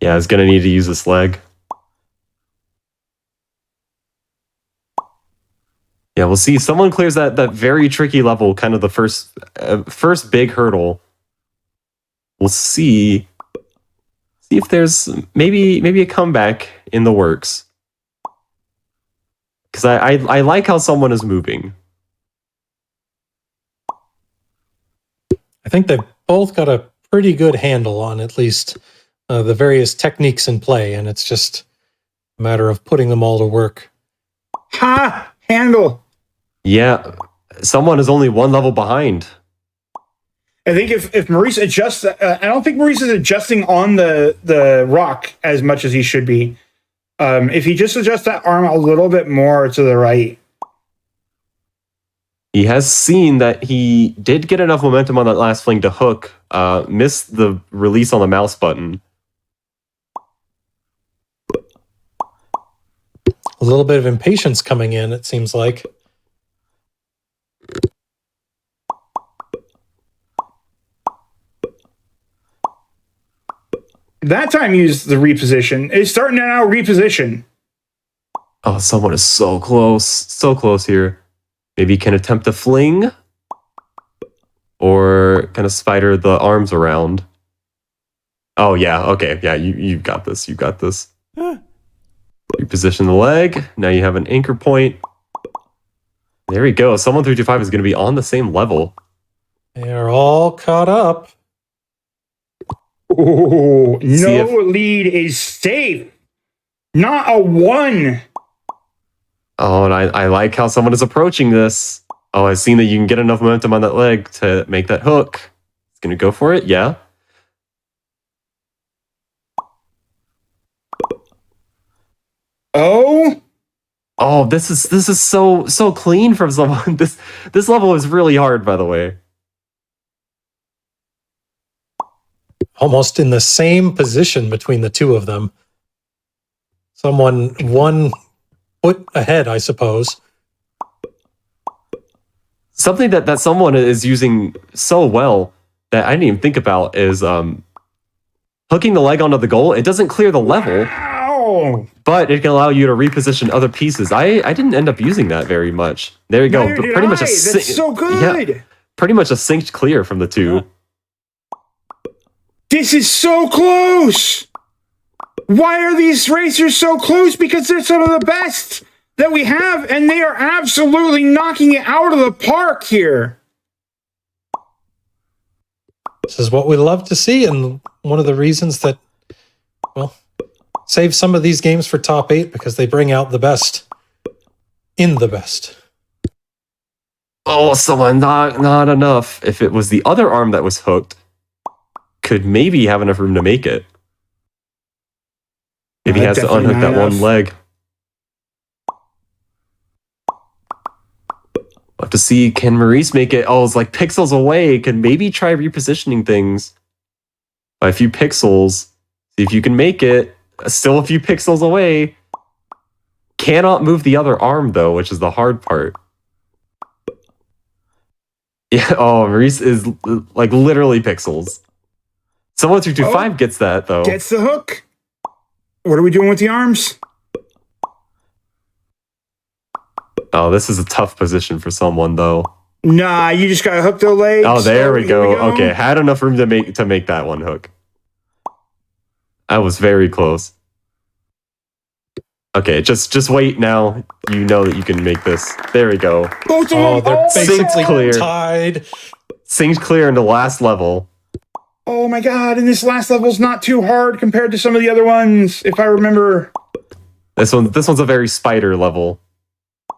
Yeah, I was gonna need to use this leg. Yeah, we'll see. Someone clears that very tricky level, kind of the first big hurdle. We'll see if there's maybe a comeback in the works. Because I like how someone is moving. I think they've both got a pretty good handle on at least the various techniques in play, and it's just a matter of putting them all to work. Ha! Handle. Yeah, someone is only one level behind. I think if Maurice adjusts, I don't think Maurice is adjusting on the rock as much as he should be. If he just adjusts that arm a little bit more to the right. He has seen that he did get enough momentum on that last fling to hook, missed the release on the mouse button. A little bit of impatience coming in, it seems like. That time he used the reposition. It's starting to now reposition. Oh, someone is so close here. Maybe he can attempt a fling, or kind of spider the arms around. Oh yeah, okay, yeah, you've got this. You got this. Reposition the leg. Now you have an anchor point. There we go. Someone 325 is going to be on the same level. They are all caught up. Oh, no lead is safe. Not a 1. Oh, and I like how someone is approaching this. Oh, I've seen that you can get enough momentum on that leg to make that hook. It's going to go for it, yeah. Oh, this is so clean from someone. This level is really hard, by the way. Almost in the same position between the two of them. Someone 1 foot ahead, I suppose. Something that someone is using so well that I didn't even think about is hooking the leg onto the goal. It doesn't clear the level, but it can allow you to reposition other pieces. I didn't end up using that very much. There you go. But pretty much that's so good. Yeah, pretty much a synced clear from the two. This is so close. Why are these racers so close? Because they're some of the best that we have, and they are absolutely knocking it out of the park here. This is what we love to see, and one of the reasons that, well, save some of these games for top 8 because they bring out the best in the best. Oh, someone not enough. If it was the other arm that was hooked, could maybe have enough room to make it. Maybe he has to unhook that one leg. We'll have to see, can Maurice make it? Oh, it's like pixels away. Can maybe try repositioning things by a few pixels. See if you can make it. Still a few pixels away. Cannot move the other arm, though, which is the hard part. Yeah, oh, Maurice is like literally pixels. Someone 225 gets that, though. Gets the hook. What are we doing with the arms? Oh, this is a tough position for someone, though. Nah, you just gotta hook the legs. Oh, there we go. Okay, had enough room to make that one hook. I was very close. Okay, just wait now. You know that you can make this. There we go. Both Oh, they're basically clear. tied. Synced clear into last level. Oh my god, and this last level's not too hard compared to some of the other ones, if I remember. This one's a very spider level.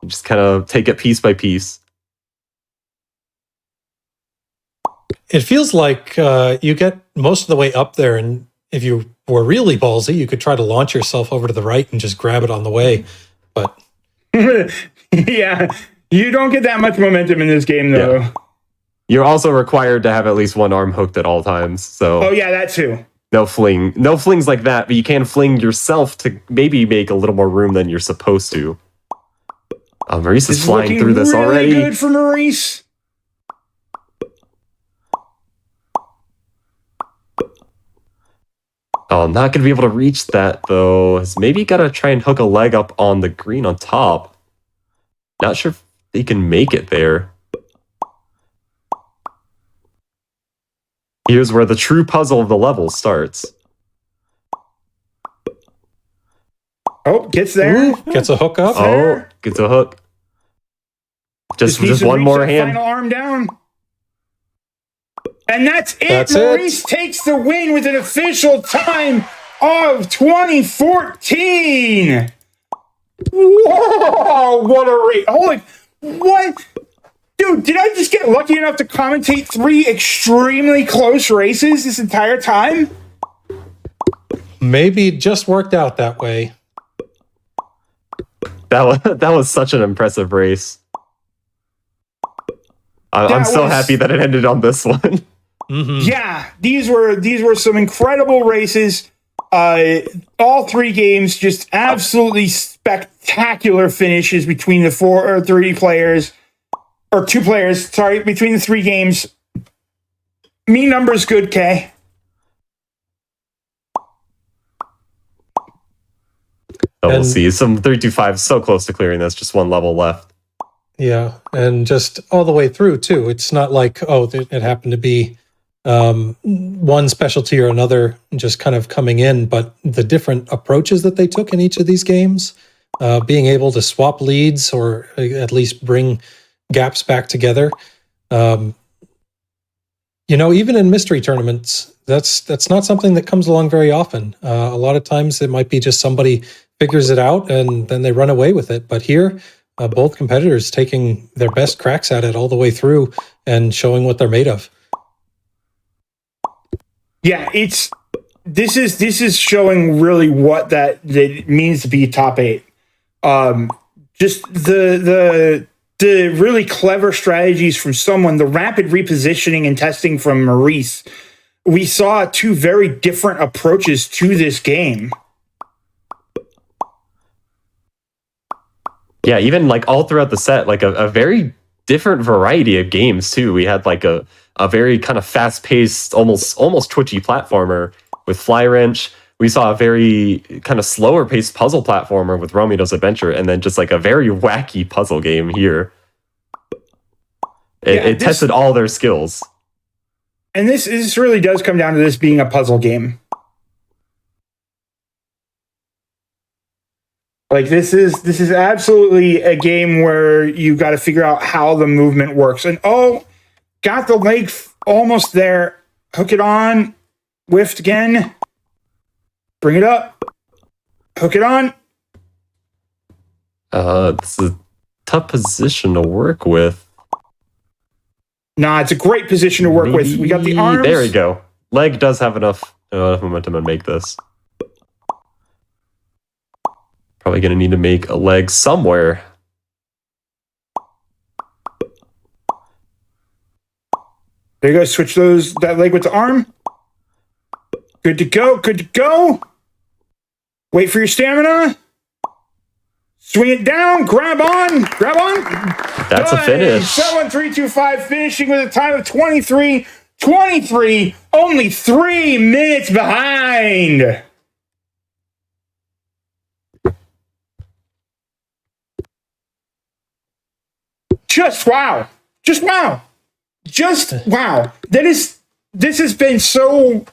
You just kind of take it piece by piece. It feels like you get most of the way up there, and if you were really ballsy, you could try to launch yourself over to the right and just grab it on the way. But yeah, you don't get that much momentum in this game, though. Yeah. You're also required to have at least one arm hooked at all times. So oh yeah, that too. No flings like that, but you can fling yourself to maybe make a little more room than you're supposed to. Maurice is flying through this already. Really good for Maurice. Oh, I'm not going to be able to reach that, though. He's maybe got to try and hook a leg up on the green on top. Not sure if he can make it there. Here's where the true puzzle of the level starts. Oh, gets there. Ooh, gets a hook up. Oh, gets a hook. Just needs to one reach more that hand. Final arm down. And that's it. That's Maurice it. takes the win with an official time of 2014. Whoa, what a rate. Holy, what? Dude, did I just get lucky enough to commentate 3 extremely close races this entire time? Maybe it just worked out that way. That was such an impressive race. I'm so happy that it ended on this one. Mm-hmm. Yeah, these were some incredible races. All 3 games, just absolutely spectacular finishes between the 2 players. Sorry, between the 3 games. Me numbers good, Kay. We'll see. Some 325 so close to clearing this. Just one level left. Yeah, and just all the way through too. It's not like, oh, it happened to be one specialty or another just kind of coming in, but the different approaches that they took in each of these games, being able to swap leads or at least bring gaps back together. Even in mystery tournaments, that's not something that comes along very often. A lot of times it might be just somebody figures it out and then they run away with it. But here, both competitors taking their best cracks at it all the way through and showing what they're made of. Yeah, this is showing really what that means to be top 8. Just the really clever strategies from someone, the rapid repositioning and testing from Maurice. We saw 2 very different approaches to this game. Yeah, even like all throughout the set, like a very different variety of games too. We had like a very kind of fast-paced, almost twitchy platformer with Fly Wrench. We saw a very kind of slower-paced puzzle platformer with Romeo's Adventure, and then just like a very wacky puzzle game here. It tested all their skills. And this really does come down to this being a puzzle game. Like this is absolutely a game where you've got to figure out how the movement works. And got the leg almost there. Hook it on. Whiffed again. Bring it up. Hook it on. It's a tough position to work with. Nah, it's a great position to work with. We got the arms. There we go. Leg does have enough momentum to make this. Probably going to need to make a leg somewhere. There you go. Switch that leg with the arm. Good to go. Good to go. Wait for your stamina. Swing it down. Grab on. Grab on. That's a finish. 7-1-3-2-5, finishing with a time of 23-23. Only 3 minutes behind. Just wow. Just wow. Just wow. This has been so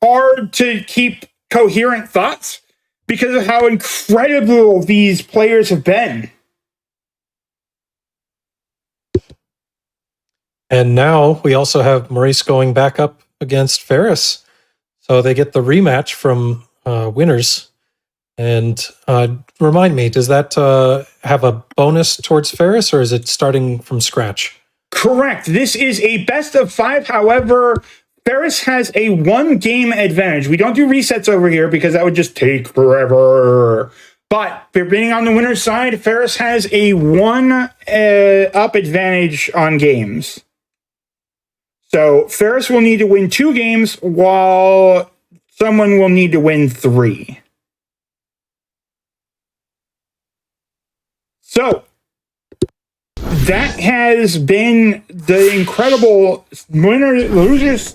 hard to keep coherent thoughts because of how incredible these players have been. And now we also have Maurice going back up against Ferris. So they get the rematch from winners. And remind me, does that have a bonus towards Ferris, or is it starting from scratch? Correct. This is a best of 5. However, Ferris has a 1-game advantage. We don't do resets over here because that would just take forever. But being on the winner's side, Ferris has a 1-up advantage on games. So Ferris will need to win 2 games while someone will need to win 3. So that has been the incredible losers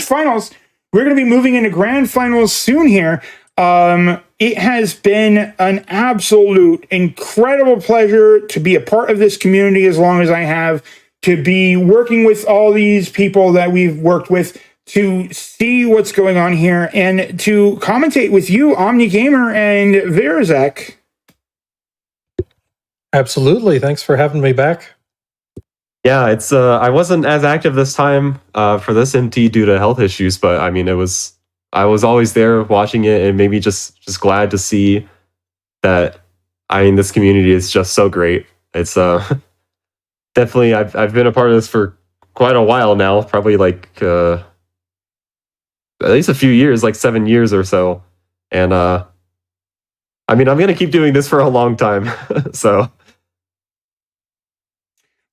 finals. We're going to be moving into grand finals soon here. It has been an absolute incredible pleasure to be a part of this community as long as I have, to be working with all these people that we've worked with, to see what's going on here and to commentate with you, OmniGamer and Verizak. Absolutely. Thanks for having me back. Yeah, it's I wasn't as active this time for this MT due to health issues, but I mean, I was always there watching it, and maybe just glad to see that. I mean, this community is just so great. It's definitely I've been a part of this for quite a while now, probably like at least a few years, like 7 years or so, and I mean, I'm gonna keep doing this for a long time, so.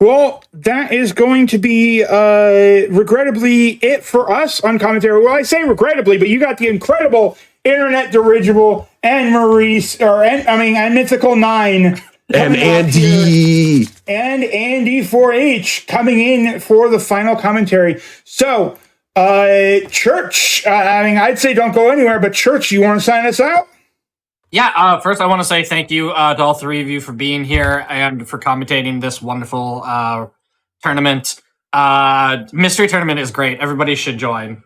Well, that is going to be regrettably it for us on commentary. Well, I say regrettably, but you got the incredible Internet Dirigible and Maurice, and Mythical 9. And Andy. And Andy 4H coming in for the final commentary. So, Church, I'd say don't go anywhere, but Church, you want to sign us out? Yeah, first I want to say thank you to all three of you for being here and for commentating this wonderful tournament. Mystery Tournament is great. Everybody should join.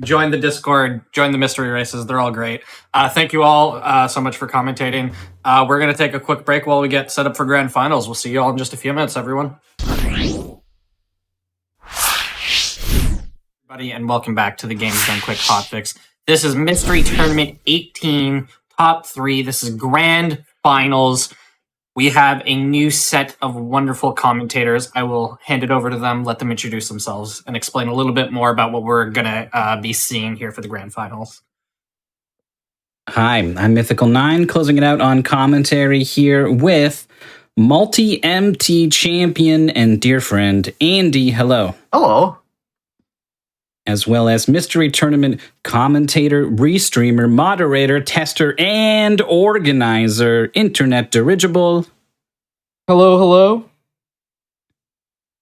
Join the Discord, join the mystery races. They're all great. Thank you all so much for commentating. We're going to take a quick break while we get set up for grand finals. We'll see you all in just a few minutes, everyone. Everybody, and welcome back to the Games Done Quick Hotfix. This is Mystery Tournament 18. Top 3. This is grand finals. We have a new set of wonderful commentators. I will hand it over to them, let them introduce themselves, and explain a little bit more about what we're going to be seeing here for the grand finals. Hi, I'm Mythical 9, closing it out on commentary here with multi-MT champion and dear friend, Andy. Hello. Hello. As well as Mystery Tournament commentator, restreamer, moderator, tester, and organizer, Internet Dirigible. Hello, hello.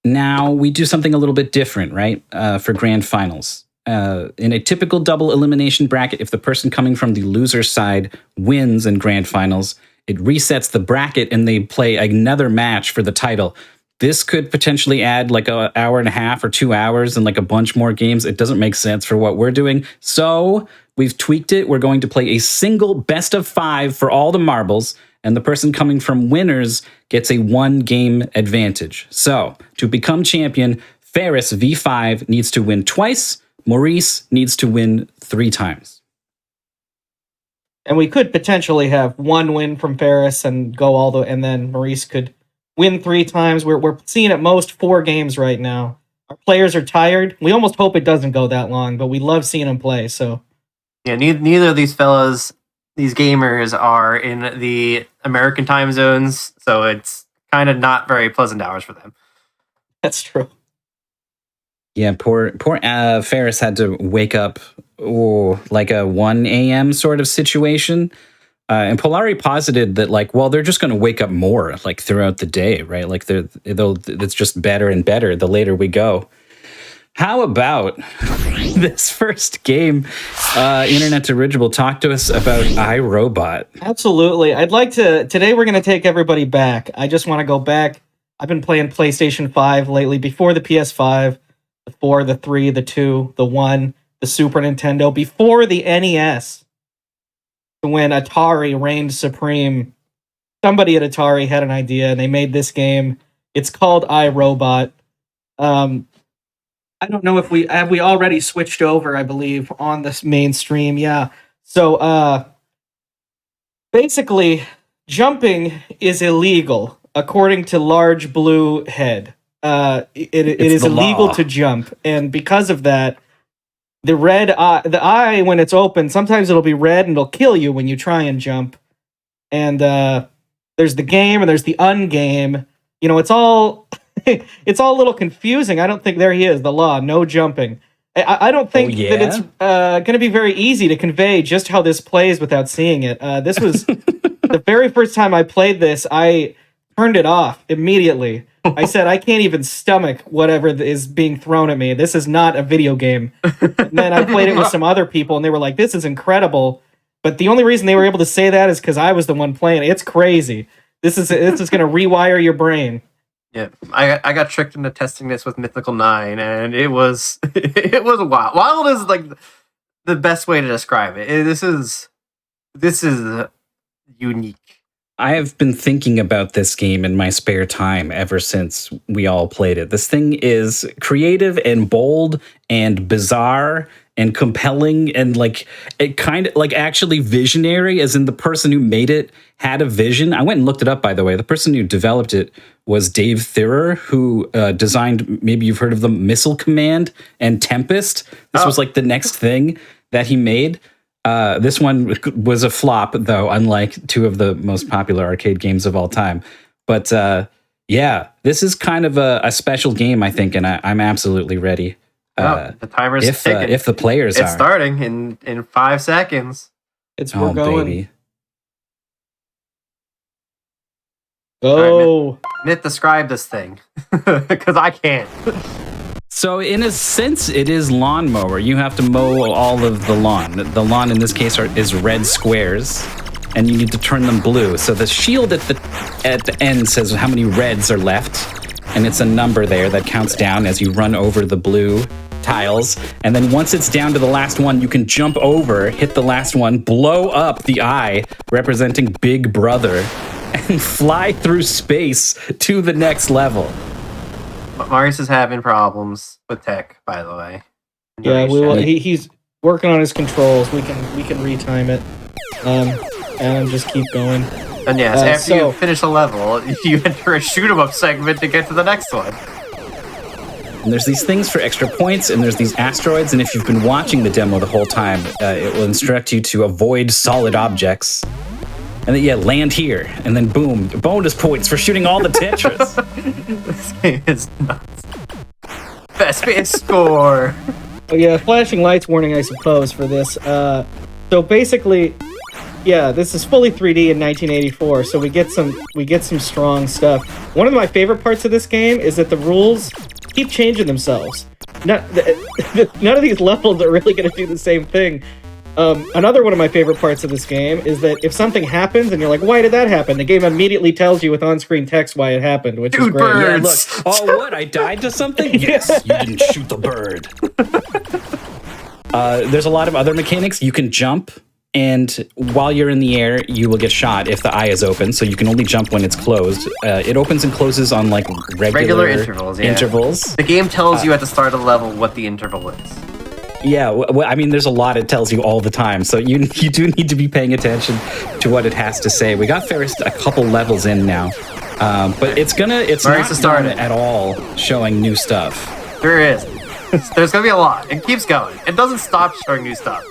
Now, we do something a little bit different, right, for grand finals. In a typical double elimination bracket, if the person coming from the loser side wins in grand finals, it resets the bracket and they play another match for the title. This could potentially add like an hour and a half or 2 hours and like a bunch more games. It doesn't make sense for what we're doing. So we've tweaked it. We're going to play a single best of 5 for all the marbles, and the person coming from winners gets a 1-game advantage. So to become champion, Ferris V5 needs to win twice. Maurice needs to win 3 times. And we could potentially have 1 win from Ferris and and then Maurice could win 3 times. We're seeing at most 4 games right now. Our players are tired. We almost hope it doesn't go that long, but we love seeing them play. So, yeah, neither of these fellas, these gamers, are in the American time zones, so it's kind of not very pleasant hours for them. That's true. Yeah, poor Ferris had to wake up like a 1 a.m. sort of situation. And Polari posited that, like, well, they're just going to wake up more, like, throughout the day, right? Like, it's just better and better the later we go. How about this first game? Internet Dirigible, talk to us about iRobot. Absolutely. I'd like to... Today we're going to take everybody back. I just want to go back. I've been playing PlayStation 5 lately, before the PS5, the 4, the 3, the 2, the 1, the Super Nintendo, before the NES. When Atari reigned supreme, somebody at Atari had an idea and they made this game. It's called iRobot. I don't know if we already switched over, I believe, on this mainstream. Yeah. So basically, jumping is illegal according to Large Blue Head. It is illegal to jump, and because of that, the eye, when it's open, sometimes it'll be red and it'll kill you when you try and jump. And there's the game and there's the ungame. You know, it's all it's all a little confusing. I don't think there he is, the law, no jumping. I don't think that it's going to be very easy to convey just how this plays without seeing it. This was the very first time I played this. I turned it off immediately. I said, I can't even stomach whatever is being thrown at me. This is not a video game. And then I played it with some other people, and they were like, this is incredible. But the only reason they were able to say that is because I was the one playing it. It's crazy. This is going to rewire your brain. Yeah, I got tricked into testing this with Mythical 9, and it was it was wild. Wild is like the best way to describe it. This is unique. I have been thinking about this game in my spare time ever since we all played it. This thing is creative and bold and bizarre and compelling and like it kind of like actually visionary, as in the person who made it had a vision. I went and looked it up, by the way. The person who developed it was Dave Thurer, who designed, maybe you've heard of them, Missile Command and Tempest. This was like the next thing that he made. This one was a flop, though, unlike two of the most popular arcade games of all time. But yeah, this is kind of a special game, I think, and I'm absolutely ready. The timer's ticking. If the players it's are. starting in 5 seconds. We're going. Baby. Go. Myth, describe this thing, because I can't. So in a sense, it is lawnmower. You have to mow all of the lawn. The lawn in this case is red squares, and you need to turn them blue. So the shield at the end says how many reds are left, and it's a number there that counts down as you run over the blue tiles. And then once it's down to the last one, you can jump over, hit the last one, blow up the eye representing Big Brother, and fly through space to the next level. Marius is having problems with tech, by the way. Yeah, he's working on his controls. We can retime it. And just keep going. And yes, after you finish a level, you enter a shoot 'em up segment to get to the next one. And there's these things for extra points, and there's these asteroids, and if you've been watching the demo the whole time, it will instruct you to avoid solid objects. And then, land here, and then boom, bonus points for shooting all the Tetris. This game is nuts. Best band score. Oh yeah, flashing lights warning, I suppose, for this. So basically, yeah, this is fully 3D in 1984, so we get some strong stuff. One of my favorite parts of this game is that the rules keep changing themselves. None of these levels are really going to do the same thing. Another one of my favorite parts of this game is that if something happens and you're like, why did that happen? The game immediately tells you with on-screen text why it happened, which is great. Yeah, look. Oh, what? I died to something? Yes, you didn't shoot the bird. There's a lot of other mechanics. You can jump, and while you're in the air, you will get shot if the eye is open, so you can only jump when it's closed. It opens and closes on like regular intervals. Yeah. The game tells you at the start of the level what the interval is. Yeah, well, I mean, there's a lot it tells you all the time, so you do need to be paying attention to what it has to say. We got a couple levels in now, but it's not done at all showing new stuff. There is. There's gonna be a lot. It keeps going. It doesn't stop showing new stuff.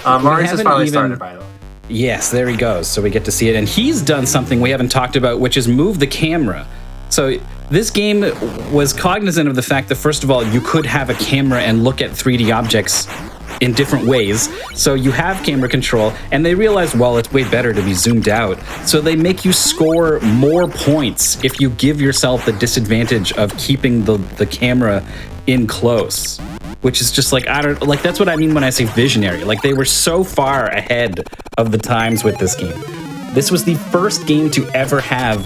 Marius has finally started, by the way. Yes, there he goes. So we get to see it, and he's done something we haven't talked about, which is move the camera. So this game was cognizant of the fact that, first of all, you could have a camera and look at 3D objects in different ways. So you have camera control, and they realize, well, it's way better to be zoomed out. So they make you score more points if you give yourself the disadvantage of keeping the camera in close. Which is just like, that's what I mean when I say visionary. Like, they were so far ahead of the times with this game. This was the first game to ever have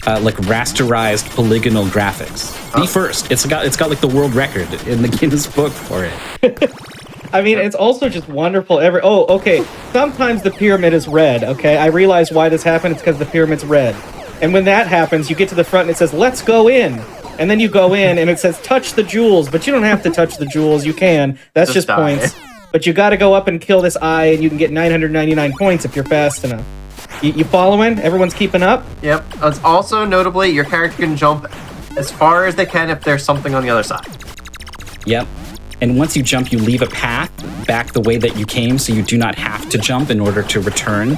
rasterized polygonal graphics. The first. It's got like the world record in the Guinness Book for it. I mean, it's also just wonderful. Okay. Sometimes the pyramid is red. Okay, I realize why this happened. It's because the pyramid's red. And when that happens, you get to the front and it says, "Let's go in." And then you go in and it says, "Touch the jewels," but you don't have to touch the jewels. You can. That's just points. But you got to go up and kill this eye, and you can get 999 points if you're fast enough. You following? Everyone's keeping up? Yep. It's also notably, your character can jump as far as they can if there's something on the other side. Yep. And once you jump, you leave a path back the way that you came, so you do not have to jump in order to return.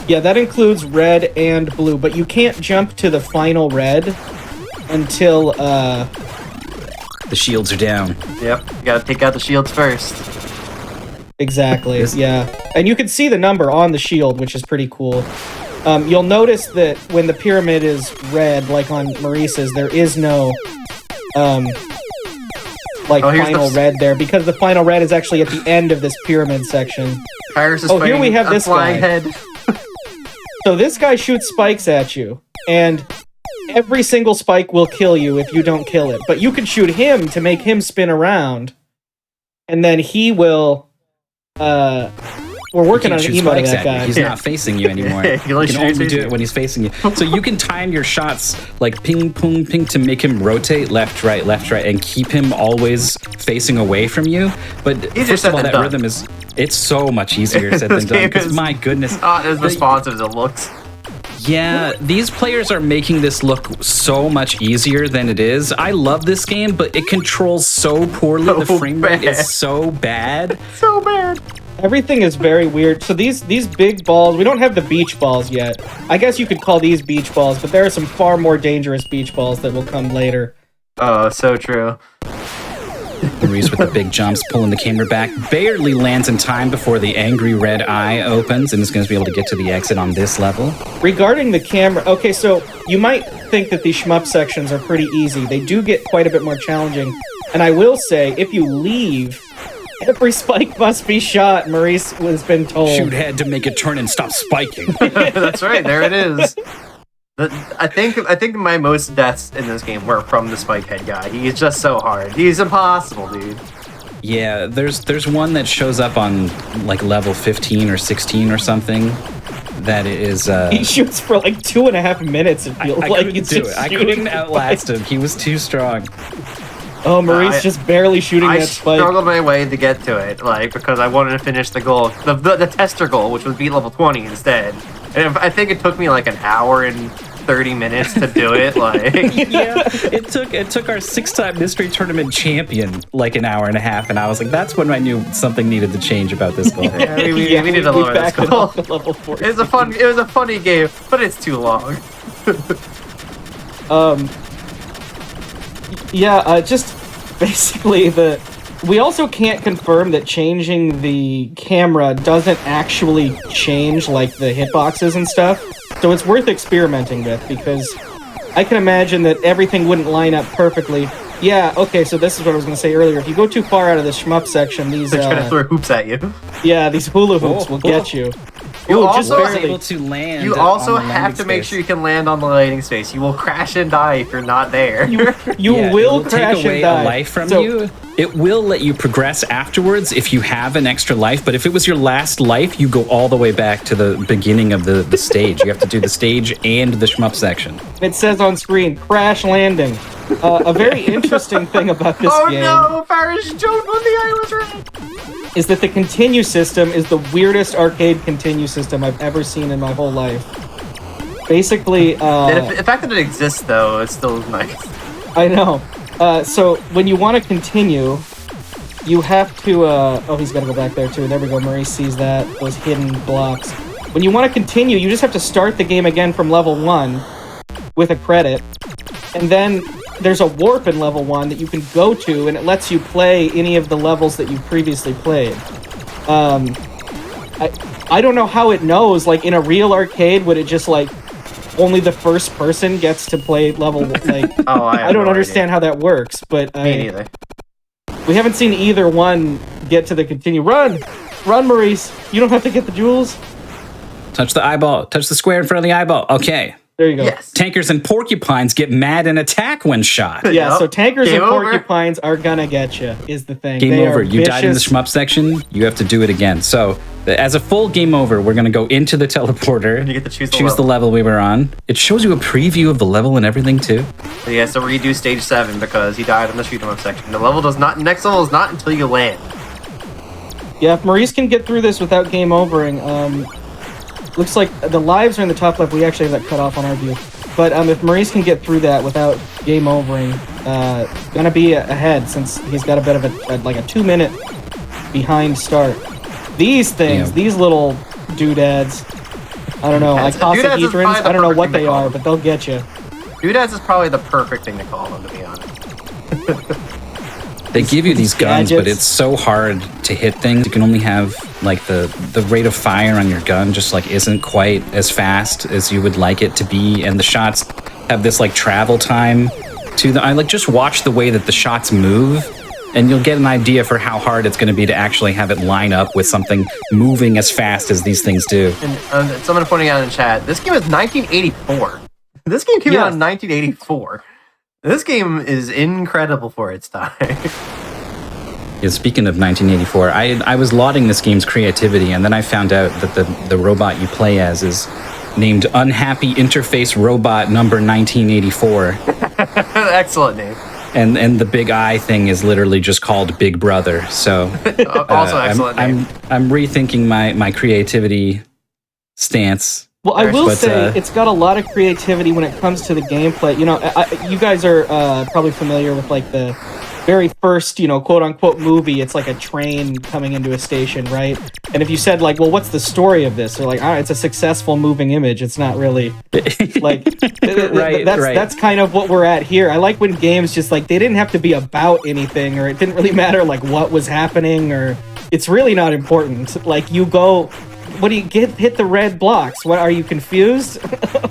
Yeah, that includes red and blue, but you can't jump to the final red until the shields are down. Yep. You gotta take out the shields first. Exactly, yeah. And you can see the number on the shield, which is pretty cool. You'll notice that when the pyramid is red, like on Maurice's, there is no final red there, because the final red is actually at the end of this pyramid section. Here we have this guy. Head. So this guy shoots spikes at you, and every single spike will kill you if you don't kill it. But you can shoot him to make him spin around, and then he will. We're working on an emote of that guy. He's not facing you anymore. You can only do it when he's facing you. So you can time your shots like ping, ping, ping to make him rotate left, right, and keep him always facing away from you. But first of all, that rhythm it's so much easier said than done. Because my goodness. Not as responsive as it looks. Yeah, these players are making this look so much easier than it is. I love this game, but it controls so poorly. The frame rate is so bad. So bad. Everything is very weird. So these big balls, we don't have the beach balls yet. I guess you could call these beach balls, but there are some far more dangerous beach balls that will come later. Oh, so true. Maurice with the big jumps, pulling the camera back, barely lands in time before the angry red eye opens and is going to be able to get to the exit on this level. Regarding the camera, okay, so you might think that these shmup sections are pretty easy. They do get quite a bit more challenging. And I will say, if you leave, every spike must be shot, Maurice has been told. Shoot head to make it turn and stop spiking. That's right, there it is. I think my most deaths in this game were from the spike head guy. He's just so hard. He's impossible, dude. Yeah, there's one that shows up on like level 15 or 16 or something. That is. He shoots for like 2.5 minutes. It feels like couldn't do it. I couldn't outlast him. He was too strong. Oh, Maurice just barely shooting that spike. I struggled my way to get to it, like, because I wanted to finish the goal, the tester goal, which was beat level 20 instead. And I think it took me like an hour and 30 minutes to do it. Like, yeah, it took our 6-time mystery tournament champion like an hour and a half, and I was like, that's when I knew something needed to change about this goal. Yeah, we need to lower this goal. Level 40. It was a funny game, but it's too long. Just basically we also can't confirm that changing the camera doesn't actually change like the hitboxes and stuff. So it's worth experimenting with, because I can imagine that everything wouldn't line up perfectly. Yeah, okay, so this is what I was going to say earlier. If you go too far out of the shmup section, these... They're trying to throw hoops at you. Yeah, these hula hoops will get you. You also able to land. You also have to make sure you can land on the landing space. You will crash and die if you're not there. You will crash take away and die. A life from you. It will let you progress afterwards if you have an extra life, but if it was your last life, you go all the way back to the beginning of the stage. You have to do the stage and the shmup section. It says on screen, crash landing. A very interesting thing about this game... Oh no, Parrish jumped when the eye was red! ...is that the continue system is the weirdest arcade continue system I've ever seen in my whole life. Basically, the fact that it exists, though, is still nice. I know. So, when you want to continue, you have to... oh, he's got to go back there, too. There we go. Maurice sees that. Those hidden blocks. When you want to continue, you just have to start the game again from level 1 with a credit. And then there's a warp in level 1 that you can go to, and it lets you play any of the levels that you've previously played. I don't know how it knows. Like, in a real arcade, would it just, like, only the first person gets to play level, like... Oh, I don't understand how that works, but... Me neither. We haven't seen either one get to the continue. Run! Run, Maurice! You don't have to get the jewels. Touch the eyeball. Touch the square in front of the eyeball. Okay. There you go. Yes. Tankers and porcupines get mad and attack when shot. Yeah, Yep. so tankers Game and over. porcupines are gonna get you, is the thing. Game They over. are You died in the vicious. shmup section. You have to do it again. So, as a full game over, we're going to go into the teleporter. You get to choose the level we were on. It shows you a preview of the level and everything, too. So he has to redo stage 7 because he died in the shoot 'em up section. The level does not. Next level is not until you land. Yeah, if Maurice can get through this without game overing, looks like the lives are in the top left. We actually have that cut off on our view. But if Maurice can get through that without game overing, gonna be ahead since he's got a bit of a 2-minute behind start. These things, Yeah. these little doodads, I don't know, Doodads is icosahedrons, probably the I don't know perfect what thing to they call are, them. but they'll get you. Doodads is probably the perfect thing to call them, to be honest. They give you these guns, but gadgets. it's so hard to hit things. You can only have, like, the rate of fire on your gun just, like, isn't quite as fast as you would like it to be. And the shots have this, like, travel time to them. I, like, just watch the way that the shots move, and you'll get an idea for how hard it's going to be to actually have it line up with something moving as fast as these things do. And someone pointing out in chat, this game is 1984. This game came out Yes. in 1984. This game is incredible for its time. Yeah, speaking of 1984, I was lauding this game's creativity, and then I found out that the robot you play as is named Unhappy Interface Robot number 1984. Excellent name. And the big I thing is literally just called Big Brother. So Also excellent name. I'm rethinking my creativity stance. Well, I will But, say it's got a lot of creativity when it comes to the gameplay. You know, you guys are probably familiar with like the very first, you know, quote unquote movie. It's like a train coming into a station, right? And if you said like, well, what's the story of this? They're like, all right, it's a successful moving image. It's not really like Right, right. That's kind of what we're at here. I like when games just like they didn't have to be about anything, or it didn't really matter like what was happening, or it's really not important. Like you go. What do you get? Hit the red blocks. What are you confused?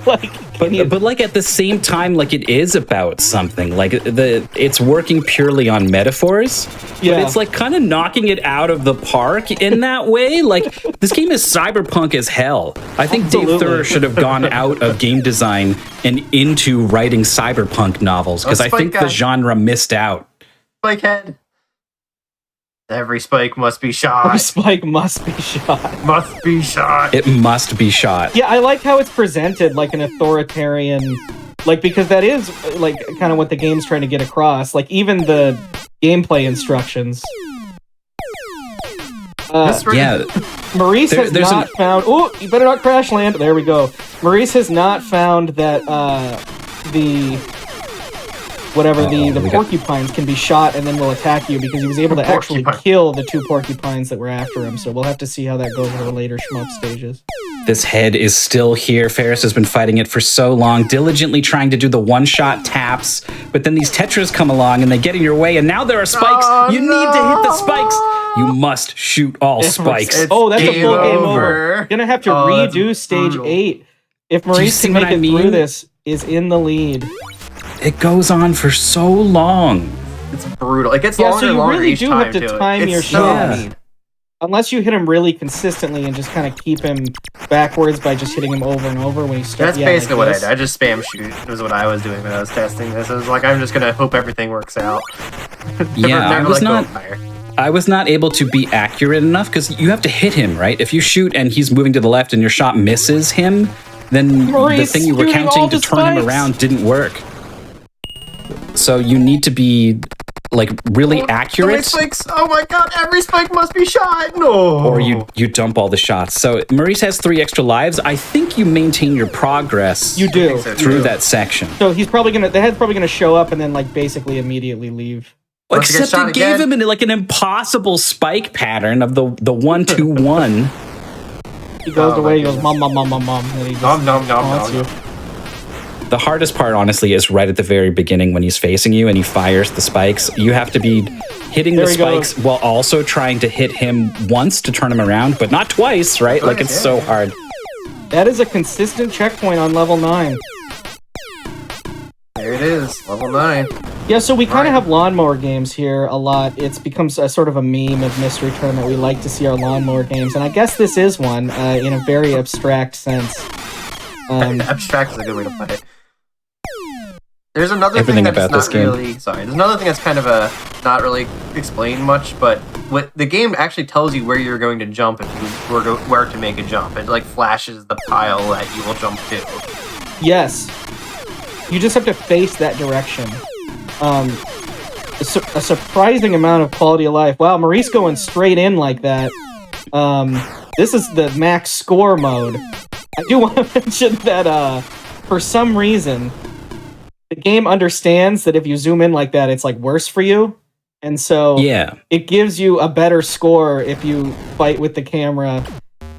Like, But like at the same time, like it is about something. Like it's working purely on metaphors. Yeah. But it's like kind of knocking it out of the park in that way. Like this game is cyberpunk as hell. I think Dave Absolutely. Thurr should have gone out of game design and into writing cyberpunk novels, because I Spike think guy. the genre missed out. Spikehead. Every spike must be Every shot. spike must be shot. Must be shot. It must be shot. Yeah, I like how it's presented like an authoritarian, like because that is like kind of what the game's trying to get across. Like even the gameplay instructions. Yeah. Maurice has there's not found. Oh, you better not crash land. There we go. Maurice has not found that the whatever the we got- porcupines can be shot and then will attack you, because he was able to actually Porcupine. kill the 2 porcupines that were after him. So we'll have to see how that goes in the later shmup stages. This head is still here. Ferris has been fighting it for so long, diligently trying to do the one-shot taps, but then these Tetras come along and they get in your way, and now there are spikes. You need to hit the spikes. You must shoot all spikes. It's Oh, that's a game full game over. over. Gonna have to Oh, that's redo stage brutal. 8. If you Maurice see can what make I it mean? through this, is in the lead. It goes on for so long. It's brutal. It gets Yeah, longer so and you longer really each do time have to too. time It's your so shots. mean. Unless you hit him really consistently and just kind of keep him backwards by just hitting him over and over when you start. That's yeah, basically like what I this. did. I just spam shoot. Was what I was doing when I was testing this. I was like, I'm just gonna hope everything works out. Yeah, I was let go not- of fire. I was not able to be accurate enough, because you have to hit him, right? If you shoot and he's moving to the left and your shot misses him, then the Maurice, thing you were shooting all counting to the turn him spikes. around didn't work. So you need to be like really So many accurate, spikes. Oh my god! Every spike must be shot. No. or you dump all the shots. So Maurice has 3 extra lives. I think you maintain your progress You do. so, through too. that section. So he's probably gonna. The head's probably gonna show up and then like basically immediately leave. Once you get Except shot it gave again- him like an impossible spike pattern of the 1-2-1. He goes Oh, away. my He goes goodness. mom, and he just Nom, nom, nom, taunts nom, you. nom. The hardest part, honestly, is right at the very beginning when he's facing you and he fires the spikes. You have to be hitting There the he goes. spikes while also trying to hit him once to turn him around, but not twice, right? Like, it's so hard. That is a consistent checkpoint on level 9. There it is, level 9. Yeah, so we kind Right. of have lawnmower games here a lot. It's becomes a sort of a meme of Mystery Tournament. We like to see our lawnmower games, and I guess this is one in a very abstract sense. Abstract is a good way to put it. There's another Everything thing that's about this not game. really. Sorry, there's another thing that's kind of not really explained much, but what the game actually tells you where you're going to jump if you were where to make a jump. It like flashes the pile that you will jump to. Yes. You just have to face that direction. A surprising amount of quality of life. Wow, Maurice going straight in like that. This is the max score mode. I do want to mention that for some reason, the game understands that if you zoom in like that, it's like worse for you. And so Yeah. it gives you a better score if you fight with the camera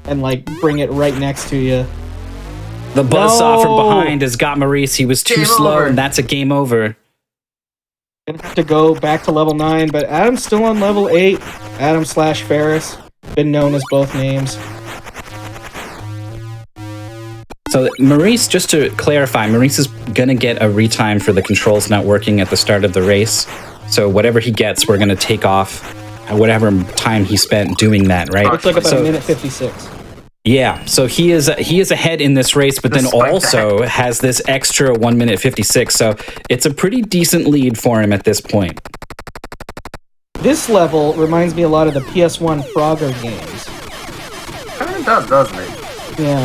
and like bring it right next to you. The buzzsaw from No. behind has got Maurice. He was too Game slow, over. and that's a game over. Gonna have to go back to level 9, but Adam's still on level 8. Adam/Ferris, been known as both names. So Maurice, just to clarify, Maurice is gonna get a retime for the controls not working at the start of the race. So whatever he gets, we're gonna take off whatever time he spent doing that, right? Looks like about So- a minute 56. Yeah, so he is ahead in this race, but then Despite also has this extra 1 minute 56. So it's a pretty decent lead for him at this point. This level reminds me a lot of the PS1 Frogger games. Kind of does, doesn't it? Yeah.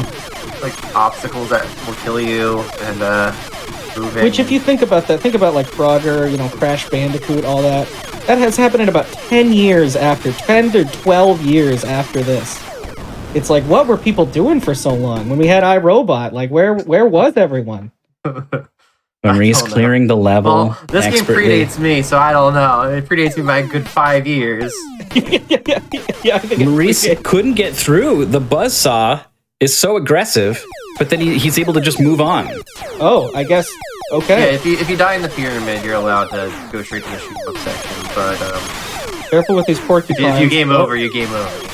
Like obstacles that will kill you and moving. Which, if you think about that, think about like Frogger, Crash Bandicoot, all that. That has happened in about 10 to 12 years after this. It's like, what were people doing for so long when we had iRobot? Like, where was everyone? Maurice clearing the level. Well, this expertly. game predates me, so I don't know. It predates me by a good 5 years. Yeah, I think Maurice couldn't get through. The buzzsaw is so aggressive, but then he's able to just move on. Oh, I guess. Yeah, Okay. if you die in the pyramid, you're allowed to go straight to the shoot up section. But Careful with these porcupines. if you game over, you game over.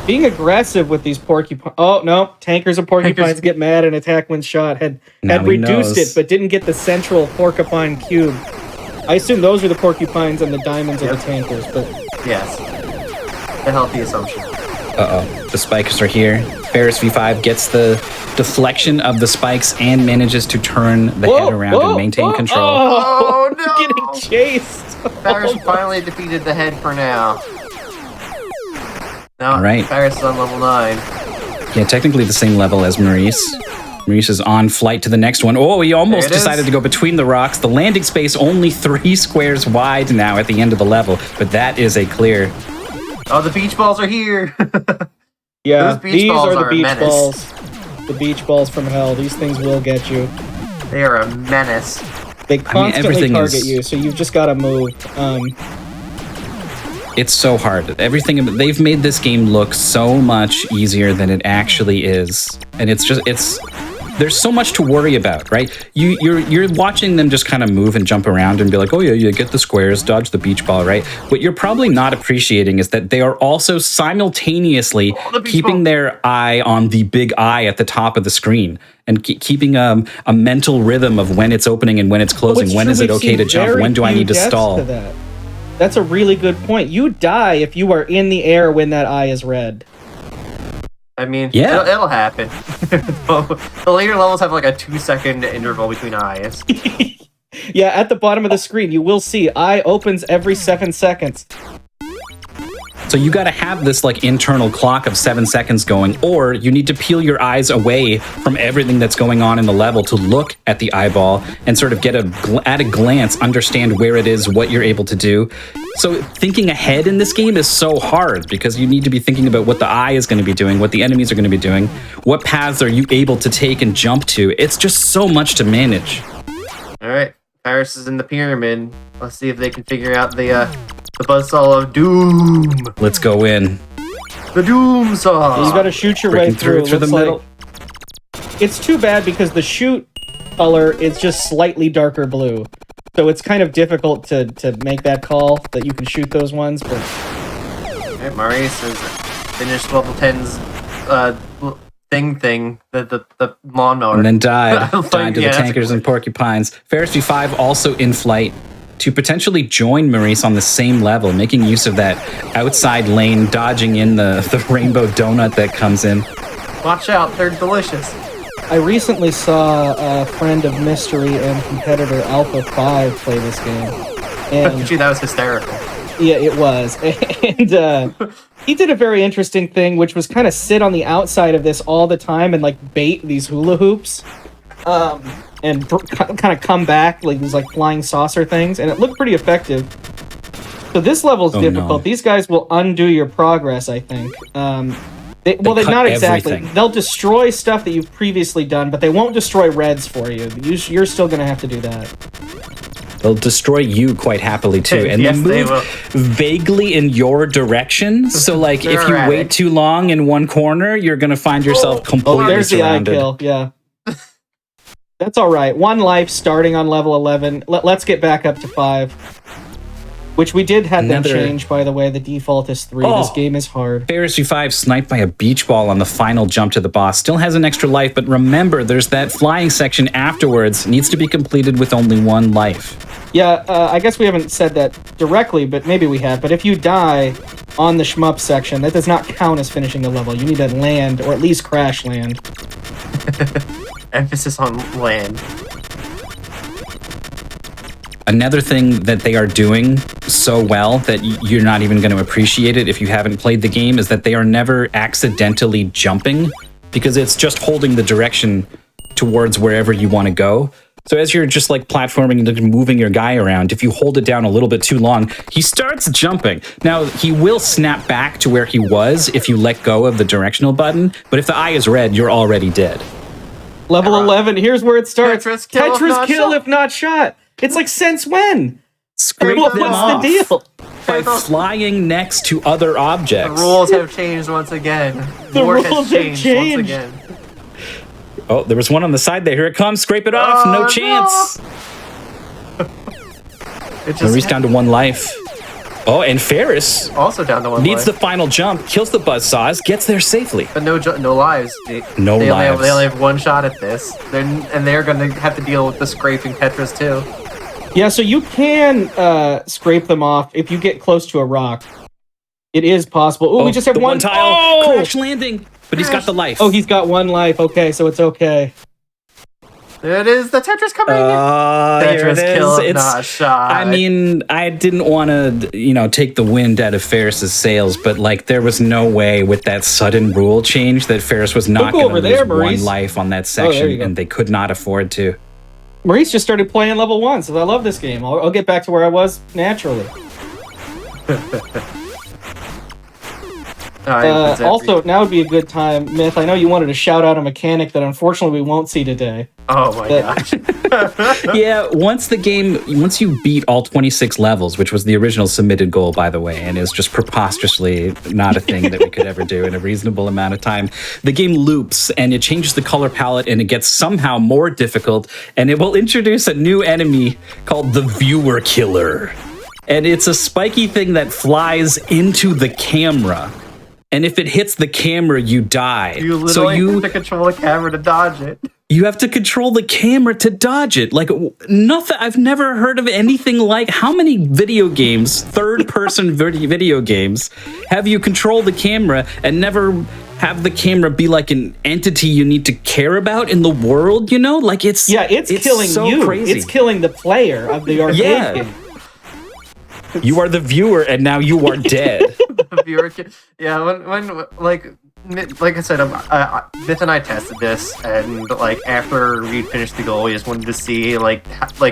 Being aggressive with these porcupines. Oh, no. Tankers and porcupines Tankers- get mad and attack when shot. Had Now he reduced knows. it, but didn't get the central porcupine cube. I assume those are the porcupines and the diamonds are the tankers, but Yes, the healthy assumption. Uh-oh. The spikes are here. Ferris V5 gets the deflection of the spikes and manages to turn the head around and maintain control. Oh, no! Getting chased. Farris finally defeated the head for now. Now, All right. Farris is on level 9. Yeah, technically the same level as Maurice. Maurice is on flight to the next one. Oh, he almost There it is. decided to go between the rocks. The landing space only 3 squares wide now at the end of the level, but that is a clear. Oh, the beach balls are here! Yeah, Those beach these balls are the are a beach menace. balls. The beach balls from hell. These things will get you. They are a menace. They constantly everything target is- you, so you've just got to move. It's so hard. Everything they've made this game look so much easier than it actually is, and it's there's so much to worry about, right? You're watching them just kind of move and jump around and be like, oh yeah, you get the squares, dodge the beach ball, right? What you're probably not appreciating is that they are also simultaneously the beach keeping ball. their eye on the big eye at the top of the screen and keeping a mental rhythm of when it's opening and when it's closing. It's When true, is it we've okay seen to jump? very When do I few need to deaths stall? to that. That's a really good point. You die if you are in the air when that eye is red. I mean, Yeah. it'll happen. The later levels have like a 2-second interval between eyes. Yeah, at the bottom of the screen, you will see eye opens every 7 seconds. So you got to have this like internal clock of 7 seconds going, or you need to peel your eyes away from everything that's going on in the level to look at the eyeball and sort of get at a glance, understand where it is, what you're able to do. So thinking ahead in this game is so hard because you need to be thinking about what the eye is going to be doing, what the enemies are going to be doing, what paths are you able to take and jump to. It's just so much to manage. All right, Paris is in the pyramid. Let's see if they can figure out the buzzsaw of doom. Let's go in. The doom saw. You got to shoot your Breaking way through. through the Looks middle. It's too bad because the shoot color is just slightly darker blue. So it's kind of difficult to make that call that you can shoot those ones, but Alright, Maurice has finished level 10's thing, the lawnmower. And then died to Yeah, the that's tankers and porcupines. Ferris V5 also in flight to potentially join Maurice on the same level, making use of that outside lane, dodging in the rainbow donut that comes in. Watch out, they're delicious. I recently saw a friend of Mystery and competitor Alpha 5 play this game. And Gee, that was hysterical. yeah, it was. And he did a very interesting thing, which was kind of sit on the outside of this all the time and like bait these hula hoops. And kind of come back like these like flying saucer things, and it looked pretty effective. So this level's difficult. No. These guys will undo your progress, I think. They're cut not exactly. everything. They'll destroy stuff that you've previously done, but they won't destroy reds for you. You're still going to have to do that. They'll destroy you quite happily too, and Yes, they they move will. vaguely in your direction. So, like, if you Erratic. wait too long in one corner, you're gonna find yourself completely Oh, there's the eye surrounded. kill. Yeah. That's all right. 1 life starting on level 11. Let's get back up to 5. Which we did have Another- them change, by the way. The default is 3. This game is hard. Ferris V5 sniped by a beach ball on the final jump to the boss. Still has an extra life, but remember, there's that flying section afterwards. Needs to be completed with only 1 life. Yeah, I guess we haven't said that directly, but maybe we have. But if you die on the shmup section, that does not count as finishing the level. You need to land, or at least crash land. Emphasis on land. Another thing that they are doing so well that you're not even going to appreciate it if you haven't played the game is that they are never accidentally jumping, because it's just holding the direction towards wherever you want to go. So as you're just like platforming and moving your guy around, if you hold it down a little bit too long, he starts jumping. Now, he will snap back to where he was if you let go of the directional button, but if the eye is red, you're already dead. Level 11, here's where it starts. Tetris kill if not shot. It's like, since when? Scrape What's them off the deal? by flying next to other objects. The rules have changed once again. The War rules has have changed changed. once again. Oh, there was one on the side there. Here it comes. Scrape it off. No chance. It just Maurice down to 1 life. Oh, and Ferris also down to 1 needs the life. final jump, kills the buzzsaws, gets there safely. But no lives. No they lives. They only have 1 shot at this. They're going to have to deal with the scraping Tetris too. Yeah, so you can scrape them off if you get close to a rock. It is possible. Oh, we just have the one tile. Oh! Crash landing. But he's got the life. Oh, he's got 1 life. Okay, so it's okay. There it is. The Tetris coming. Here it Tetris is. kill, It's, not shot. I mean, I didn't want to, take the wind out of Ferris's sails, but like, there was no way with that sudden rule change that Ferris was not going to lose there, 1 Maurice. life on that there section, you go. and they could not afford to. Maurice just started playing level 1, so I love this game. I'll get back to where I was naturally. Also, now would be a good time, Myth. I know you wanted to shout out a mechanic that unfortunately we won't see today. Oh my gosh. Yeah, once you beat all 26 levels, which was the original submitted goal, by the way, and is just preposterously not a thing that we could ever do in a reasonable amount of time, the game loops and it changes the color palette and it gets somehow more difficult, and it will introduce a new enemy called the Viewer Killer. And it's a spiky thing that flies into the camera. And if it hits the camera, you die. You literally have to control the camera to dodge it. You have to control the camera to dodge it. Like, nothing. I've never heard of anything like. How many video games, third-person video games, have you control the camera and never have the camera be like an entity you need to care about in the world? Like it's killing so you. Crazy. It's killing the player of the arcade game. You are the viewer, and now you are dead. The viewer yeah, when like I said, Myth and I tested this, and like after we finished the goal, we just wanted to see like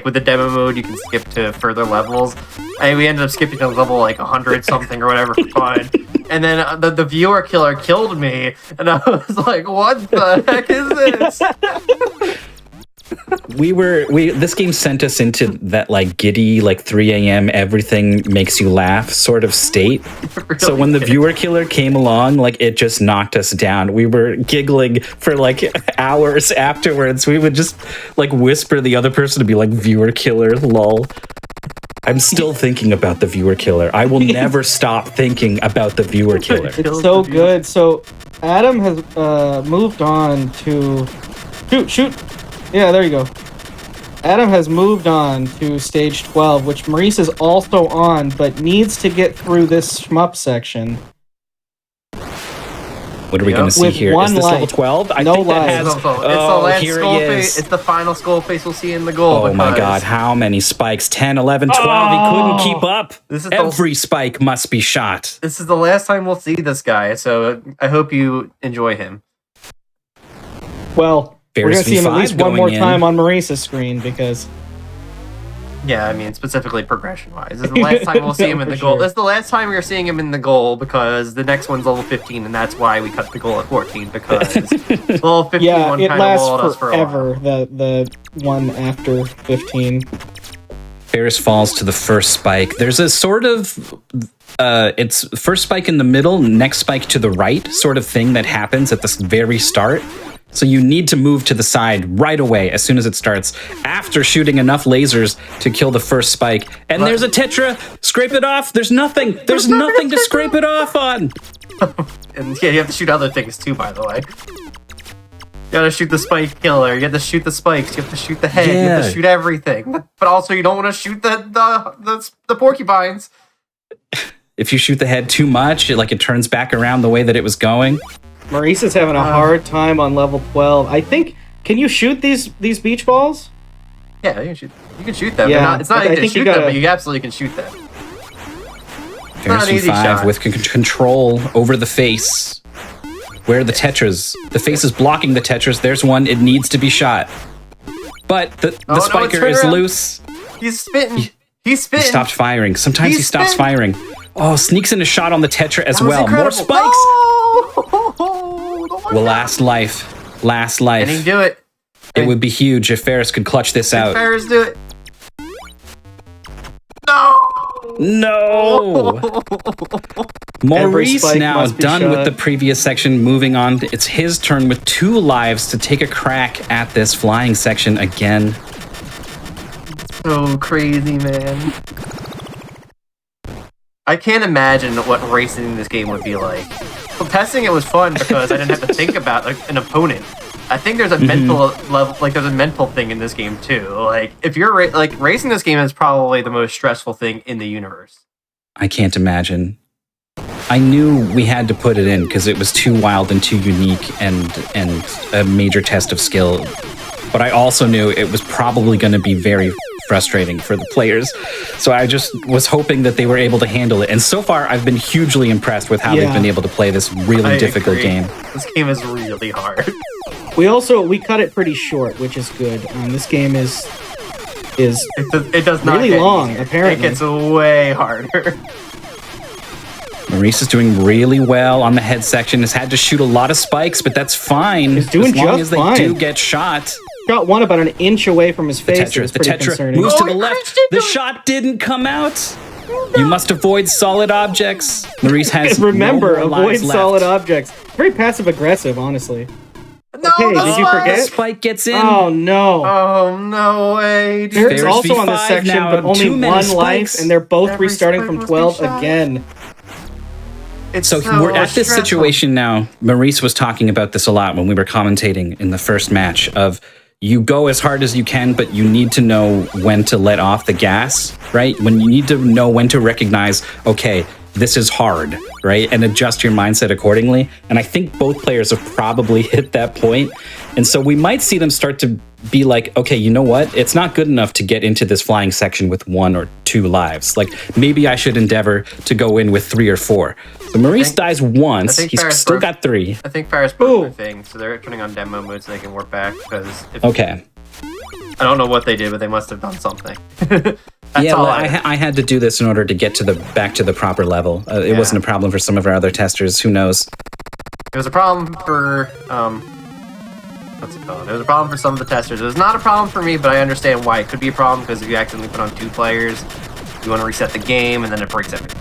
with the demo mode you can skip to further levels, and we ended up skipping to level like 100 something or whatever for fun. And then the viewer killer killed me, and I was like, "What the heck is this?" This game sent us into that like giddy, like 3 a.m. everything makes you laugh sort of state. Really so when the viewer killer came along, like it just knocked us down. We were giggling for like hours afterwards. We would just like whisper the other person to be like, "Viewer killer, lol." I'm still thinking about the viewer killer. I will never stop thinking about the viewer killer. It's so good. So Adam has moved on to shoot. Yeah, there you go. Adam has moved on to stage 12, which Maurice is also on, but needs to get through this shmup section. What are we going to see With here? 1 Is this life. level 12? I No think that life. has... It's the last here skull he face. is. It's the final skull face we'll see in the goal. Oh my because god, how many spikes? 10, 11, 12. He couldn't keep up. This is Every spike must be shot. This is the last time we'll see this guy, so I hope you enjoy him. Well, we're going Ferris to see him at V5 least one going more in. time on Maurice's screen because... Yeah, I mean, specifically progression-wise. This is the last time we'll see him in the For goal. sure. This is the last time we're seeing him in the goal because the next one's level 15, and that's why we cut the goal at 14, because level 15 Yeah, one it kind of walled us lasts for a while. forever, the one after 15. Ferris falls to the first spike. There's a sort of... it's first spike in the middle, next spike to the right sort of thing that happens at the very start. So you need to move to the side right away as soon as it starts, after shooting enough lasers to kill the first spike. And there's a Tetra. Scrape it off. There's nothing. There's nothing to scrape it off on. And yeah, you have to shoot other things too, by the way. You gotta shoot the spike killer. You have to shoot the spikes. You have to shoot the head. You have to shoot everything. But also, you don't want to shoot the porcupines. If you shoot the head too much, it turns back around the way that it was going. Maurice is having a hard time on level 12. I think. Can you shoot these beach balls? Yeah, you can shoot them. Yeah, It's not easy to shoot them, but you absolutely can shoot them. Ferris an easy 5 shot. with control over the face. Where are the Tetras? The face is blocking the Tetras. There's one. It needs to be shot. But the spiker is loose. He's spitting. He's spitting. He stopped firing. Sometimes he stops firing. Oh, sneaks in a shot on the Tetra as well. Incredible. More spikes. Oh, Well, last life. Last life. Can he do it? It would be huge if Ferris could clutch this out. Ferris do it. No! No! Maurice spike now must be done shot. with the previous section, moving on. It's his turn with 2 lives to take a crack at this flying section again. So crazy, man. I can't imagine what racing in this game would be like. Well, testing it was fun because I didn't have to think about an opponent. I think there's a mental level, there's a mental thing in this game too. Like, if you're racing this game is probably the most stressful thing in the universe. I can't imagine. I knew we had to put it in because it was too wild and too unique and a major test of skill. But I also knew it was probably going to be very frustrating for the players. So I just was hoping that they were able to handle it. And so far, I've been hugely impressed with how they've been able to play this really difficult game. This game is really hard. We cut it pretty short, which is good. This game is it does not really get long. easier. Apparently, it gets way harder. Maurice is doing really well on the head section. Has had to shoot a lot of spikes, but that's fine. He's doing as long just as they fine. do get shot. Got one about an inch away from his face. The It's pretty Tetra concerning. moves to the left. The shot didn't come out. You must avoid solid objects. Maurice has Remember, no more avoid lives left. solid objects. Very passive aggressive, honestly. No, Okay, did you forget? Spike gets in. Oh no! Oh no way! Dude. Ferris Ferris also on this V5 section, now, but only too many one life, spikes. and they're both Every restarting spike from must be 12 shot. again. It's So we're at this stressful. situation now. Maurice was talking about this a lot when we were commentating in the first match of you go as hard as you can, but you need to know when to let off the gas, right? When you need to know when to recognize, okay, this is hard, right? And adjust your mindset accordingly. And I think both players have probably hit that point. And so we might see them start to be like, okay, you know what? It's not good enough to get into this flying section with 1 or 2 lives. Like, maybe I should endeavor to go in with 3 or 4. So Maurice dies once. think He's Ferris still broke- got 3. I think Ferris broke their thing, so they're turning on demo mode so they can work back. Because Okay. I don't know what they did, but they must have done something. That's Yeah, all well, I had to do this in order to get to back to the proper level. It wasn't a problem for some of our other testers. Who knows? It was a problem for what's it called? It was a problem for some of the testers. It was not a problem for me, but I understand why it could be a problem because if you accidentally put on 2 players, you want to reset the game and then it breaks everything.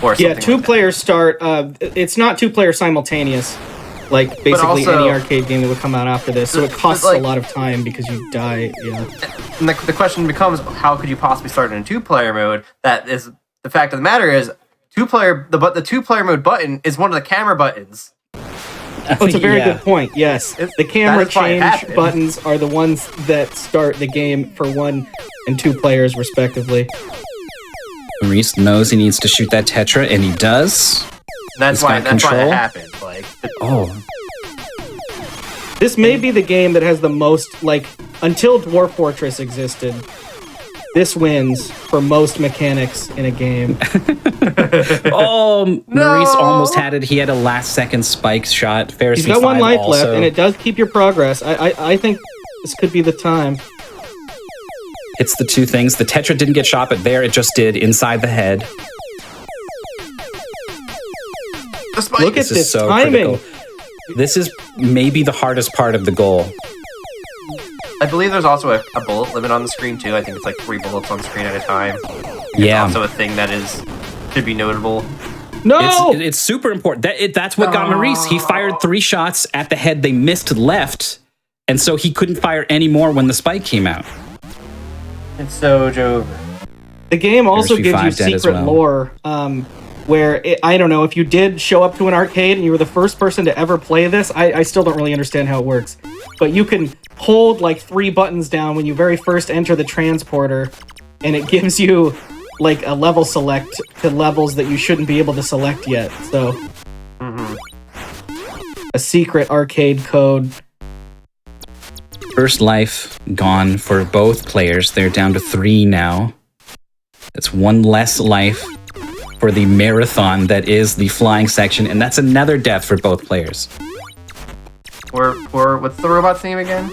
Or Yeah, something 2 like players start. It's not 2 players simultaneous, like basically also- any arcade game that would come out after this. So it But, costs like- a lot of time because you die. Yeah. that. And the question becomes, how could you possibly start in a 2-player mode? That is the fact of the matter is, the 2-player mode button is one of the camera buttons. Oh, it's a very Yeah. good point. Yes, the camera that is why it change happened. buttons are the ones that start the game for 1 and 2 players respectively. Maurice knows he needs to shoot that Tetra, and he does. That's He's why got control. it happened. Like, Oh, This may be the game that has the most, like, until Dwarf Fortress existed, this wins for most mechanics in a game. Maurice almost had it. He had a last-second spike shot. Ferris He's got V5 1 life also. left, and it does keep your progress. I think this could be the time. hits the 2 things. The Tetra didn't get shot, but there it just did inside the head. Look at This is this so timing. critical. This is maybe the hardest part of the goal. I believe there's also a bullet limit on the screen too. I think it's like 3 bullets on screen at a time. Yeah. Also a thing that should be notable. No! It's super important. That's what got Maurice. He fired 3 shots at the head. They missed left, and so he couldn't fire any more when the spike came out. It's so over. The game also There's gives you V5 dead as secret well. lore, where, I don't know, if you did show up to an arcade and you were the first person to ever play this, I still don't really understand how it works. But you can hold like 3 buttons down when you very first enter the transporter, and it gives you like a level select to levels that you shouldn't be able to select yet. So, a secret arcade code. First life gone for both players. They're down to 3 now. That's 1 less life for the marathon that is the flying section, and that's another death for both players. Or what's the robot's name again?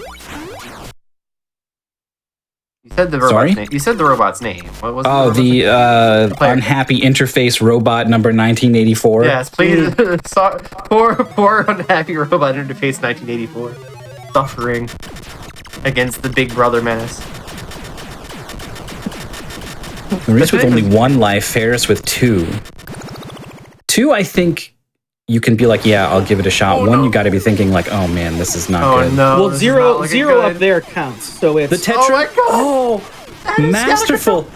You said the robot's Sorry? name. You said the robot's name. What was The player. unhappy interface robot number 1984. Yes, please. poor unhappy robot interface 1984. Suffering against the Big Brother menace. Maurice with only 1 life, Ferris with 2. 2, I think you can be like, yeah, I'll give it a shot. 1, you got to be thinking like, oh man, this is not good. No. Well, this is zero not looking zero good. up there counts, so it's... The Tetra. Oh my God. Oh, masterful.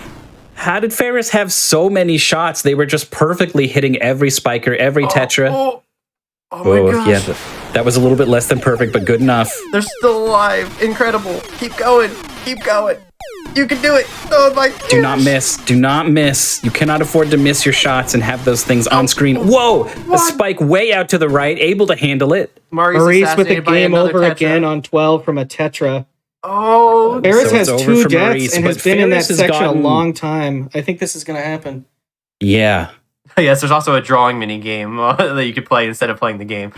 How did Ferris have so many shots? They were just perfectly hitting every spiker, every Tetra. Oh my gosh. Yeah, that was a little bit less than perfect, but good enough. They're still alive. Incredible. Keep going. Keep going. You can do it. Oh my gosh. Do not miss. Do not miss. You cannot afford to miss your shots and have those things on screen. Whoa! A spike way out to the right, able to handle it. Maurice with a game over again on 12 from a Tetra. Oh, Ferris So it's has over 2 for deaths Maurice, and but has been in that Ferris has section gotten- a long time. I think this is going to happen. Yeah. yes. There's also a drawing mini game that you could play instead of playing the game.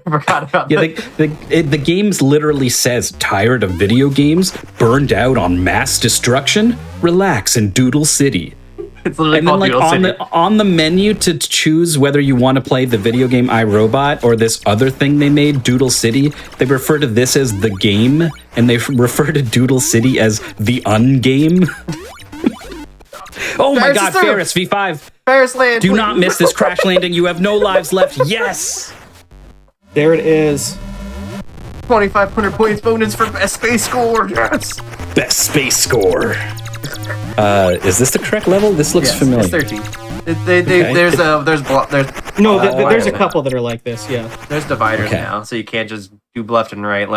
I forgot about Yeah, that. the games literally says, tired of video games? Burned out on mass destruction? Relax in Doodle City. It's literally And then, called like, Doodle City. on the menu to choose whether you want to play the video game iRobot or this other thing they made, Doodle City, they refer to this as the game, and they refer to Doodle City as the ungame. Oh my Ferris god, is through. Ferris, V5. Ferris land. Do not miss this crash landing. You have no lives left. Yes! There it is. 2,500 points bonus for best space score. Yes. Best space score. Is this the correct level? This looks Yes, familiar. it's 13. Okay. There's No, there's a couple that are like this, yeah. There's dividers Okay. now, so you can't just do left and right.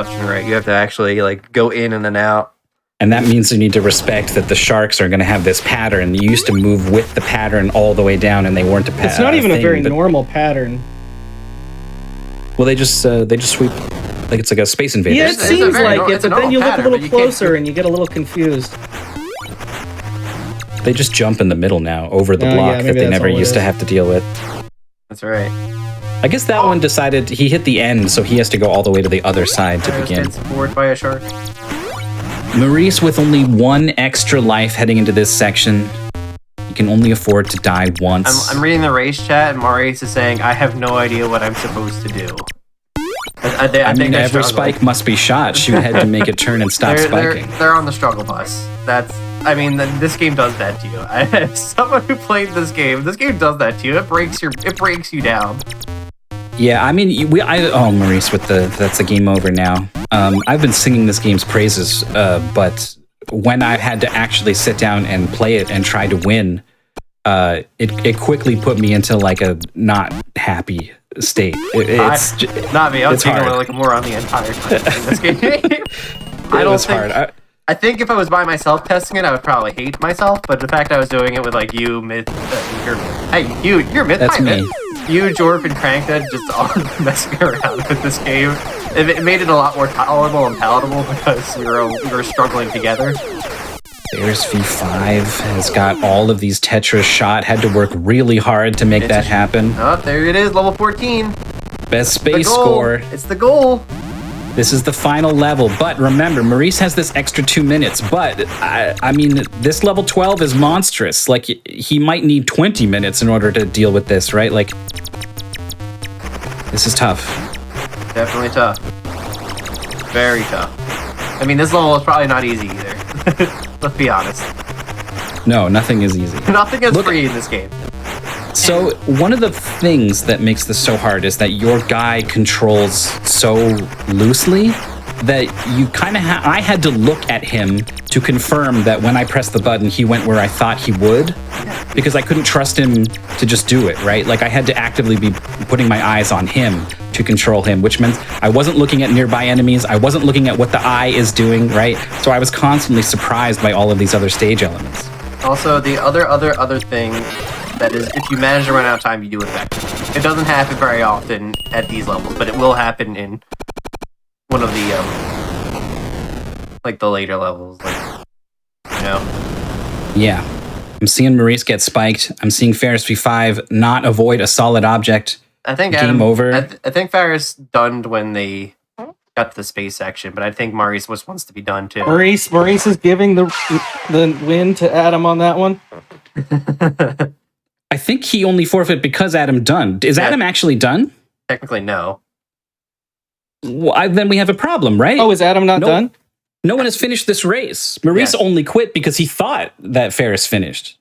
You have to actually like go in and then out. And that means you need to respect that the sharks are going to have this pattern. You used to move with the pattern all the way down, and they weren't a pattern. It's not even a very normal pattern. Well, they just sweep like it's like a Space Invaders. Yeah, it It's a seems very like nor- it, it's a but then normal you look a pattern, little but you can't closer do- and you get a little confused. They just jump in the middle now over the Oh, yeah, block maybe that they that's never all it used to is. have to deal with. That's right. I guess that one decided he hit the end, so he has to go all the way to the other side to Ferris begin. gets bored by a shark. Maurice with only 1 extra life heading into this section. He can only afford to die once. I'm reading the race chat, and Maurice is saying, "I have no idea what I'm supposed to do." I I think mean, they're every struggling. spike must be shot. Shoot ahead to make it turn and stop spiking. They're on the struggle bus. This game does that to you. As someone who played this game does that to you. It breaks you down. Yeah, I mean, Maurice with that's the game over now. I've been singing this game's praises, but when I had to actually sit down and play it and try to win, it quickly put me into like a not happy state. Not me. I was it's giggling hard. like a moron the entire time in this game. It was hard. I think if I was by myself testing it, I would probably hate myself. But the fact I was doing it with like you, Myth, you're Myth. That's hi, me. Myth. You, Jorf, and Crankhead just all messing around with this game. It made it a lot more tolerable and palatable because we were struggling together. There's V5 has got all of these Tetris shot. Had to work really hard to make that happen. Oh, there it is, level 14. Best The space goal. score. It's the goal. This is the final level, but remember, Maurice has this extra 2 minutes, but I mean, this level 12 is monstrous. Like, he might need 20 minutes in order to deal with this, right? Like, this is tough. Definitely tough. Very tough. I mean, this level is probably not easy either. Let's be honest. No, nothing is easy. Nothing is free in this game. So one of the things that makes this so hard is that your guy controls so loosely that you kind of I had to look at him to confirm that when I pressed the button, he went where I thought he would, because I couldn't trust him to just do it, right? Like I had to actively be putting my eyes on him to control him, which meant I wasn't looking at nearby enemies. I wasn't looking at what the eye is doing, right? So I was constantly surprised by all of these other stage elements. Also, the other thing that is, if you manage to run out of time, you do effectively. It doesn't happen very often at these levels, but it will happen in one of the like the later levels, like, you know. Yeah, I'm seeing Maurice get spiked. I'm seeing Ferris V5 not avoid a solid object. I think Game Adam, over. I think Ferris dunned when they got to the space section, but I think Maurice wants to be done too. Maurice is giving the win to Adam on that one. I think he only forfeit because Adam done. Is Adam actually done? Technically, no. Well, then we have a problem, right? Oh, is Adam not done? No one has finished this race. Maurice only quit because he thought that Ferris finished.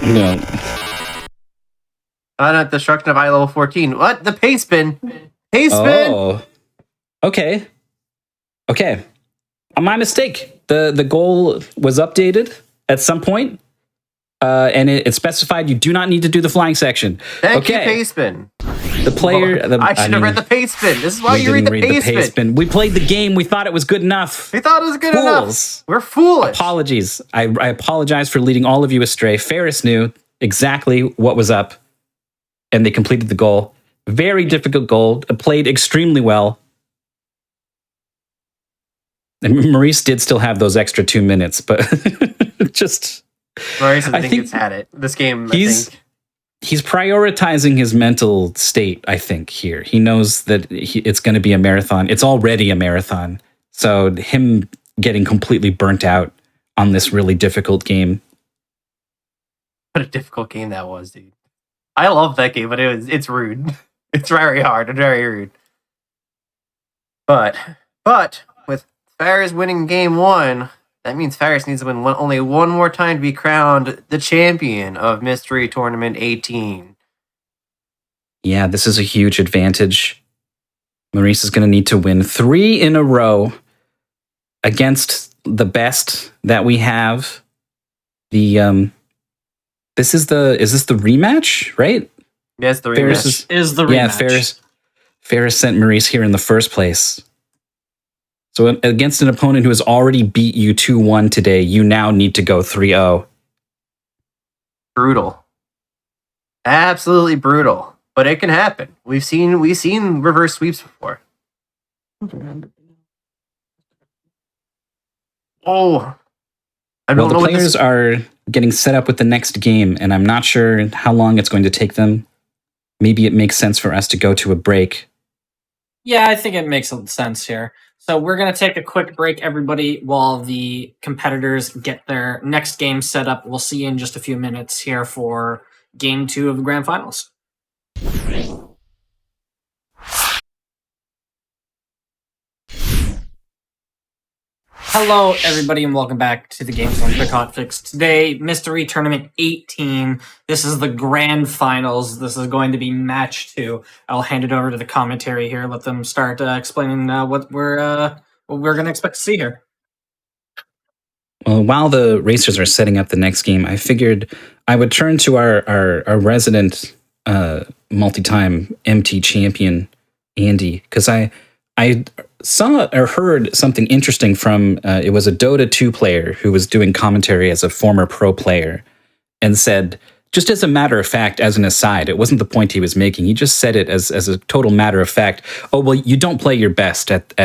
No. Destruction of eye level 14. What? The pace spin. Pace spin. Oh. Okay. My mistake. The goal was updated at some point, and it specified you do not need to do the flying section. Thank you, pace spin. The player. I should have read the pace spin. This is why you read the pace spin. We played the game. We thought it was good enough. We thought it was good enough. We're foolish. Apologies. I apologize for leading all of you astray. Ferris knew exactly what was up, and they completed the goal. Very difficult goal. Played extremely well. And Maurice did still have those extra 2 minutes, but just... Maurice, I think it's had it. This game, he's prioritizing his mental state, I think, here. He knows that it's going to be a marathon. It's already a marathon. So him getting completely burnt out on this really difficult game. What a difficult game that was, dude. I love that game, but it's rude. It's very hard and very rude. But with Ferris winning game 1, that means Ferris needs to win only one more time to be crowned the champion of Mystery Tournament 18. Yeah, this is a huge advantage. Maurice is going to need to win 3 in a row against the best that we have. Is this the rematch, right? Yes, the rematch is the rematch. Yeah, Ferris sent Maurice here in the first place. So against an opponent who has already beat you 2-1 today, you now need to go 3-0. Brutal. Absolutely brutal. But it can happen. We've seen reverse sweeps before. Oh. I don't know. The players are getting set up with the next game, and I'm not sure how long it's going to take them. Maybe it makes sense for us to go to a break. Yeah, I think it makes sense here. So we're going to take a quick break, everybody, while the competitors get their next game set up. We'll see you in just a few minutes here for Game 2 of the Grand Finals. Hello, everybody, and welcome back to the Games on Quick Hotfix. Today, Mystery Tournament 18. This is the Grand Finals. This is going to be Match 2. I'll hand it over to the commentary here. Let them start explaining what we're going to expect to see here. Well, while the racers are setting up the next game, I figured I would turn to our resident multi-time MT champion, Andy, because I saw or heard something interesting from, it was a Dota 2 player who was doing commentary as a former pro player and said, just as a matter of fact, as an aside, it wasn't the point he was making. He just said it as a total matter of fact. Oh, well, you don't play your best at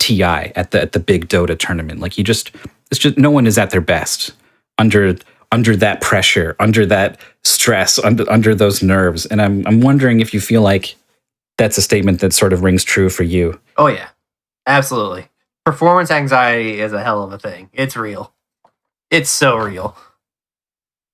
TI, at the big Dota tournament. Like it's just no one is at their best under that pressure, under that stress, under those nerves. And I'm wondering if you feel like that's a statement that sort of rings true for you. Oh, yeah. Absolutely. Performance anxiety is a hell of a thing. It's real. It's so real.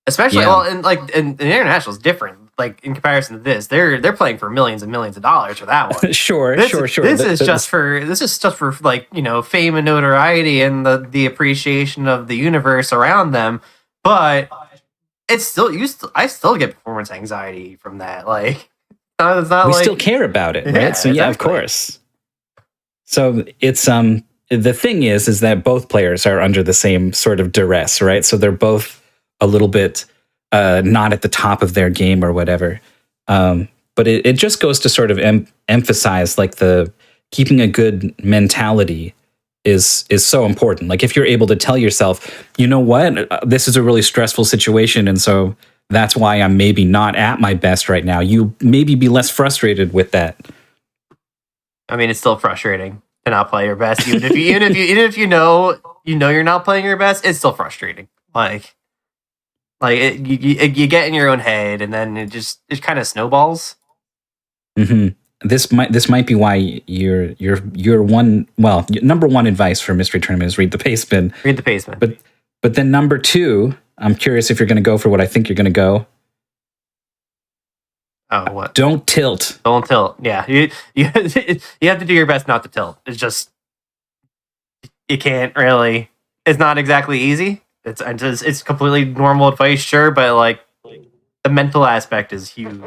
Especially, in international, it's different. like in comparison to this, they're playing for millions and millions of dollars for that one. Sure. This is just for like, you know, fame and notoriety and the appreciation of the universe around them. But it's still I still get performance anxiety from that. Like, it's not we like, still care about it, right? Yeah, So yeah, of exactly. course. So it's the thing is that both players are under the same sort of duress, right? So they're both a little bit not at the top of their game or whatever. But it just goes to sort of emphasize like the keeping a good mentality is so important. Like if you're able to tell yourself, you know what, this is a really stressful situation, and so that's why I'm maybe not at my best right now. You maybe be less frustrated with that. I mean, it's still frustrating to not play your best, even if you know you're not playing your best. It's still frustrating. You get in your own head, and then it kind of snowballs. Mm-hmm. This might be why your number one advice for Mystery Tournament is read the pace bin. Read the pace bin. But then number two, I'm curious if you're going to go for what I think you're going to go. Oh, what? Don't tilt. Don't tilt. Yeah, you have to do your best not to tilt. It's just you can't really. It's not exactly easy. It's completely normal advice, sure, but like the mental aspect is huge.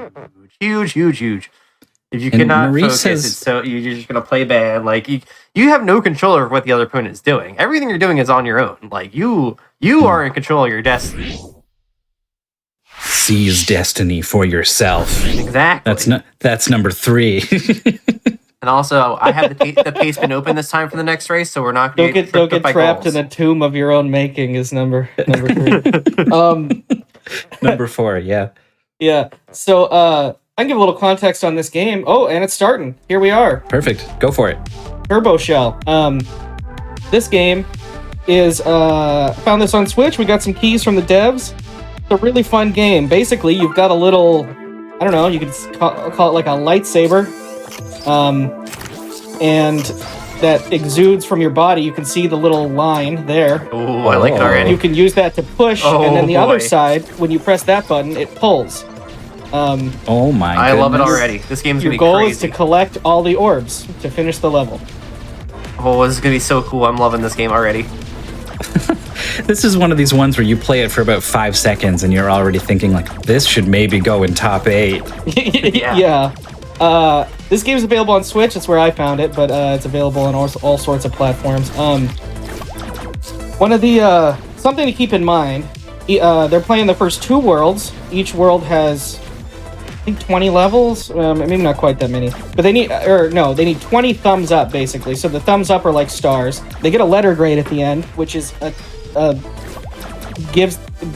If you cannot focus, you're just gonna play bad. Like you have no control over what the other opponent is doing. Everything you're doing is on your own. Like you are in control of your destiny. Seize destiny for yourself. Exactly. That's number 3. And also, I have the pace bin open this time for the next race, so we're not going to don't get trapped in the tomb of your own making. Is number 3. Number 4. Yeah. Yeah. So I can give a little context on this game. Oh, and it's starting. Here we are. Perfect. Go for it. Turbo Shell. This game is found this on Switch. We got some keys from the devs. It's a really fun game. Basically, you've got a little, I don't know, you could call it like a lightsaber. And that exudes from your body. You can see the little line there. Oh, I like it already. You can use that to push, and then the other side, when you press that button, it pulls. Oh my! I love it already. This game's gonna be crazy. Your goal is to collect all the orbs to finish the level. Oh, this is gonna be so cool. I'm loving this game already. This is one of these ones where you play it for about 5 seconds and you're already thinking like, this should maybe go in top 8. Yeah. This game is available on Switch. That's where I found it, but it's available on all sorts of platforms. One of the something to keep in mind. They're playing the first 2 worlds. Each world has, I think, 20 levels. Maybe not quite that many, but they need 20 thumbs up basically. So the thumbs up are like stars. They get a letter grade at the end, which is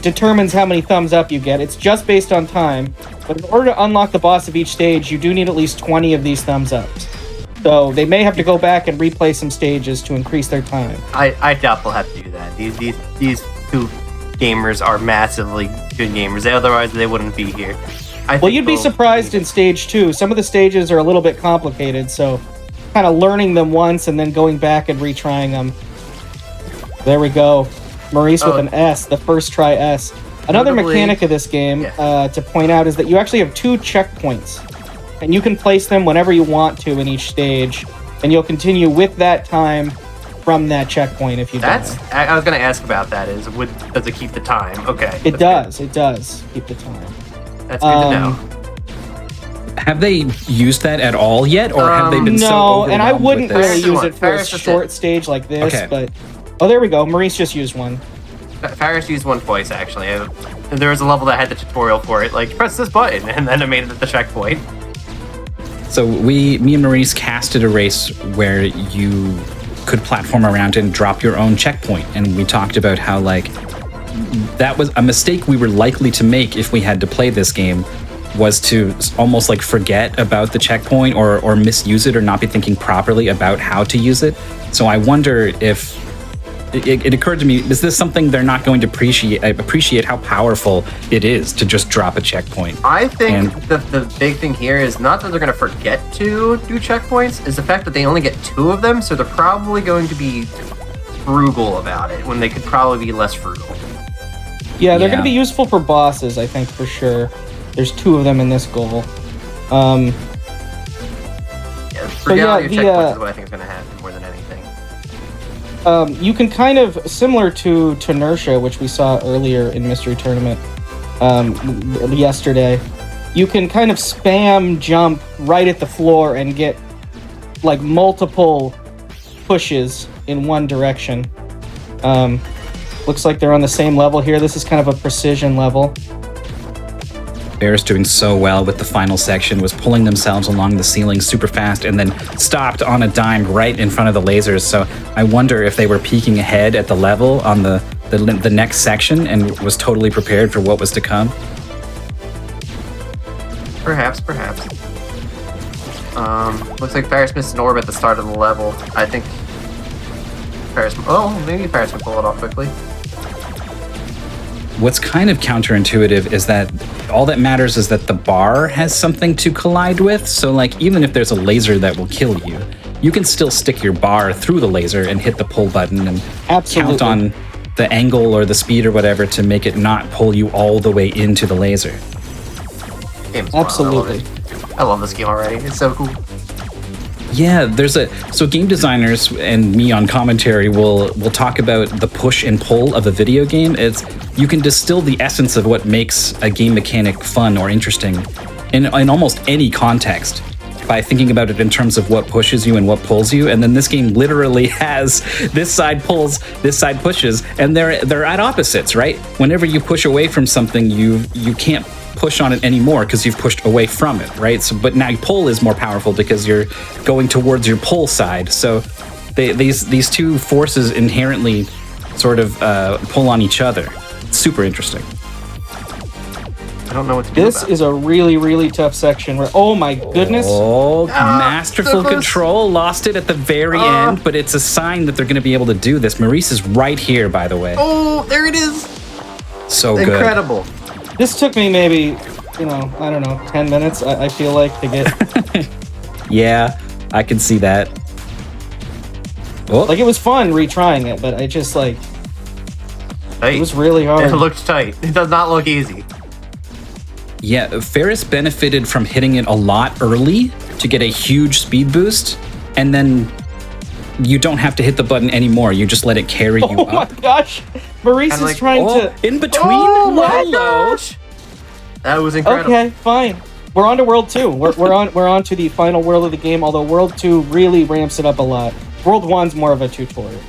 determines how many thumbs up you get. It's just based on time, but in order to unlock the boss of each stage, you do need at least 20 of these thumbs ups. So they may have to go back and replay some stages to increase their time. I doubt they'll have to do that. These 2 gamers are massively good gamers. Otherwise, they wouldn't be here. Well, you'd be surprised in stage 2. Some of the stages are a little bit complicated, so kind of learning them once and then going back and retrying them. There we go. Maurice with an S, the first try S. Another mechanic of this game to point out is that you actually have 2 checkpoints, and you can place them whenever you want to in each stage, and you'll continue with that time from that checkpoint if you die. I was going to ask about that. Does it keep the time? Okay. It does. Good. It does keep the time. That's good to know. Have they used that at all yet, or have they been so overwhelmed and I wouldn't with this? really use it for a short stage like this, but... Oh, there we go. Maurice just used one. Faris used one twice, actually. There was a level that had the tutorial for it. Like, press this button, and then it made it at the checkpoint. So me and Maurice casted a race where you could platform around and drop your own checkpoint. And we talked about how, like, that was a mistake we were likely to make if we had to play this game, was to almost like forget about the checkpoint or misuse it or not be thinking properly about how to use it. So I wonder if it occurred to me, is this something they're not going to appreciate how powerful it is to just drop a checkpoint? I think the big thing here is not that they're going to forget to do checkpoints, is the fact that they only get 2 of them, so they're probably going to be frugal about it when they could probably be less frugal. Yeah, they're going to be useful for bosses, I think, for sure. There's 2 of them in this goal. Yeah, forget yeah, all your the, checkpoints is what I think is going to happen more than anything. You can kind of, similar to Inertia, which we saw earlier in Mystery Tournament yesterday, you can kind of spam jump right at the floor and get like multiple pushes in one direction. Looks like they're on the same level here. This is kind of a precision level. Bears doing so well with the final section, was pulling themselves along the ceiling super fast and then stopped on a dime right in front of the lasers. So I wonder if they were peeking ahead at the level on the next section and was totally prepared for what was to come. Perhaps. Looks like Ferris missed an orb at the start of the level. I think maybe Ferris can pull it off quickly. What's kind of counterintuitive is that all that matters is that the bar has something to collide with. So like, even if there's a laser that will kill you, you can still stick your bar through the laser and hit the pull button and count on the angle or the speed or whatever to make it not pull you all the way into the laser. Absolutely. I love this game already. It's so cool. Yeah, so game designers and me on commentary will talk about the push and pull of a video game. You can distill the essence of what makes a game mechanic fun or interesting in almost any context by thinking about it in terms of what pushes you and what pulls you. And then this game literally has this side pulls, this side pushes, and they're at opposites, right? Whenever you push away from something, you can't push on it anymore because you've pushed away from it, right? So, but now pull is more powerful because you're going towards your pull side. So these two forces inherently sort of pull on each other. It's super interesting. I don't know what to do. This is a really, really tough section where, oh my goodness. Oh, masterful control. Lost it at the very end, but it's a sign that they're going to be able to do this. Maurice is right here, by the way. Oh, there it is. So good. Incredible. This took me maybe, I don't know, 10 minutes, I feel like, to get. Yeah, I can see that. Oh. Like, it was fun retrying it, but I just, like, it was really hard. It looked tight. It does not look easy. Yeah, Ferris benefited from hitting it a lot early to get a huge speed boost, and then you don't have to hit the button anymore. You just let it carry you up. Oh my gosh! Maurice is trying to... In between? Oh my gosh! That was incredible. Okay, fine. We're on to World 2. We're on to the final world of the game, although World 2 really ramps it up a lot. World 1's more of a tutorial.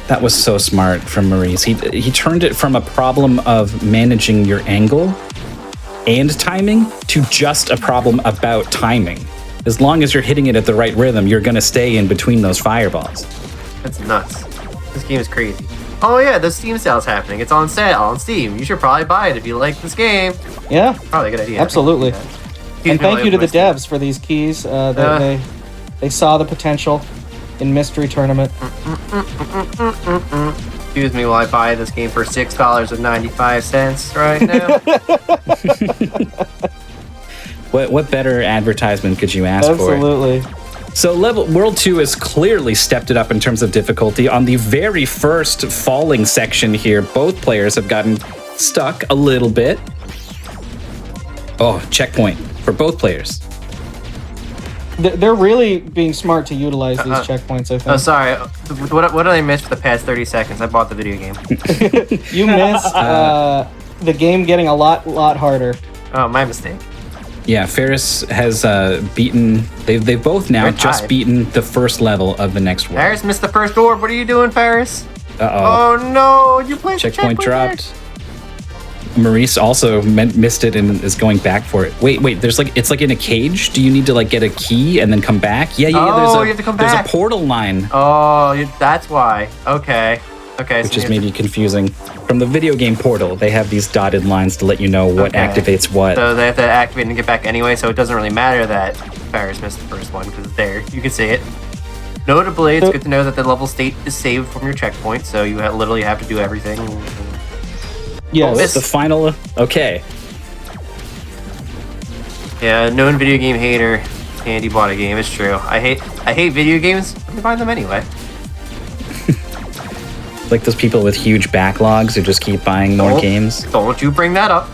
That was so smart from Maurice. He turned it from a problem of managing your angle and timing to just a problem about timing. As long as you're hitting it at the right rhythm, you're going to stay in between those fireballs. That's nuts. This game is crazy. Oh yeah, the Steam sale's happening. It's on sale on Steam. You should probably buy it if you like this game. Yeah. Probably a good idea. Absolutely. And thank you to the devs for these keys. They saw the potential in Mystery Tournament. Excuse me while I buy this game for $6.95 right now. What better advertisement could you ask for? Absolutely. So World 2 has clearly stepped it up in terms of difficulty. On the very first falling section here, both players have gotten stuck a little bit. Oh, checkpoint for both players. They're really being smart to utilize these checkpoints, I think. Oh, sorry. What did I miss for the past 30 seconds? I bought the video game. You missed the game getting a lot harder. Oh, my mistake. Yeah, Ferris has beaten... They've both now just beaten the first level of the next world. Ferris missed the first orb. What are you doing, Ferris? Uh-oh. Oh, no. You placed checkpoint dropped. Maurice also missed it and is going back for it. Wait, it's like in a cage? Do you need to get a key and then come back? Yeah, you have to come back. There's a portal line. Oh, that's why. Okay. Which is maybe confusing. From the video game portal, they have these dotted lines to let you know what activates what. So they have to activate and get back anyway, so it doesn't really matter that Ferris missed the first one, because it's there. You can see it. Notably, it's good to know that the level state is saved from your checkpoint, so you literally have to do everything. Yes. The final... Okay. Yeah, known video game hater. And he bought a game, it's true. I hate video games, but I buy them anyway. Like those people with huge backlogs who just keep buying more games. Don't you bring that up.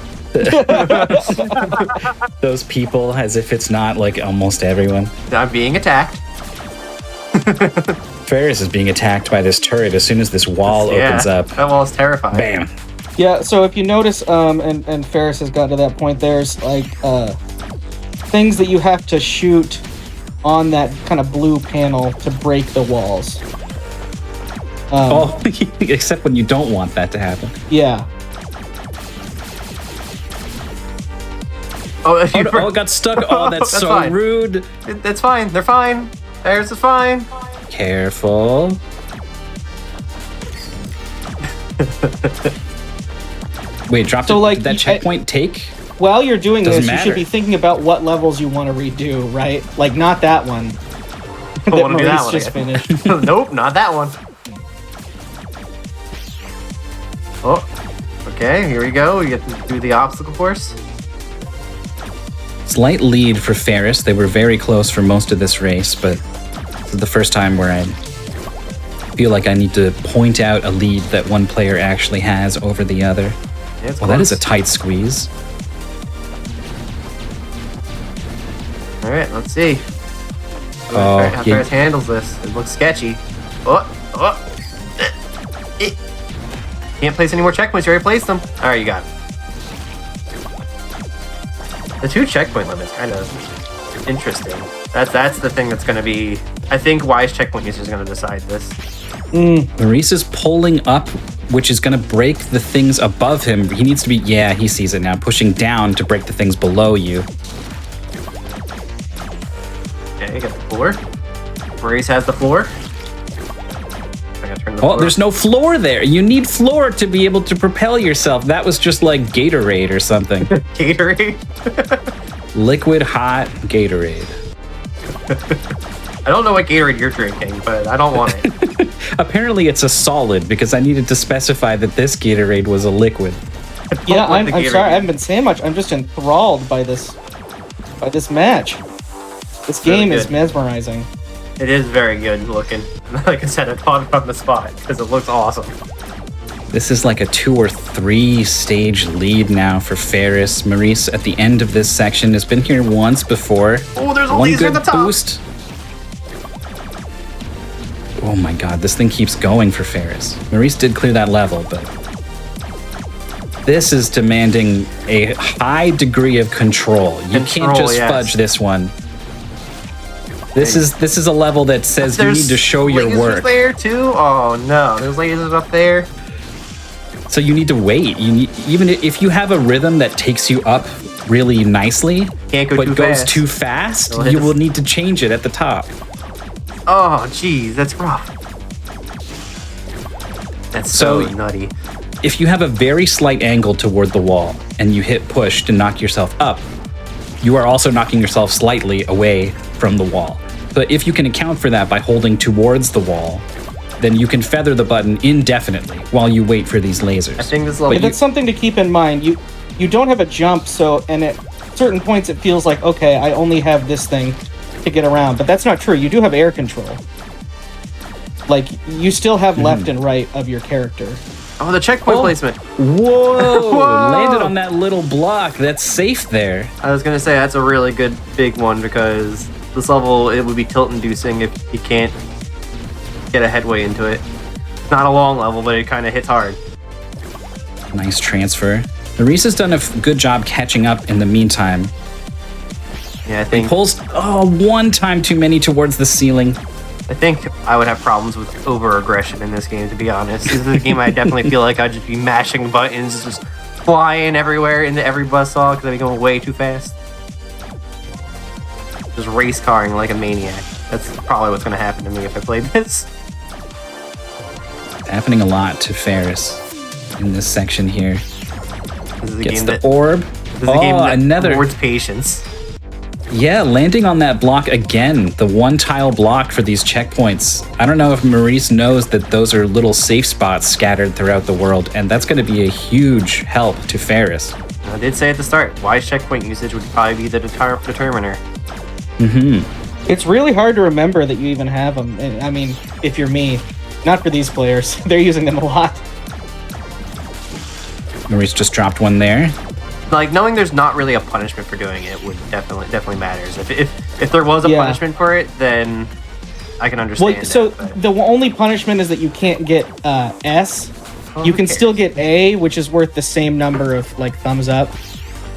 Those people, as if it's not like almost everyone. I'm being attacked. Ferris is being attacked by this turret as soon as this wall opens up. That wall is terrifying. Bam. Yeah, so if you notice, and Ferris has gotten to that point, there's like things that you have to shoot on that kind of blue panel to break the walls. Except when you don't want that to happen. Yeah. Oh, it got stuck. Oh, that's so fine. rude. That's fine. They're fine. Ferris is fine. Careful. Wait, dropped So, it. like, Did that checkpoint take? While you're doing Doesn't this, you matter. should be thinking about what levels you want to redo, right? Like, not that one. I that want to do that Maurice one just again. finished. Nope, not that one. Oh, okay, here we go. We get to do the obstacle course. Slight lead for Ferris. They were very close for most of this race, but this is the first time where I feel like I need to point out a lead that one player actually has over the other. Yeah, it's Well, that is a close. tight squeeze. All right, let's see. Oh, How Ferris handles this. It looks sketchy. Can't place any more checkpoints. You already placed them. All right, you got it. The 2 checkpoint limit's kind of interesting. That's the thing that's going to be. I think wise checkpoint users are going to decide this. Maurice is pulling up, which is going to break the things above him. He needs to be, yeah, he sees it now, pushing down to break the things below you. Okay, you got the floor. Maurice has the floor. I gotta turn the Oh, floor. there's no floor there. You need floor to be able to propel yourself. That was just like Gatorade or something. Gatorade. Liquid hot Gatorade. I don't know what Gatorade you're drinking, but I don't want it. Apparently it's a solid because I needed to specify that this Gatorade was a liquid. Yeah, want I'm the Gatorade. sorry, I haven't been saying much. I'm just enthralled by this match. This game really is good. mesmerizing. It is very good looking. Like I said, I thought it on the spot because it looks awesome. This is like a 2 or 3 stage lead now for Ferris. Maurice at the end of this section has been here once before. Oh, there's a One laser good at the top. boost. Oh my god, this thing keeps going for Ferris. Maurice did clear that level, but this is demanding a high degree of control. You can't Control, just yes. fudge this one. This is a level that says you There's need to show your lasers work. there too. Oh no, there's lasers up there. So you need to wait. You need, even if you have a rhythm that takes you up really nicely, Can't go but too goes fast. too fast, It'll hit you the- will need to change it at the top. Oh geez, that's rough. That's so So- nutty. If you have a very slight angle toward the wall and you hit push to knock yourself up, you are also knocking yourself slightly away from the wall. But if you can account for that by holding towards the wall, then you can feather the button indefinitely while you wait for these lasers. I think this Yeah, level. that's something to keep in mind. You don't have a jump, so and at certain points it feels like, okay, I only have this thing to get around, but that's not true. You do have air control. Like you still have left and right of your character. Oh, the checkpoint placement. Whoa! Whoa! Landed on that little block. That's safe there. I was gonna say that's a really good big one because this level it would be tilt-inducing if you can't get a headway into it. It's not a long level, but it kind of hits hard. Nice transfer. Maurice has done a good job catching up in the meantime. Yeah, I He think pulls one time too many towards the ceiling. I think I would have problems with over-aggression in this game, to be honest. This is a game I definitely feel like I'd just be mashing buttons, just flying everywhere into every buzzsaw because I'd be going way too fast. Just race carring like a maniac. That's probably what's going to happen to me if I played this. It's happening a lot to Ferris in this section here. This is a Gets game the that, orb. this is a game that another. rewards patience. Yeah, landing on that block again. The one tile block for these checkpoints. I don't know if Maurice knows that those are little safe spots scattered throughout the world, and that's going to be a huge help to Ferris. I did say at the start, wise checkpoint usage would probably be the determiner. It's really hard to remember that you even have them. And, I mean, if you're me, not for these players. They're using them a lot. Maurice just dropped one there. like knowing there's not really a punishment for doing it would definitely matters. If there was a punishment for it, then I can understand. Well, so the only punishment is that you can't get S. You can still get A, which is worth the same number of like thumbs up.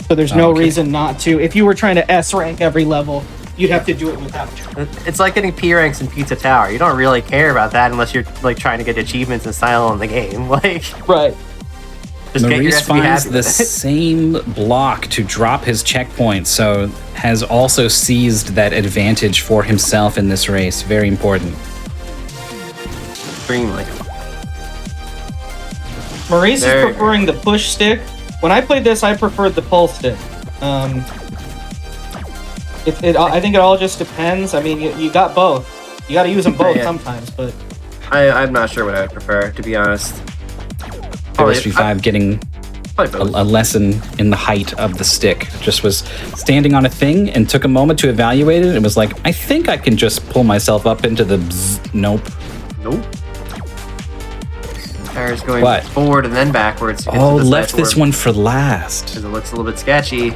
So there's no reason not to. If you were trying to S rank every level, you'd have to do it without. It's like getting P ranks in Pizza Tower. You don't really care about that unless you're like trying to get achievements and style in the game. Like right. Just Maurice finds the same block to drop his checkpoint, so has also seized that advantage for himself in this race. Very important. Extremely. Maurice is preferring the push stick. When I played this, I preferred the pull stick. I think it all just depends. I mean, you got both. You got to use them both sometimes, but I'm not sure what I would prefer, to be honest. RSV5 getting a lesson in the height of the stick. Just was standing on a thing and took a moment to evaluate it and was like, I think I can just pull myself up into the bzz. Nope. Tires going forward and then backwards. Left this one for last. Because it looks a little bit sketchy.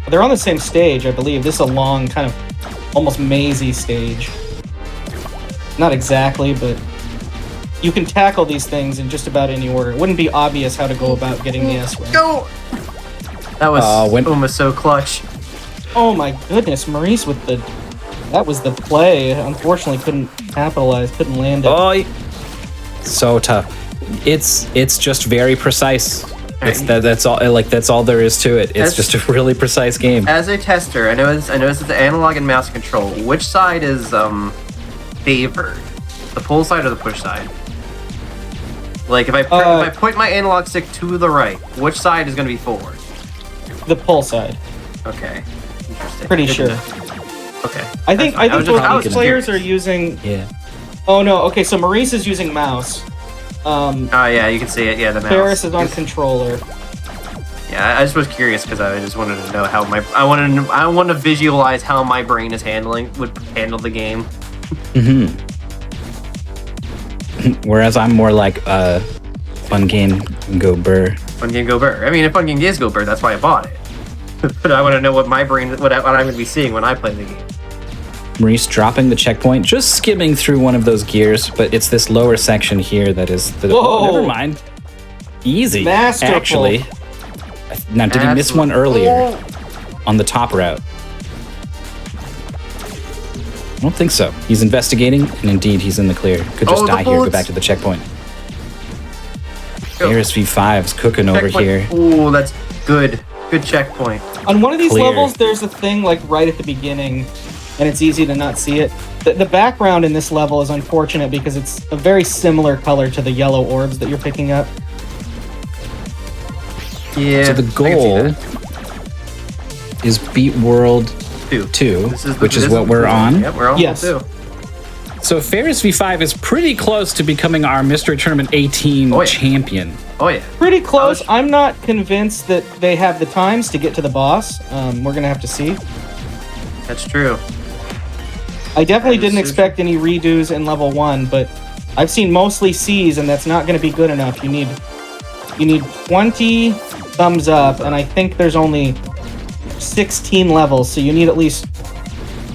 They're on the same stage, I believe. This is a long, kind of almost mazy stage. Not exactly, but you can tackle these things in just about any order. It wouldn't be obvious how to go about getting the S rank. Go! That was almost so clutch. Oh my goodness, Maurice with the... That was the play. Unfortunately, couldn't capitalize, couldn't land it. Oh, so tough. It's just very precise. That's all. Like that's all there is to it. It's just a really precise game. As a tester, I know it's the analog and mouse control. Which side is favored? The pull side or the push side? Like if I point my analog stick to the right, which side is going to be forward? The pull side. Okay, interesting. Pretty sure. Okay. I think both players are using. Yeah. Oh no. Okay, so Maurice is using mouse. Oh yeah, you can see it. Yeah, the mouse. Ferris is on controller. Yeah, I just was curious because I just wanted to know how I want to visualize how my brain would handle the game. Mm-hmm. Whereas I'm more like fun game go burr. Fun game go burr. I mean, if fun game is go burr, that's why I bought it. But I want to know what my brain, what I'm going to be seeing when I play the game. Maurice dropping the checkpoint, just skimming through one of those gears, but it's this lower section here that is the. Oh, never mind. Easy, Masterful. Actually. Now, did he miss one earlier on the top route? I don't think so. He's investigating, and indeed, he's in the clear. Could just die here. Go back to the checkpoint. There's V5's cooking over here. Oh, that's good. Good checkpoint. On one of these levels, there's a thing like right at the beginning, and it's easy to not see it. The background in this level is unfortunate because it's a very similar color to the yellow orbs that you're picking up. Yeah. So the goal is beat World 2, which is what we're on. Yep, we're on World 2. So Ferris V5 is pretty close to becoming our Mystery Tournament 18 champion. Oh yeah. Pretty close. I'm not convinced that they have the times to get to the boss. We're gonna have to see. That's true. I definitely didn't expect any redos in level 1, but I've seen mostly C's, and that's not going to be good enough. You need 20 thumbs up, and I think there's only 16 levels, so you need at least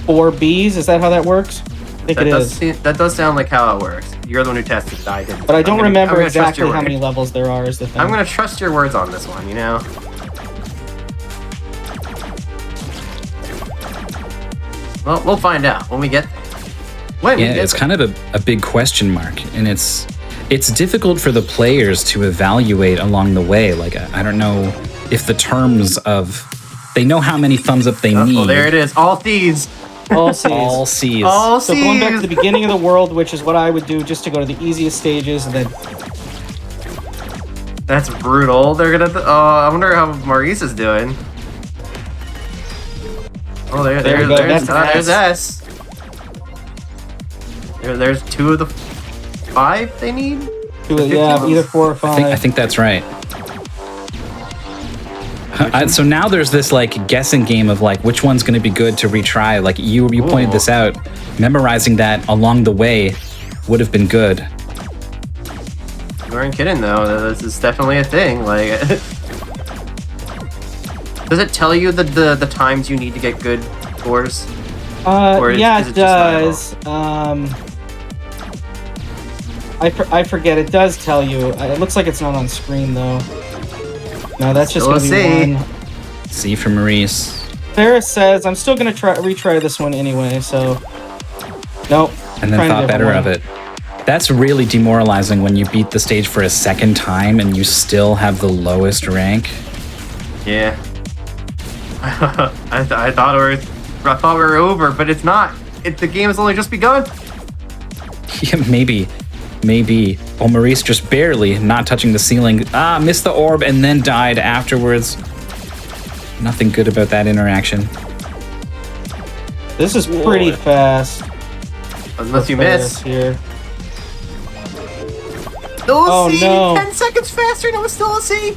4 B's. Is that how that works? I think it is. That does sound like how it works. You're the one who tested it. I didn't. But I don't remember exactly how many levels there are. Is the thing. I'm going to trust your words on this one. You know. Well, we'll find out when we get there. It's kind of a big question mark, and it's difficult for the players to evaluate along the way. Like, I don't know if the terms of... They know how many thumbs up they need. Oh, there it is. All C's. All C's. All C's. All So C's. going back to the beginning of the world, which is what I would do just to go to the easiest stages, and then... That's brutal. They're going to... I wonder how Maurice is doing. Oh, there's S. There's 2 of the 5 they need? Either 4 or 5. I think that's right. So now there's this like guessing game of like which one's going to be good to retry. Like you pointed this out. Memorizing that along the way would have been good. You weren't kidding though. This is definitely a thing. Like Does it tell you the times you need to get good scores? Yeah, is it just not does. I forget. It does tell you. It looks like it's not on screen though. No, that's just gonna be one. C for Maurice. Ferris says, I'm still gonna retry this one anyway, so nope. And then thought better of it. That's really demoralizing when you beat the stage for a second time and you still have the lowest rank. Yeah. I thought we were over, but it's not. The game has only just begun. Yeah, maybe. Oh, Maurice just barely not touching the ceiling. Missed the orb and then died afterwards. Nothing good about that interaction. This is pretty fast. Unless you miss. Here. Still a C. No. 10 seconds faster, and it was still a C.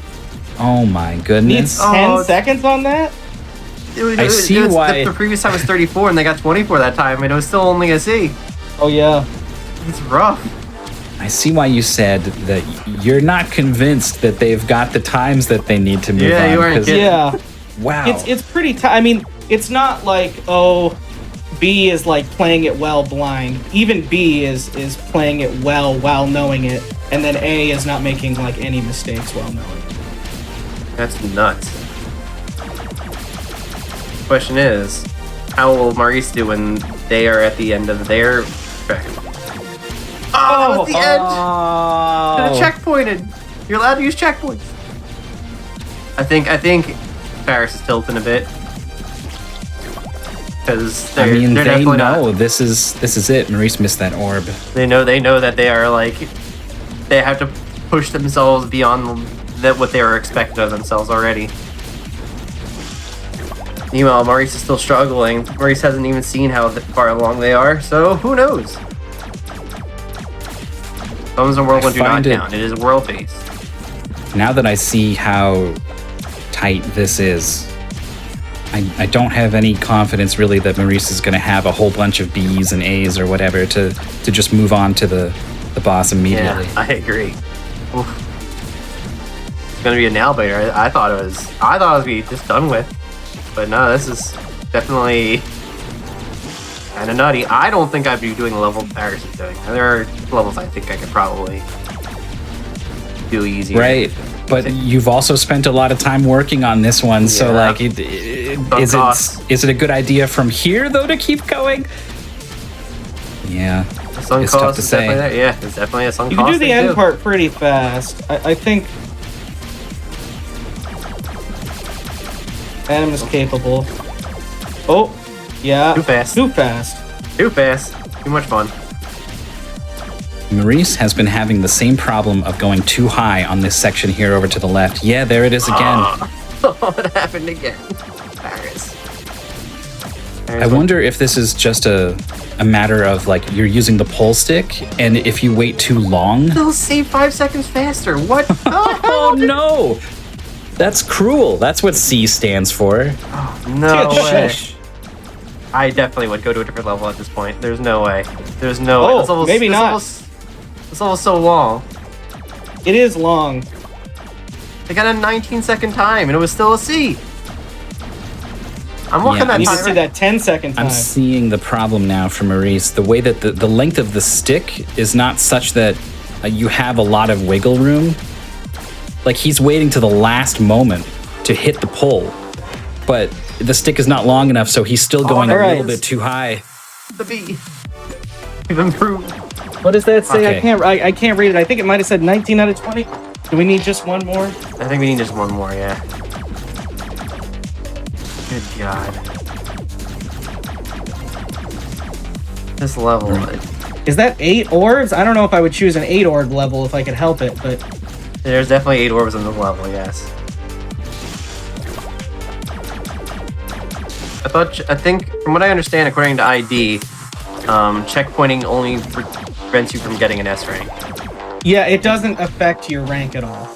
Oh my goodness. Needs 10 seconds on that? I see why. The previous time was 34, and they got 24 that time, and it was still only a C. Oh, yeah. It's rough. I see why you said that you're not convinced that they've got the times that they need to move on. Yeah, you aren't kidding. Yeah. Wow. It's pretty I mean, it's not like, oh, B is like playing it well blind. Even B is playing it well while knowing it, and then A is not making like any mistakes while knowing it. That's nuts. Question is, how will Maurice do when they are at the end of their track? Oh, that was the edge. Should have checkpointed. You're allowed to use checkpoints. I think Paris is tilting a bit. Because they're definitely not. This is it. Maurice missed that orb. They know that they are like, they have to push themselves beyond what they were expected of themselves already. Meanwhile, Maurice is still struggling. Maurice hasn't even seen how far along they are, so who knows? Bones and Whirlwind do not count. It is world-based. Now that I see how tight this is, I don't have any confidence really that Maurice is going to have a whole bunch of B's and A's or whatever to just move on to the boss immediately. Yeah, I agree. Oof. It's going to be a nail biter. I thought it was going to be just done with. But no, this is definitely kind of nutty. I don't think I'd be doing the level Paris is doing. There are levels I think I could probably do easier. Right. But you've also spent a lot of time working on this one, so like, is it a good idea from here though to keep going? Yeah, the sunk it's cost tough to is say. definitely there. Yeah, it's definitely a sunk You cost. can do the thing, end too. part pretty fast. I think Adam is capable. Oh, yeah. Too fast. Too fast. Too fast. Too much fun. Maurice has been having the same problem of going too high on this section here over to the left. Yeah, there it is again. What happened again? Paris. I wonder if this is just a matter of like you're using the pole stick, and if you wait too long, They'll save 5 seconds faster. What? oh no, that's cruel. That's what C stands for. No way. Shush. I definitely would go to a different level at this point. There's no way. There's no way. Oh, maybe not. This level's so long. It is long. They got a 19-second time, and it was still a C. I'm looking Yeah, at You that need to see that 10-second time. I'm seeing the problem now for Maurice. The way that the length of the stick is not such that you have a lot of wiggle room. Like he's waiting to the last moment to hit the pole, but the stick is not long enough, so he's still going a little bit too high. The B. We've improved. What does that say? Okay. I can't read it. I think it might have said 19 out of 20. Do we need just one more? I think we need just one more, yeah. Good God. This level. Is that 8 orbs? I don't know if I would choose an 8 orb level if I could help it, but There's definitely 8 orbs in this level, yes. I think, from what I understand, according to ID, checkpointing only prevents you from getting an S rank. yeah, it doesn't affect your rank at all.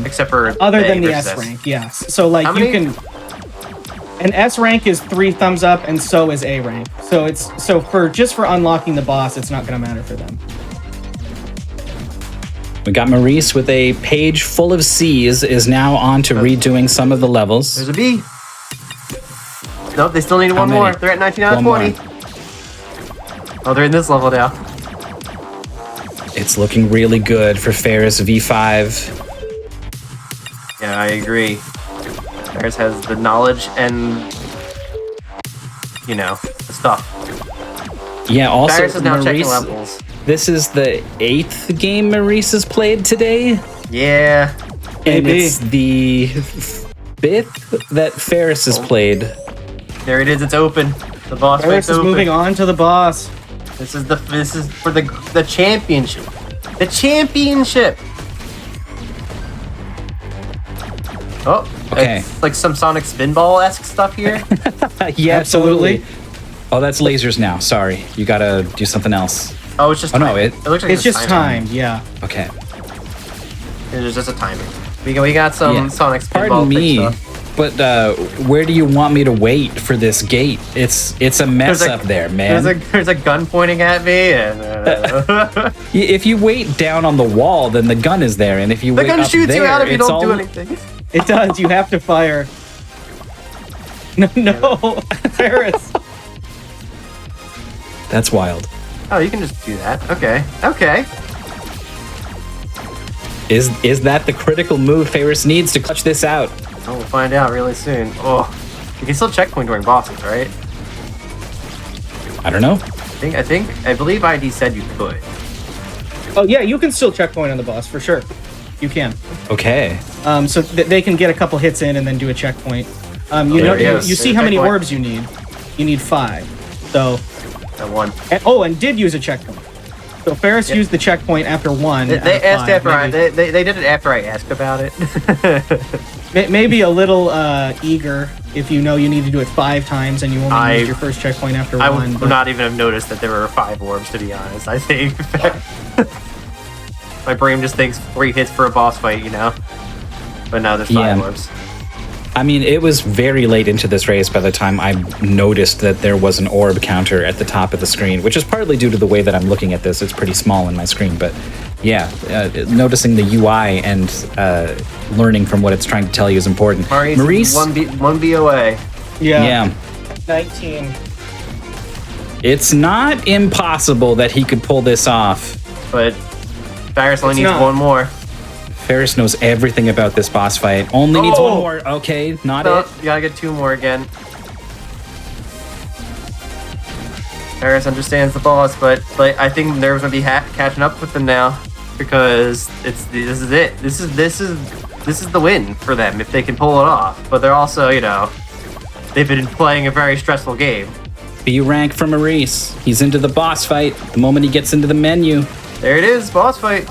Except for Other A than the versus S rank, yes. So like How you many- can, an S rank is 3 thumbs up, and so is A rank. So for unlocking the boss, it's not going to matter for them. We got Maurice with a page full of C's, is now on to redoing some of the levels. There's a B. Nope, they still need one many? more. They're at 19 out of One 20. Oh, they're in this level now. It's looking really good for Ferris V5. Yeah, I agree. Ferris has the knowledge and, the stuff. Yeah, also Ferris is now checking Maurice, levels. this is the 8th game Maurice has played today. Yeah. And Maybe. it's the 5th that Ferris has played. There it is. It's open. The boss Ferris fight's is open. moving on to the boss. This is for the championship. The championship. Oh, Okay. It's like some Sonic Spinball-esque stuff here. Yeah, Absolutely. totally. Oh, that's lasers now. Sorry. You gotta do something else. Oh, it's just Oh, no, timing. it- looks like It's just timing. timed, yeah. Okay. It's just a timing. We got some Yeah. Sonic Spinball Pardon me, stuff. but where do you want me to wait for this gate? It's a mess There's a- up there, man. There's a gun pointing at me, and If you wait down on the wall, then the gun is there, and if you the wait gun up shoots there, you out if you it's don't do all- anything. It does. You have to fire. No, Ferris. That's wild. Oh, you can just do that. Okay. Is that the critical move Ferris needs to clutch this out? Oh, we'll find out really soon. Oh, you can still checkpoint during bosses, right? I don't know. I believe ID said you could. Oh yeah, you can still checkpoint on the boss for sure. You can. Okay. So they can get a couple hits in and then do a checkpoint. There You it is. see There's how many checkpoint. orbs you need. You need 5. So That one. and did use a checkpoint. So Ferris used the checkpoint after 1. They out of asked 5, after maybe. they did it after I asked about it. Maybe a little eager if you know you need to do it 5 times and you only used your first checkpoint after I 1. would not even have noticed that there were 5 orbs, to be honest. I think my brain just thinks 3 hits for a boss fight, But now there's 5 Yeah. orbs. I mean, it was very late into this race by the time I noticed that there was an orb counter at the top of the screen, which is partly due to the way that I'm looking at this. It's pretty small in my screen, but yeah, noticing the UI and learning from what it's trying to tell you is important. Maurice, one BOA. yeah, 19. it's not impossible that he could pull this off. But Ferris only It's needs not. one more. Ferris knows everything about this boss fight. Only needs one more. Okay, not No, it. you gotta get 2 more again. Ferris understands the boss, but I think Nerve's gonna be catching up with them now because this is it. This is the win for them if they can pull it off. But they're also, they've been playing a very stressful game. B rank for Maurice. He's into the boss fight the moment he gets into the menu. There it is, boss fight.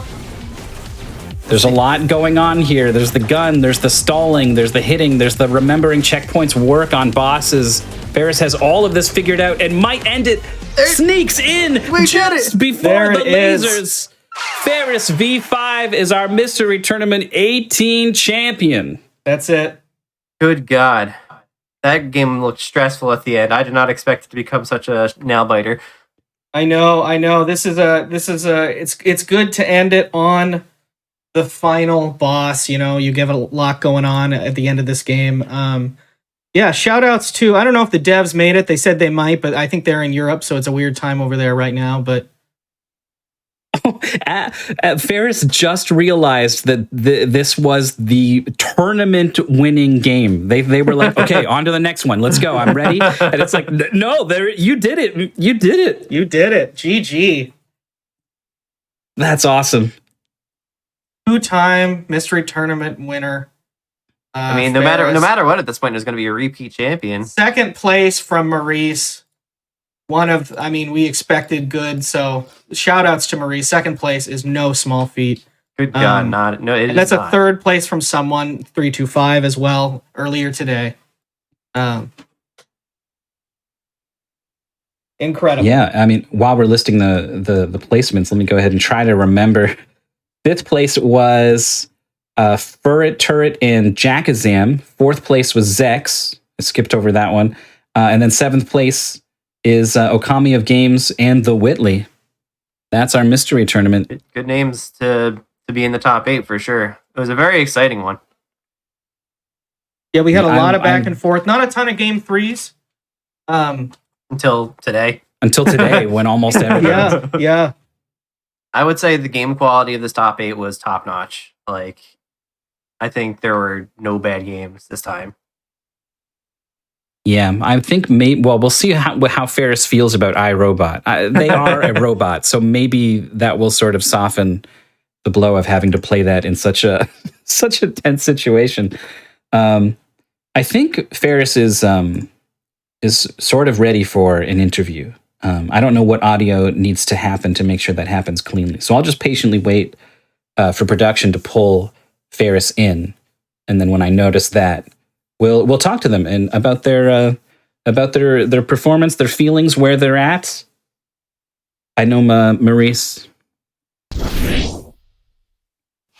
There's a lot going on here. There's the gun, there's the stalling, there's the hitting, there's the remembering checkpoints work on bosses. Ferris has all of this figured out and might end it. Sneaks in We did just it! before There the it is. lasers. Ferris V5 is our Mystery Tournament 18 champion. That's it. Good God, that game looked stressful at the end. I did not expect it to become such a nail biter. I know. This is it's good to end it on the final boss. You give it a lot going on at the end of this game. Yeah, shout outs to, I don't know if the devs made it. They said they might, but I think they're in Europe, so it's a weird time over there right now. But Ferris just realized that this was the tournament winning game. They were like, okay, on to the next one. Let's go. I'm ready. And it's like, no, you did it. You did it. you did it. GG. That's awesome. 2-time mystery tournament winner. I mean, no matter what, at this point, there's going to be a repeat champion. Second place from Maurice. We expected good, so shout outs to Maurice. Second place is no small feat. Good God, it is That's not. a third place from someone, 325 as well, earlier today. Incredible. Yeah, I mean, while we're listing the placements, let me go ahead and try to remember. 5th place was Furret Turret and Jackazam. 4th place was Zex. I skipped over that one. And then 7th place is Okami of Games and the Whitley. That's our mystery tournament. Good names to to be in the top 8 for sure. It was a very exciting one. Yeah, we had a lot of back and forth. Not a ton of game 3s. Until today. Until today, when almost everybody. Yeah. I would say the game quality of this top 8 was top notch. Like, I think there were no bad games this time. Yeah, I think we'll see how Ferris feels about iRobot. They are a robot, so maybe that will sort of soften the blow of having to play that in such a tense situation. I think Ferris is sort of ready for an interview. I don't know what audio needs to happen to make sure that happens cleanly. So I'll just patiently wait for production to pull Ferris in, and then when I notice that, we'll talk to them and about their performance, their feelings, where they're at. I know Maurice.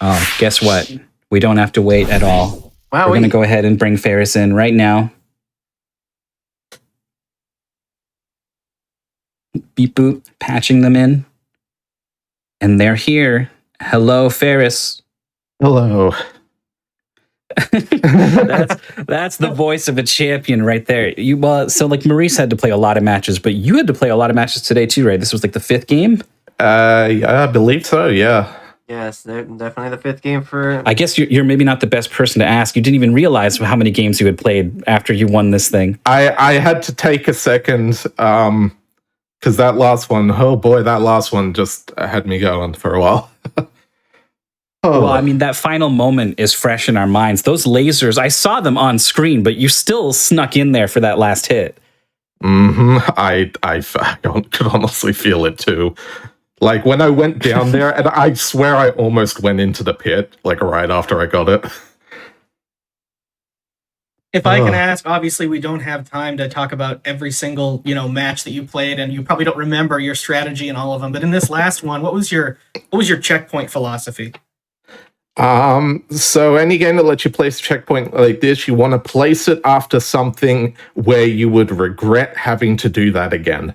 Oh, guess what? We don't have to wait at all. Wow, We're going to go ahead and bring Ferris in right now. Beep boop, patching them in. And they're here. Hello, Ferris. Hello. that's the voice of a champion right there. So like Maurice had to play a lot of matches, but you had to play a lot of matches today too, right? This was like the 5th game? Yeah, I believe so, yeah. Yes, definitely the 5th game for... I guess you're maybe not the best person to ask. You didn't even realize how many games you had played after you won this thing. I had to take a second, because that last one just had me going for a while. Well, I mean, that final moment is fresh in our minds. Those lasers, I saw them on screen, but you still snuck in there for that last hit. I could honestly feel it too. Like when I went down there, and I swear I almost went into the pit, like right after I got it. If I can ask, obviously we don't have time to talk about every single, match that you played, and you probably don't remember your strategy in all of them. But in this last one, what was your checkpoint philosophy? So any game that lets you place a checkpoint like this, you want to place it after something where you would regret having to do that again.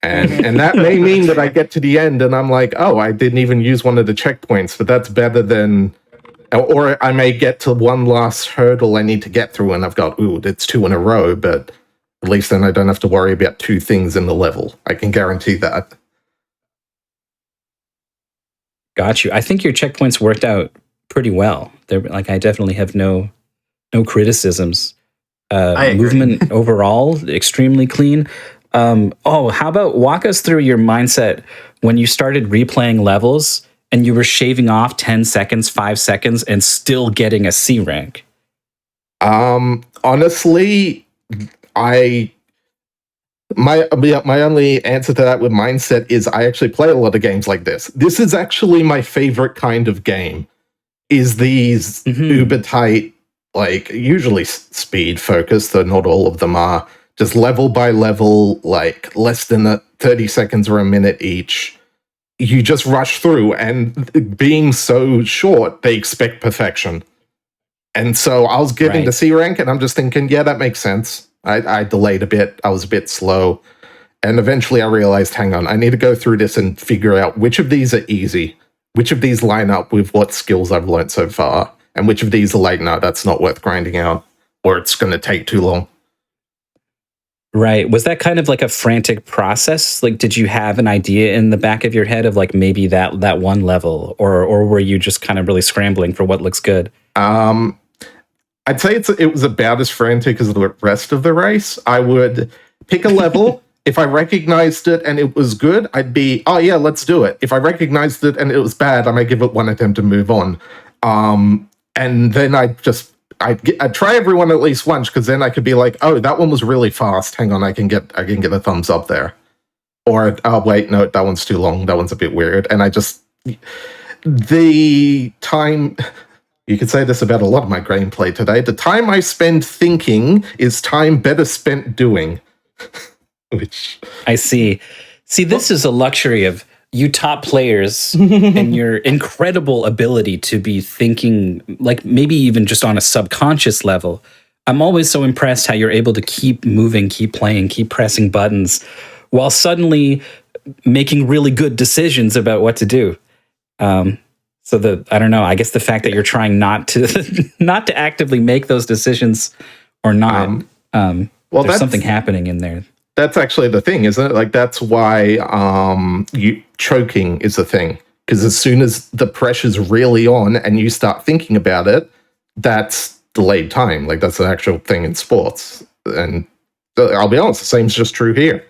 And that may mean that I get to the end and I'm like, oh, I didn't even use one of the checkpoints, but that's better than... Or I may get to one last hurdle I need to get through and I've got, it's 2 in a row, but at least then I don't have to worry about 2 things in the level. I can guarantee that. Got you. I think your checkpoints worked out pretty well. They're like, I definitely have no criticisms. Movement overall, extremely clean. How about walk us through your mindset when you started replaying levels and you were shaving off 10 seconds, 5 seconds, and still getting a C rank? Honestly, my only answer to that with mindset is I actually play a lot of games like this. This is actually my favorite kind of game, is these uber tight, like usually speed focused, though not all of them are, just level by level, like less than 30 seconds or a minute each. You just rush through, and being so short, they expect perfection. And so I was getting the C rank, and I'm just thinking, yeah, that makes sense. I delayed a bit. I was a bit slow. And eventually I realized, hang on, I need to go through this and figure out which of these are easy, which of these line up with what skills I've learned so far, and which of these are like, no, that's not worth grinding out, or it's going to take too long. Right. Was that kind of like a frantic process? Like, did you have an idea in the back of your head of like maybe that one level, or were you just kind of really scrambling for what looks good? I'd say it was about as frantic as the rest of the race. I would pick a level. If I recognized it and it was good, I'd be, oh yeah, let's do it. If I recognized it and it was bad, I might give it one attempt and move on. And then I'd try everyone at least once, because then I could be like, oh, that one was really fast. Hang on, I can get a thumbs up there. Or, oh wait, no, that one's too long. That one's a bit weird. And the time... You could say this about a lot of my gameplay today. The time I spend thinking is time better spent doing. Which I see. See, this is a luxury of you top players and your incredible ability to be thinking, like maybe even just on a subconscious level. I'm always so impressed how you're able to keep moving, keep playing, keep pressing buttons, while suddenly making really good decisions about what to do. So I don't know. I guess the fact that you're trying not to actively make those decisions or not, there's something happening in there. That's actually the thing, isn't it? Like, that's why choking is a thing. Because as soon as the pressure's really on and you start thinking about it, that's delayed time. Like, that's an actual thing in sports. And I'll be honest, the same's just true here.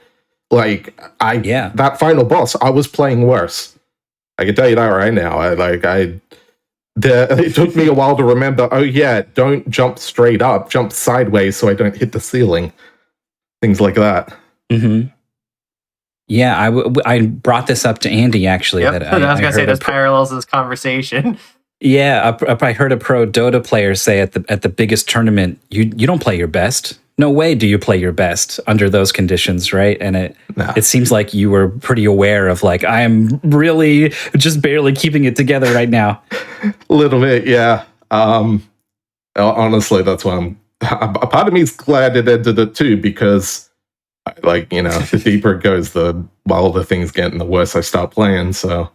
Like, that final boss, I was playing worse. I can tell you that right now. It took me a while to remember, don't jump straight up, jump sideways so I don't hit the ceiling. Things like that. Mm-hmm. Yeah, I brought this up to Andy, actually. Yep. That I was going to say, there's pro- parallels in this conversation. Yeah, I heard a pro Dota player say at the biggest tournament, you don't play your best. No way do you play your best under those conditions, right? And it seems like you were pretty aware of, like, I am really just barely keeping it together right now. A little bit, yeah. Honestly, that's why a part of me is glad it ended it too, because, like, you know, the deeper it goes, the wilder things get and the worse I start playing, so...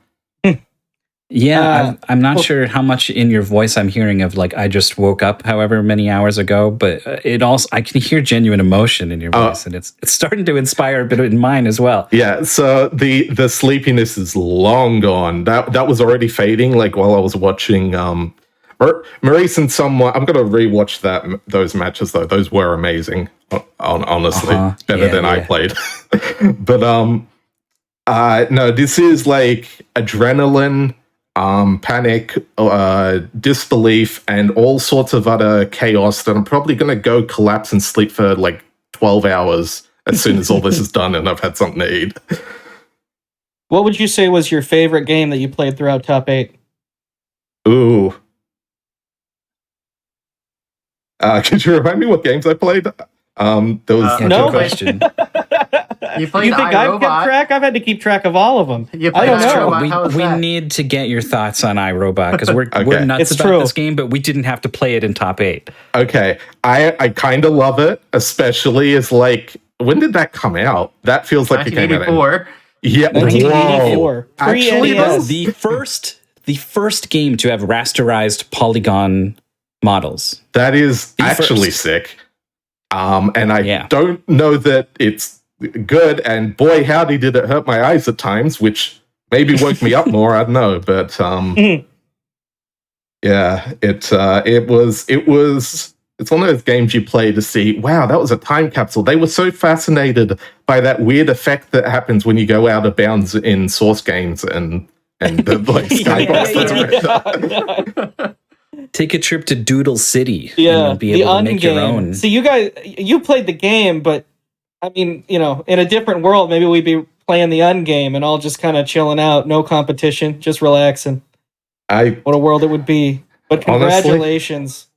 Yeah, I'm not sure how much in your voice I'm hearing of, like, I just woke up however many hours ago, but I can hear genuine emotion in your voice, and it's starting to inspire a bit in mine as well. Yeah, so the sleepiness is long gone. That was already fading, like, while I was watching Maurice and someone. I'm gonna rewatch those matches though. Those were amazing. Honestly, better than I played. But no, this is like adrenaline, panic, disbelief, and all sorts of other chaos that I'm probably going to go collapse and sleep for like 12 hours as soon as all this is done and I've had something to eat. What would you say was your favorite game that you played throughout Top 8? Ooh. Could you remind me what games I played? There was no question. You played You think I've kept track? I've had to keep track of all of them. I don't know. We need to get your thoughts on iRobot, because we're nuts It's about true. this game, but we didn't have to play it in Top 8. Okay, I kind of love it, especially as, like, when did that come out? That feels like it came out in 1984. Yeah, 1984. Actually, Pre-NES. the first game to have rasterized polygon models. that is The actually first. sick. And I don't know that it's good, and boy howdy did it hurt my eyes at times, which maybe woke me up more, I don't know, but yeah, it was it's one of those games you play to see, wow, that was a time capsule. They were so fascinated by that weird effect that happens when you go out of bounds in Source games and the like skybox. Take a trip to Doodle City. Yeah, and be able to make your own. See, you played the game, but I mean, you know, in a different world, maybe we'd be playing the ungame and all just kind of chilling out, no competition, just relaxing. What a world it would be. But congratulations.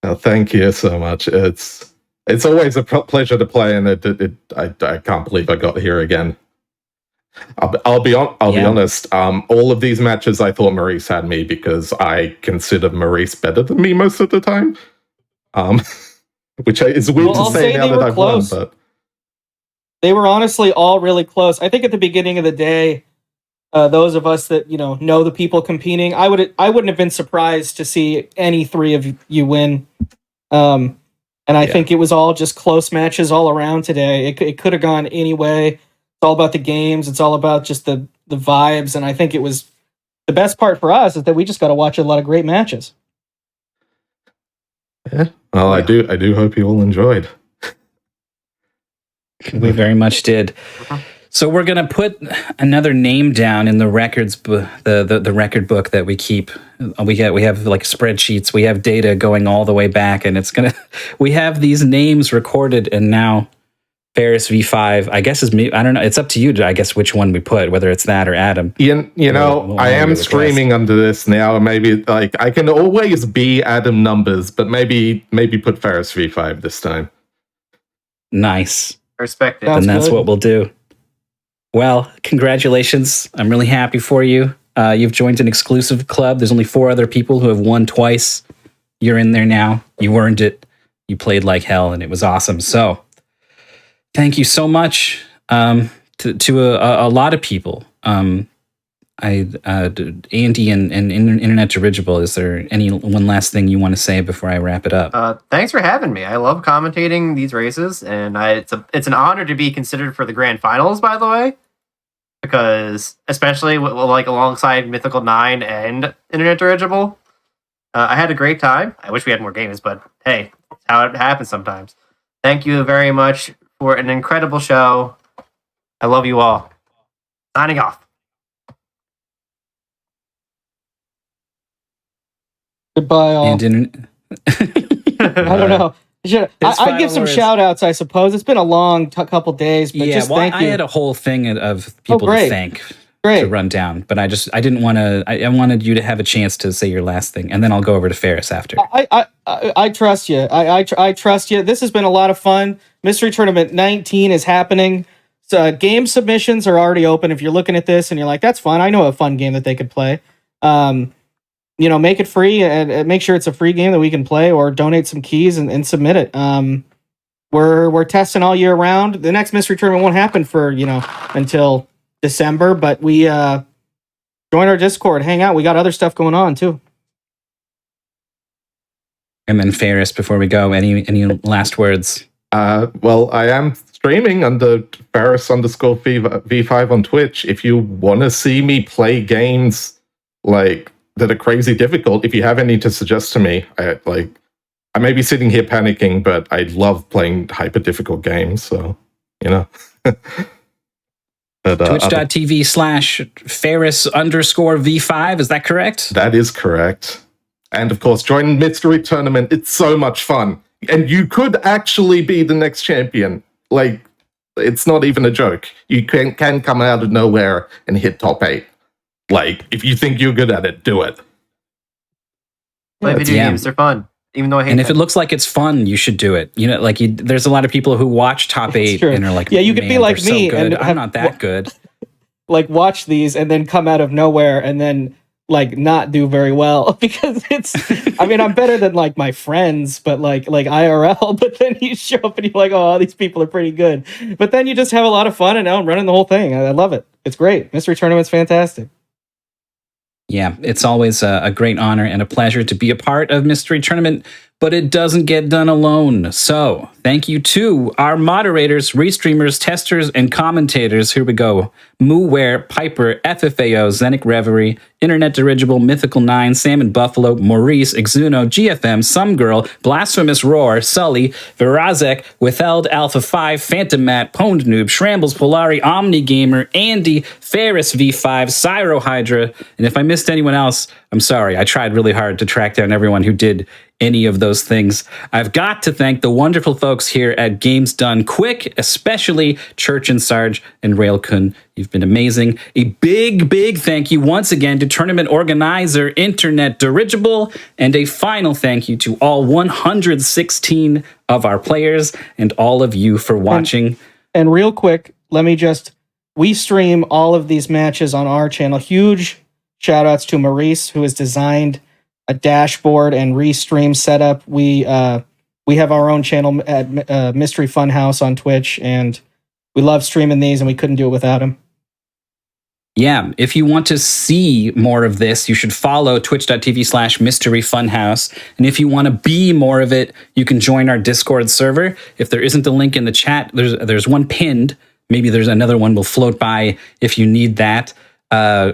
Honestly, thank you so much. It's always a pleasure to play, and I can't believe I got here again. I'll be honest. All of these matches, I thought Maurice had me because I consider Maurice better than me most of the time. Which is weird to say now that I've won, but they were honestly all really close. I think at the beginning of the day, those of us that know the people competing, I wouldn't have been surprised to see any three of you win. And I think it was all just close matches all around today. It could have gone any way. It's all about the games. It's all about just the vibes. And I think it was the best part for us is that we just got to watch a lot of great matches. Yeah. Well, I do hope you all enjoyed. We very much did. So we're gonna put another name down in the records, the record book that we keep. We have like spreadsheets. We have data going all the way back, and we have these names recorded. And now Ferris V5, I guess, is me. I don't know. It's up to you to, I guess, which one we put, whether it's that or Adam. I am streaming under this now, and maybe like I can always be Adam numbers, but maybe put Ferris V5 this time. Nice. Respect it. And that's what we'll do. Well, congratulations. I'm really happy for you. You've joined an exclusive club. There's only 4 other people who have won twice. You're in there now. You earned it. You played like hell, and it was awesome. So thank you so much to a lot of people. Andy and Internet Dirigible, is there any one last thing you want to say before I wrap it up? Thanks for having me. I love commentating these races, and it's an honor to be considered for the grand finals, by the way, because especially like alongside Mythical 9 and Internet Dirigible, I had a great time. I wish we had more games, but hey, that's how it happens sometimes. Thank you very much for an incredible show. I love you all. Signing off. Goodbye, all. And I don't know. I give some shout outs, I suppose. It's been a long couple days, but just thank you. I had a whole thing of people to thank to run down, but I didn't want to. I wanted you to have a chance to say your last thing, and then I'll go over to Ferris after. I trust you. I trust you. This has been a lot of fun. Mystery Tournament 19 is happening. So game submissions are already open. If you're looking at this and you're like, that's fun, I know a fun game that they could play. Make it free and make sure it's a free game that we can play, or donate some keys and submit it. We're testing all year round. The next Mystery Tournament won't happen for, until December, but we join our Discord, hang out. We got other stuff going on too. And then Ferris, before we go, any last words? Well, I am streaming under Ferris_V5 on Twitch. If you want to see me play games like that are crazy difficult, if you have any to suggest to me, I may be sitting here panicking, but I love playing hyper difficult games. So, Twitch.tv/Ferris_V5, is that correct? That is correct. And of course, join Mystery Tournament. It's so much fun. And you could actually be the next champion. Like, it's not even a joke. You can come out of nowhere and hit top 8. Like, if you think you're good at it, do it. Play video games, they're fun. Even though I hate if it looks like it's fun, you should do it. There's a lot of people who watch top 8 and are like, you could be like me, so and I'm not that good. Like, watch these and then come out of nowhere and then not do very well, because it's I'm better than my friends, but like IRL, but then you show up and you're like, oh, these people are pretty good, but then you just have a lot of fun, and now I'm running the whole thing. I love it. It's great. Mystery Tournament's fantastic. Yeah, it's always a great honor and a pleasure to be a part of Mystery Tournament, but it doesn't get done alone. So thank you to our moderators, restreamers, testers, and commentators. Here we go. Mooware, Piper, FFAO, Zenic Reverie, Internet Dirigible, Mythical 9, Salmon Buffalo, Maurice, Exuno, GFM, Some Girl, Blasphemous Roar, Sully, Virazek, Withheld, Alpha 5, Phantom Matt, Pwned Noob, Shrambles, Polari, Omni Gamer, Andy, Ferris V5, Cyro Hydra, and if I missed anyone else, I'm sorry. I tried really hard to track down everyone who did any of those things. I've got to thank the wonderful folks here at Games Done Quick, especially Church and Sarge and Railkun. You've been amazing. A big thank you once again to tournament organizer Internet Dirigible, and a final thank you to all 116 of our players and all of you for watching. And real quick, we stream all of these matches on our channel. Huge shout outs to Maurice, who has designed a dashboard and restream setup. We have our own channel at Mystery Funhouse on Twitch, and we love streaming these, and we couldn't do it without him. Yeah, if you want to see more of this, you should follow twitch.tv/Mystery Funhouse. And if you want to be more of it, you can join our Discord server. If there isn't a link in the chat, there's one pinned. Maybe there's another one will float by if you need that.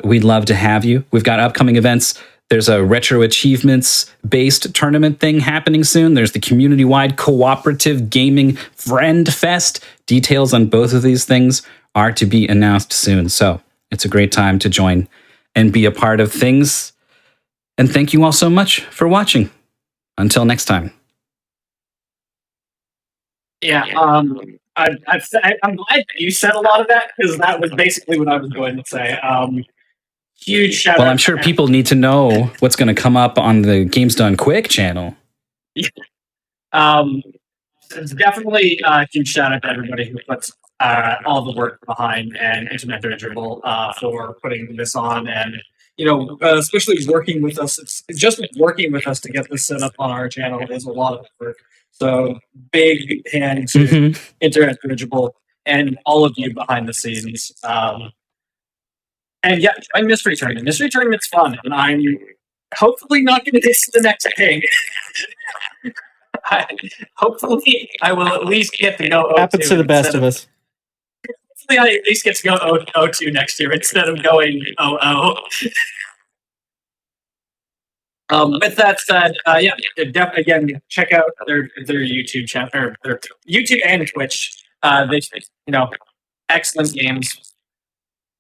We'd love to have you. We've got upcoming events. There's a retro achievements-based tournament thing happening soon. There's the community-wide cooperative gaming friend fest. Details on both of these things are to be announced soon. So it's a great time to join and be a part of things. And thank you all so much for watching. Until next time. Yeah, I'm glad that you said a lot of that, because that was basically what I was going to say. Huge shout out. Well, I'm sure people need to know what's going to come up on the Games Done Quick channel. It's definitely a huge shout out to everybody who puts all the work behind and Internet Dirigible for putting this on, and especially working with us. It's just working with us to get this set up on our channel is a lot of work. So big hand to Internet Dirigible and all of you behind the scenes. And yeah, join Mystery Tournament. Mystery Tournament's fun, and I'm hopefully not going to miss the next thing. Hopefully, I will at least get to go. Happens to the best of us. Hopefully, I at least get to go 0-2 next year instead of going 0-0. With that said, again, check out their YouTube channel, or their YouTube and Twitch. They, excellent games,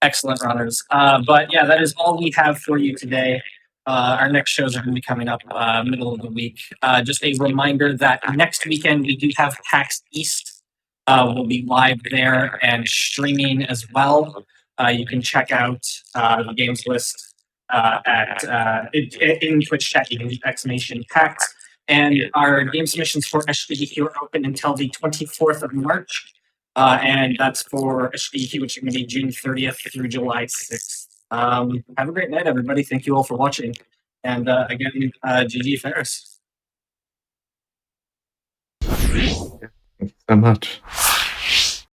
excellent runners. But yeah, that is all we have for you today. Our next shows are going to be coming up middle of the week. Just a reminder that next weekend we do have PAX East. We'll be live there and streaming as well. You can check out the games list in Twitch chat. You can use exclamation PAX. And our game submissions for GDQ are open until the 24th of March. And that's for GDQ, which is going to be June 30th through July 6th. Have a great night, everybody. Thank you all for watching. And again, GG Ferris. Thank you so much.